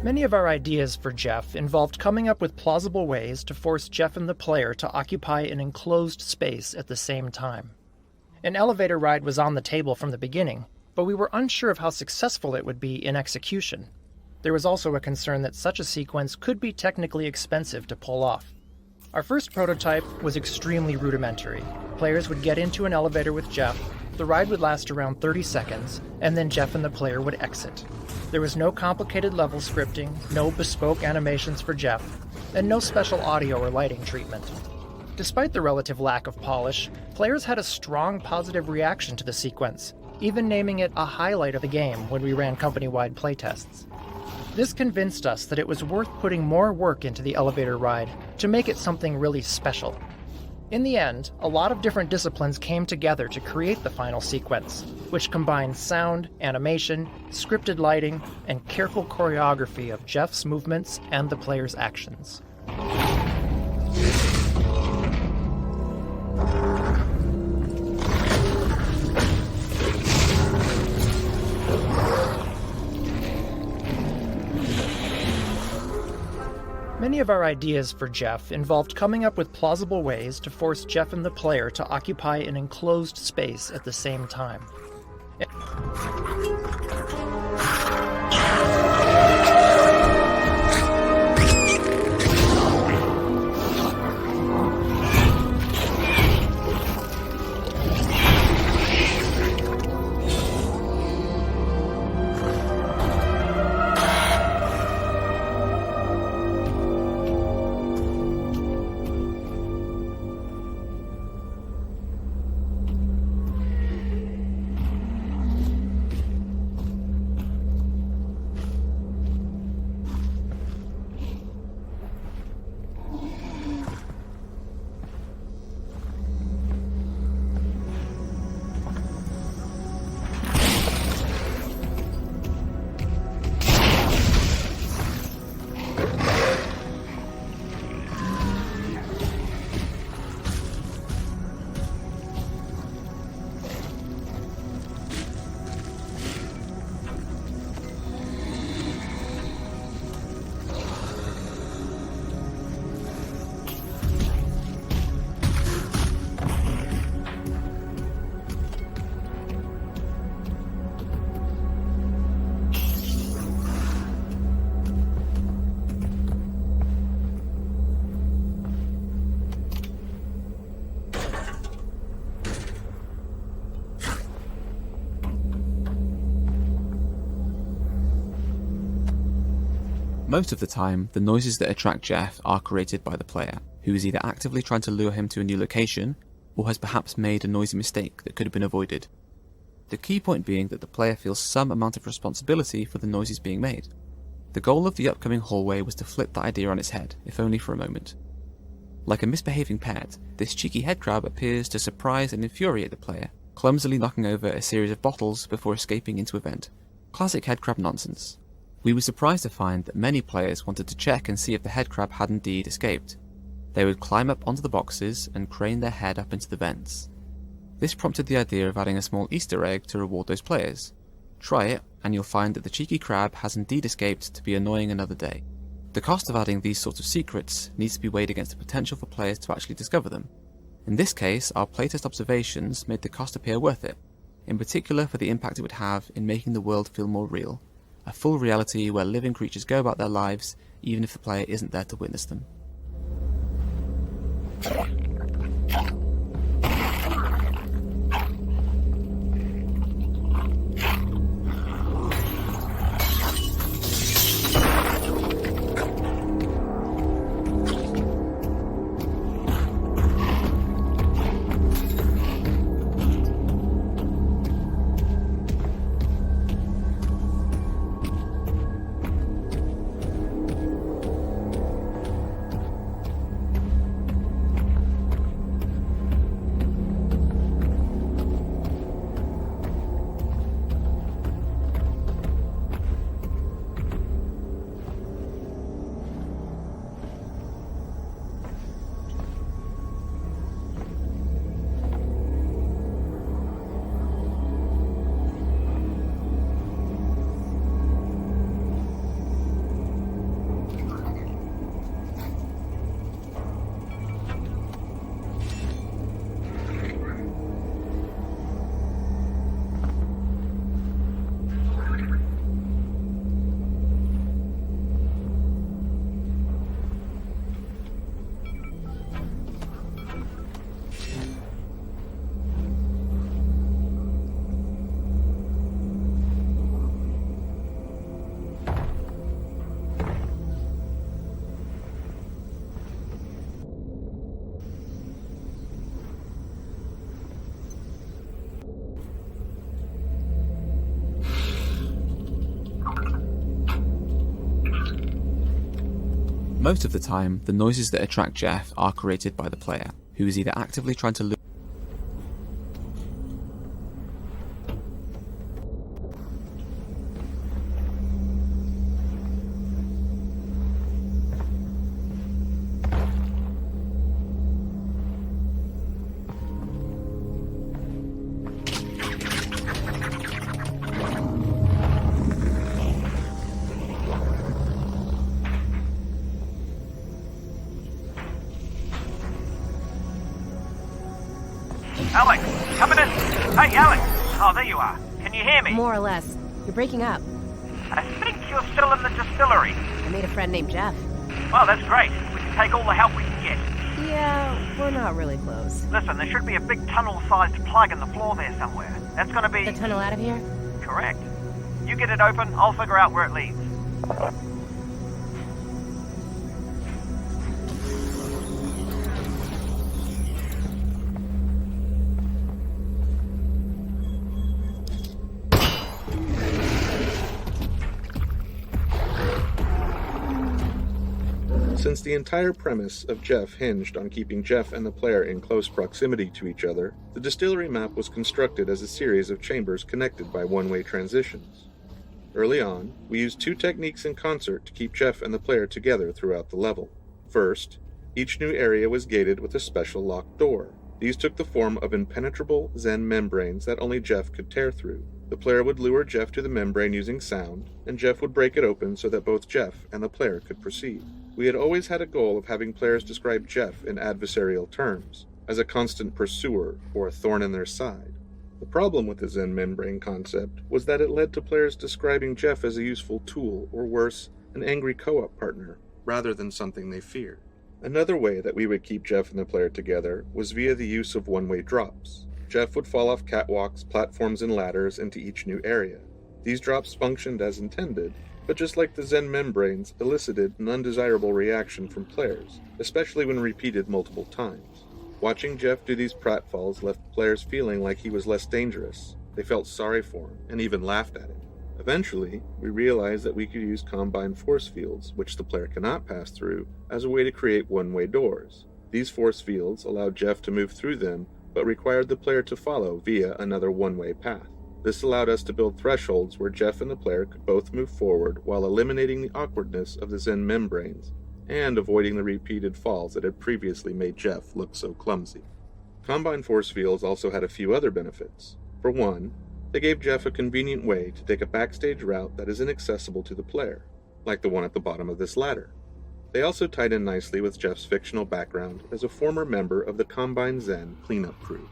Many of our ideas for Jeff involved coming up with plausible ways to force Jeff and the player to occupy an enclosed space at the same time. An elevator ride was on the table from the beginning, but we were unsure of how successful it would be in execution. There was also a concern that such a sequence could be technically expensive to pull off. Our first prototype was extremely rudimentary. Players would get into an elevator with Jeff, the ride would last around 30 seconds, and then Jeff and the player would exit. There was no complicated level scripting, no bespoke animations for Jeff, and no special audio or lighting treatment. Despite the relative lack of polish, players had a strong positive reaction to the sequence, even naming it a highlight of the game when we ran company-wide playtests. This convinced us that it was worth putting more work into the elevator ride to make it something really special. In the end, a lot of different disciplines came together to create the final sequence, which combines sound, animation, scripted lighting, and careful choreography of Jeff's movements and the player's actions. Many of our ideas for Jeff involved coming up with plausible ways to force Jeff and the player to occupy an enclosed space at the same time. Most of the time, the noises that attract Jeff are created by the player, who is either actively trying to lure him to a new location, or has perhaps made a noisy mistake that could have been avoided. The key point being that the player feels some amount of responsibility for the noises being made. The goal of the upcoming hallway was to flip that idea on its head, if only for a moment. Like a misbehaving pet, this cheeky headcrab appears to surprise and infuriate the player, clumsily knocking over a series of bottles before escaping into a vent. Classic headcrab nonsense. We were surprised to find that many players wanted to check and see if the headcrab had indeed escaped. They would climb up onto the boxes and crane their head up into the vents. This prompted the idea of adding a small Easter egg to reward those players. Try it, and you'll find that the cheeky crab has indeed escaped to be annoying another day. The cost of adding these sorts of secrets needs to be weighed against the potential for players to actually discover them. In this case, our playtest observations made the cost appear worth it, in particular for the impact it would have in making the world feel more real, a full reality where living creatures go about their lives even if the player isn't there to witness them. Most of the time, the noises that attract Jeff are created by the player, who is either actively trying to lure Alyx, coming in. Hey, Alyx. Oh, there you are. Can you hear me? More or less. You're breaking up. I think you're still in the distillery. I made a friend named Jeff. Well, that's great. We can take all the help we can get. Yeah, we're not really close. Listen, there should be a big tunnel-sized plug in the floor there somewhere. That's gonna be... The tunnel out of here? Correct. You get it open, I'll figure out where it leads. Since the entire premise of Jeff hinged on keeping Jeff and the player in close proximity to each other, the distillery map was constructed as a series of chambers connected by one-way transitions. Early on, we used two techniques in concert to keep Jeff and the player together throughout the level. First, each new area was gated with a special locked door. These took the form of impenetrable Xen membranes that only Jeff could tear through. The player would lure Jeff to the membrane using sound, and Jeff would break it open so that both Jeff and the player could proceed. We had always had a goal of having players describe Jeff in adversarial terms, as a constant pursuer or a thorn in their side. The problem with the Xen membrane concept was that it led to players describing Jeff as a useful tool, or worse, an angry co-op partner, rather than something they feared. Another way that we would keep Jeff and the player together was via the use of one-way drops. Jeff would fall off catwalks, platforms, and ladders into each new area. These drops functioned as intended, but just like the Xen membranes, elicited an undesirable reaction from players, especially when repeated multiple times. Watching Jeff do these pratfalls left players feeling like he was less dangerous. They felt sorry for him, and even laughed at him. Eventually, we realized that we could use Combine force fields, which the player cannot pass through, as a way to create one-way doors. These force fields allowed Jeff to move through them, but required the player to follow via another one-way path. This allowed us to build thresholds where Jeff and the player could both move forward while eliminating the awkwardness of the Xen membranes, and avoiding the repeated falls that had previously made Jeff look so clumsy. Combine force fields also had a few other benefits. For one, they gave Jeff a convenient way to take a backstage route that is inaccessible to the player, like the one at the bottom of this ladder. They also tied in nicely with Jeff's fictional background as a former member of the Combine Xen cleanup crew.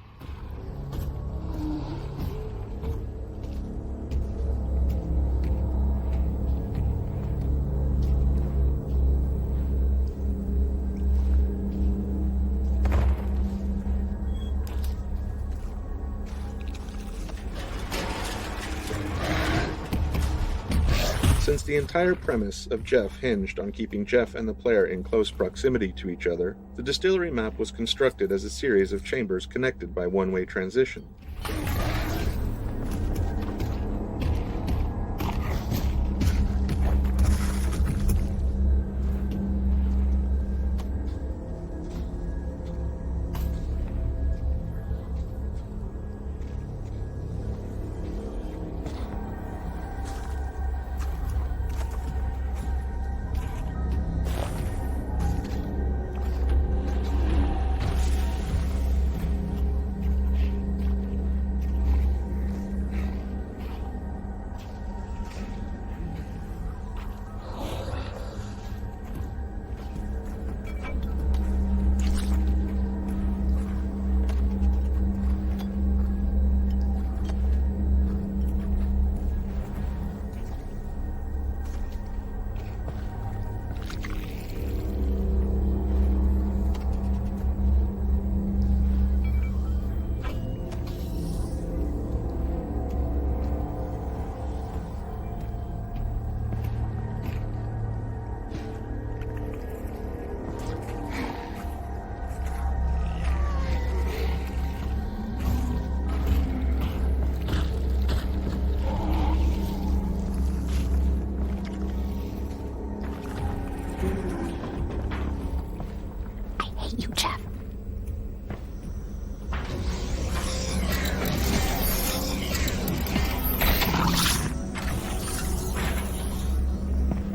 Since the entire premise of Jeff hinged on keeping Jeff and the player in close proximity to each other, the distillery map was constructed as a series of chambers connected by one-way transition.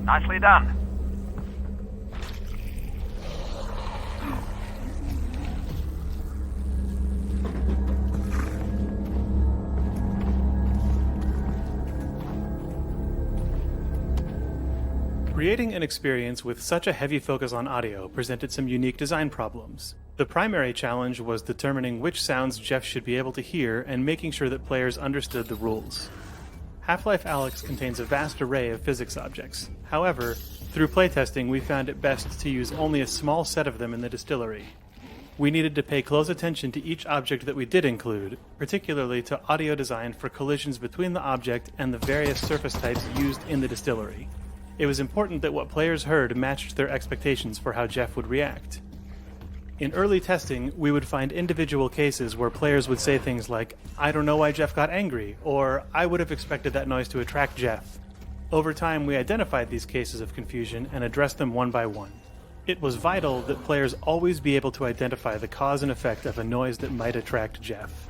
Nicely done. Creating an experience with such a heavy focus on audio presented some unique design problems. The primary challenge was determining which sounds Jeff should be able to hear and making sure that players understood the rules. Half-Life Alyx contains a vast array of physics objects. However, through playtesting we found it best to use only a small set of them in the distillery. We needed to pay close attention to each object that we did include, particularly to audio design for collisions between the object and the various surface types used in the distillery. It was important that what players heard matched their expectations for how Jeff would react. In early testing, we would find individual cases where players would say things like, "I don't know why Jeff got angry," or "I would have expected that noise to attract Jeff." Over time, we identified these cases of confusion and addressed them one by one. It was vital that players always be able to identify the cause and effect of a noise that might attract Jeff.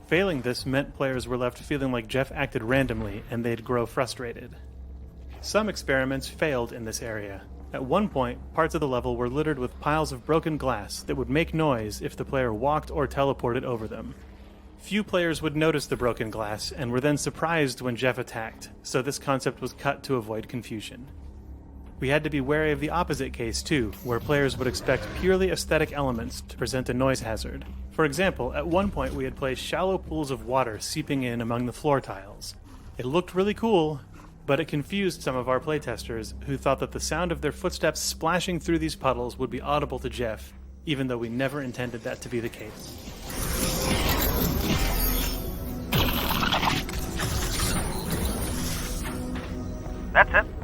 Failing this meant players were left feeling like Jeff acted randomly and they'd grow frustrated. Some experiments failed in this area. At one point, parts of the level were littered with piles of broken glass that would make noise if the player walked or teleported over them. Few players would notice the broken glass and were then surprised when Jeff attacked, so this concept was cut to avoid confusion. We had to be wary of the opposite case too, where players would expect purely aesthetic elements to present a noise hazard. For example, at one point we had placed shallow pools of water seeping in among the floor tiles. It looked really cool, but it confused some of our playtesters who thought that the sound of their footsteps splashing through these puddles would be audible to Jeff, even though we never intended that to be the case. That's it.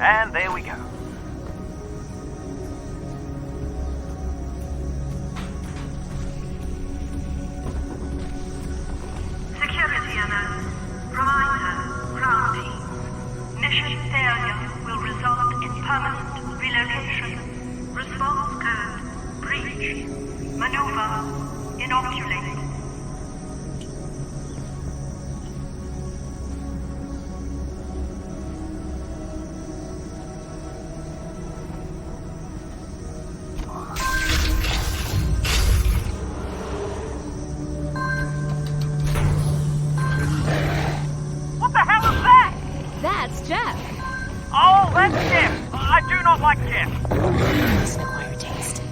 And there we go. Security alert. Reminder, ground team. Mission failure will result in permanent relocation. Response code, breach. Maneuver, inoculate. What the hell is that? That's Jeff. Oh, that's Jeff. I do not like Jeff. Must acquire taste.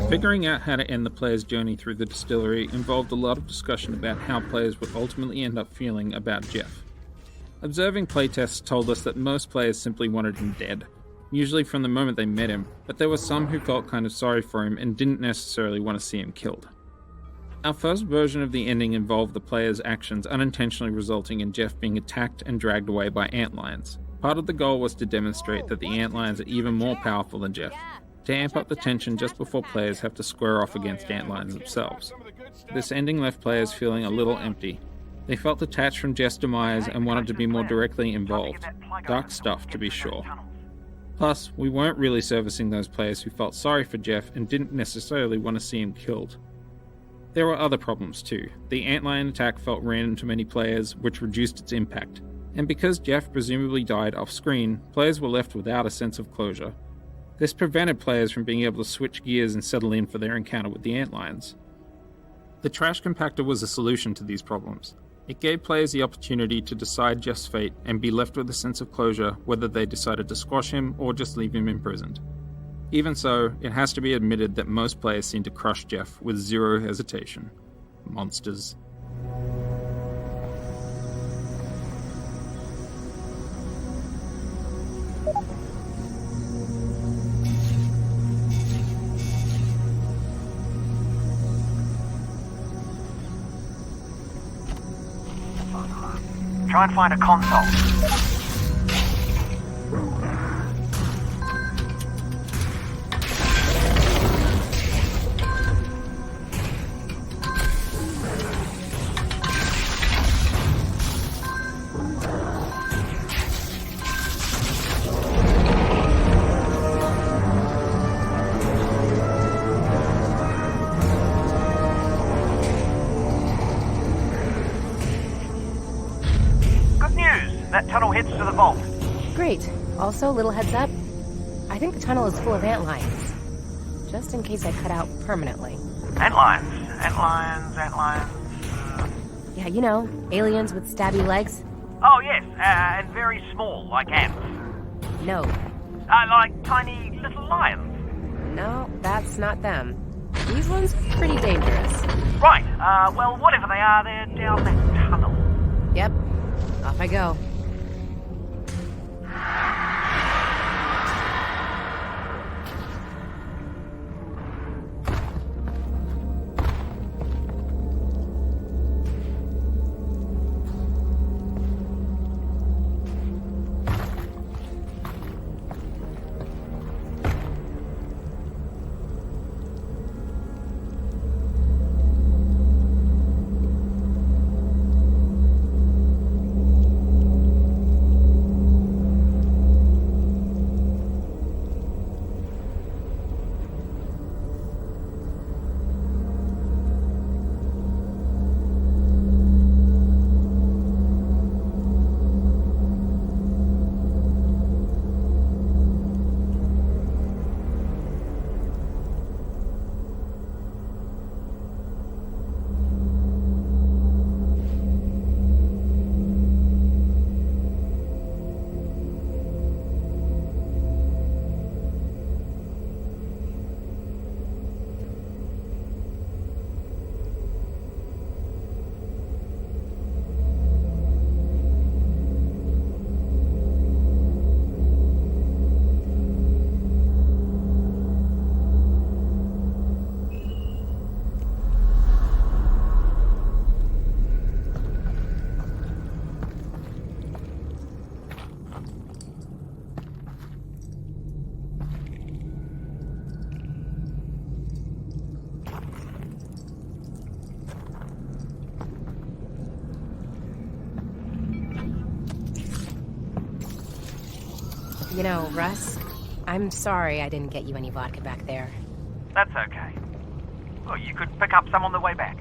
Figuring out how to end the player's journey through the distillery involved a lot of discussion about how players would ultimately end up feeling about Jeff. Observing playtests told us that most players simply wanted him dead, usually from the moment they met him, but there were some who felt kind of sorry for him and didn't necessarily want to see him killed. Our first version of the ending involved the player's actions unintentionally resulting in Jeff being attacked and dragged away by antlions. Part of the goal was to demonstrate that the antlions are even more powerful than Jeff, to amp up the tension just before players have to square off against antlions themselves. This ending left players feeling a little empty. They felt detached from Jeff's demise and wanted to be more directly involved. Dark stuff, to be sure. Plus, we weren't really servicing those players who felt sorry for Jeff and didn't necessarily want to see him killed. There were other problems too. The antlion attack felt random to many players, which reduced its impact. And because Jeff presumably died off-screen, players were left without a sense of closure. This prevented players from being able to switch gears and settle in for their encounter with the antlions. The trash compactor was a solution to these problems. It gave players the opportunity to decide Jeff's fate and be left with a sense of closure whether they decided to squash him or just leave him imprisoned. Even so, it has to be admitted that most players seem to crush Jeff with zero hesitation. Monsters. Try and find a console. That tunnel heads to the vault. Great. Also, little heads up. I think the tunnel is full of antlions. Just in case I cut out permanently. Antlions? Antlions? Yeah, you know, aliens with stabby legs. Oh, yes, and very small, like ants. No. Like tiny little lions. No, that's not them. These ones are pretty dangerous. Right, well, whatever they are, they're down that tunnel. Yep. Off I go. You know, Russ, I'm sorry I didn't get you any vodka back there. That's okay. Well, you could pick up some on the way back.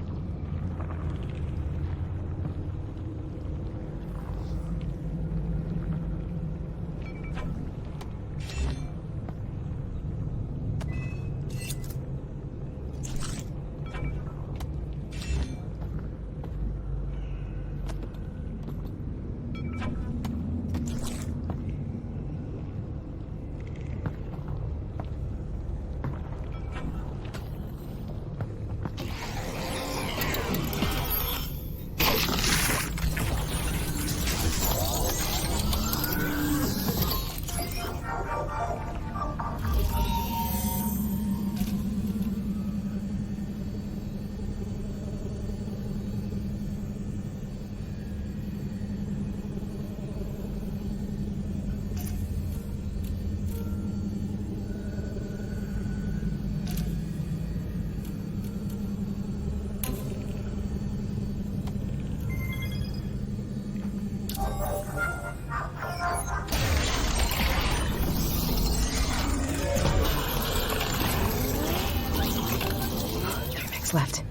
Left.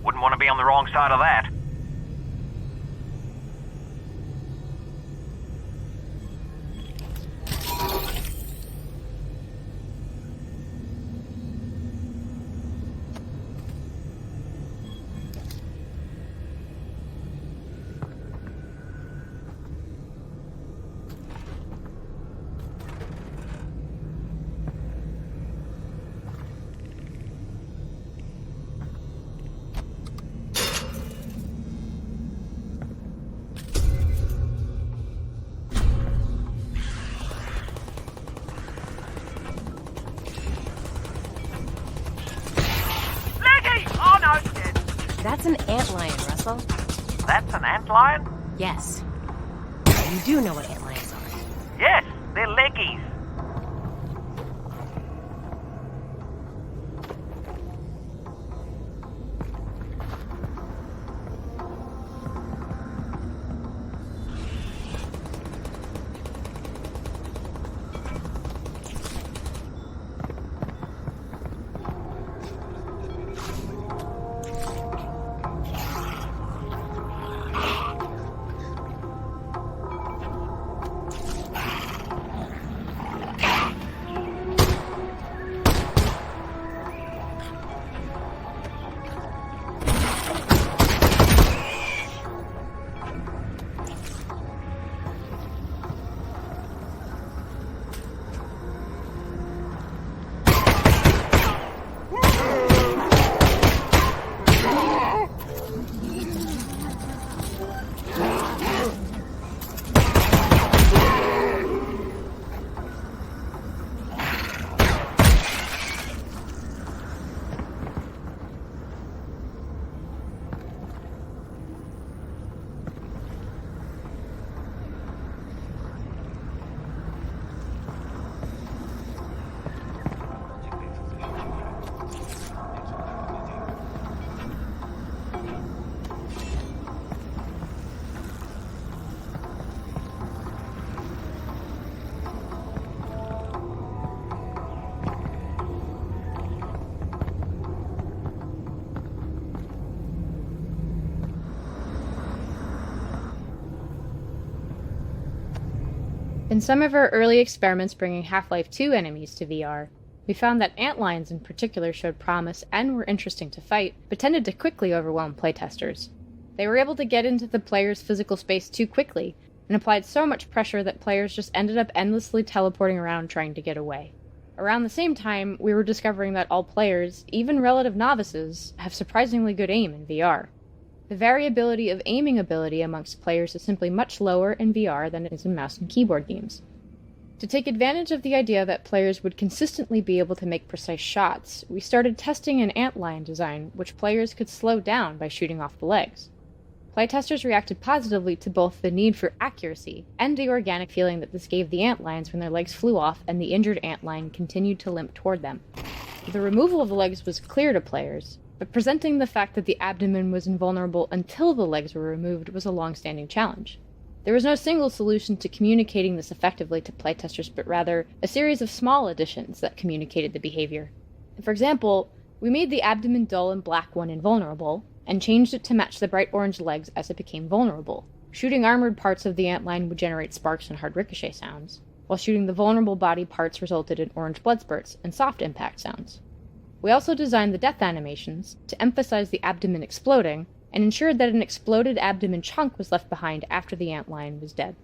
Wouldn't want to be on the wrong side of that. That's an antlion, Russell. That's an antlion? Yes. You do know what antlions are. Yes, they're leggies. In some of our early experiments bringing Half-Life 2 enemies to VR, we found that antlions in particular showed promise and were interesting to fight, but tended to quickly overwhelm playtesters. They were able to get into the player's physical space too quickly, and applied so much pressure that players just ended up endlessly teleporting around trying to get away. Around the same time, we were discovering that all players, even relative novices, have surprisingly good aim in VR. The variability of aiming ability amongst players is simply much lower in VR than it is in mouse and keyboard games. To take advantage of the idea that players would consistently be able to make precise shots, we started testing an antline design which players could slow down by shooting off the legs. Playtesters reacted positively to both the need for accuracy and the organic feeling that this gave the antlines when their legs flew off and the injured antline continued to limp toward them. The removal of the legs was clear to players, but presenting the fact that the abdomen was invulnerable until the legs were removed was a long-standing challenge. There was no single solution to communicating this effectively to playtesters, but rather a series of small additions that communicated the behavior. For example, we made the abdomen dull and black when invulnerable, and changed it to match the bright orange legs as it became vulnerable. Shooting armored parts of the antline would generate sparks and hard ricochet sounds, while shooting the vulnerable body parts resulted in orange blood spurts and soft impact sounds. We also designed the death animations to emphasize the abdomen exploding, and ensured that an exploded abdomen chunk was left behind after the antline was dead.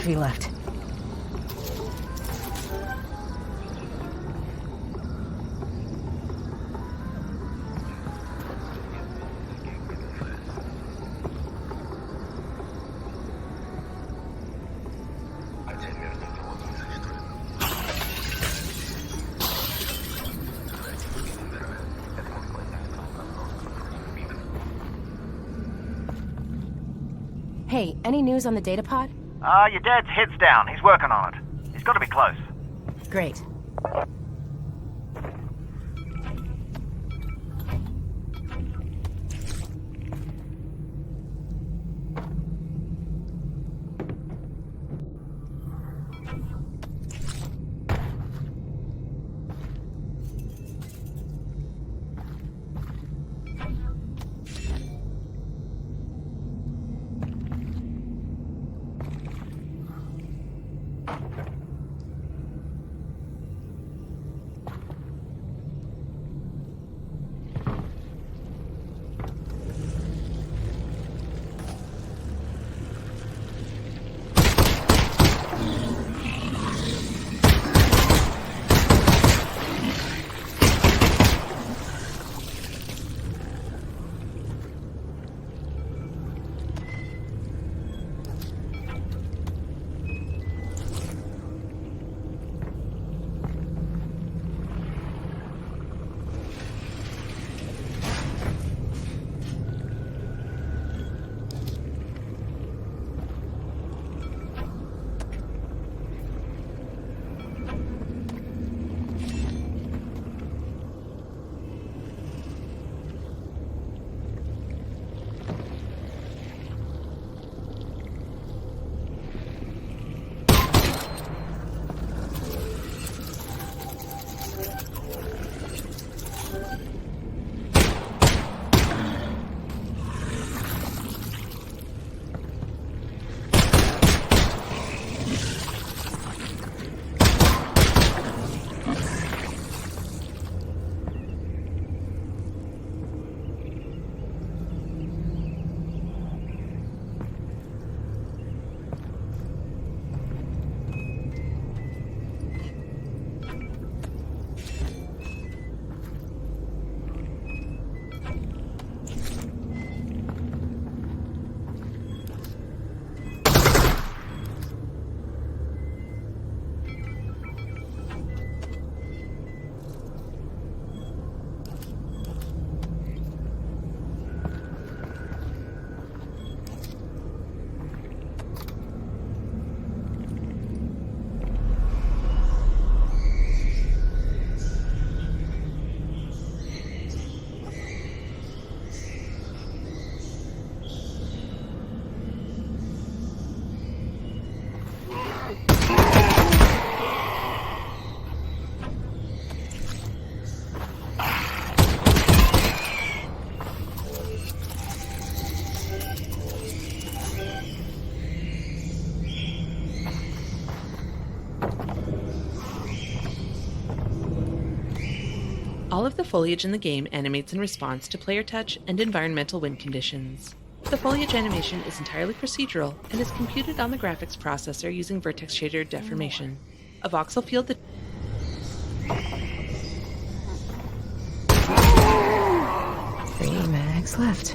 Left. Hey, any news on the data pod? Your dad's head's down. He's working on it. He's got to be close. Great. All of the foliage in the game animates in response to player touch and environmental wind conditions. The foliage animation is entirely procedural and is computed on the graphics processor using vertex shader deformation. A voxel field that 3 mags left.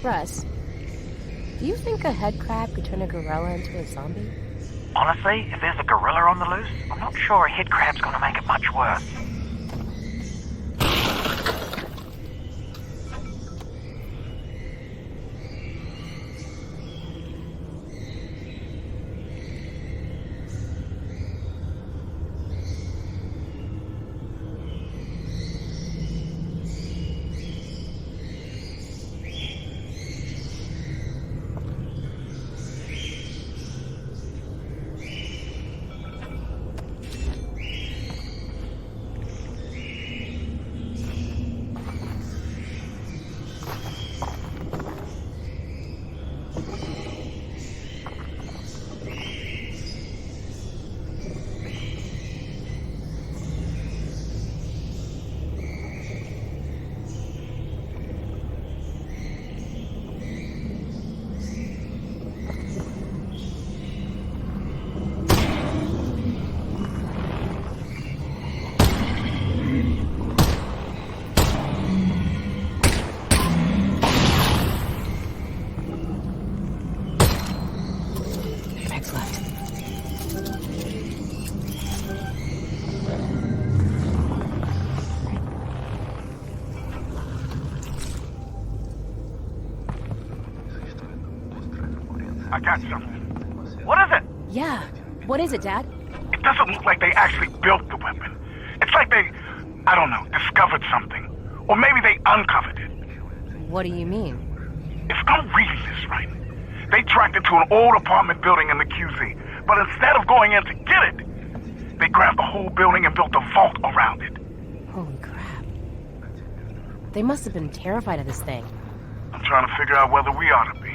Russ, do you think a head crab could turn a gorilla into a zombie? Honestly, if there's a gorilla on the loose, I'm not sure a head crab's gonna make it much worse. I got something. What is it? Yeah. What is it, Dad? It doesn't look like they actually built the weapon. It's like they, I don't know, discovered something. Or maybe they uncovered it. What do you mean? If I'm reading this right, they tracked it to an old apartment building in the QZ. But instead of going in to get it, they grabbed the whole building and built a vault around it. Holy crap. They must have been terrified of this thing. I'm trying to figure out whether we ought to be.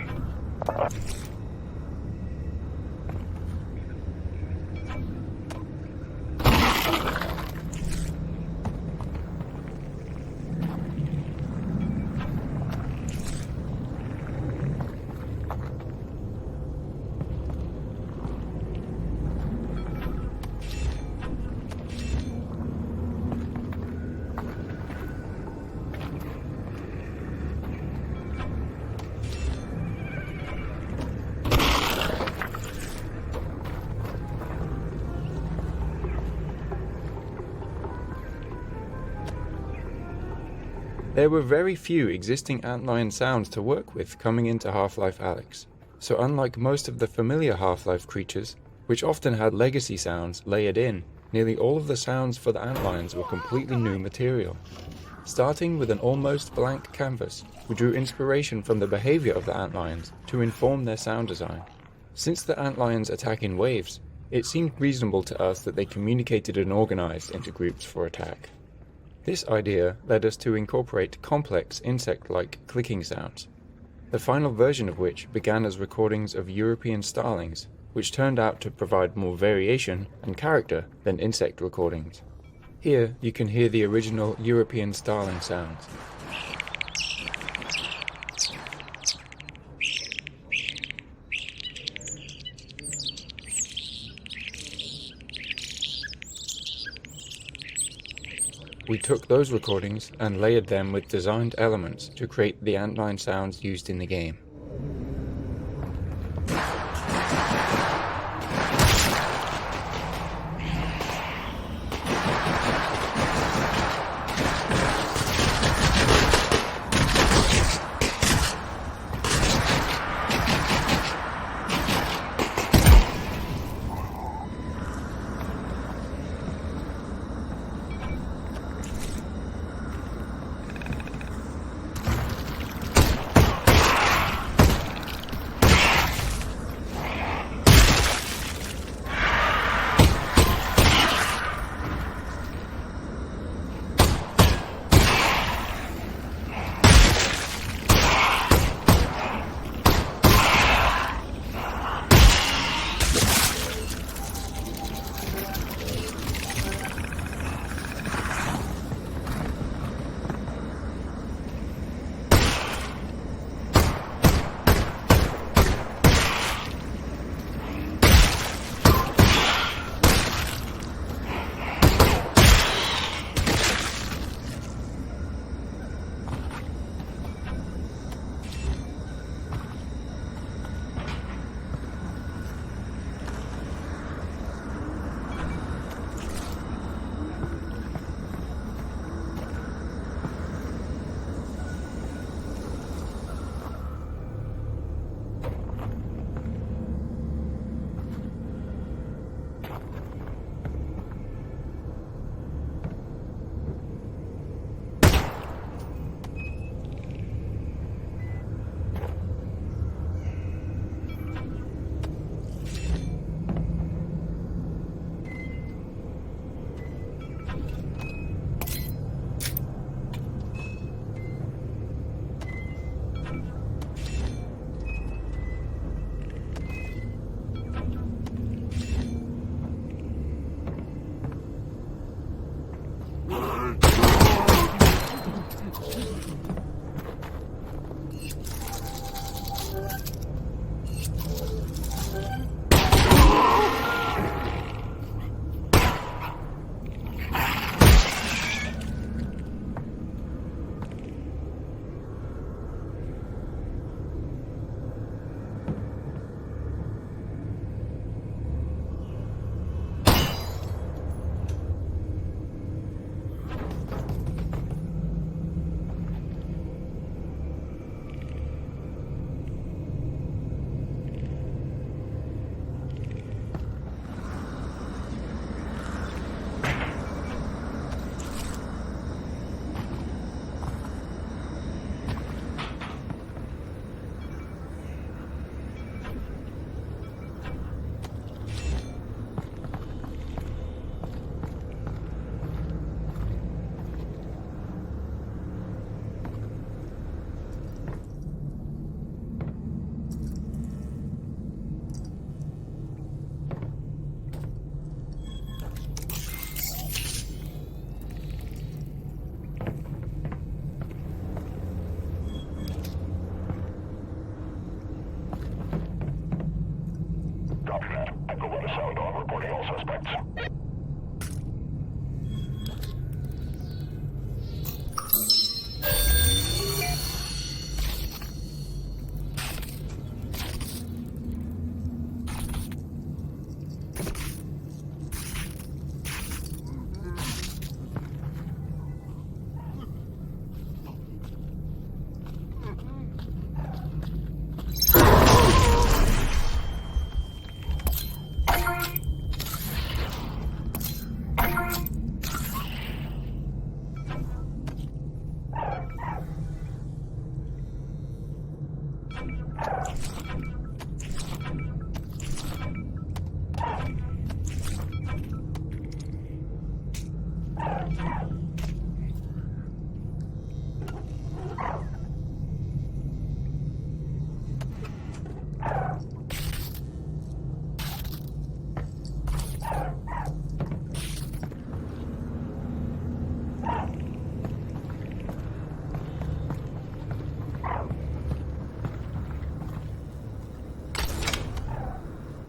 There were very few existing antlion sounds to work with coming into Half-Life Alyx, so unlike most of the familiar Half-Life creatures, which often had legacy sounds layered in, nearly all of the sounds for the antlions were completely new material. Starting with an almost blank canvas, we drew inspiration from the behavior of the antlions to inform their sound design. Since the antlions attack in waves, it seemed reasonable to us that they communicated and organized into groups for attack. This idea led us to incorporate complex insect-like clicking sounds, the final version of which began as recordings of European starlings, which turned out to provide more variation and character than insect recordings. Here you can hear the original European starling sounds. We took those recordings and layered them with designed elements to create the antline sounds used in the game.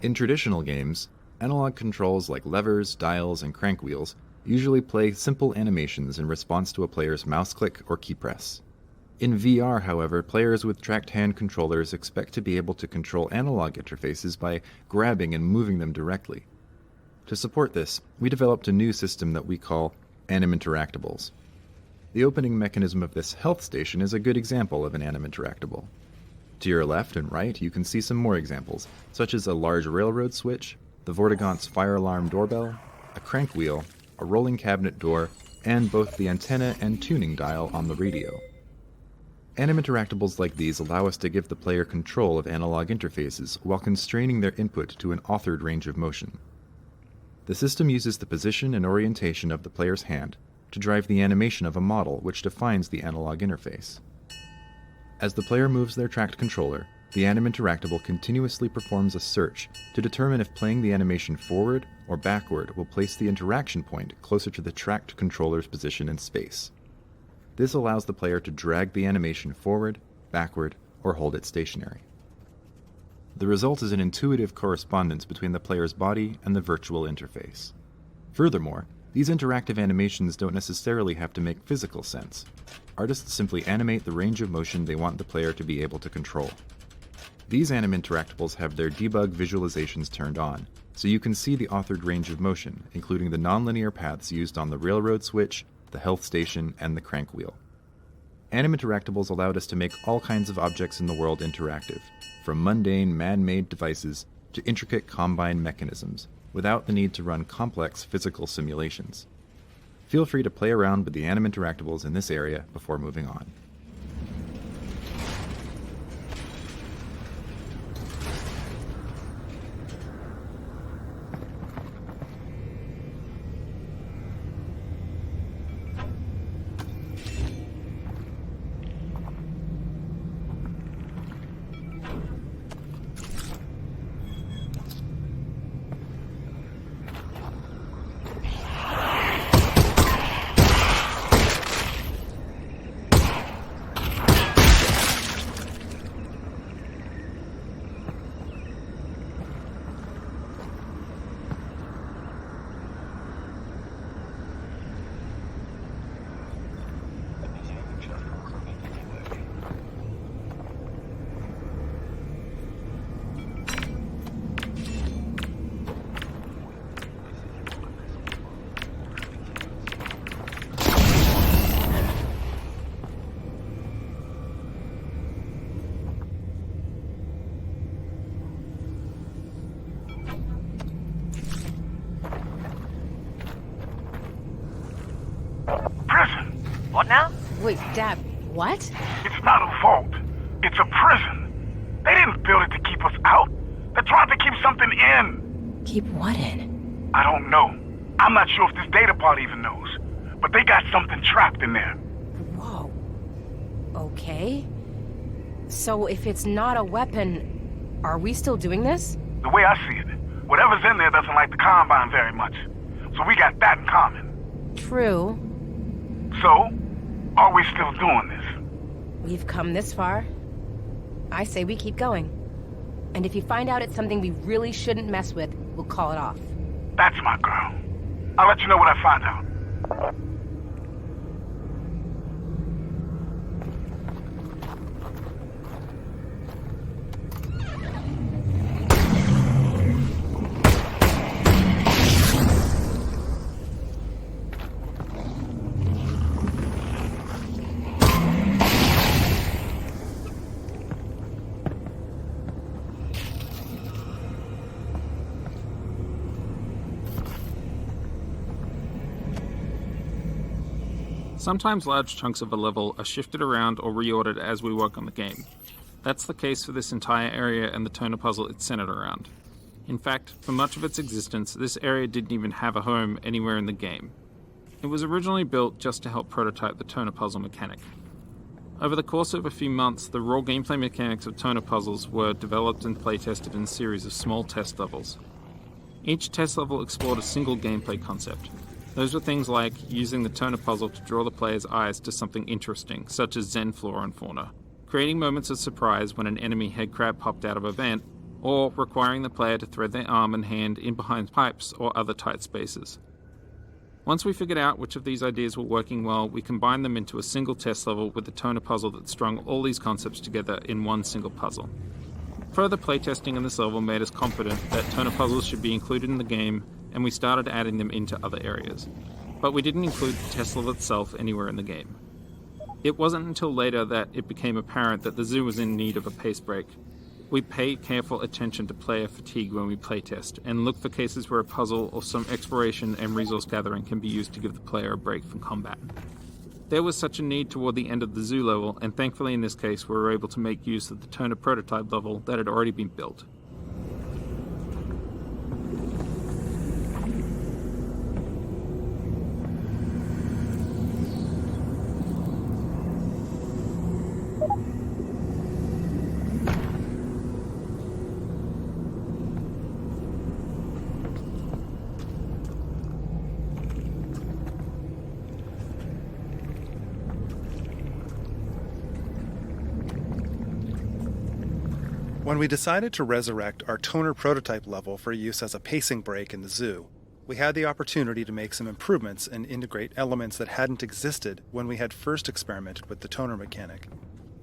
In traditional games, analog controls like levers, dials, and crank wheels usually play simple animations in response to a player's mouse click or key press. In VR, however, players with tracked hand controllers expect to be able to control analog interfaces by grabbing and moving them directly. To support this, we developed a new system that we call Anim-Interactables. The opening mechanism of this health station is a good example of an Anim-Interactable. To your left and right, you can see some more examples, such as a large railroad switch, the Vortigaunt's fire alarm doorbell, a crank wheel, a rolling cabinet door, and both the antenna and tuning dial on the radio. Anim-Interactables like these allow us to give the player control of analog interfaces while constraining their input to an authored range of motion. The system uses the position and orientation of the player's hand to drive the animation of a model which defines the analog interface. As the player moves their tracked controller, the Anim-Interactable continuously performs a search to determine if playing the animation forward or backward will place the interaction point closer to the tracked controller's position in space. This allows the player to drag the animation forward, backward, or hold it stationary. The result is an intuitive correspondence between the player's body and the virtual interface. Furthermore, these interactive animations don't necessarily have to make physical sense. Artists simply animate the range of motion they want the player to be able to control. These Anim-Interactables have their debug visualizations turned on, so you can see the authored range of motion, including the nonlinear paths used on the railroad switch, the health station, and the crank wheel. Anim-Interactables allowed us to make all kinds of objects in the world interactive, from mundane man-made devices to intricate Combine mechanisms, without the need to run complex physical simulations. Feel free to play around with the Anim-Interactables in this area before moving on. What now? Wait, Dad, what? It's not a vault. It's a prison. They didn't build it to keep us out. They're trying to keep something in. Keep what in? I don't know. I'm not sure if this data part even knows. But they got something trapped in there. Whoa. Okay. So if it's not a weapon, are we still doing this? The way I see it, whatever's in there doesn't like the Combine very much. So we got that in common. True. So, are we still doing this? We've come this far. I say we keep going. And if you find out it's something we really shouldn't mess with, we'll call it off. That's my girl. I'll let you know what I find out. Sometimes large chunks of a level are shifted around or reordered as we work on the game. That's the case for this entire area and the Toner-Puzzle it's centered around. In fact, for much of its existence, this area didn't even have a home anywhere in the game. It was originally built just to help prototype the Toner-Puzzle mechanic. Over the course of a few months, the raw gameplay mechanics of Toner-Puzzles were developed and playtested in a series of small test levels. Each test level explored a single gameplay concept. Those were things like using the Toner-Puzzle to draw the player's eyes to something interesting, such as Xen flora and fauna, creating moments of surprise when an enemy head crab popped out of a vent, or requiring the player to thread their arm and hand in behind pipes or other tight spaces. Once we figured out which of these ideas were working well, we combined them into a single test level with the toner puzzle that strung all these concepts together in one single puzzle. Further playtesting in this level made us confident that toner puzzles should be included in the game, and we started adding them into other areas. But we didn't include the test level itself anywhere in the game. It wasn't until later that it became apparent that the zoo was in need of a pace break. We pay careful attention to player fatigue when we playtest, and look for cases where a puzzle or some exploration and resource gathering can be used to give the player a break from combat. There was such a need toward the end of the zoo level, and thankfully in this case we were able to make use of the toner prototype level that had already been built. When we decided to resurrect our toner prototype level for use as a pacing break in the zoo, we had the opportunity to make some improvements and integrate elements that hadn't existed when we had first experimented with the toner mechanic.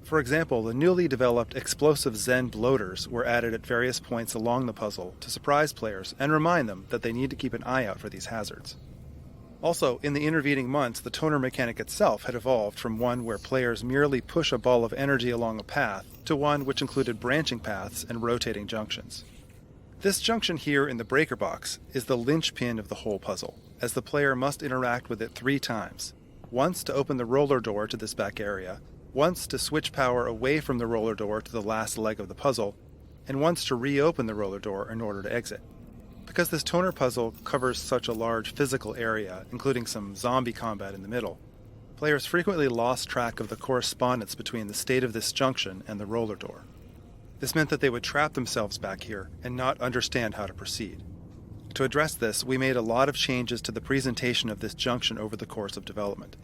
For example, the newly developed explosive Xen bloaters were added at various points along the puzzle to surprise players and remind them that they need to keep an eye out for these hazards. Also, in the intervening months, the toner mechanic itself had evolved from one where players merely push a ball of energy along a path to one which included branching paths and rotating junctions. This junction here in the breaker box is the linchpin of the whole puzzle, as the player must interact with it 3 times. Once to open the roller door to this back area, once to switch power away from the roller door to the last leg of the puzzle, and once to reopen the roller door in order to exit. Because this toner puzzle covers such a large physical area, including some zombie combat in the middle, players frequently lost track of the correspondence between the state of this junction and the roller door. This meant that they would trap themselves back here and not understand how to proceed. To address this, we made a lot of changes to the presentation of this junction over the course of development.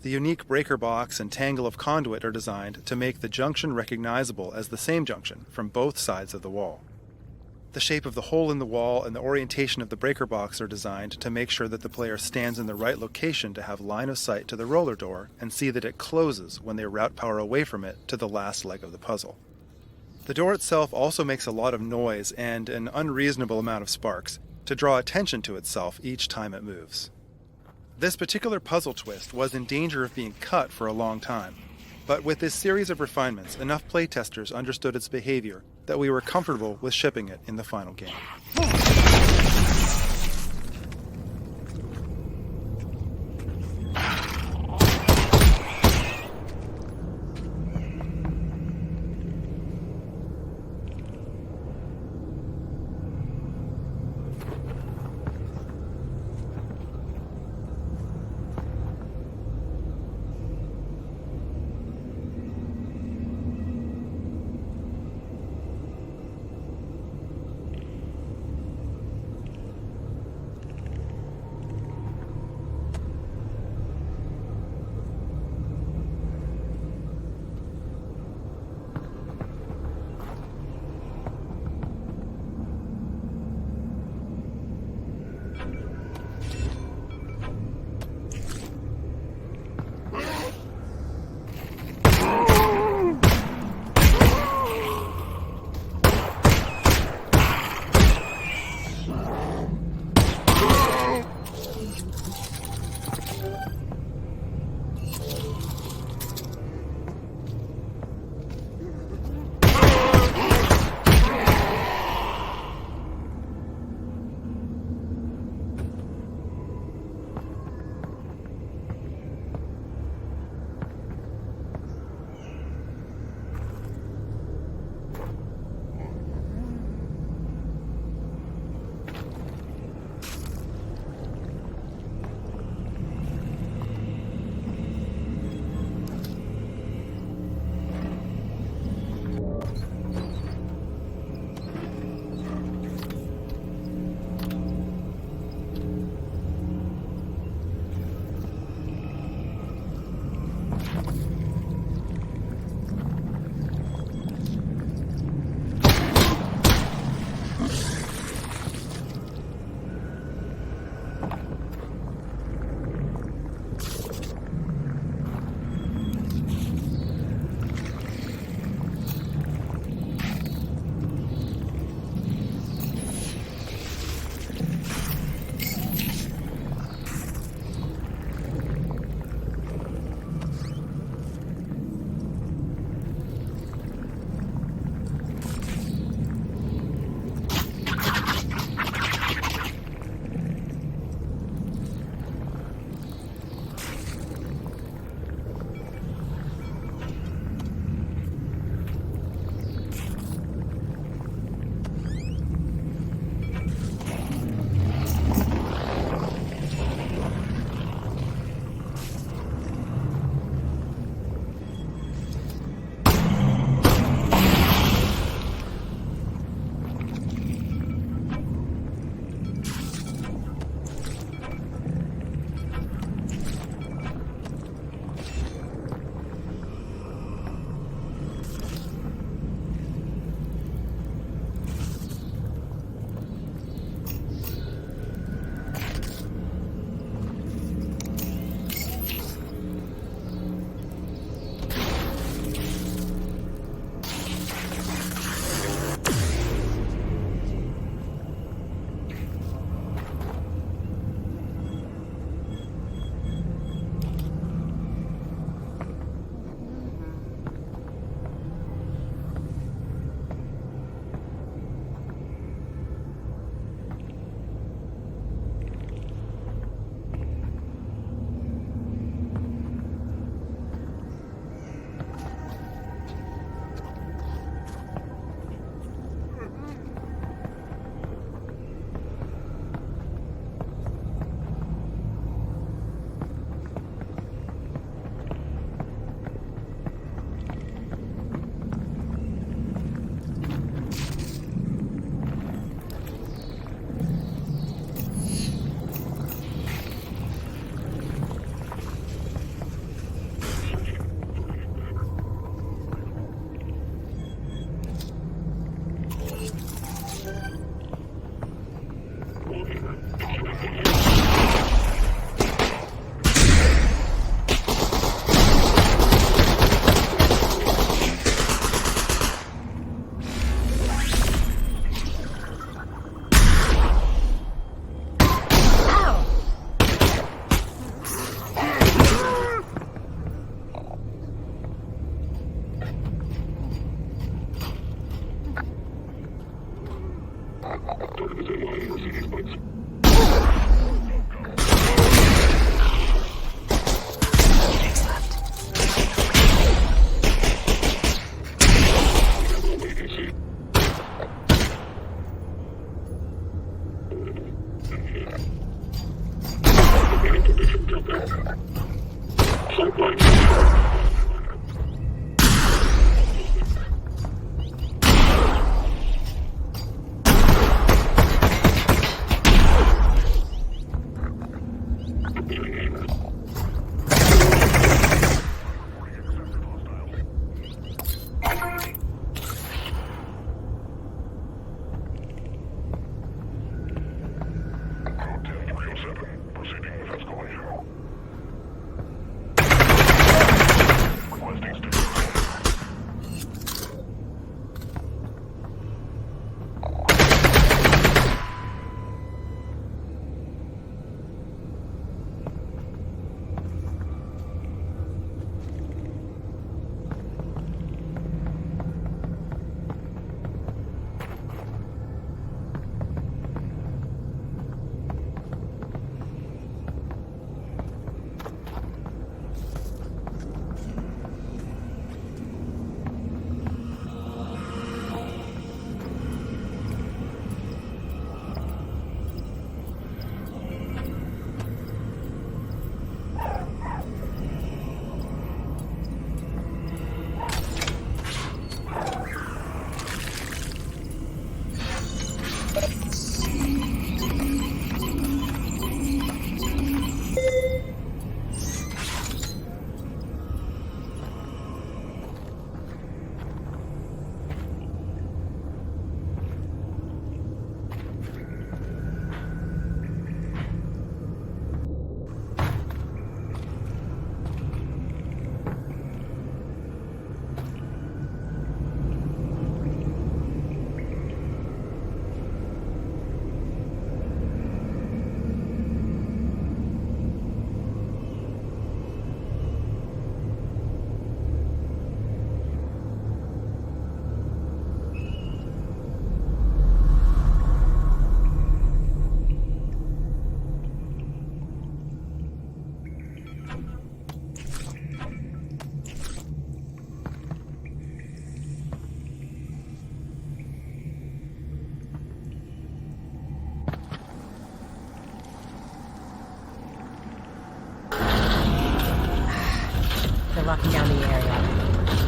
The unique breaker box and tangle of conduit are designed to make the junction recognizable as the same junction from both sides of the wall. The shape of the hole in the wall and the orientation of the breaker box are designed to make sure that the player stands in the right location to have line of sight to the roller door and see that it closes when they route power away from it to the last leg of the puzzle. The door itself also makes a lot of noise and an unreasonable amount of sparks to draw attention to itself each time it moves. This particular puzzle twist was in danger of being cut for a long time, but with this series of refinements, enough playtesters understood its behavior that we were comfortable with shipping it in the final game.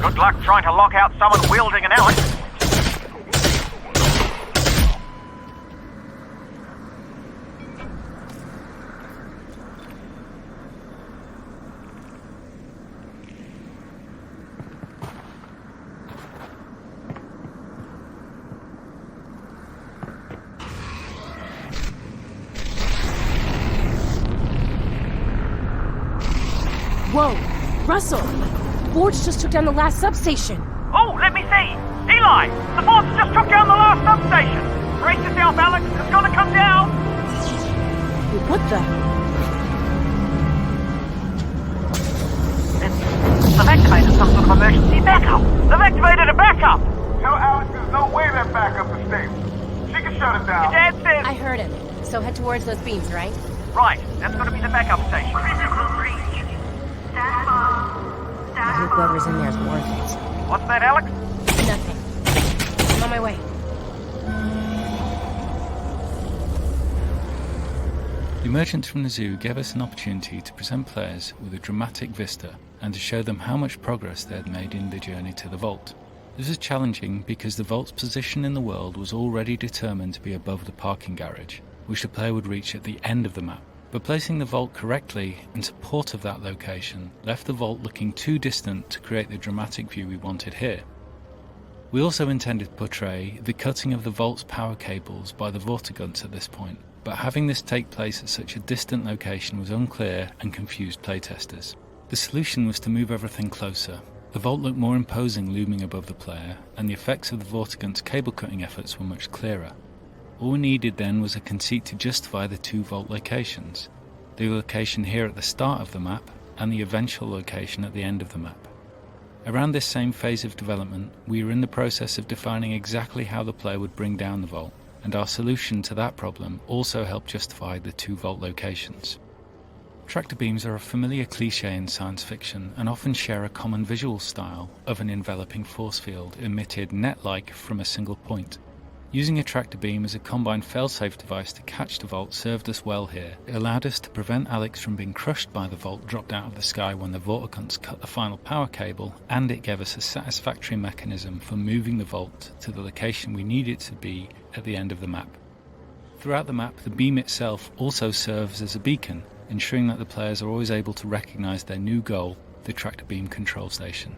Good luck trying to lock out someone wielding an Alyx. Whoa! Russell! Forge just took down the last substation! Oh, let me see! Eli! The Forge just took down the last substation! Brace yourself, Alyx! It's gonna come down! What the? They've activated some sort of emergency backup! They've activated a backup! Tell Alyx there's no way that backup is stable. She can shut it down. Your dad says... I heard him. So head towards those beams, right? Right, that's gonna be the backup station. Critical breach. Stand by. I hope whoever's in there is worth it. What's that, Alyx? Nothing. I'm on my way. The emergence from the zoo gave us an opportunity to present players with a dramatic vista and to show them how much progress they had made in the journey to the vault. This was challenging because the vault's position in the world was already determined to be above the parking garage, which the player would reach at the end of the map. But placing the vault correctly in support of that location left the vault looking too distant to create the dramatic view we wanted here. We also intended to portray the cutting of the vault's power cables by the Vortigaunt's at this point, but having this take place at such a distant location was unclear and confused playtesters. The solution was to move everything closer. The vault looked more imposing looming above the player, and the effects of the Vortigaunt's cable cutting efforts were much clearer. All we needed then was a conceit to justify the two vault locations, the location here at the start of the map and the eventual location at the end of the map. Around this same phase of development, we were in the process of defining exactly how the player would bring down the vault, and our solution to that problem also helped justify the two vault locations. Tractor beams are a familiar cliché in science fiction and often share a common visual style of an enveloping force field emitted net-like from a single point. Using a tractor beam as a Combine failsafe device to catch the vault served us well here. It allowed us to prevent Alyx from being crushed by the vault dropped out of the sky when the Vortigaunts cut the final power cable, and it gave us a satisfactory mechanism for moving the vault to the location we need it to be at the end of the map. Throughout the map, the beam itself also serves as a beacon, ensuring that the players are always able to recognise their new goal, the tractor beam control station.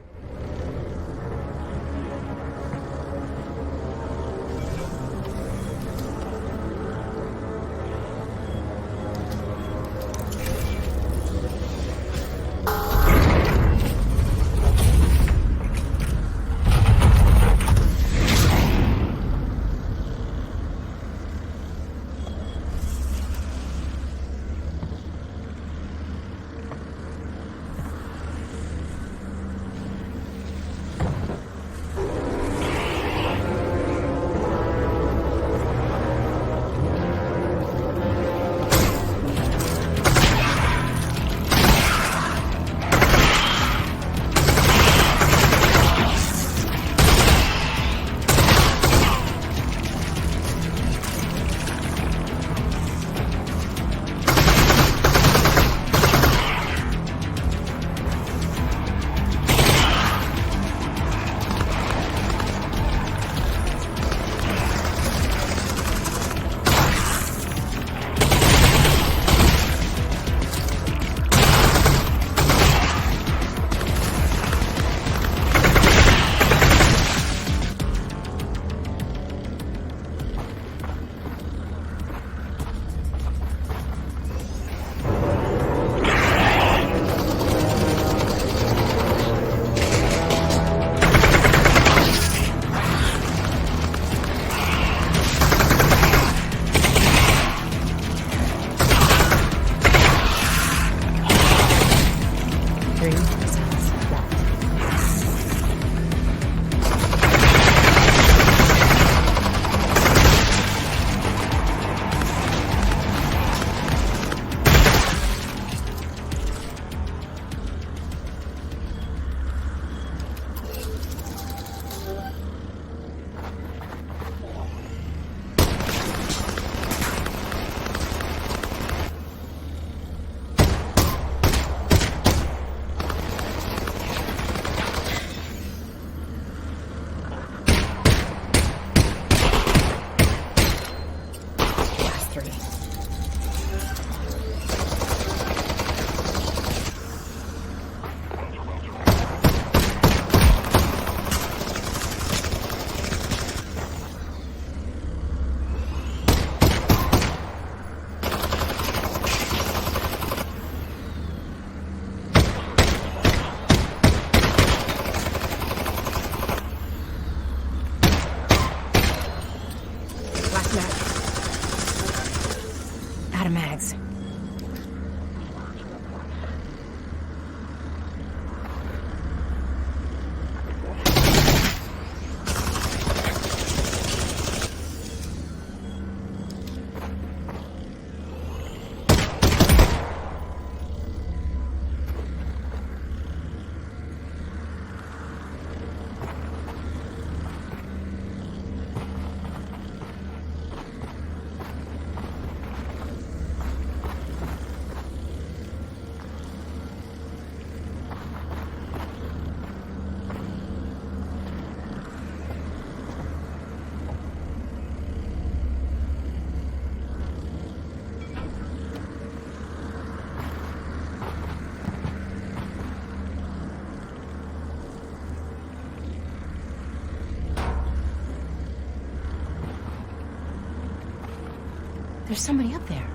There's somebody up there.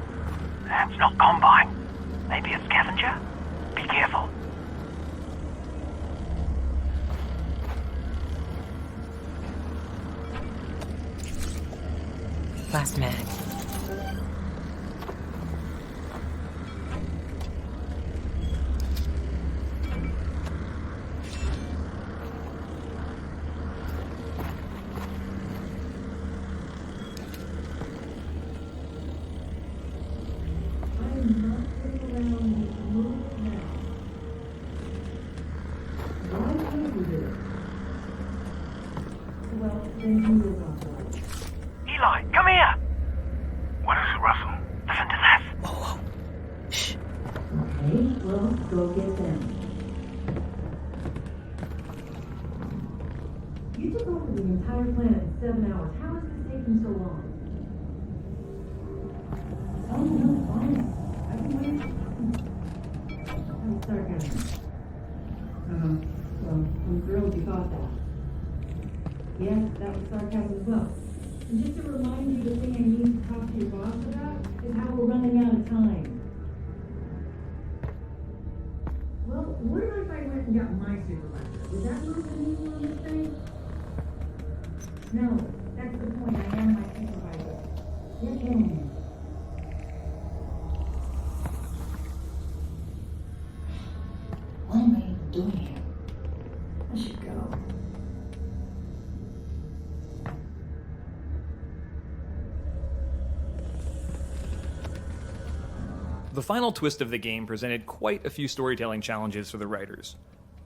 That's not Combine. Maybe a scavenger? Be careful. Last mag. Eli, come here! What is it, Russell? Listen to this. Oh, shh. Okay, well, go get them. You took over the entire planet in 7 hours. How is this taking so long? Oh, no, fine. I can wait. That was sarcasm. Well, I'm thrilled you thought that. Yes, that was sarcasm as well. And just to remind you, the thing I need to talk to your boss about is how we're running out of time. Well, what if I went and got my supervisor? Would that move the needle on this thing? No, that's the point. I am my supervisor. You're killing me. What am I even doing here? I should go. The final twist of the game presented quite a few storytelling challenges for the writers.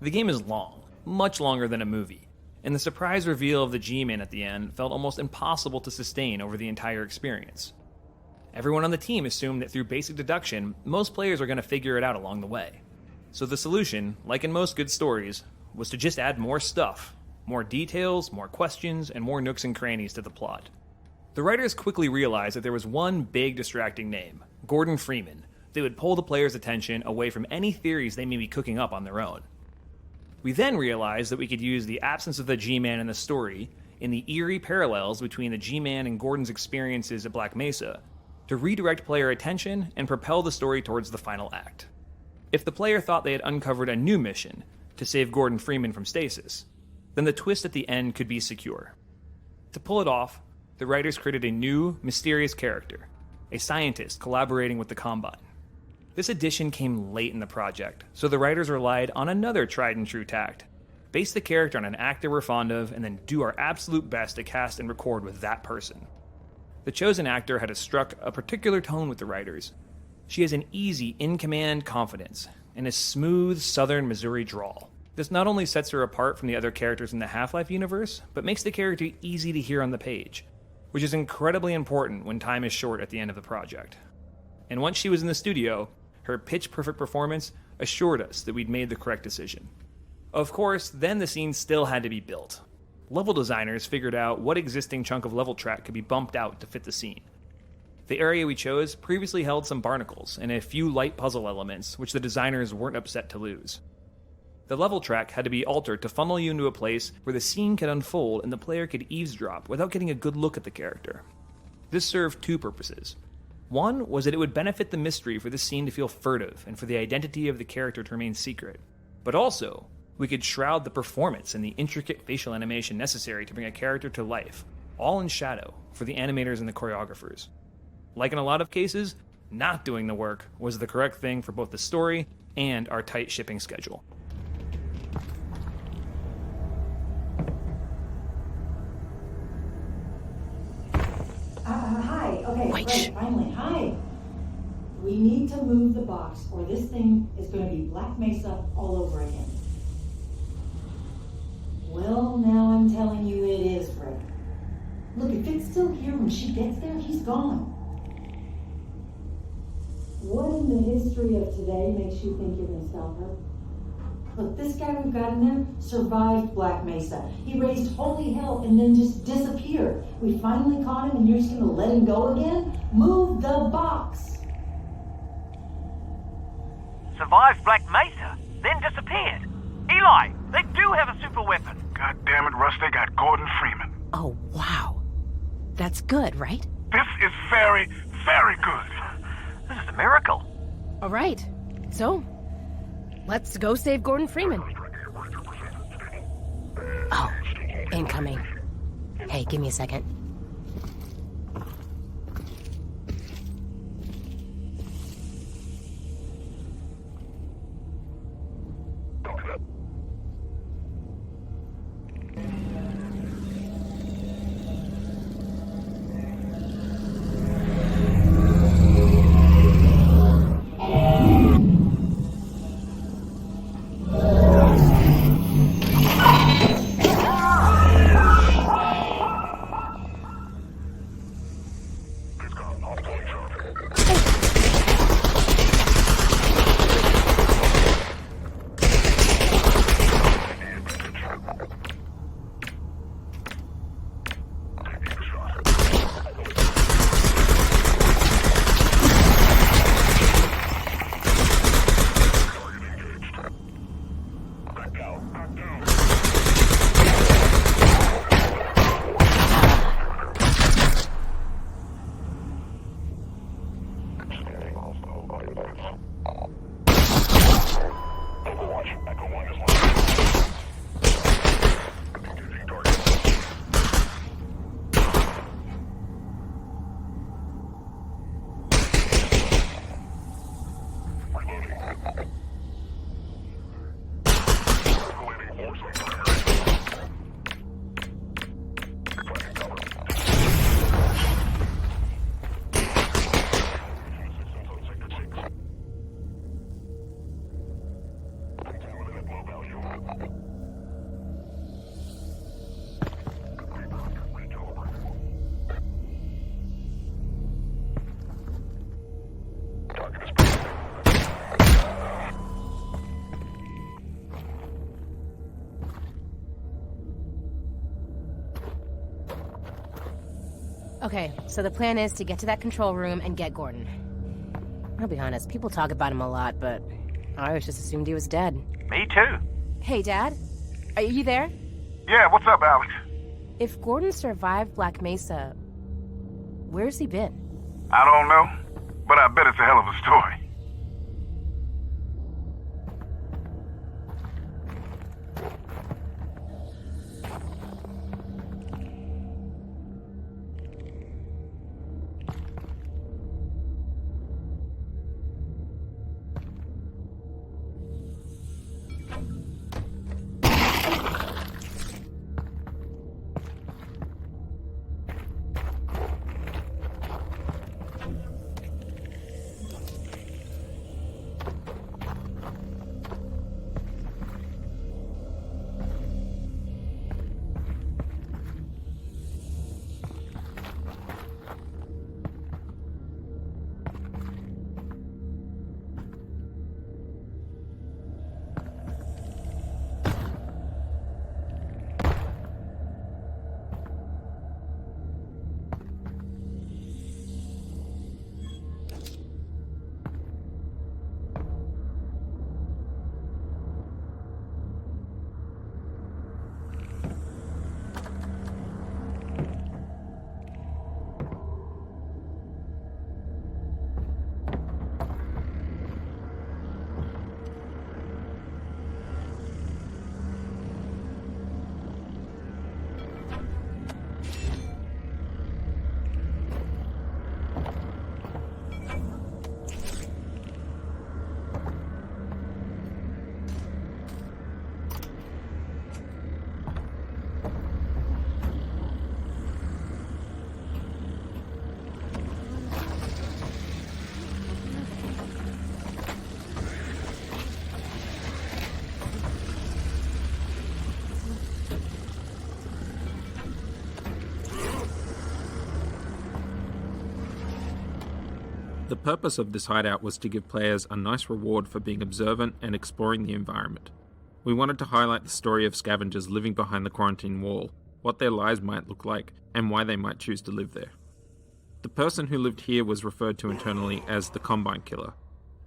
The game is long, much longer than a movie, and the surprise reveal of the G-Man at the end felt almost impossible to sustain over the entire experience. Everyone on the team assumed that through basic deduction, most players are going to figure it out along the way. So the solution, like in most good stories, was to just add more stuff, more details, more questions, and more nooks and crannies to the plot. The writers quickly realized that there was one big distracting name, Gordon Freeman, that would pull the players' attention away from any theories they may be cooking up on their own. We then realized that we could use the absence of the G-Man in the story and the eerie parallels between the G-Man and Gordon's experiences at Black Mesa to redirect player attention and propel the story towards the final act. If the player thought they had uncovered a new mission to save Gordon Freeman from stasis, then the twist at the end could be secure. To pull it off, the writers created a new, mysterious character, a scientist collaborating with the Combine. This addition came late in the project, so the writers relied on another tried-and-true tact. Base the character on an actor we're fond of, and then do our absolute best to cast and record with that person. The chosen actor had struck a particular tone with the writers. She has an easy, in-command confidence, and a smooth southern Missouri drawl. This not only sets her apart from the other characters in the Half-Life universe, but makes the character easy to hear on the page, which is incredibly important when time is short at the end of the project. And once she was in the studio, her pitch-perfect performance assured us that we'd made the correct decision. Of course, then the scene still had to be built. Level designers figured out what existing chunk of level track could be bumped out to fit the scene. The area we chose previously held some barnacles and a few light puzzle elements, which the designers weren't upset to lose. The level track had to be altered to funnel you into a place where the scene could unfold and the player could eavesdrop without getting a good look at the character. This served two purposes. One was that it would benefit the mystery for the scene to feel furtive and for the identity of the character to remain secret. But also, we could shroud the performance and the intricate facial animation necessary to bring a character to life, all in shadow, for the animators and the choreographers. Like in a lot of cases, not doing the work was the correct thing for both the story and our tight shipping schedule. Hi. Okay, great. Finally. Hi. We need to move the box or this thing is going to be Black Mesa all over again. Well, now I'm telling you it is, Fred. Look, if it's still here when she gets there, he's gone. What in the history of today makes you think you're going to stop her? Look, this guy we've got in there survived Black Mesa. He raised holy hell and then just disappeared. We finally caught him and you're just going to let him go again? Move the box! Survived Black Mesa, then disappeared. Eli, they do have a super weapon. God damn it, Russ, they got Gordon Freeman. Oh, wow. That's good, right? This is very, Very good. This is a miracle. All right. So, let's go save Gordon Freeman. Oh, incoming. Hey, give me a second. Okay, so the plan is to get to that control room and get Gordon. I'll be honest, people talk about him a lot, but I always just assumed he was dead. Me too. Hey, Dad? Are you there? Yeah, what's up, Alyx? If Gordon survived Black Mesa, where's he been? I don't know, but I bet it's a hell of a story. The purpose of this hideout was to give players a nice reward for being observant and exploring the environment. We wanted to highlight the story of scavengers living behind the quarantine wall, what their lives might look like, and why they might choose to live there. The person who lived here was referred to internally as the Combine Killer,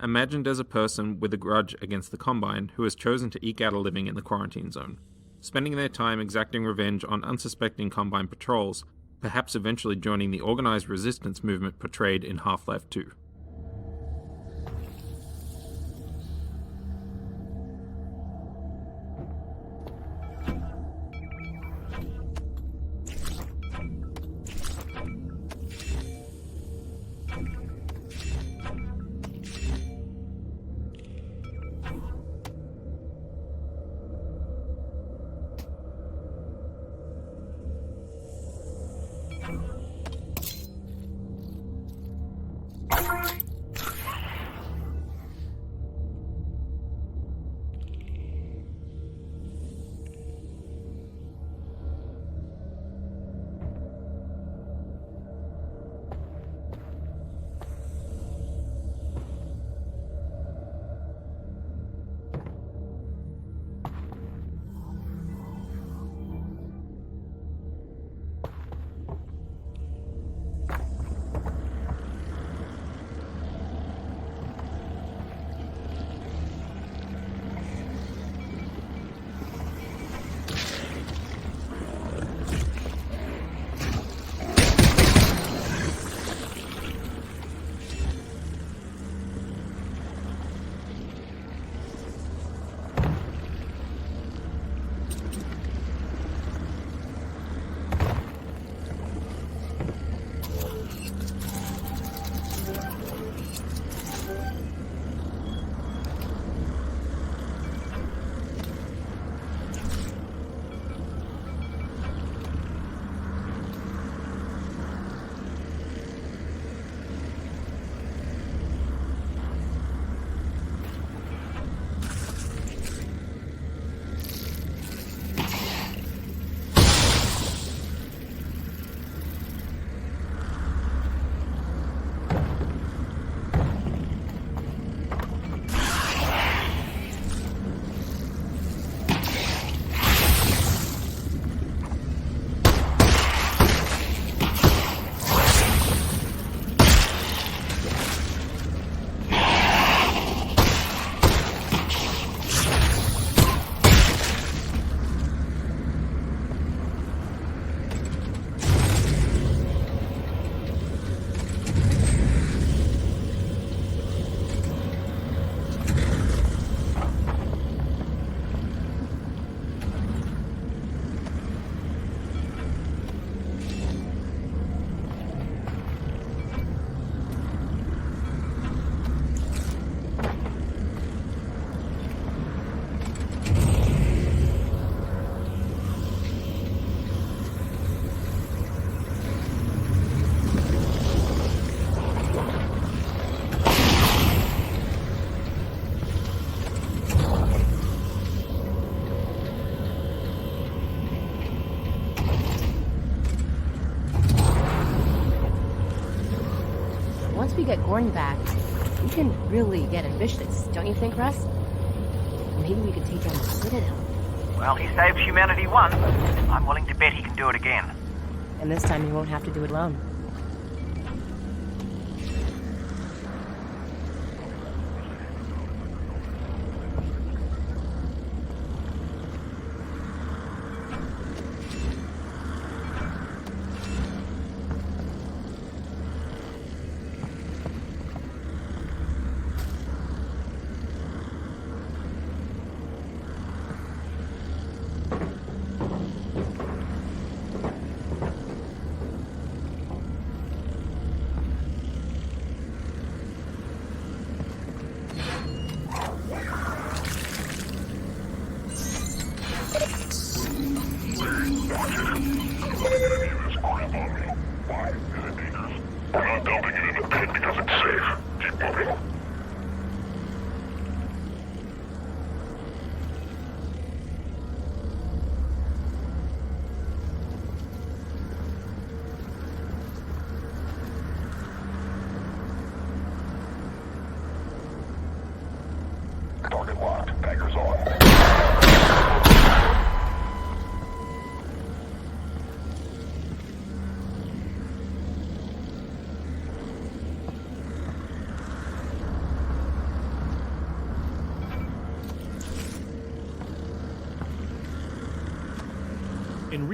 imagined as a person with a grudge against the Combine who has chosen to eke out a living in the quarantine zone, spending their time exacting revenge on unsuspecting Combine patrols, perhaps eventually joining the organized resistance movement portrayed in Half-Life 2. Once we get Gordon back, we can really get ambitious, don't you think, Russ? Maybe we could take down the Citadelle. Well, he saved humanity once. I'm willing to bet he can do it again. And this time he won't have to do it alone.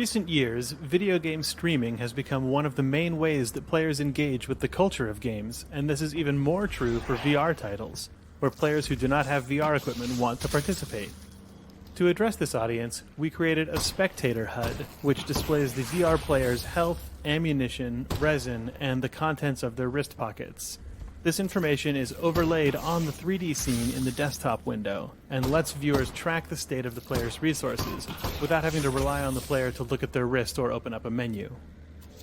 recent years, video game streaming has become one of the main ways that players engage with the culture of games, and this is even more true for VR titles, where players who do not have VR equipment want to participate. To address this audience, we created a spectator HUD, which displays the VR player's health, ammunition, resin, and the contents of their wrist pockets. This information is overlaid on the 3D scene in the desktop window, and lets viewers track the state of the player's resources, without having to rely on the player to look at their wrist or open up a menu.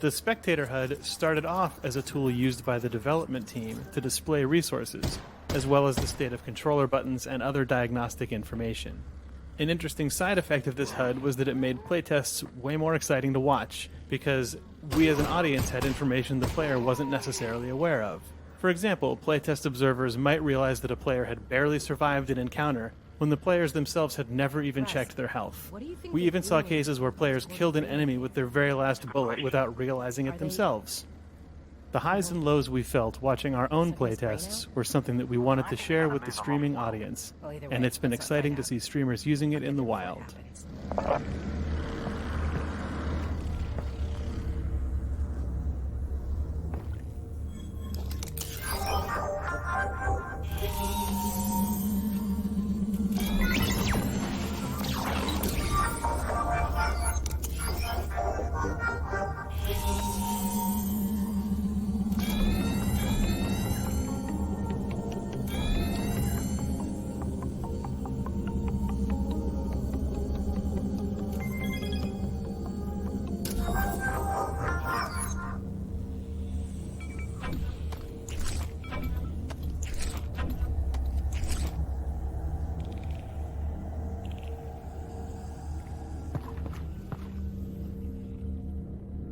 The Spectator HUD started off as a tool used by the development team to display resources, as well as the state of controller buttons and other diagnostic information. An interesting side effect of this HUD was that it made playtests way more exciting to watch, because we as an audience had information the player wasn't necessarily aware of. For example, playtest observers might realize that a player had barely survived an encounter when the players themselves had never even checked their health. We even saw cases where players killed an enemy with their very last bullet without realizing it themselves. The highs and lows we felt watching our own playtests were something that we wanted to share with the streaming audience, and it's been exciting to see streamers using it in the wild.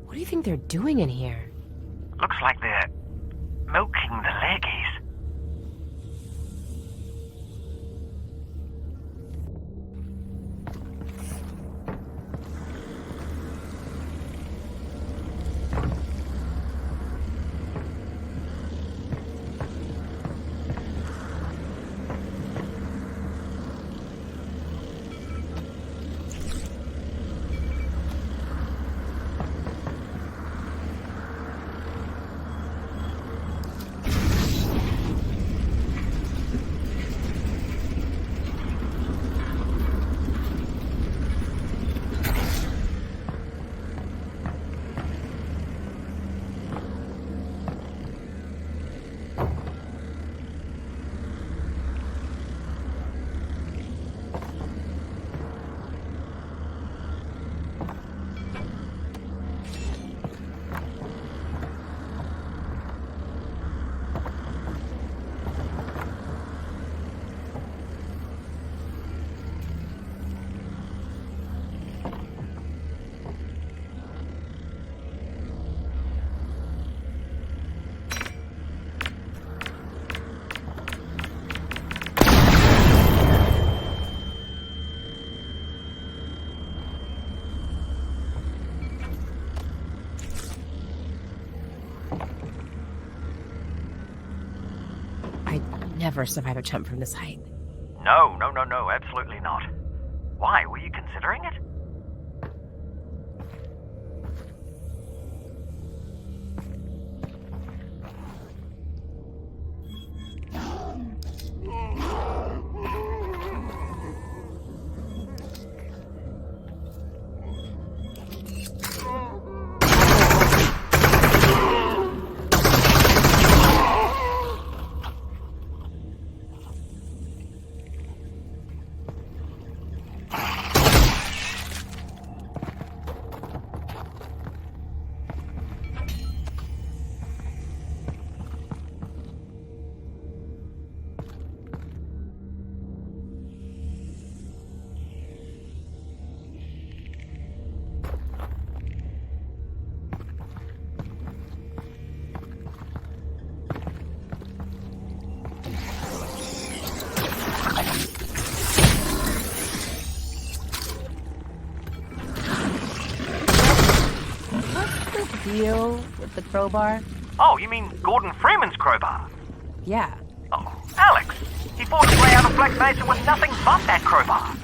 What do you think they're doing in here? Looks like they're milking the leggies. Never survive a jump from this height. No, absolutely not. Why? Were you considering it? Deal with the crowbar? Oh, you mean Gordon Freeman's crowbar? Yeah. Oh, Alyx! He fought his way out of Black Mesa with nothing but that crowbar.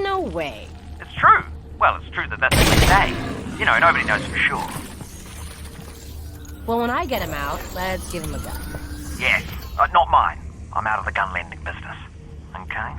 No way. It's true. Well, it's true that that's what you say. You know, nobody knows for sure. Well, when I get him out, let's give him a go. Yes, not mine. I'm out of the gun lending business. Okay?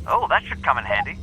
Oh, that should come in handy.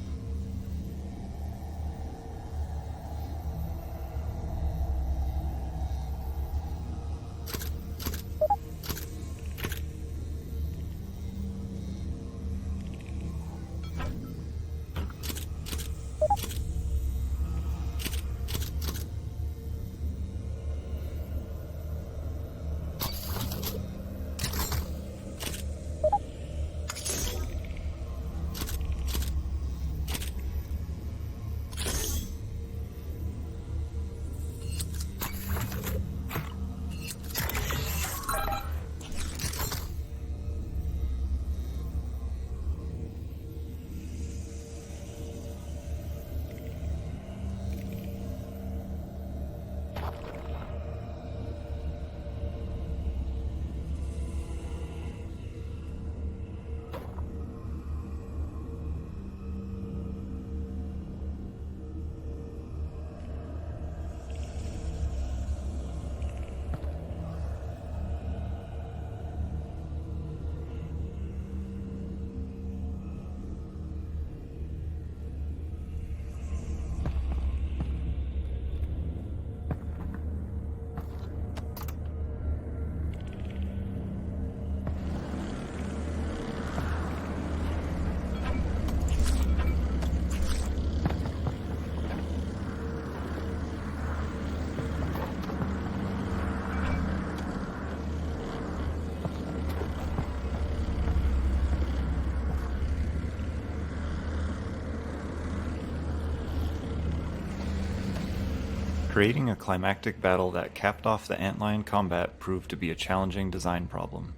Creating a climactic battle that capped off the antlion combat proved to be a challenging design problem.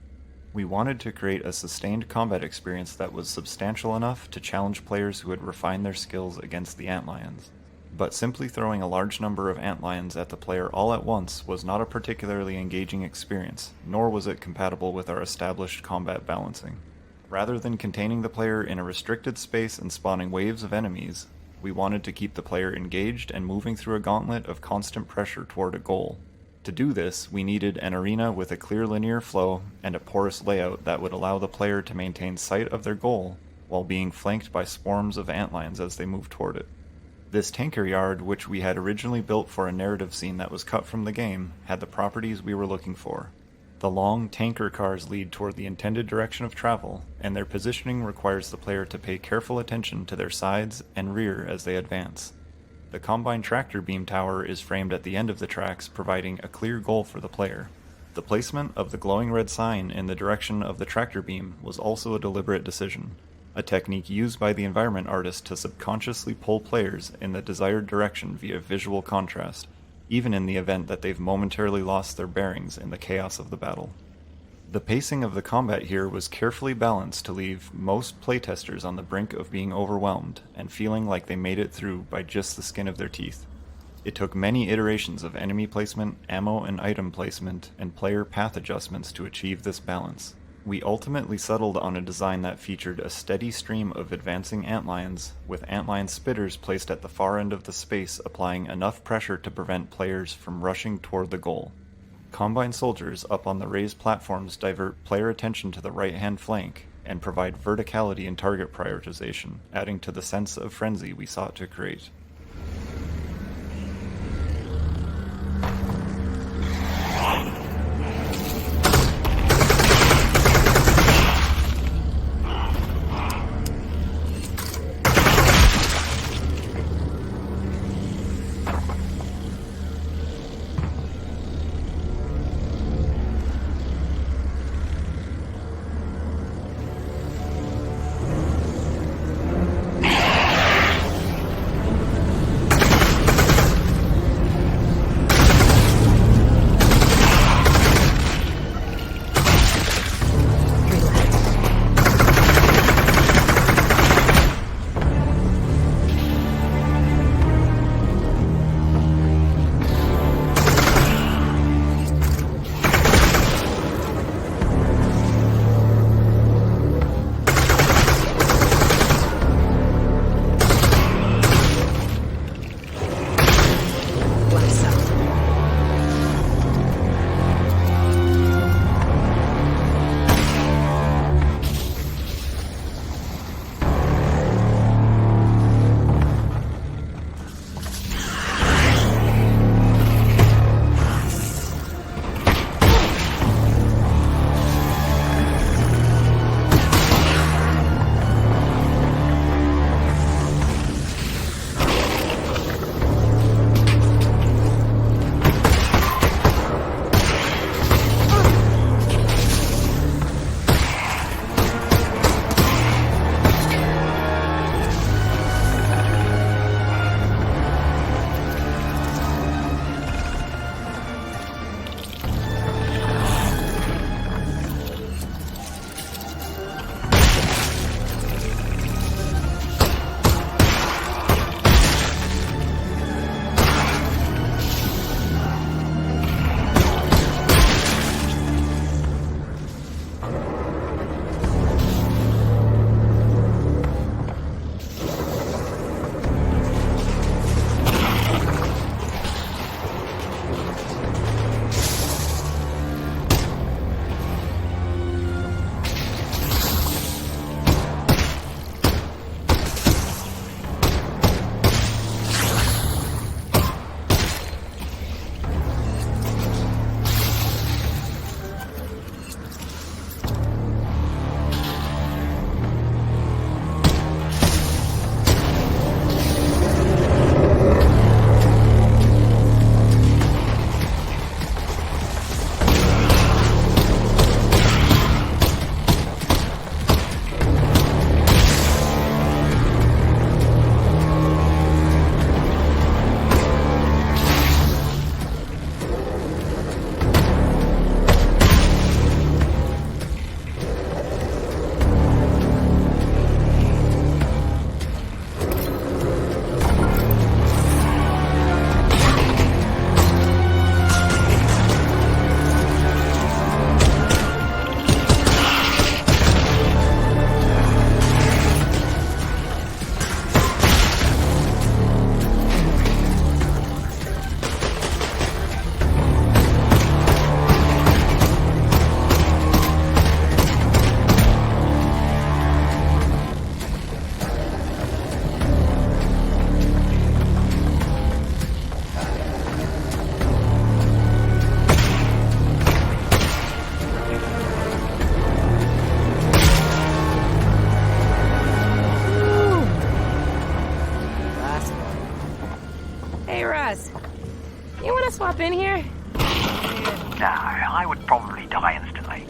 We wanted to create a sustained combat experience that was substantial enough to challenge players who had refined their skills against the antlions. But simply throwing a large number of antlions at the player all at once was not a particularly engaging experience, nor was it compatible with our established combat balancing. Rather than containing the player in a restricted space and spawning waves of enemies, we wanted to keep the player engaged and moving through a gauntlet of constant pressure toward a goal. To do this, we needed an arena with a clear linear flow and a porous layout that would allow the player to maintain sight of their goal while being flanked by swarms of antlions as they move toward it. This tanker yard, which we had originally built for a narrative scene that was cut from the game, had the properties we were looking for. The long tanker cars lead toward the intended direction of travel, and their positioning requires the player to pay careful attention to their sides and rear as they advance. The Combine tractor beam tower is framed at the end of the tracks, providing a clear goal for the player. The placement of the glowing red sign in the direction of the tractor beam was also a deliberate decision, a technique used by the environment artist to subconsciously pull players in the desired direction via visual contrast, even in the event that they've momentarily lost their bearings in the chaos of the battle. The pacing of the combat here was carefully balanced to leave most playtesters on the brink of being overwhelmed and feeling like they made it through by just the skin of their teeth. It took many iterations of enemy placement, ammo and item placement, and player path adjustments to achieve this balance. We ultimately settled on a design that featured a steady stream of advancing antlions, with antlion spitters placed at the far end of the space applying enough pressure to prevent players from rushing toward the goal. Combine soldiers up on the raised platforms divert player attention to the right-hand flank and provide verticality in target prioritization, adding to the sense of frenzy we sought to create. Hey, Russ. You want to swap in here? No, I would probably die instantly.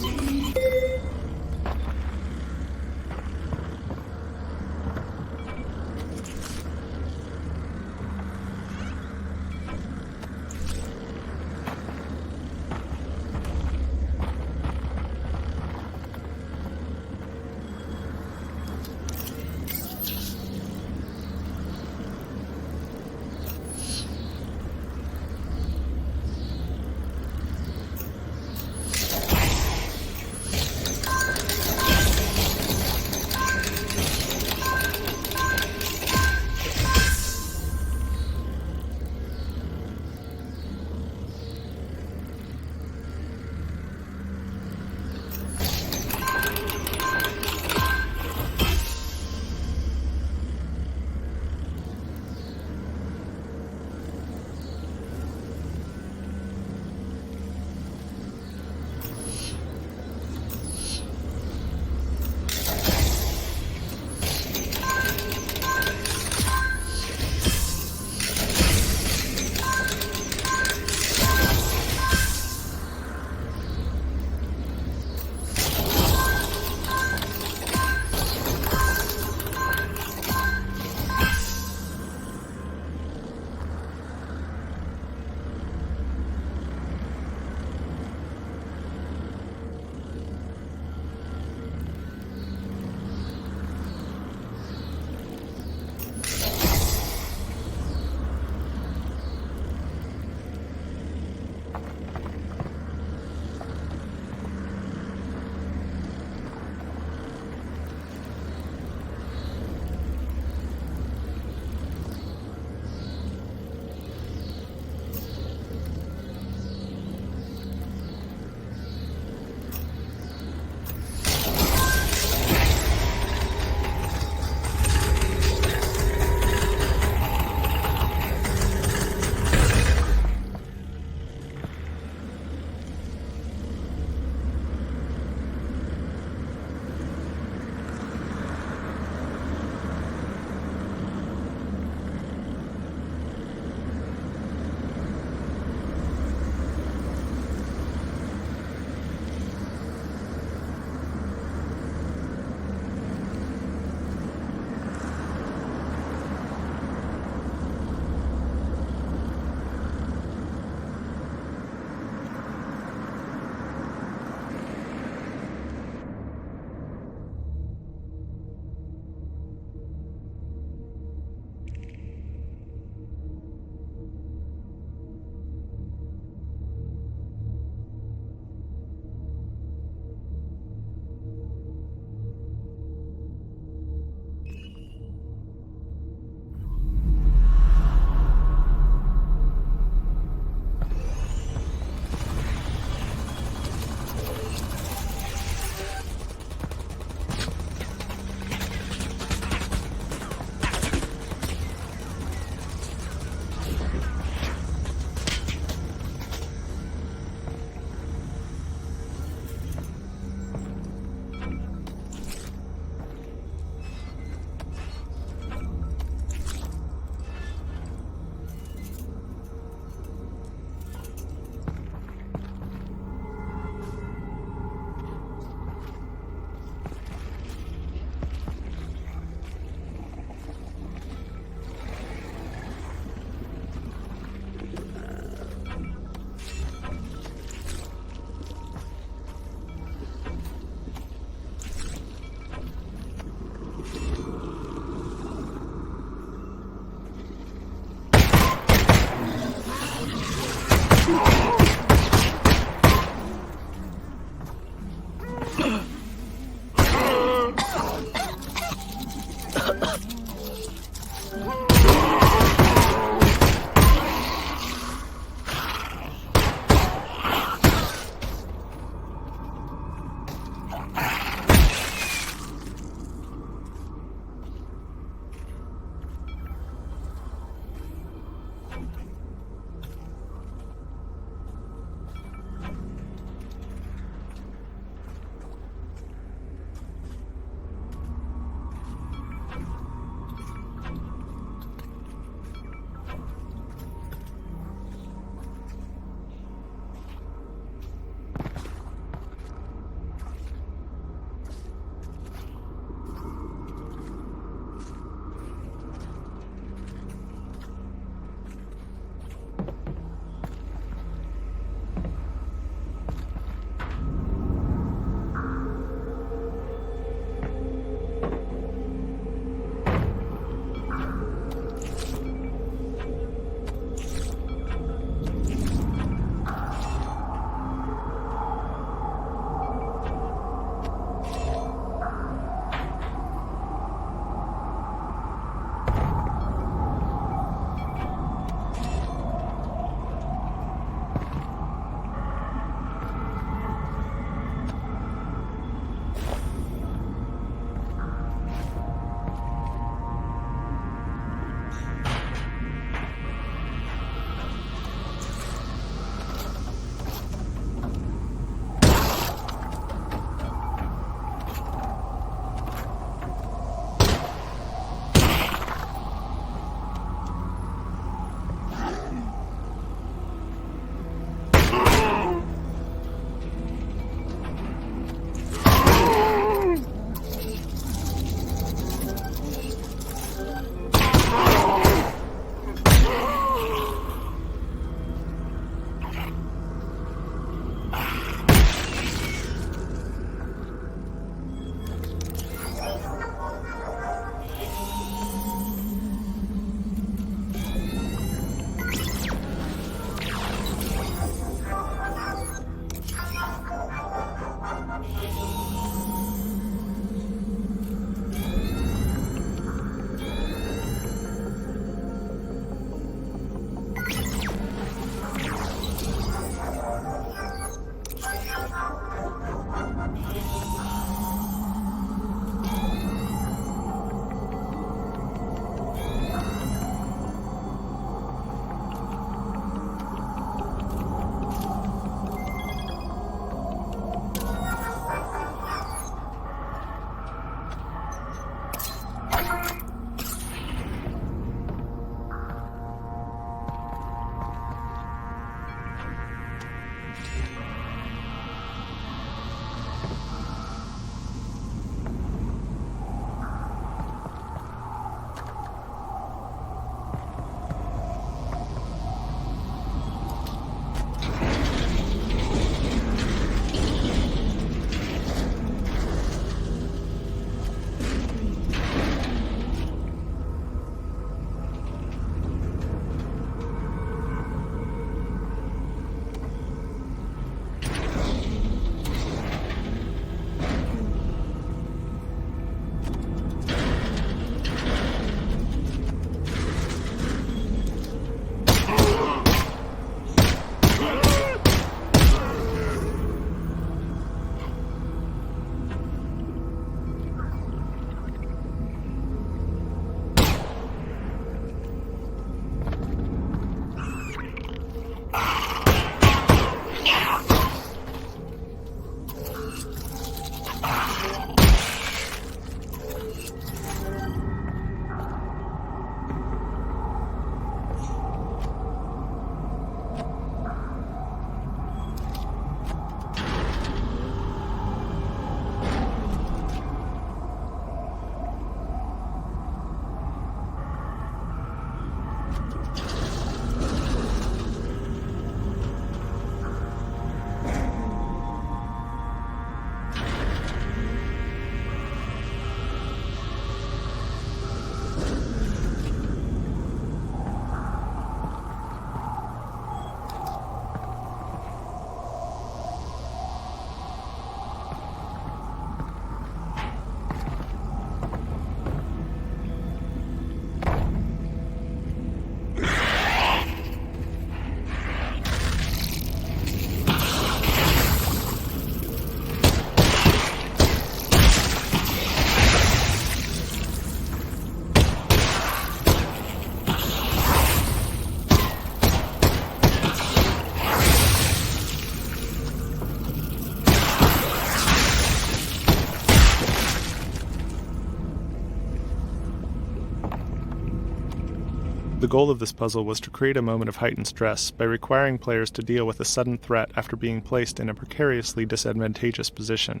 The goal of this puzzle was to create a moment of heightened stress by requiring players to deal with a sudden threat after being placed in a precariously disadvantageous position.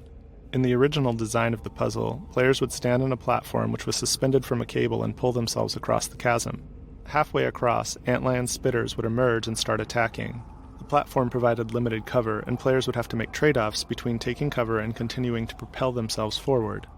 In the original design of the puzzle, players would stand on a platform which was suspended from a cable and pull themselves across the chasm. Halfway across, antlion spitters would emerge and start attacking. The platform provided limited cover, and players would have to make trade-offs between taking cover and continuing to propel themselves forward.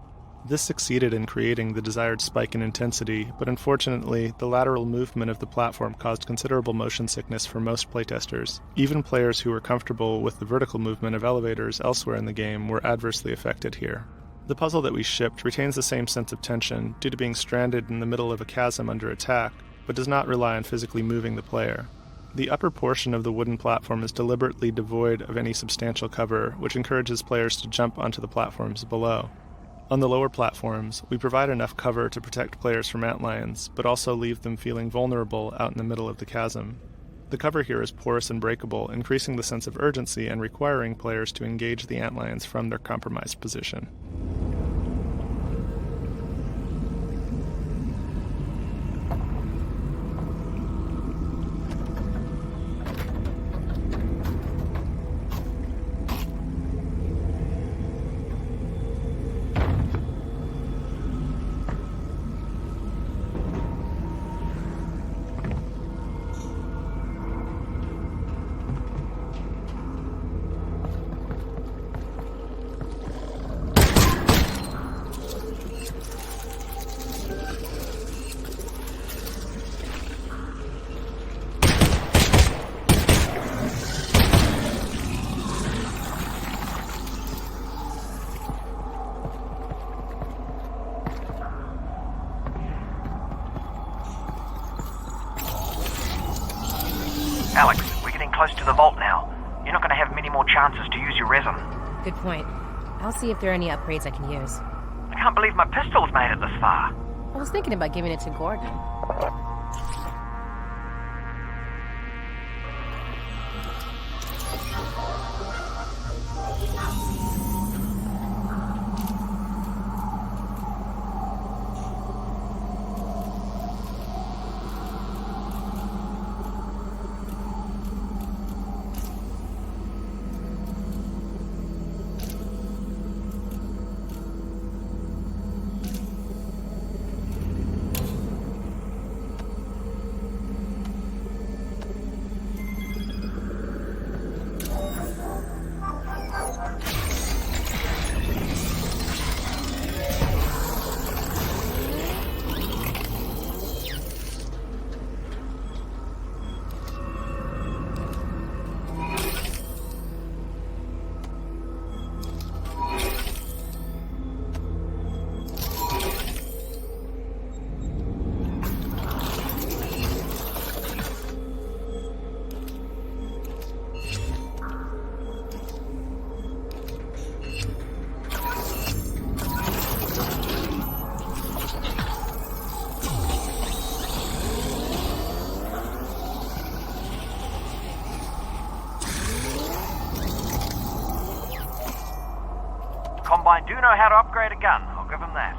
This succeeded in creating the desired spike in intensity, but unfortunately, the lateral movement of the platform caused considerable motion sickness for most playtesters. Even players who were comfortable with the vertical movement of elevators elsewhere in the game were adversely affected here. The puzzle that we shipped retains the same sense of tension due to being stranded in the middle of a chasm under attack, but does not rely on physically moving the player. The upper portion of the wooden platform is deliberately devoid of any substantial cover, which encourages players to jump onto the platforms below. On the lower platforms, we provide enough cover to protect players from antlions, but also leave them feeling vulnerable out in the middle of the chasm. The cover here is porous and breakable, increasing the sense of urgency and requiring players to engage the antlions from their compromised position. Alyx, we're getting close to the vault now. You're not going to have many more chances to use your resin. Good point. I'll see if there are any upgrades I can use. I can't believe my pistol's made it this far. I was thinking about giving it to Gordon. Combine do know how to upgrade a gun, I'll give them that.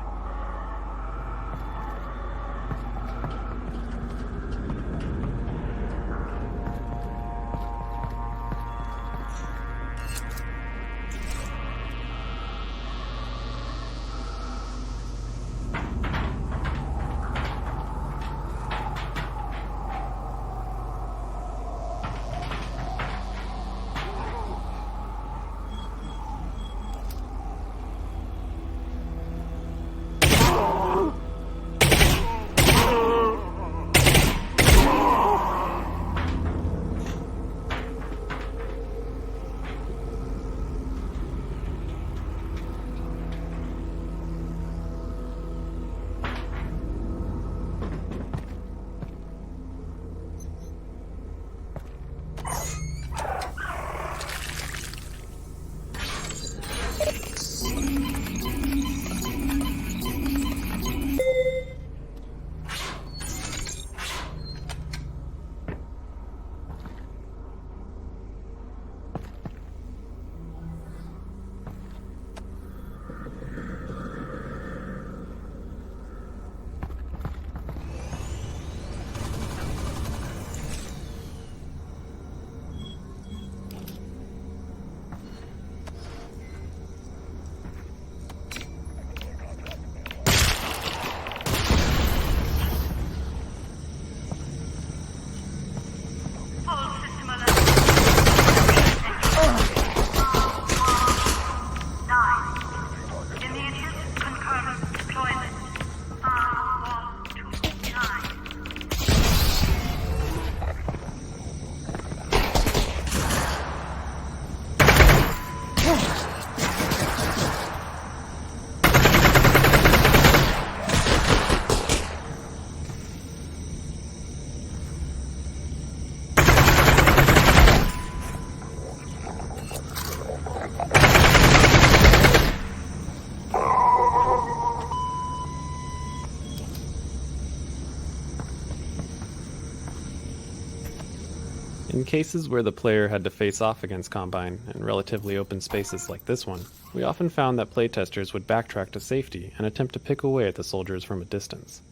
cases where the player had to face off against Combine in relatively open spaces like this one, we often found that playtesters would backtrack to safety and attempt to pick away at the soldiers from a distance.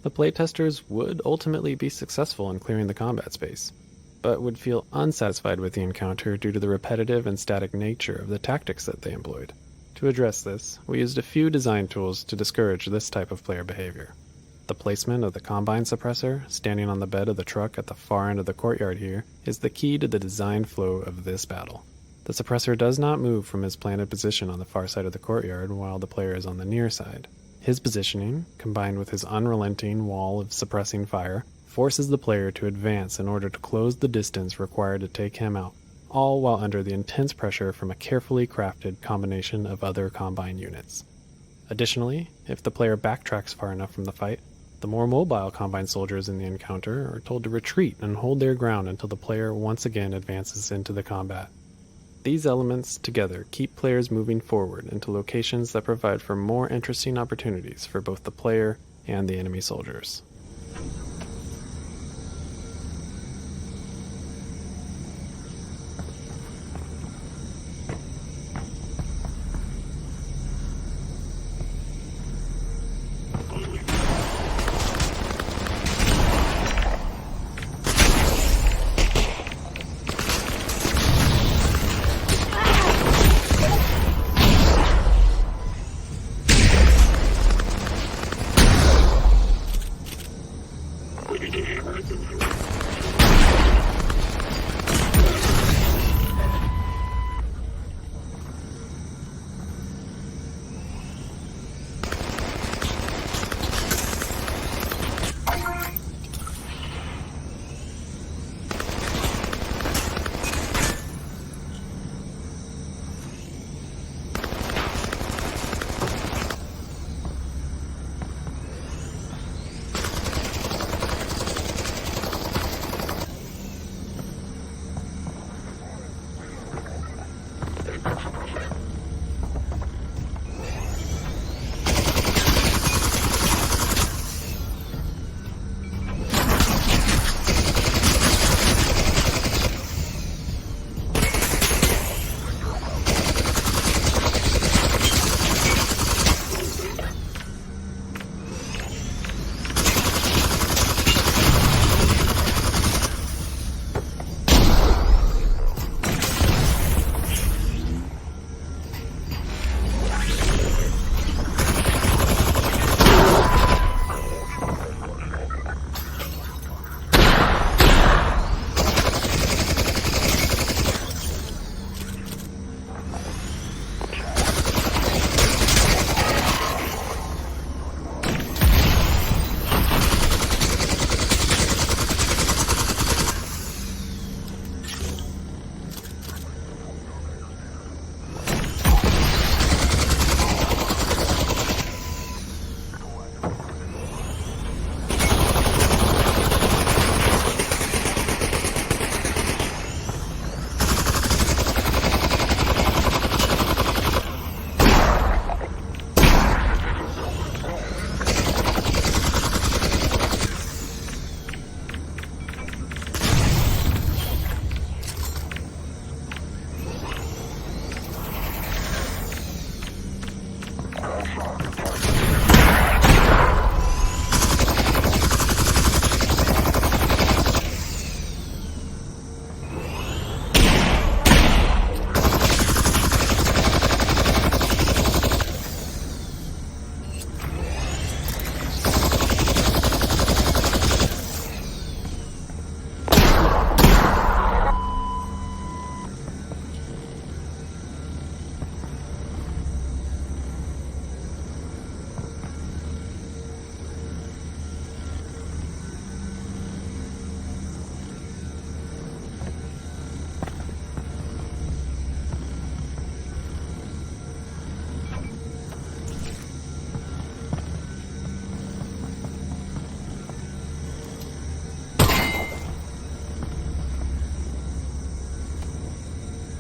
The playtesters would ultimately be successful in clearing the combat space, but would feel unsatisfied with the encounter due to the repetitive and static nature of the tactics that they employed. To address this, we used a few design tools to discourage this type of player behavior. The placement of the Combine suppressor, standing on the bed of the truck at the far end of the courtyard here, is the key to the design flow of this battle. The suppressor does not move from his planted position on the far side of the courtyard while the player is on the near side. His positioning, combined with his unrelenting wall of suppressing fire, forces the player to advance in order to close the distance required to take him out, all while under the intense pressure from a carefully crafted combination of other Combine units. Additionally, if the player backtracks far enough from the fight, the more mobile Combine soldiers in the encounter are told to retreat and hold their ground until the player once again advances into the combat. These elements together keep players moving forward into locations that provide for more interesting opportunities for both the player and the enemy soldiers.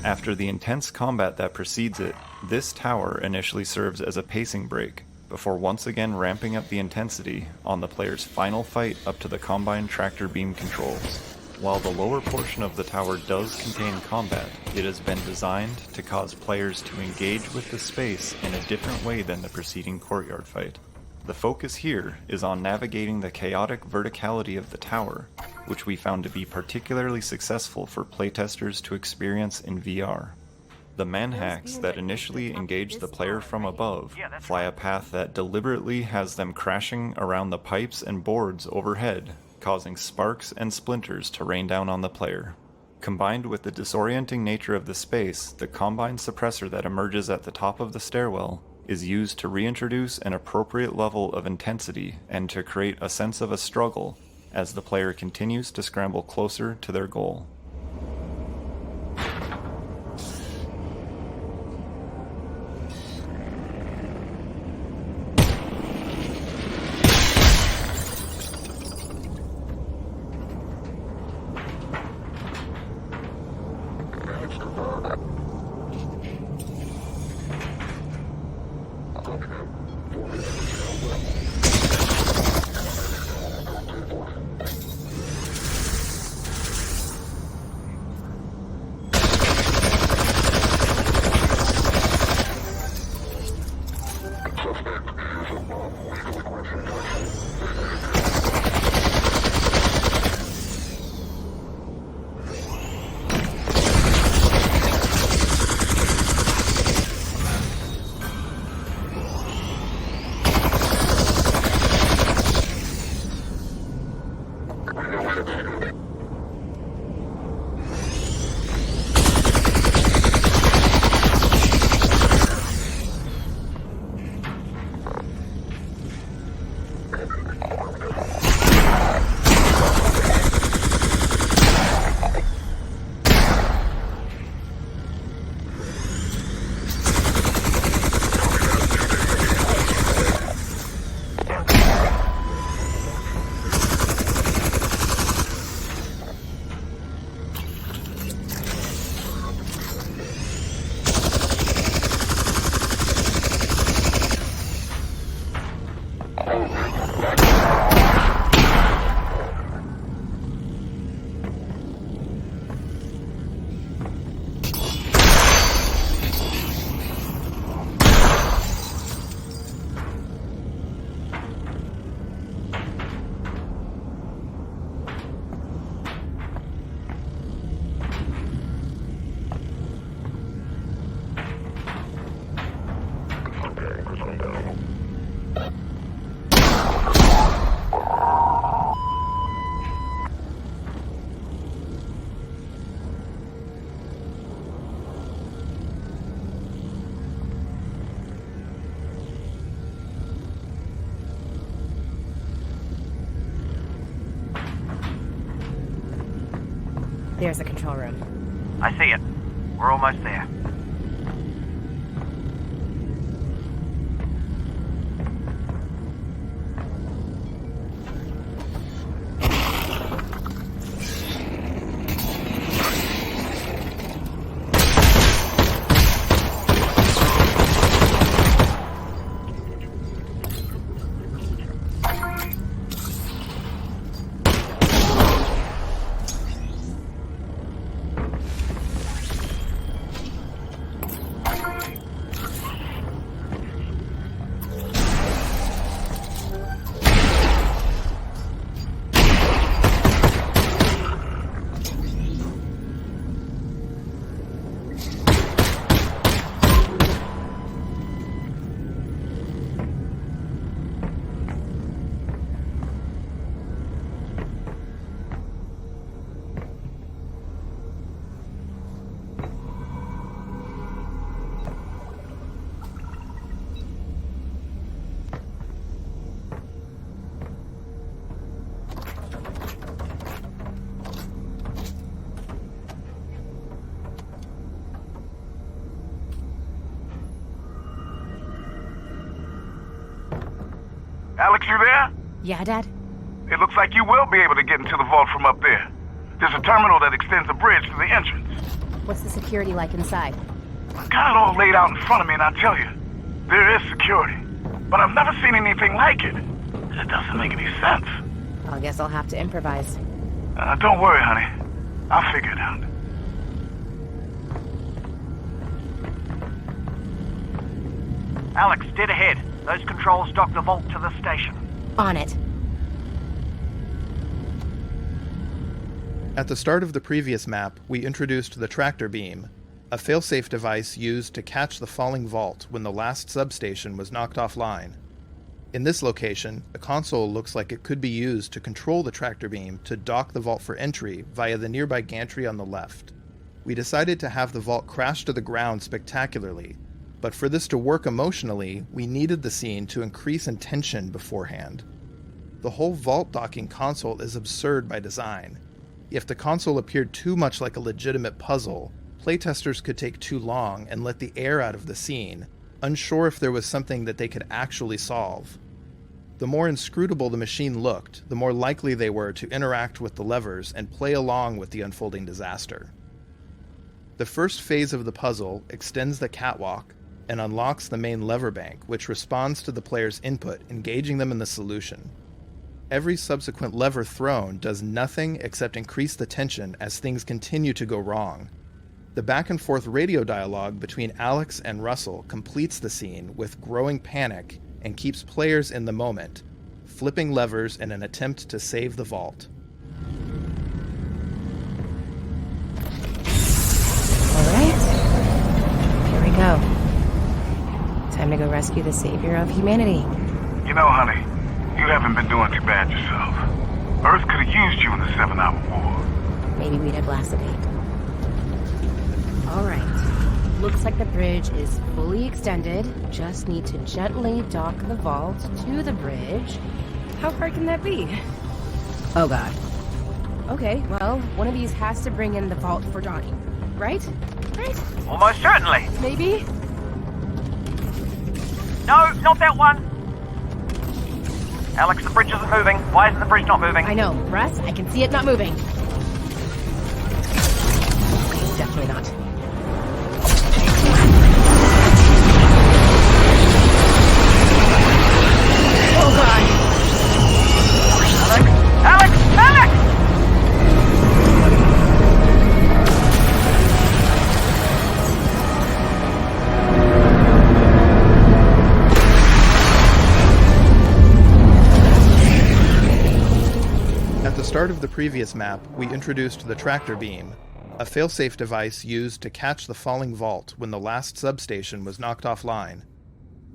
After the intense combat that precedes it, this tower initially serves as a pacing break, before once again ramping up the intensity on the player's final fight up to the Combine tractor beam controls. While the lower portion of the tower does contain combat, it has been designed to cause players to engage with the space in a different way than the preceding courtyard fight. The focus here is on navigating the chaotic verticality of the tower, which we found to be particularly successful for playtesters to experience in VR. The manhacks that initially engage the player from above fly a path that deliberately has them crashing around the pipes and boards overhead, causing sparks and splinters to rain down on the player. Combined with the disorienting nature of the space, the Combine suppressor that emerges at the top of the stairwell is used to reintroduce an appropriate level of intensity and to create a sense of a struggle as the player continues to scramble closer to their goal. There's the control room. I see it. We're almost there. Alyx, you there? Yeah, Dad? It looks like you will be able to get into the vault from up there. There's a terminal that extends a bridge to the entrance. What's the security like inside? I've got it all laid out in front of me, and I tell you, there is security. But I've never seen anything like it. It doesn't make any sense. I guess I'll have to improvise. Don't worry, honey. I'll figure it out. Alyx, dead ahead. Those controls dock the vault to the station. On it. At the start of the previous map, we introduced the tractor beam, a failsafe device used to catch the falling vault when the last substation was knocked offline. In this location, a console looks like it could be used to control the tractor beam to dock the vault for entry via the nearby gantry on the left. We decided to have the vault crash to the ground spectacularly, but for this to work emotionally, we needed the scene to increase in tension beforehand. The whole vault docking console is absurd by design. If the console appeared too much like a legitimate puzzle, playtesters could take too long and let the air out of the scene, unsure if there was something that they could actually solve. The more inscrutable the machine looked, the more likely they were to interact with the levers and play along with the unfolding disaster. The first phase of the puzzle extends the catwalk and unlocks the main lever bank, which responds to the player's input, engaging them in the solution. Every subsequent lever thrown does nothing except increase the tension as things continue to go wrong. The back-and-forth radio dialogue between Alyx and Russell completes the scene with growing panic and keeps players in the moment, flipping levers in an attempt to save the vault. All right. Here we go. Time to go rescue the savior of humanity. You know, honey, you haven't been doing too bad yourself. Earth could have used you in the 7-Hour War. Maybe we'd have lasted 8. All right. Looks like the bridge is fully extended. Just need to gently dock the vault to the bridge. How hard can that be? Oh god. Okay, well, one of these has to bring in the vault for docking. Right? Right? Almost certainly. Maybe? No, not that one. Alyx, the bridge isn't moving. Why isn't the bridge not moving? I know. Russ, I can see it not moving. Definitely not. Oh god! Alyx! Alyx! Alyx! At the start of the previous map, we introduced the tractor beam, a failsafe device used to catch the falling vault when the last substation was knocked offline.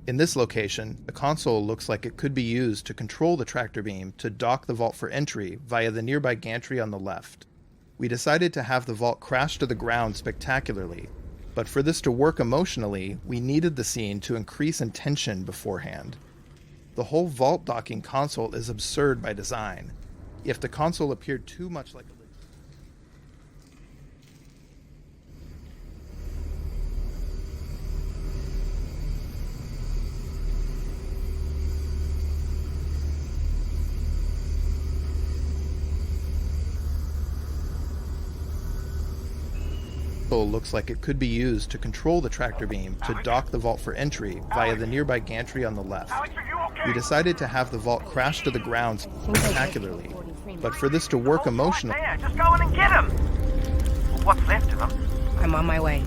In this location, a console looks like it could be used to control the tractor beam to dock the vault for entry via the nearby gantry on the left. We decided to have the vault crash to the ground spectacularly, but for this to work emotionally, we needed the scene to increase in tension beforehand. The whole vault docking console is absurd by design. If the console appeared too much like a looks like it could be used to control the tractor beam to dock the vault for entry via the nearby gantry on the left. We decided to have the vault crash to the ground spectacularly, but for this to work emotionally... There, just go in and get him! Well, what's left of him? I'm on my way.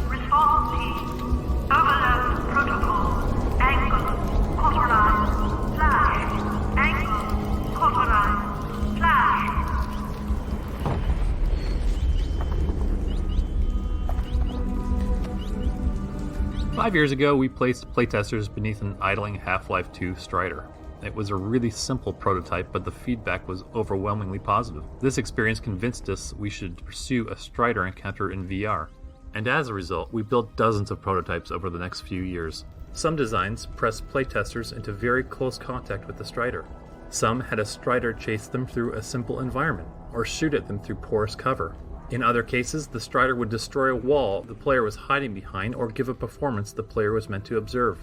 Response team. Overload protocol. Angle. Quarter-line. Flash. Angle. Quarter-line. Flash. 5 years ago, we placed playtesters beneath an idling Half-Life 2 Strider. It was a really simple prototype, but the feedback was overwhelmingly positive. This experience convinced us we should pursue a Strider encounter in VR. And as a result, we built dozens of prototypes over the next few years. Some designs pressed playtesters into very close contact with the Strider. Some had a Strider chase them through a simple environment, or shoot at them through porous cover. In other cases, the Strider would destroy a wall the player was hiding behind or give a performance the player was meant to observe.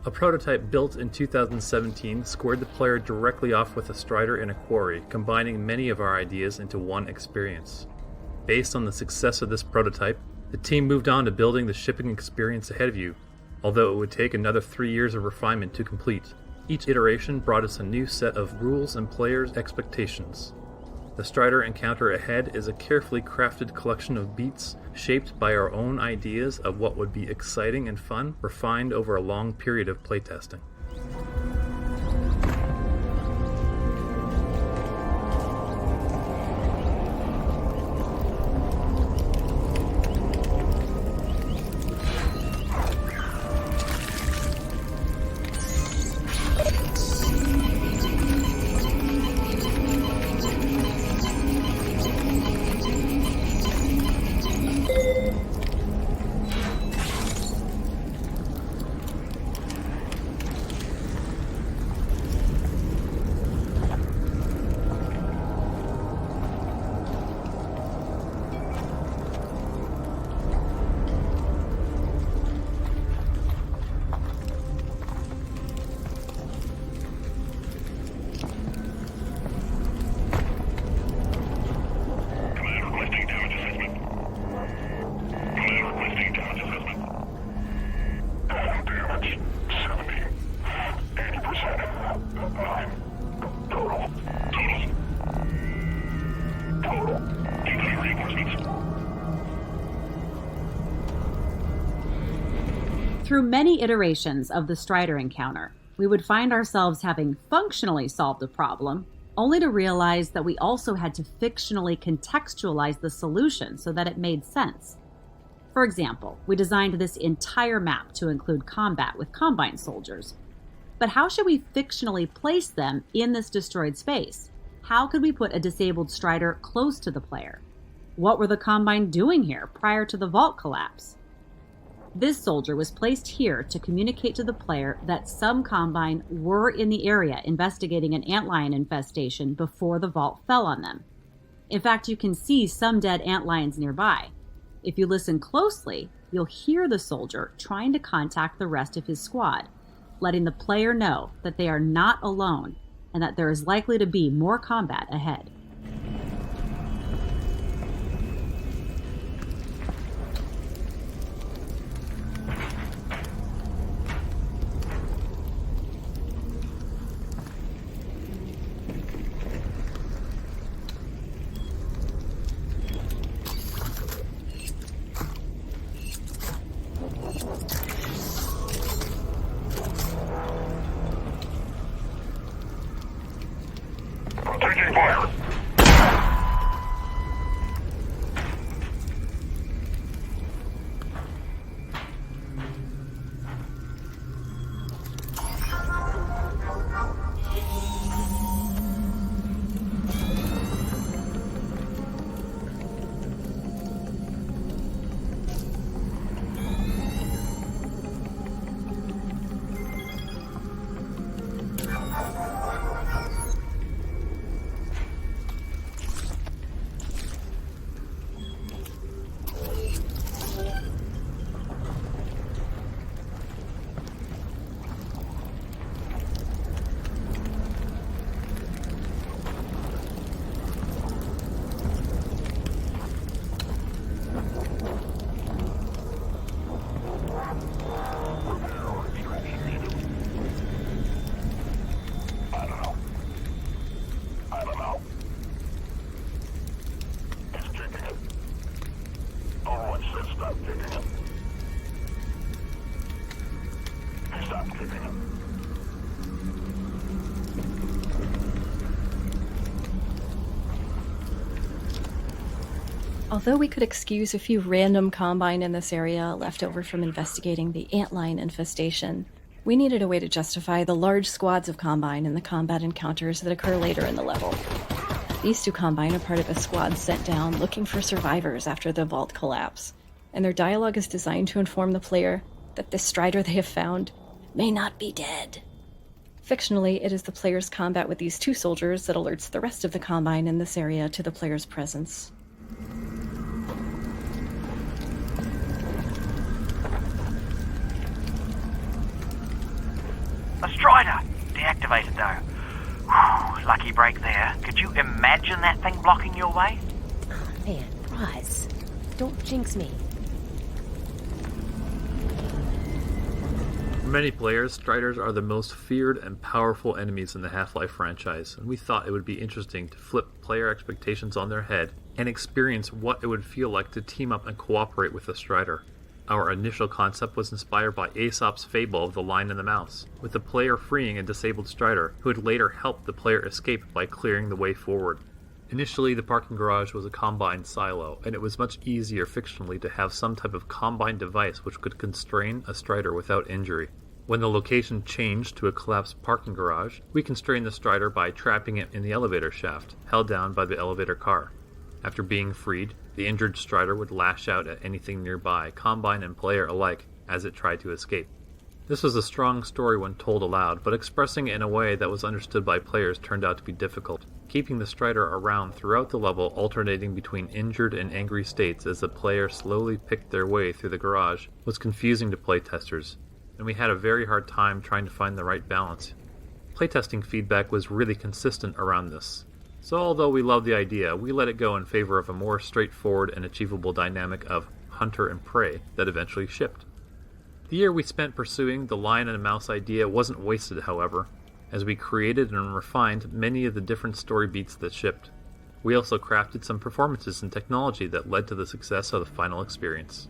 A prototype built in 2017 squared the player directly off with a Strider in a quarry, combining many of our ideas into one experience. Based on the success of this prototype, the team moved on to building the shipping experience ahead of you, although it would take another 3 years of refinement to complete. Each iteration brought us a new set of rules and players' expectations. The Strider encounter ahead is a carefully crafted collection of beats shaped by our own ideas of what would be exciting and fun, refined over a long period of playtesting. Through many iterations of the Strider encounter, we would find ourselves having functionally solved a problem, only to realize that we also had to fictionally contextualize the solution so that it made sense. For example, we designed this entire map to include combat with Combine soldiers. But how should we fictionally place them in this destroyed space? How could we put a disabled Strider close to the player? What were the Combine doing here prior to the vault collapse? This soldier was placed here to communicate to the player that some Combine were in the area investigating an antlion infestation before the vault fell on them. In fact, you can see some dead antlions nearby. If you listen closely, you'll hear the soldier trying to contact the rest of his squad, letting the player know that they are not alone and that there is likely to be more combat ahead. Although we could excuse a few random Combine in this area left over from investigating the antlion infestation, we needed a way to justify the large squads of Combine and the combat encounters that occur later in the level. These two Combine are part of a squad sent down looking for survivors after the vault collapse, and their dialogue is designed to inform the player that the Strider they have found may not be dead. Fictionally, it is the player's combat with these two soldiers that alerts the rest of the Combine in this area to the player's presence. A Strider! Deactivated though. Whew, lucky break there. Could you imagine that thing blocking your way? Man, Roz, don't jinx me. many players, Striders are the most feared and powerful enemies in the Half-Life franchise, and we thought it would be interesting to flip player expectations on their head and experience what it would feel like to team up and cooperate with a Strider. Our initial concept was inspired by Aesop's fable of the Lion and the Mouse, with the player freeing a disabled Strider, who would later help the player escape by clearing the way forward. Initially, the parking garage was a Combine silo, and it was much easier fictionally to have some type of Combine device which could constrain a Strider without injury. When the location changed to a collapsed parking garage, we constrained the Strider by trapping it in the elevator shaft, held down by the elevator car. After being freed, the injured Strider would lash out at anything nearby, Combine and player alike, as it tried to escape. This was a strong story when told aloud, but expressing it in a way that was understood by players turned out to be difficult. Keeping the Strider around throughout the level, alternating between injured and angry states as the player slowly picked their way through the garage, was confusing to playtesters, and we had a very hard time trying to find the right balance. Playtesting feedback was really consistent around this. So although we loved the idea, we let it go in favor of a more straightforward and achievable dynamic of hunter and prey that eventually shipped. The year we spent pursuing the lion and mouse idea wasn't wasted, however, as we created and refined many of the different story beats that shipped. We also crafted some performances and technology that led to the success of the final experience.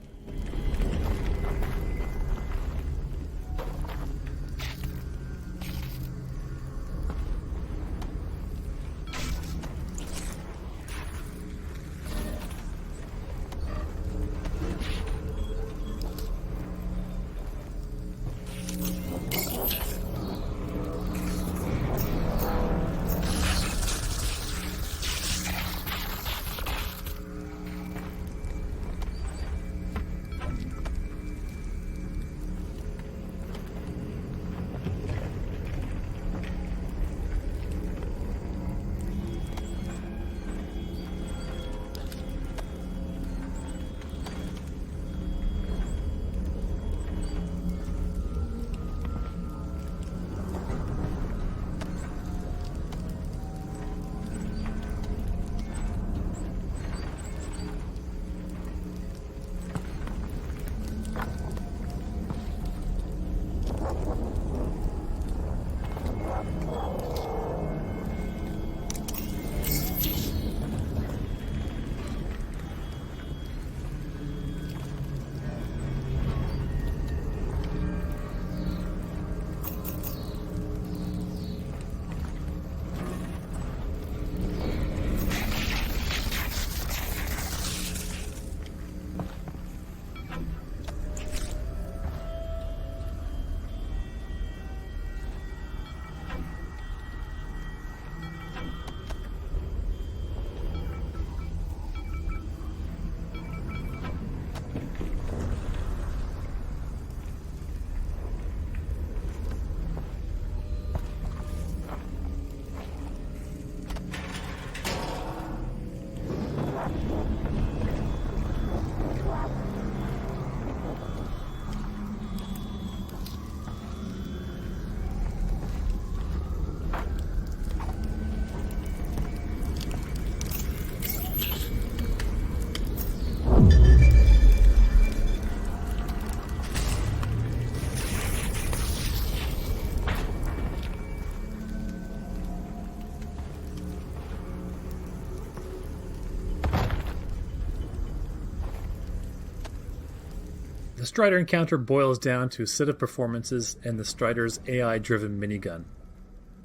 The Strider encounter boils down to a set of performances and the Strider's AI-driven minigun.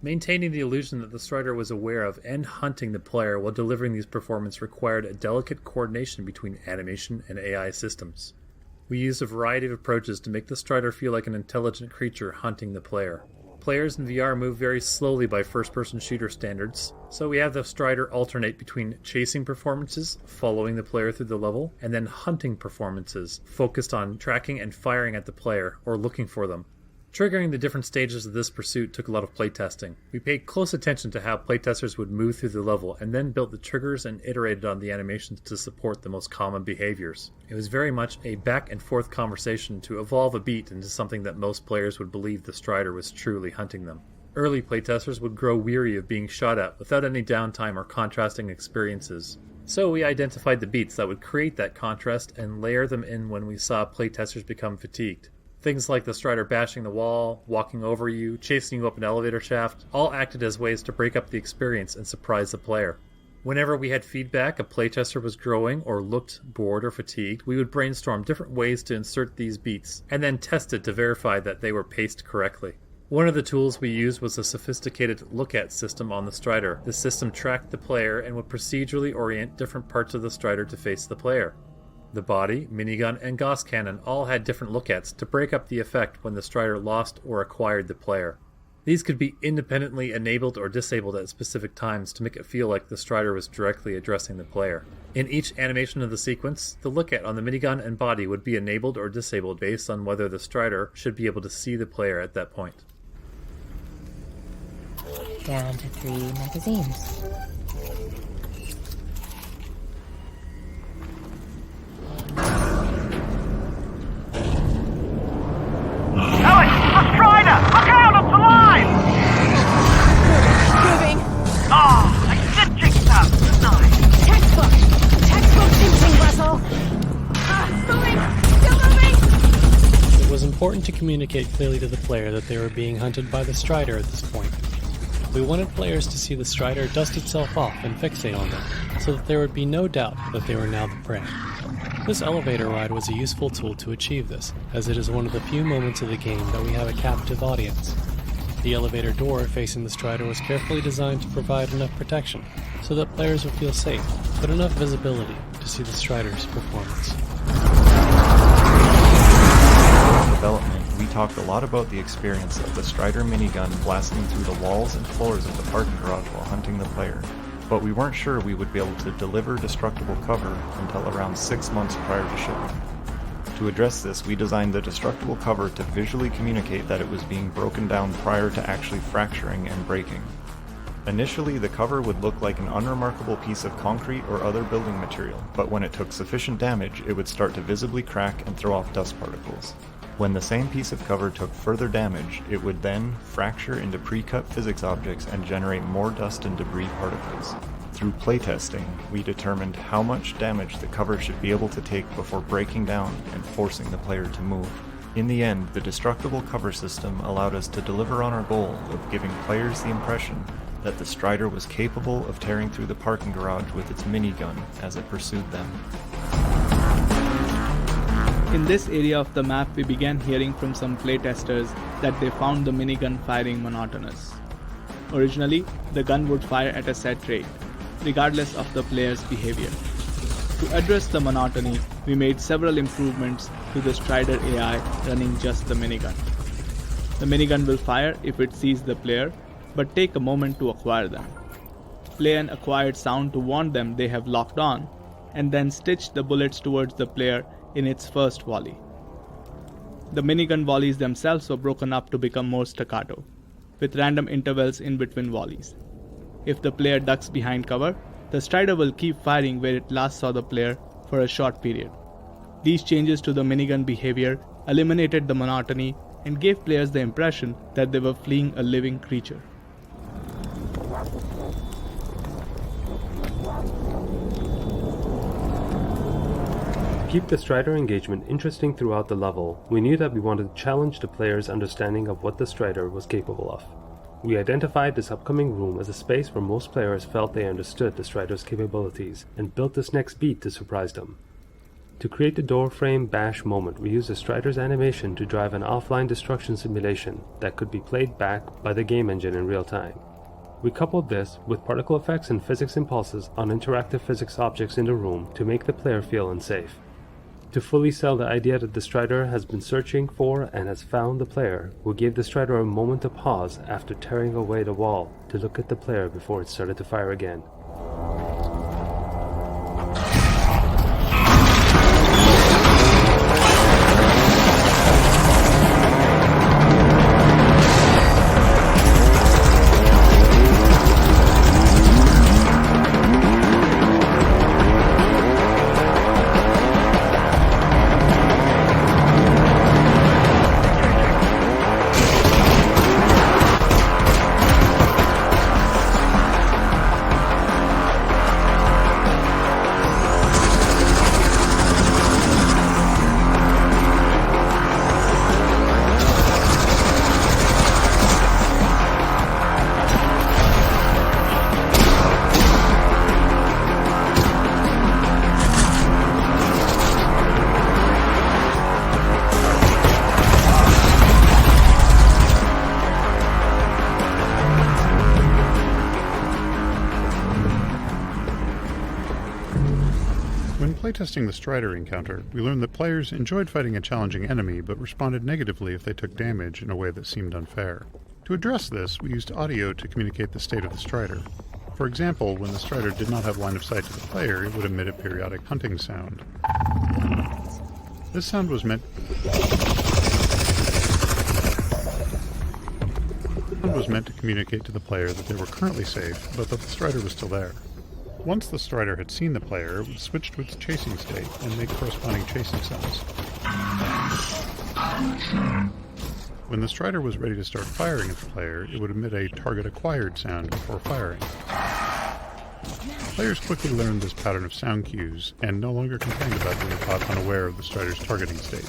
Maintaining the illusion that the Strider was aware of and hunting the player while delivering these performances required a delicate coordination between animation and AI systems. We used a variety of approaches to make the Strider feel like an intelligent creature hunting the player. Players in VR move very slowly by first-person shooter standards, so we have the Strider alternate between chasing performances, following the player through the level, and then hunting performances, focused on tracking and firing at the player, or looking for them. Triggering the different stages of this pursuit took a lot of playtesting. We paid close attention to how playtesters would move through the level, and then built the triggers and iterated on the animations to support the most common behaviors. It was very much a back and forth conversation to evolve a beat into something that most players would believe the Strider was truly hunting them. Early playtesters would grow weary of being shot at without any downtime or contrasting experiences. So we identified the beats that would create that contrast and layer them in when we saw playtesters become fatigued. Things like the Strider bashing the wall, walking over you, chasing you up an elevator shaft, all acted as ways to break up the experience and surprise the player. Whenever we had feedback a playtester was growing or looked bored or fatigued, we would brainstorm different ways to insert these beats, and then test it to verify that they were paced correctly. One of the tools we used was a sophisticated look-at system on the Strider. The system tracked the player and would procedurally orient different parts of the Strider to face the player. The body, minigun, and Gauss cannon all had different look-ats to break up the effect when the Strider lost or acquired the player. These could be independently enabled or disabled at specific times to make it feel like the Strider was directly addressing the player. In each animation of the sequence, the look-at on the minigun and body would be enabled or disabled based on whether the Strider should be able to see the player at that point. Down to 3 magazines. Alyx, the Strider! Look out, up the line! Moving. Ah, I did jinx up, didn't I? Textbook thinking, Russell. Moving. Still moving. It was important to communicate clearly to the player that they were being hunted by the Strider at this point. We wanted players to see the Strider dust itself off and fixate on them, so that there would be no doubt that they were now the prey. This elevator ride was a useful tool to achieve this, as it is one of the few moments of the game that we have a captive audience. The elevator door facing the Strider was carefully designed to provide enough protection, so that players would feel safe, but enough visibility to see the Strider's performance. In development, we talked a lot about the experience of the Strider minigun blasting through the walls and floors of the parking garage while hunting the player, but we weren't sure we would be able to deliver destructible cover until around 6 months prior to shipment. To address this, we designed the destructible cover to visually communicate that it was being broken down prior to actually fracturing and breaking. Initially, the cover would look like an unremarkable piece of concrete or other building material, but when it took sufficient damage, it would start to visibly crack and throw off dust particles. When the same piece of cover took further damage, it would then fracture into pre-cut physics objects and generate more dust and debris particles. Through playtesting, we determined how much damage the cover should be able to take before breaking down and forcing the player to move. In the end, the destructible cover system allowed us to deliver on our goal of giving players the impression that the Strider was capable of tearing through the parking garage with its minigun as it pursued them. In this area of the map, we began hearing from some playtesters that they found the minigun firing monotonous. Originally, the gun would fire at a set rate, regardless of the player's behavior. To address the monotony, we made several improvements to the Strider AI running just the minigun. The minigun will fire if it sees the player, but take a moment to acquire them. Play an acquired sound to warn them they have locked on, and then stitch the bullets towards the player in its first volley. The minigun volleys themselves were broken up to become more staccato, with random intervals in between volleys. If the player ducks behind cover, the Strider will keep firing where it last saw the player for a short period. These changes to the minigun behavior eliminated the monotony and gave players the impression that they were fleeing a living creature. To keep the Strider engagement interesting throughout the level, we knew that we wanted to challenge the player's understanding of what the Strider was capable of. We identified this upcoming room as a space where most players felt they understood the Strider's capabilities, and built this next beat to surprise them. To create the doorframe bash moment, we used the Strider's animation to drive an offline destruction simulation that could be played back by the game engine in real time. We coupled this with particle effects and physics impulses on interactive physics objects in the room to make the player feel unsafe. To fully sell the idea that the Strider has been searching for and has found the player, we gave the Strider a moment to pause after tearing away the wall to look at the player before it started to fire again. playtesting the Strider encounter, we learned that players enjoyed fighting a challenging enemy, but responded negatively if they took damage in a way that seemed unfair. To address this, we used audio to communicate the state of the Strider. For example, when the Strider did not have line of sight to the player, it would emit a periodic hunting sound. This sound was meant to communicate to the player that they were currently safe, but that the Strider was still there. Once the Strider had seen the player, it would switch to its chasing state and make corresponding chasing sounds. When the Strider was ready to start firing at the player, it would emit a target-acquired sound before firing. Players quickly learned this pattern of sound cues, and no longer complained about being caught unaware of the Strider's targeting state.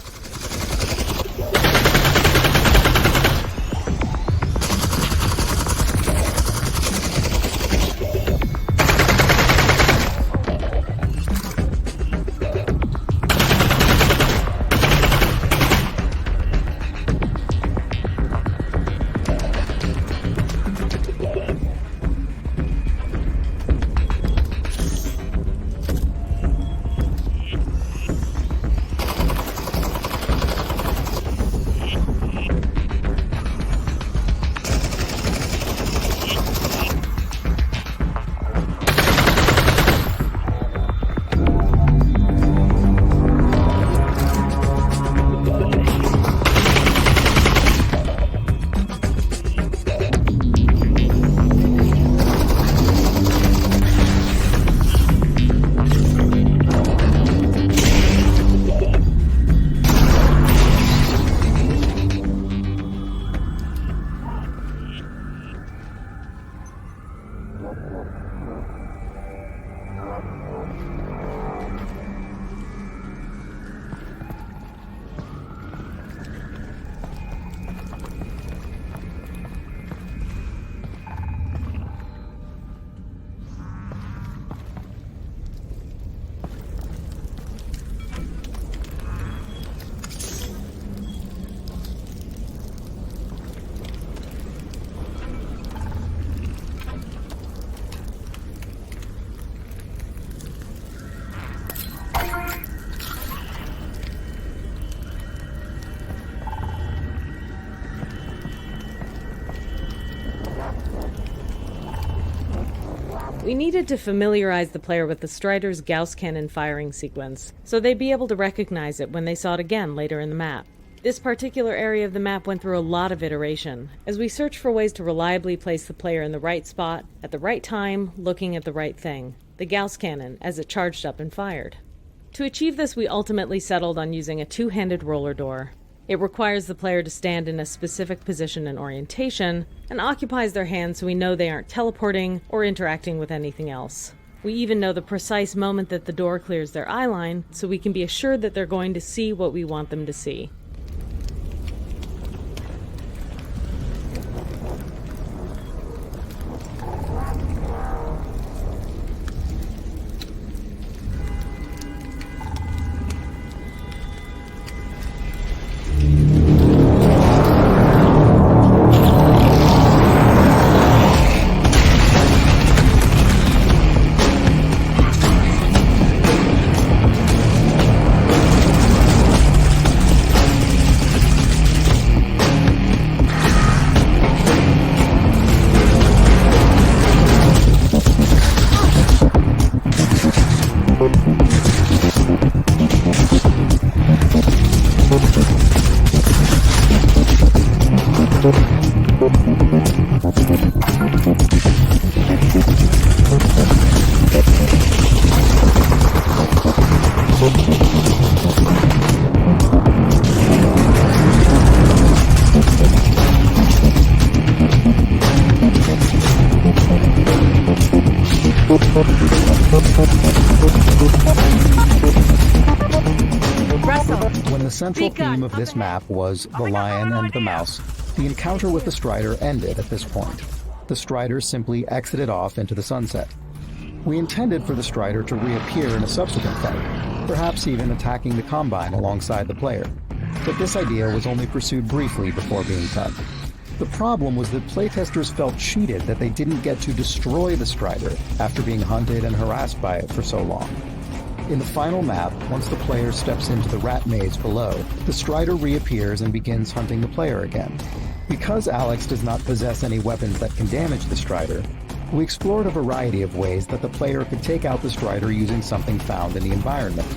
We needed to familiarize the player with the Strider's Gauss cannon firing sequence, so they'd be able to recognize it when they saw it again later in the map. This particular area of the map went through a lot of iteration, as we searched for ways to reliably place the player in the right spot, at the right time, looking at the right thing, the Gauss cannon, as it charged up and fired. To achieve this, we ultimately settled on using a two-handed roller door. It requires the player to stand in a specific position and orientation, and occupies their hands so we know they aren't teleporting or interacting with anything else. We even know the precise moment that the door clears their eye line, so we can be assured that they're going to see what we want them to see. When the central theme of this map was the lion and the mouse, the encounter with the Strider ended at this point. The Strider simply exited off into the sunset. We intended for the Strider to reappear in a subsequent fight, perhaps even attacking the Combine alongside the player, but this idea was only pursued briefly before being cut. The problem was that playtesters felt cheated that they didn't get to destroy the Strider after being hunted and harassed by it for so long. In the final map, once the player steps into the rat maze below, the Strider reappears and begins hunting the player again. Because Alyx does not possess any weapons that can damage the Strider, we explored a variety of ways that the player could take out the Strider using something found in the environment.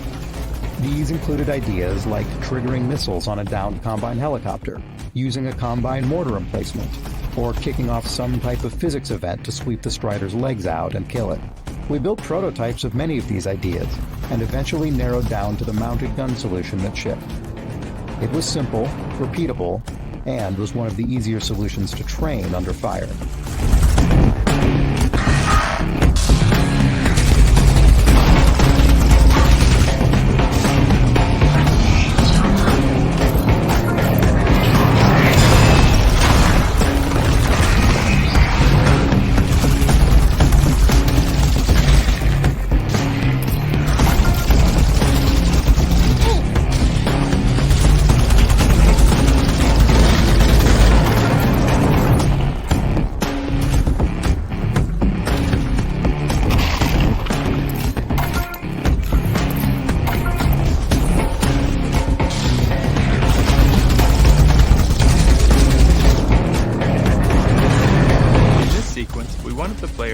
These included ideas like triggering missiles on a downed Combine helicopter, using a Combine mortar emplacement, or kicking off some type of physics event to sweep the Strider's legs out and kill it. We built prototypes of many of these ideas, and eventually narrowed down to the mounted gun solution that shipped. It was simple, repeatable, and was one of the easier solutions to train under fire.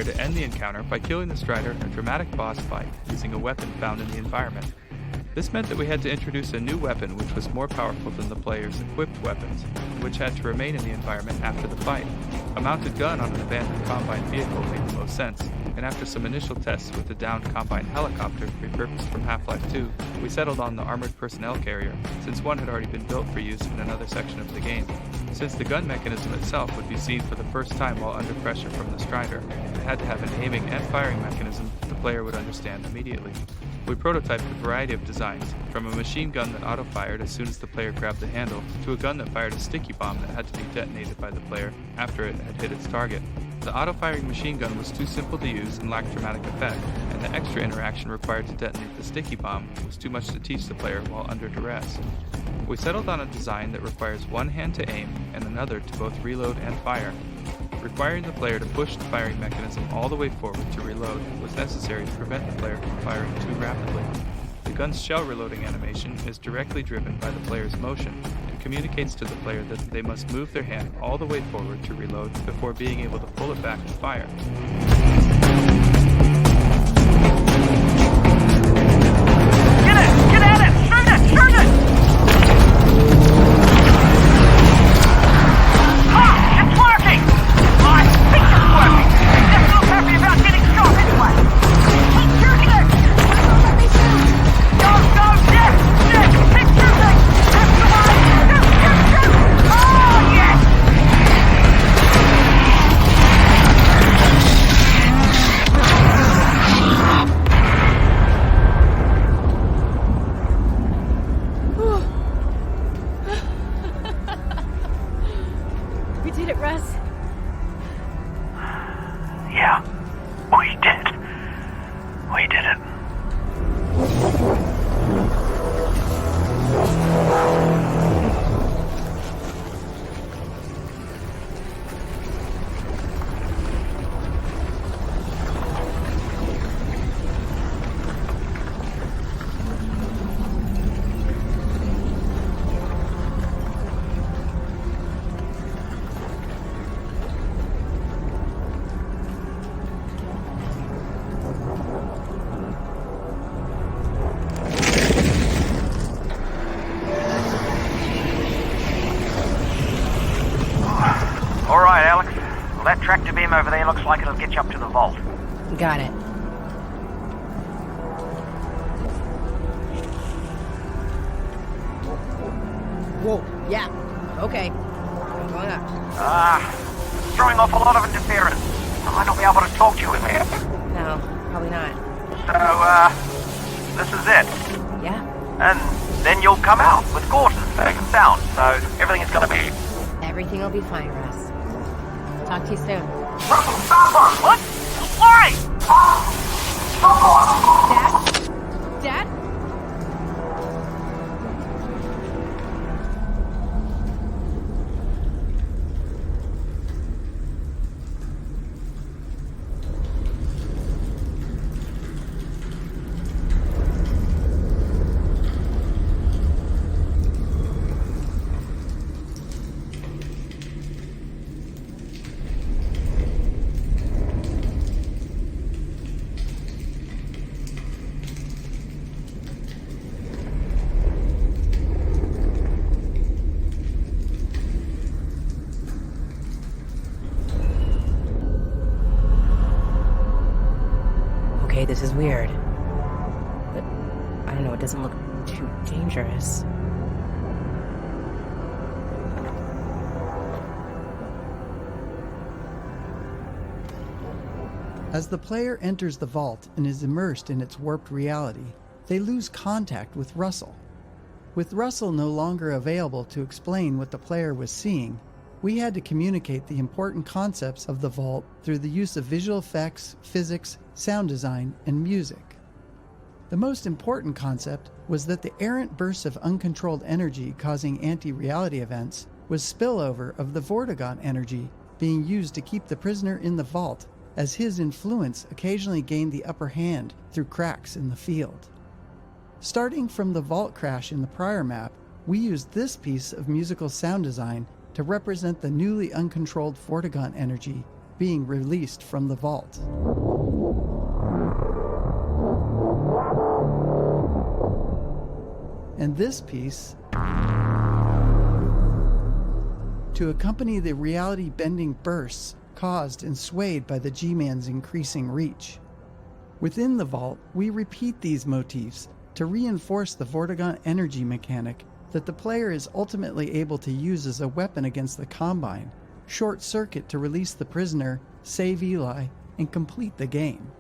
To end the encounter by killing the Strider in a dramatic boss fight using a weapon found in the environment. This meant that we had to introduce a new weapon which was more powerful than the player's equipped weapons, and which had to remain in the environment after the fight. A mounted gun on an abandoned Combine vehicle made the most sense, and after some initial tests with the downed Combine helicopter repurposed from Half-Life 2, we settled on the armored personnel carrier, since one had already been built for use in another section of the game. Since the gun mechanism itself would be seen for the first time while under pressure from the Strider, it had to have an aiming and firing mechanism that the player would understand immediately. We prototyped a variety of designs, from a machine gun that auto-fired as soon as the player grabbed the handle, to a gun that fired a sticky bomb that had to be detonated by the player after it had hit its target. The auto-firing machine gun was too simple to use and lacked dramatic effect, and the extra interaction required to detonate the sticky bomb was too much to teach the player while under duress. We settled on a design that requires one hand to aim and another to both reload and fire. Requiring the player to push the firing mechanism all the way forward to reload was necessary to prevent the player from firing too rapidly. The gun's shell reloading animation is directly driven by the player's motion and communicates to the player that they must move their hand all the way forward to reload before being able to pull it back and fire. Get it! Get at it! Shoot it! Shoot it! It's working! I think it's working! They're so happy about getting shot anyway! Keep shooting it! Go, go, Jeff! Jeff, keep shooting! That's the way! Shoot, shoot, shoot! Oh, yes! We did it, Russ. Yeah, we did. We did it. All right, Alyx. Well, that tractor beam over there looks like it'll get you up to the vault. Got it. Whoa, yeah. Okay. I'm going up. Throwing off a lot of interference. I might not be able to talk to you in there. No, probably not. So, this is it. Yeah. And then you'll come out with quarters, safe and sound, so everything is gonna be... Everything will be fine, Russ. Talk to you soon. What? Why? Dad? Dad? This is weird. But, I don't know, it doesn't look too dangerous. As the player enters the vault and is immersed in its warped reality, they lose contact with Russell. With Russell no longer available to explain what the player was seeing, we had to communicate the important concepts of the vault through the use of visual effects, physics, sound design, and music. The most important concept was that the errant bursts of uncontrolled energy causing anti-reality events was spillover of the Vortigaunt energy being used to keep the prisoner in the vault, as his influence occasionally gained the upper hand through cracks in the field. Starting from the vault crash in the prior map, we used this piece of musical sound design to represent the newly uncontrolled Vortigaunt energy being released from the vault. And this piece to accompany the reality-bending bursts caused and swayed by the G-Man's increasing reach. Within the vault, we repeat these motifs to reinforce the Vortigaunt energy mechanic that the player is ultimately able to use as a weapon against the Combine, short circuit to release the prisoner, save Eli, and complete the game.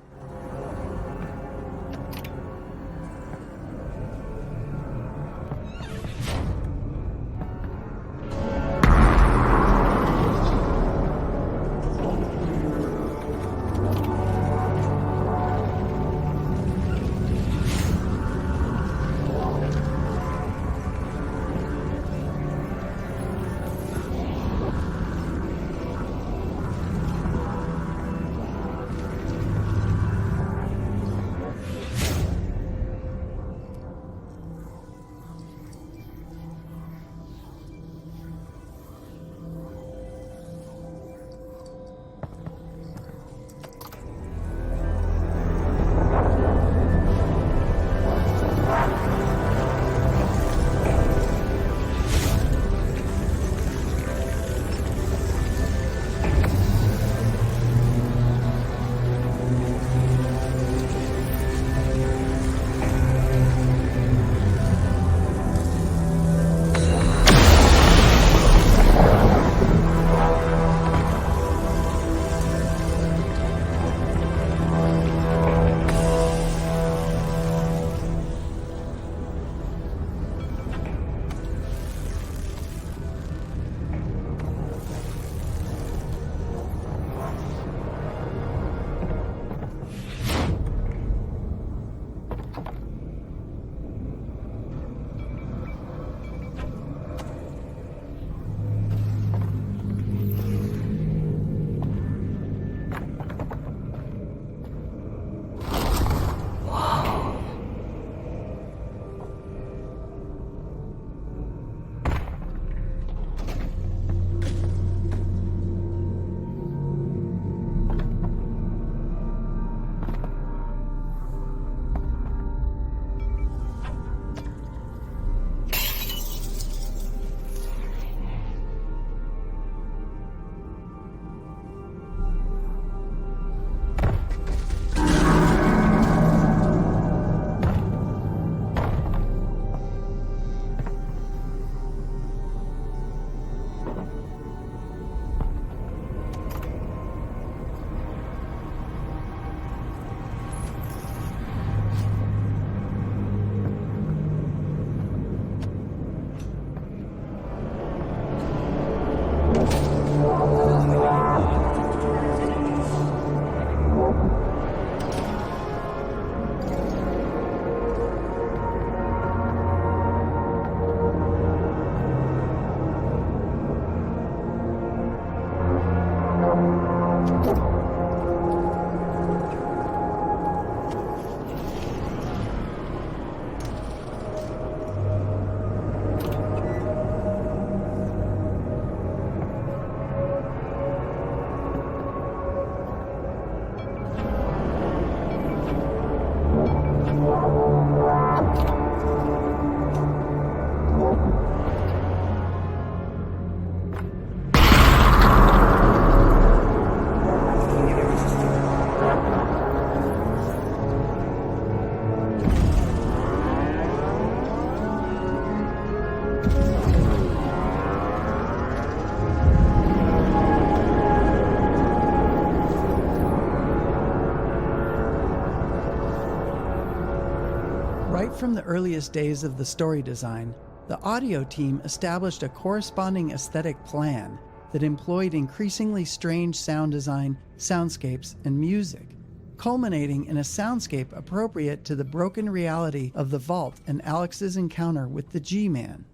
from the earliest days of the story design, the audio team established a corresponding aesthetic plan that employed increasingly strange sound design, soundscapes, and music, culminating in a soundscape appropriate to the broken reality of the vault and Alyx's encounter with the G-Man.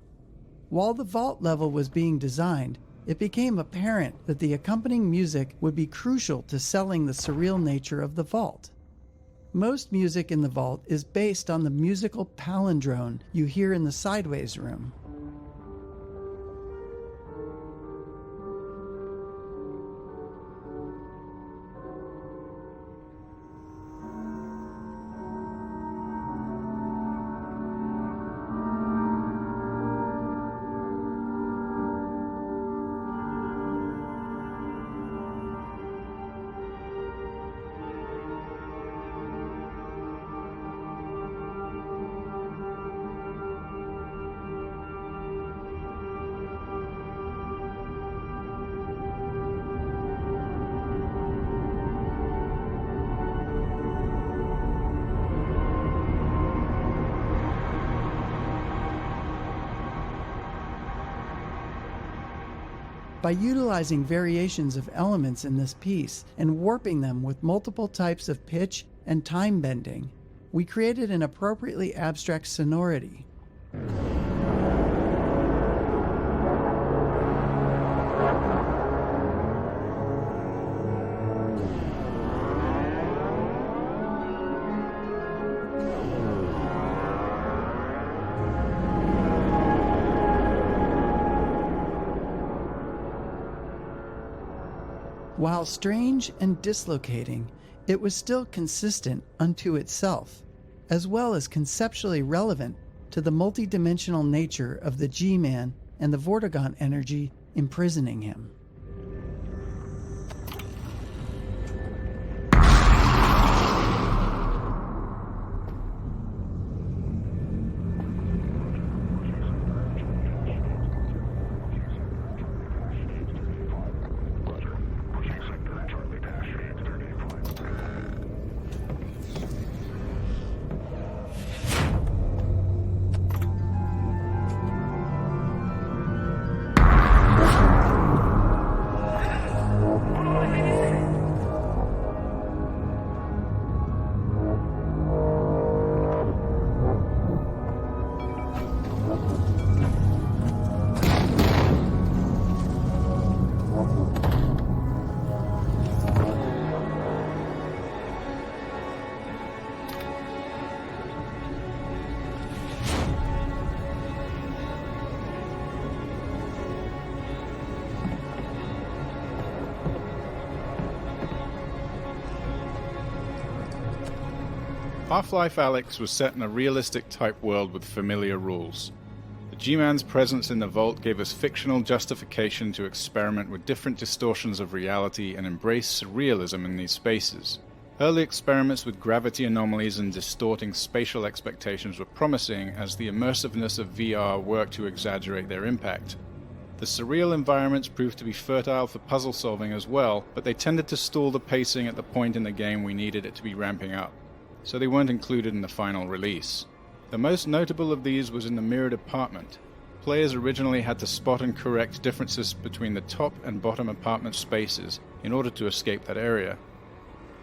While the vault level was being designed, it became apparent that the accompanying music would be crucial to selling the surreal nature of the vault. Most music in the vault is based on the musical palindrome you hear in the Sideways room. By utilizing variations of elements in this piece and warping them with multiple types of pitch and time bending, we created an appropriately abstract sonority. While strange and dislocating, it was still consistent unto itself, as well as conceptually relevant to the multidimensional nature of the G-Man and the Vortigaunt energy imprisoning him. Half-Life Alyx was set in a realistic type world with familiar rules. The G-Man's presence in the vault gave us fictional justification to experiment with different distortions of reality and embrace surrealism in these spaces. Early experiments with gravity anomalies and distorting spatial expectations were promising as the immersiveness of VR worked to exaggerate their impact. The surreal environments proved to be fertile for puzzle solving as well, but they tended to stall the pacing at the point in the game we needed it to be ramping up, so they weren't included in the final release. The most notable of these was in the mirrored apartment. Players originally had to spot and correct differences between the top and bottom apartment spaces in order to escape that area.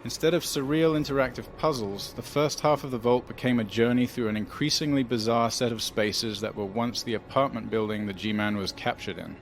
Instead of surreal interactive puzzles, the first half of the vault became a journey through an increasingly bizarre set of spaces that were once the apartment building the G-Man was captured in.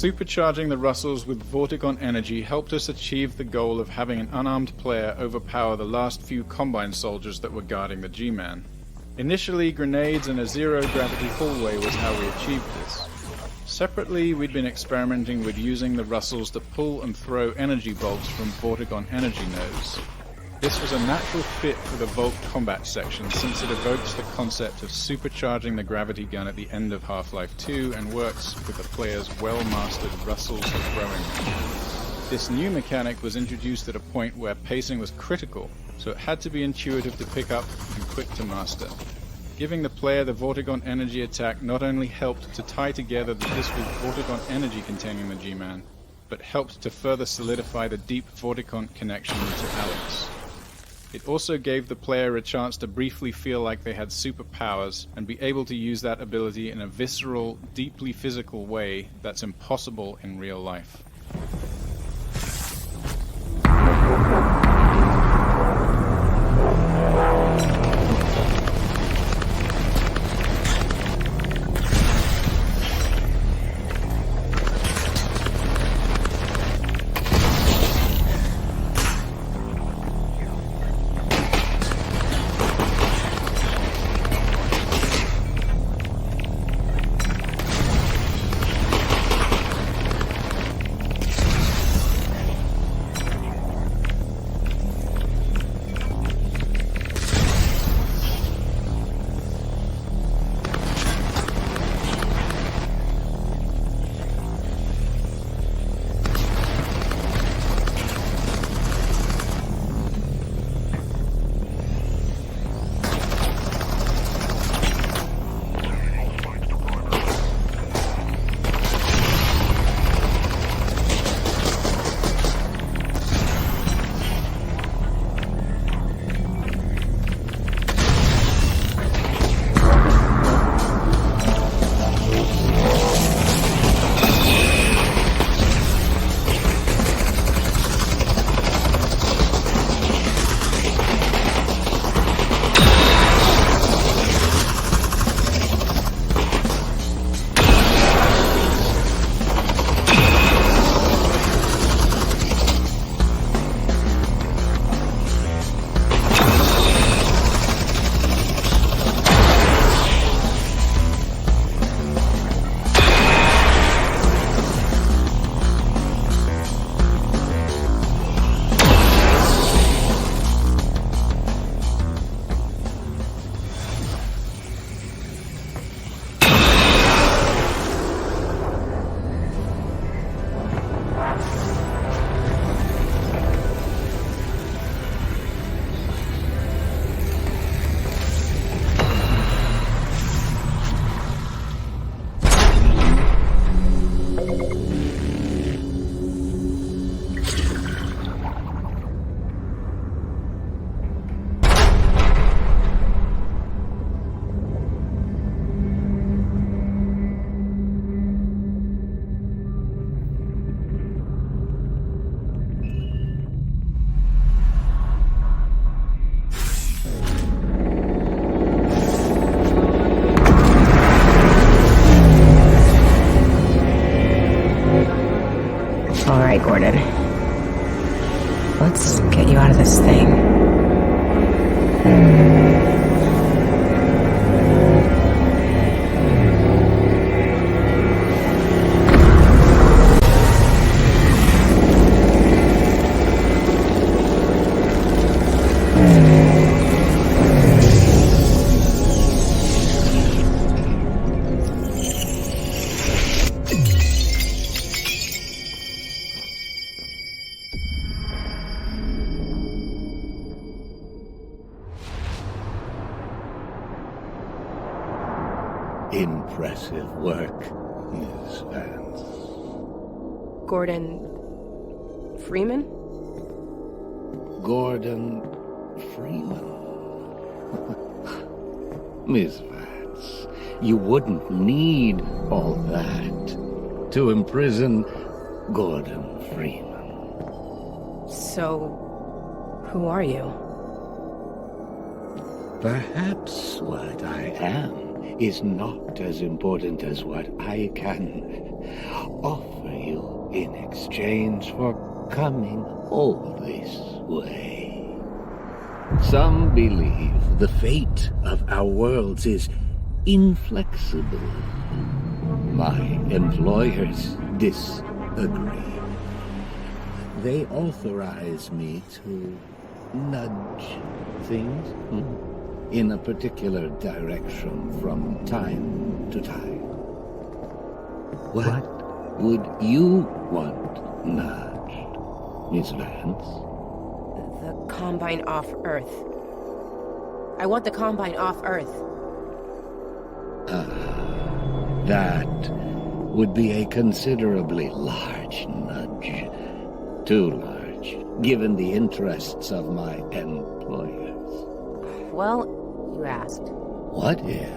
Supercharging the Russells with Vorticon energy helped us achieve the goal of having an unarmed player overpower the last few Combine soldiers that were guarding the G-Man. Initially, grenades and a zero-gravity hallway was how we achieved this. Separately, we'd been experimenting with using the Russells to pull and throw energy bolts from Vorticon energy nodes. This was a natural fit for the Vault combat section since it evokes the concept of supercharging the gravity gun at the end of Half-Life 2 and works with the player's well-mastered Russells for throwing. This new mechanic was introduced at a point where pacing was critical, so it had to be intuitive to pick up and quick to master. Giving the player the Vorticon energy attack not only helped to tie together that this was Vorticon energy containing the G-Man, but helped to further solidify the deep Vorticon connection to Alyx. It also gave the player a chance to briefly feel like they had superpowers and be able to use that ability in a visceral, deeply physical way that's impossible in real life. All right, Gordon. Let's get you out of this thing. Impressive work, Miss Vance. Gordon... Freeman? Gordon Freeman. Miss Vance, you wouldn't need all that to imprison Gordon Freeman. So... who are you? Perhaps what I am is not as important as what I can offer you in exchange for coming all this way. Some believe the fate of our worlds is inflexible. My employers disagree. They authorize me to nudge things in a particular direction from time to time. What would you want nudged, Miss Vance? The Combine off Earth. I want the Combine off Earth. That would be a considerably large nudge. Too large, given the interests of my employers. Well, you asked. What if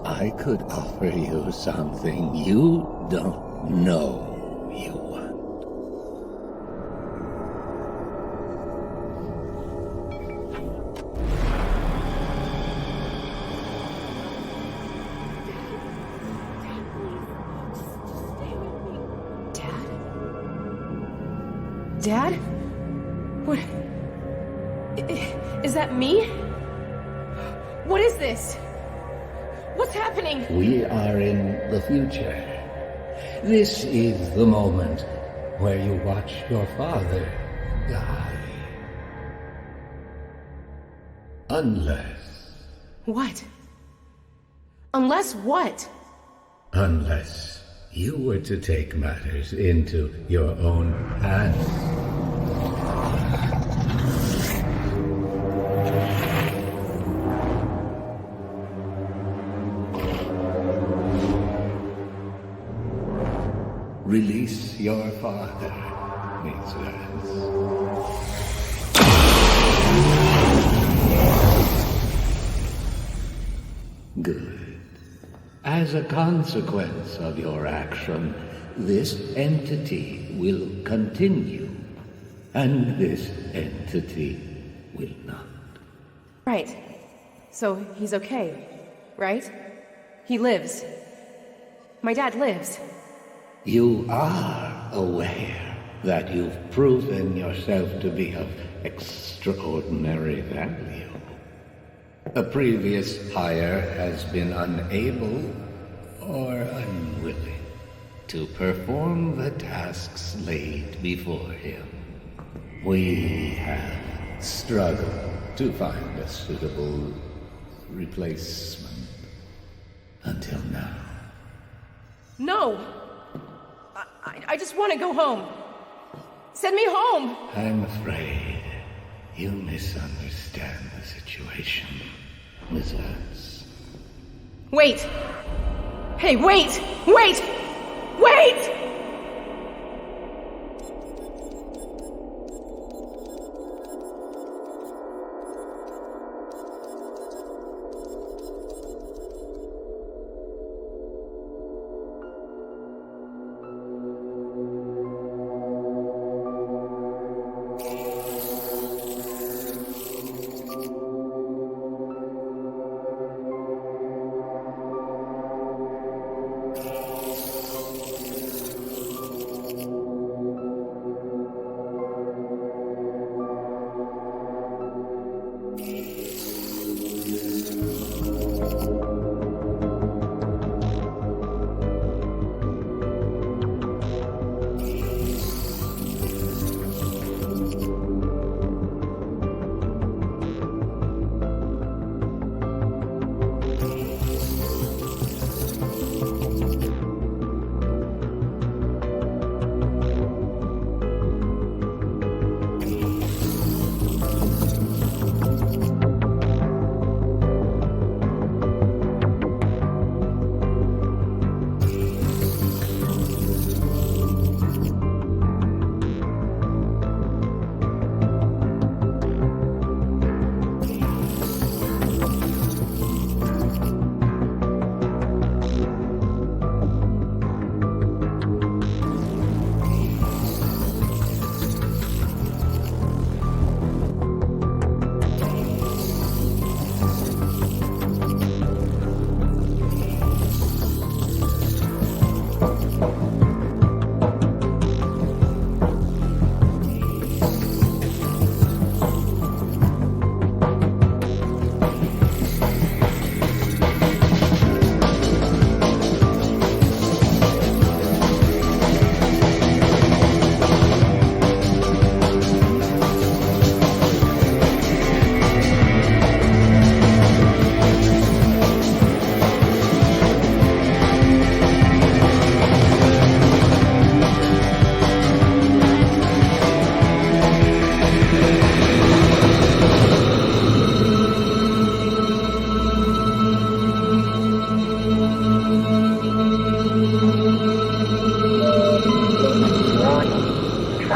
I could offer you something you don't know you want? Dad? What? Is that me? What is this? What's happening? We are in the future. This is the moment where you watch your father die. Unless... What? Unless what? Unless you were to take matters into your own hands. Release your father, Miss Vance. Good. As a consequence of your action, this entity will continue, and this entity will not. Right. So he's okay, right? He lives. My dad lives. You are aware that you've proven yourself to be of extraordinary value. A previous hire has been unable or unwilling to perform the tasks laid before him. We have struggled to find a suitable replacement until now. No! I just want to go home. Send me home! I'm afraid you misunderstand the situation, Miss Vance. Wait! Hey, wait! Wait! Wait!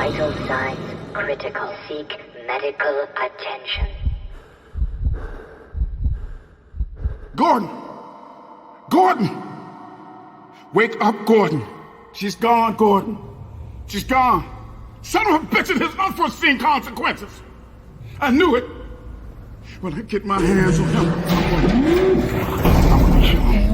Vital signs critical. Seek medical attention. Gordon! Gordon! Wake up, Gordon. She's gone, Gordon. She's gone. Son of a bitch, it has unforeseen consequences. I knew it. When I get my hands on him, I'm gonna kill him.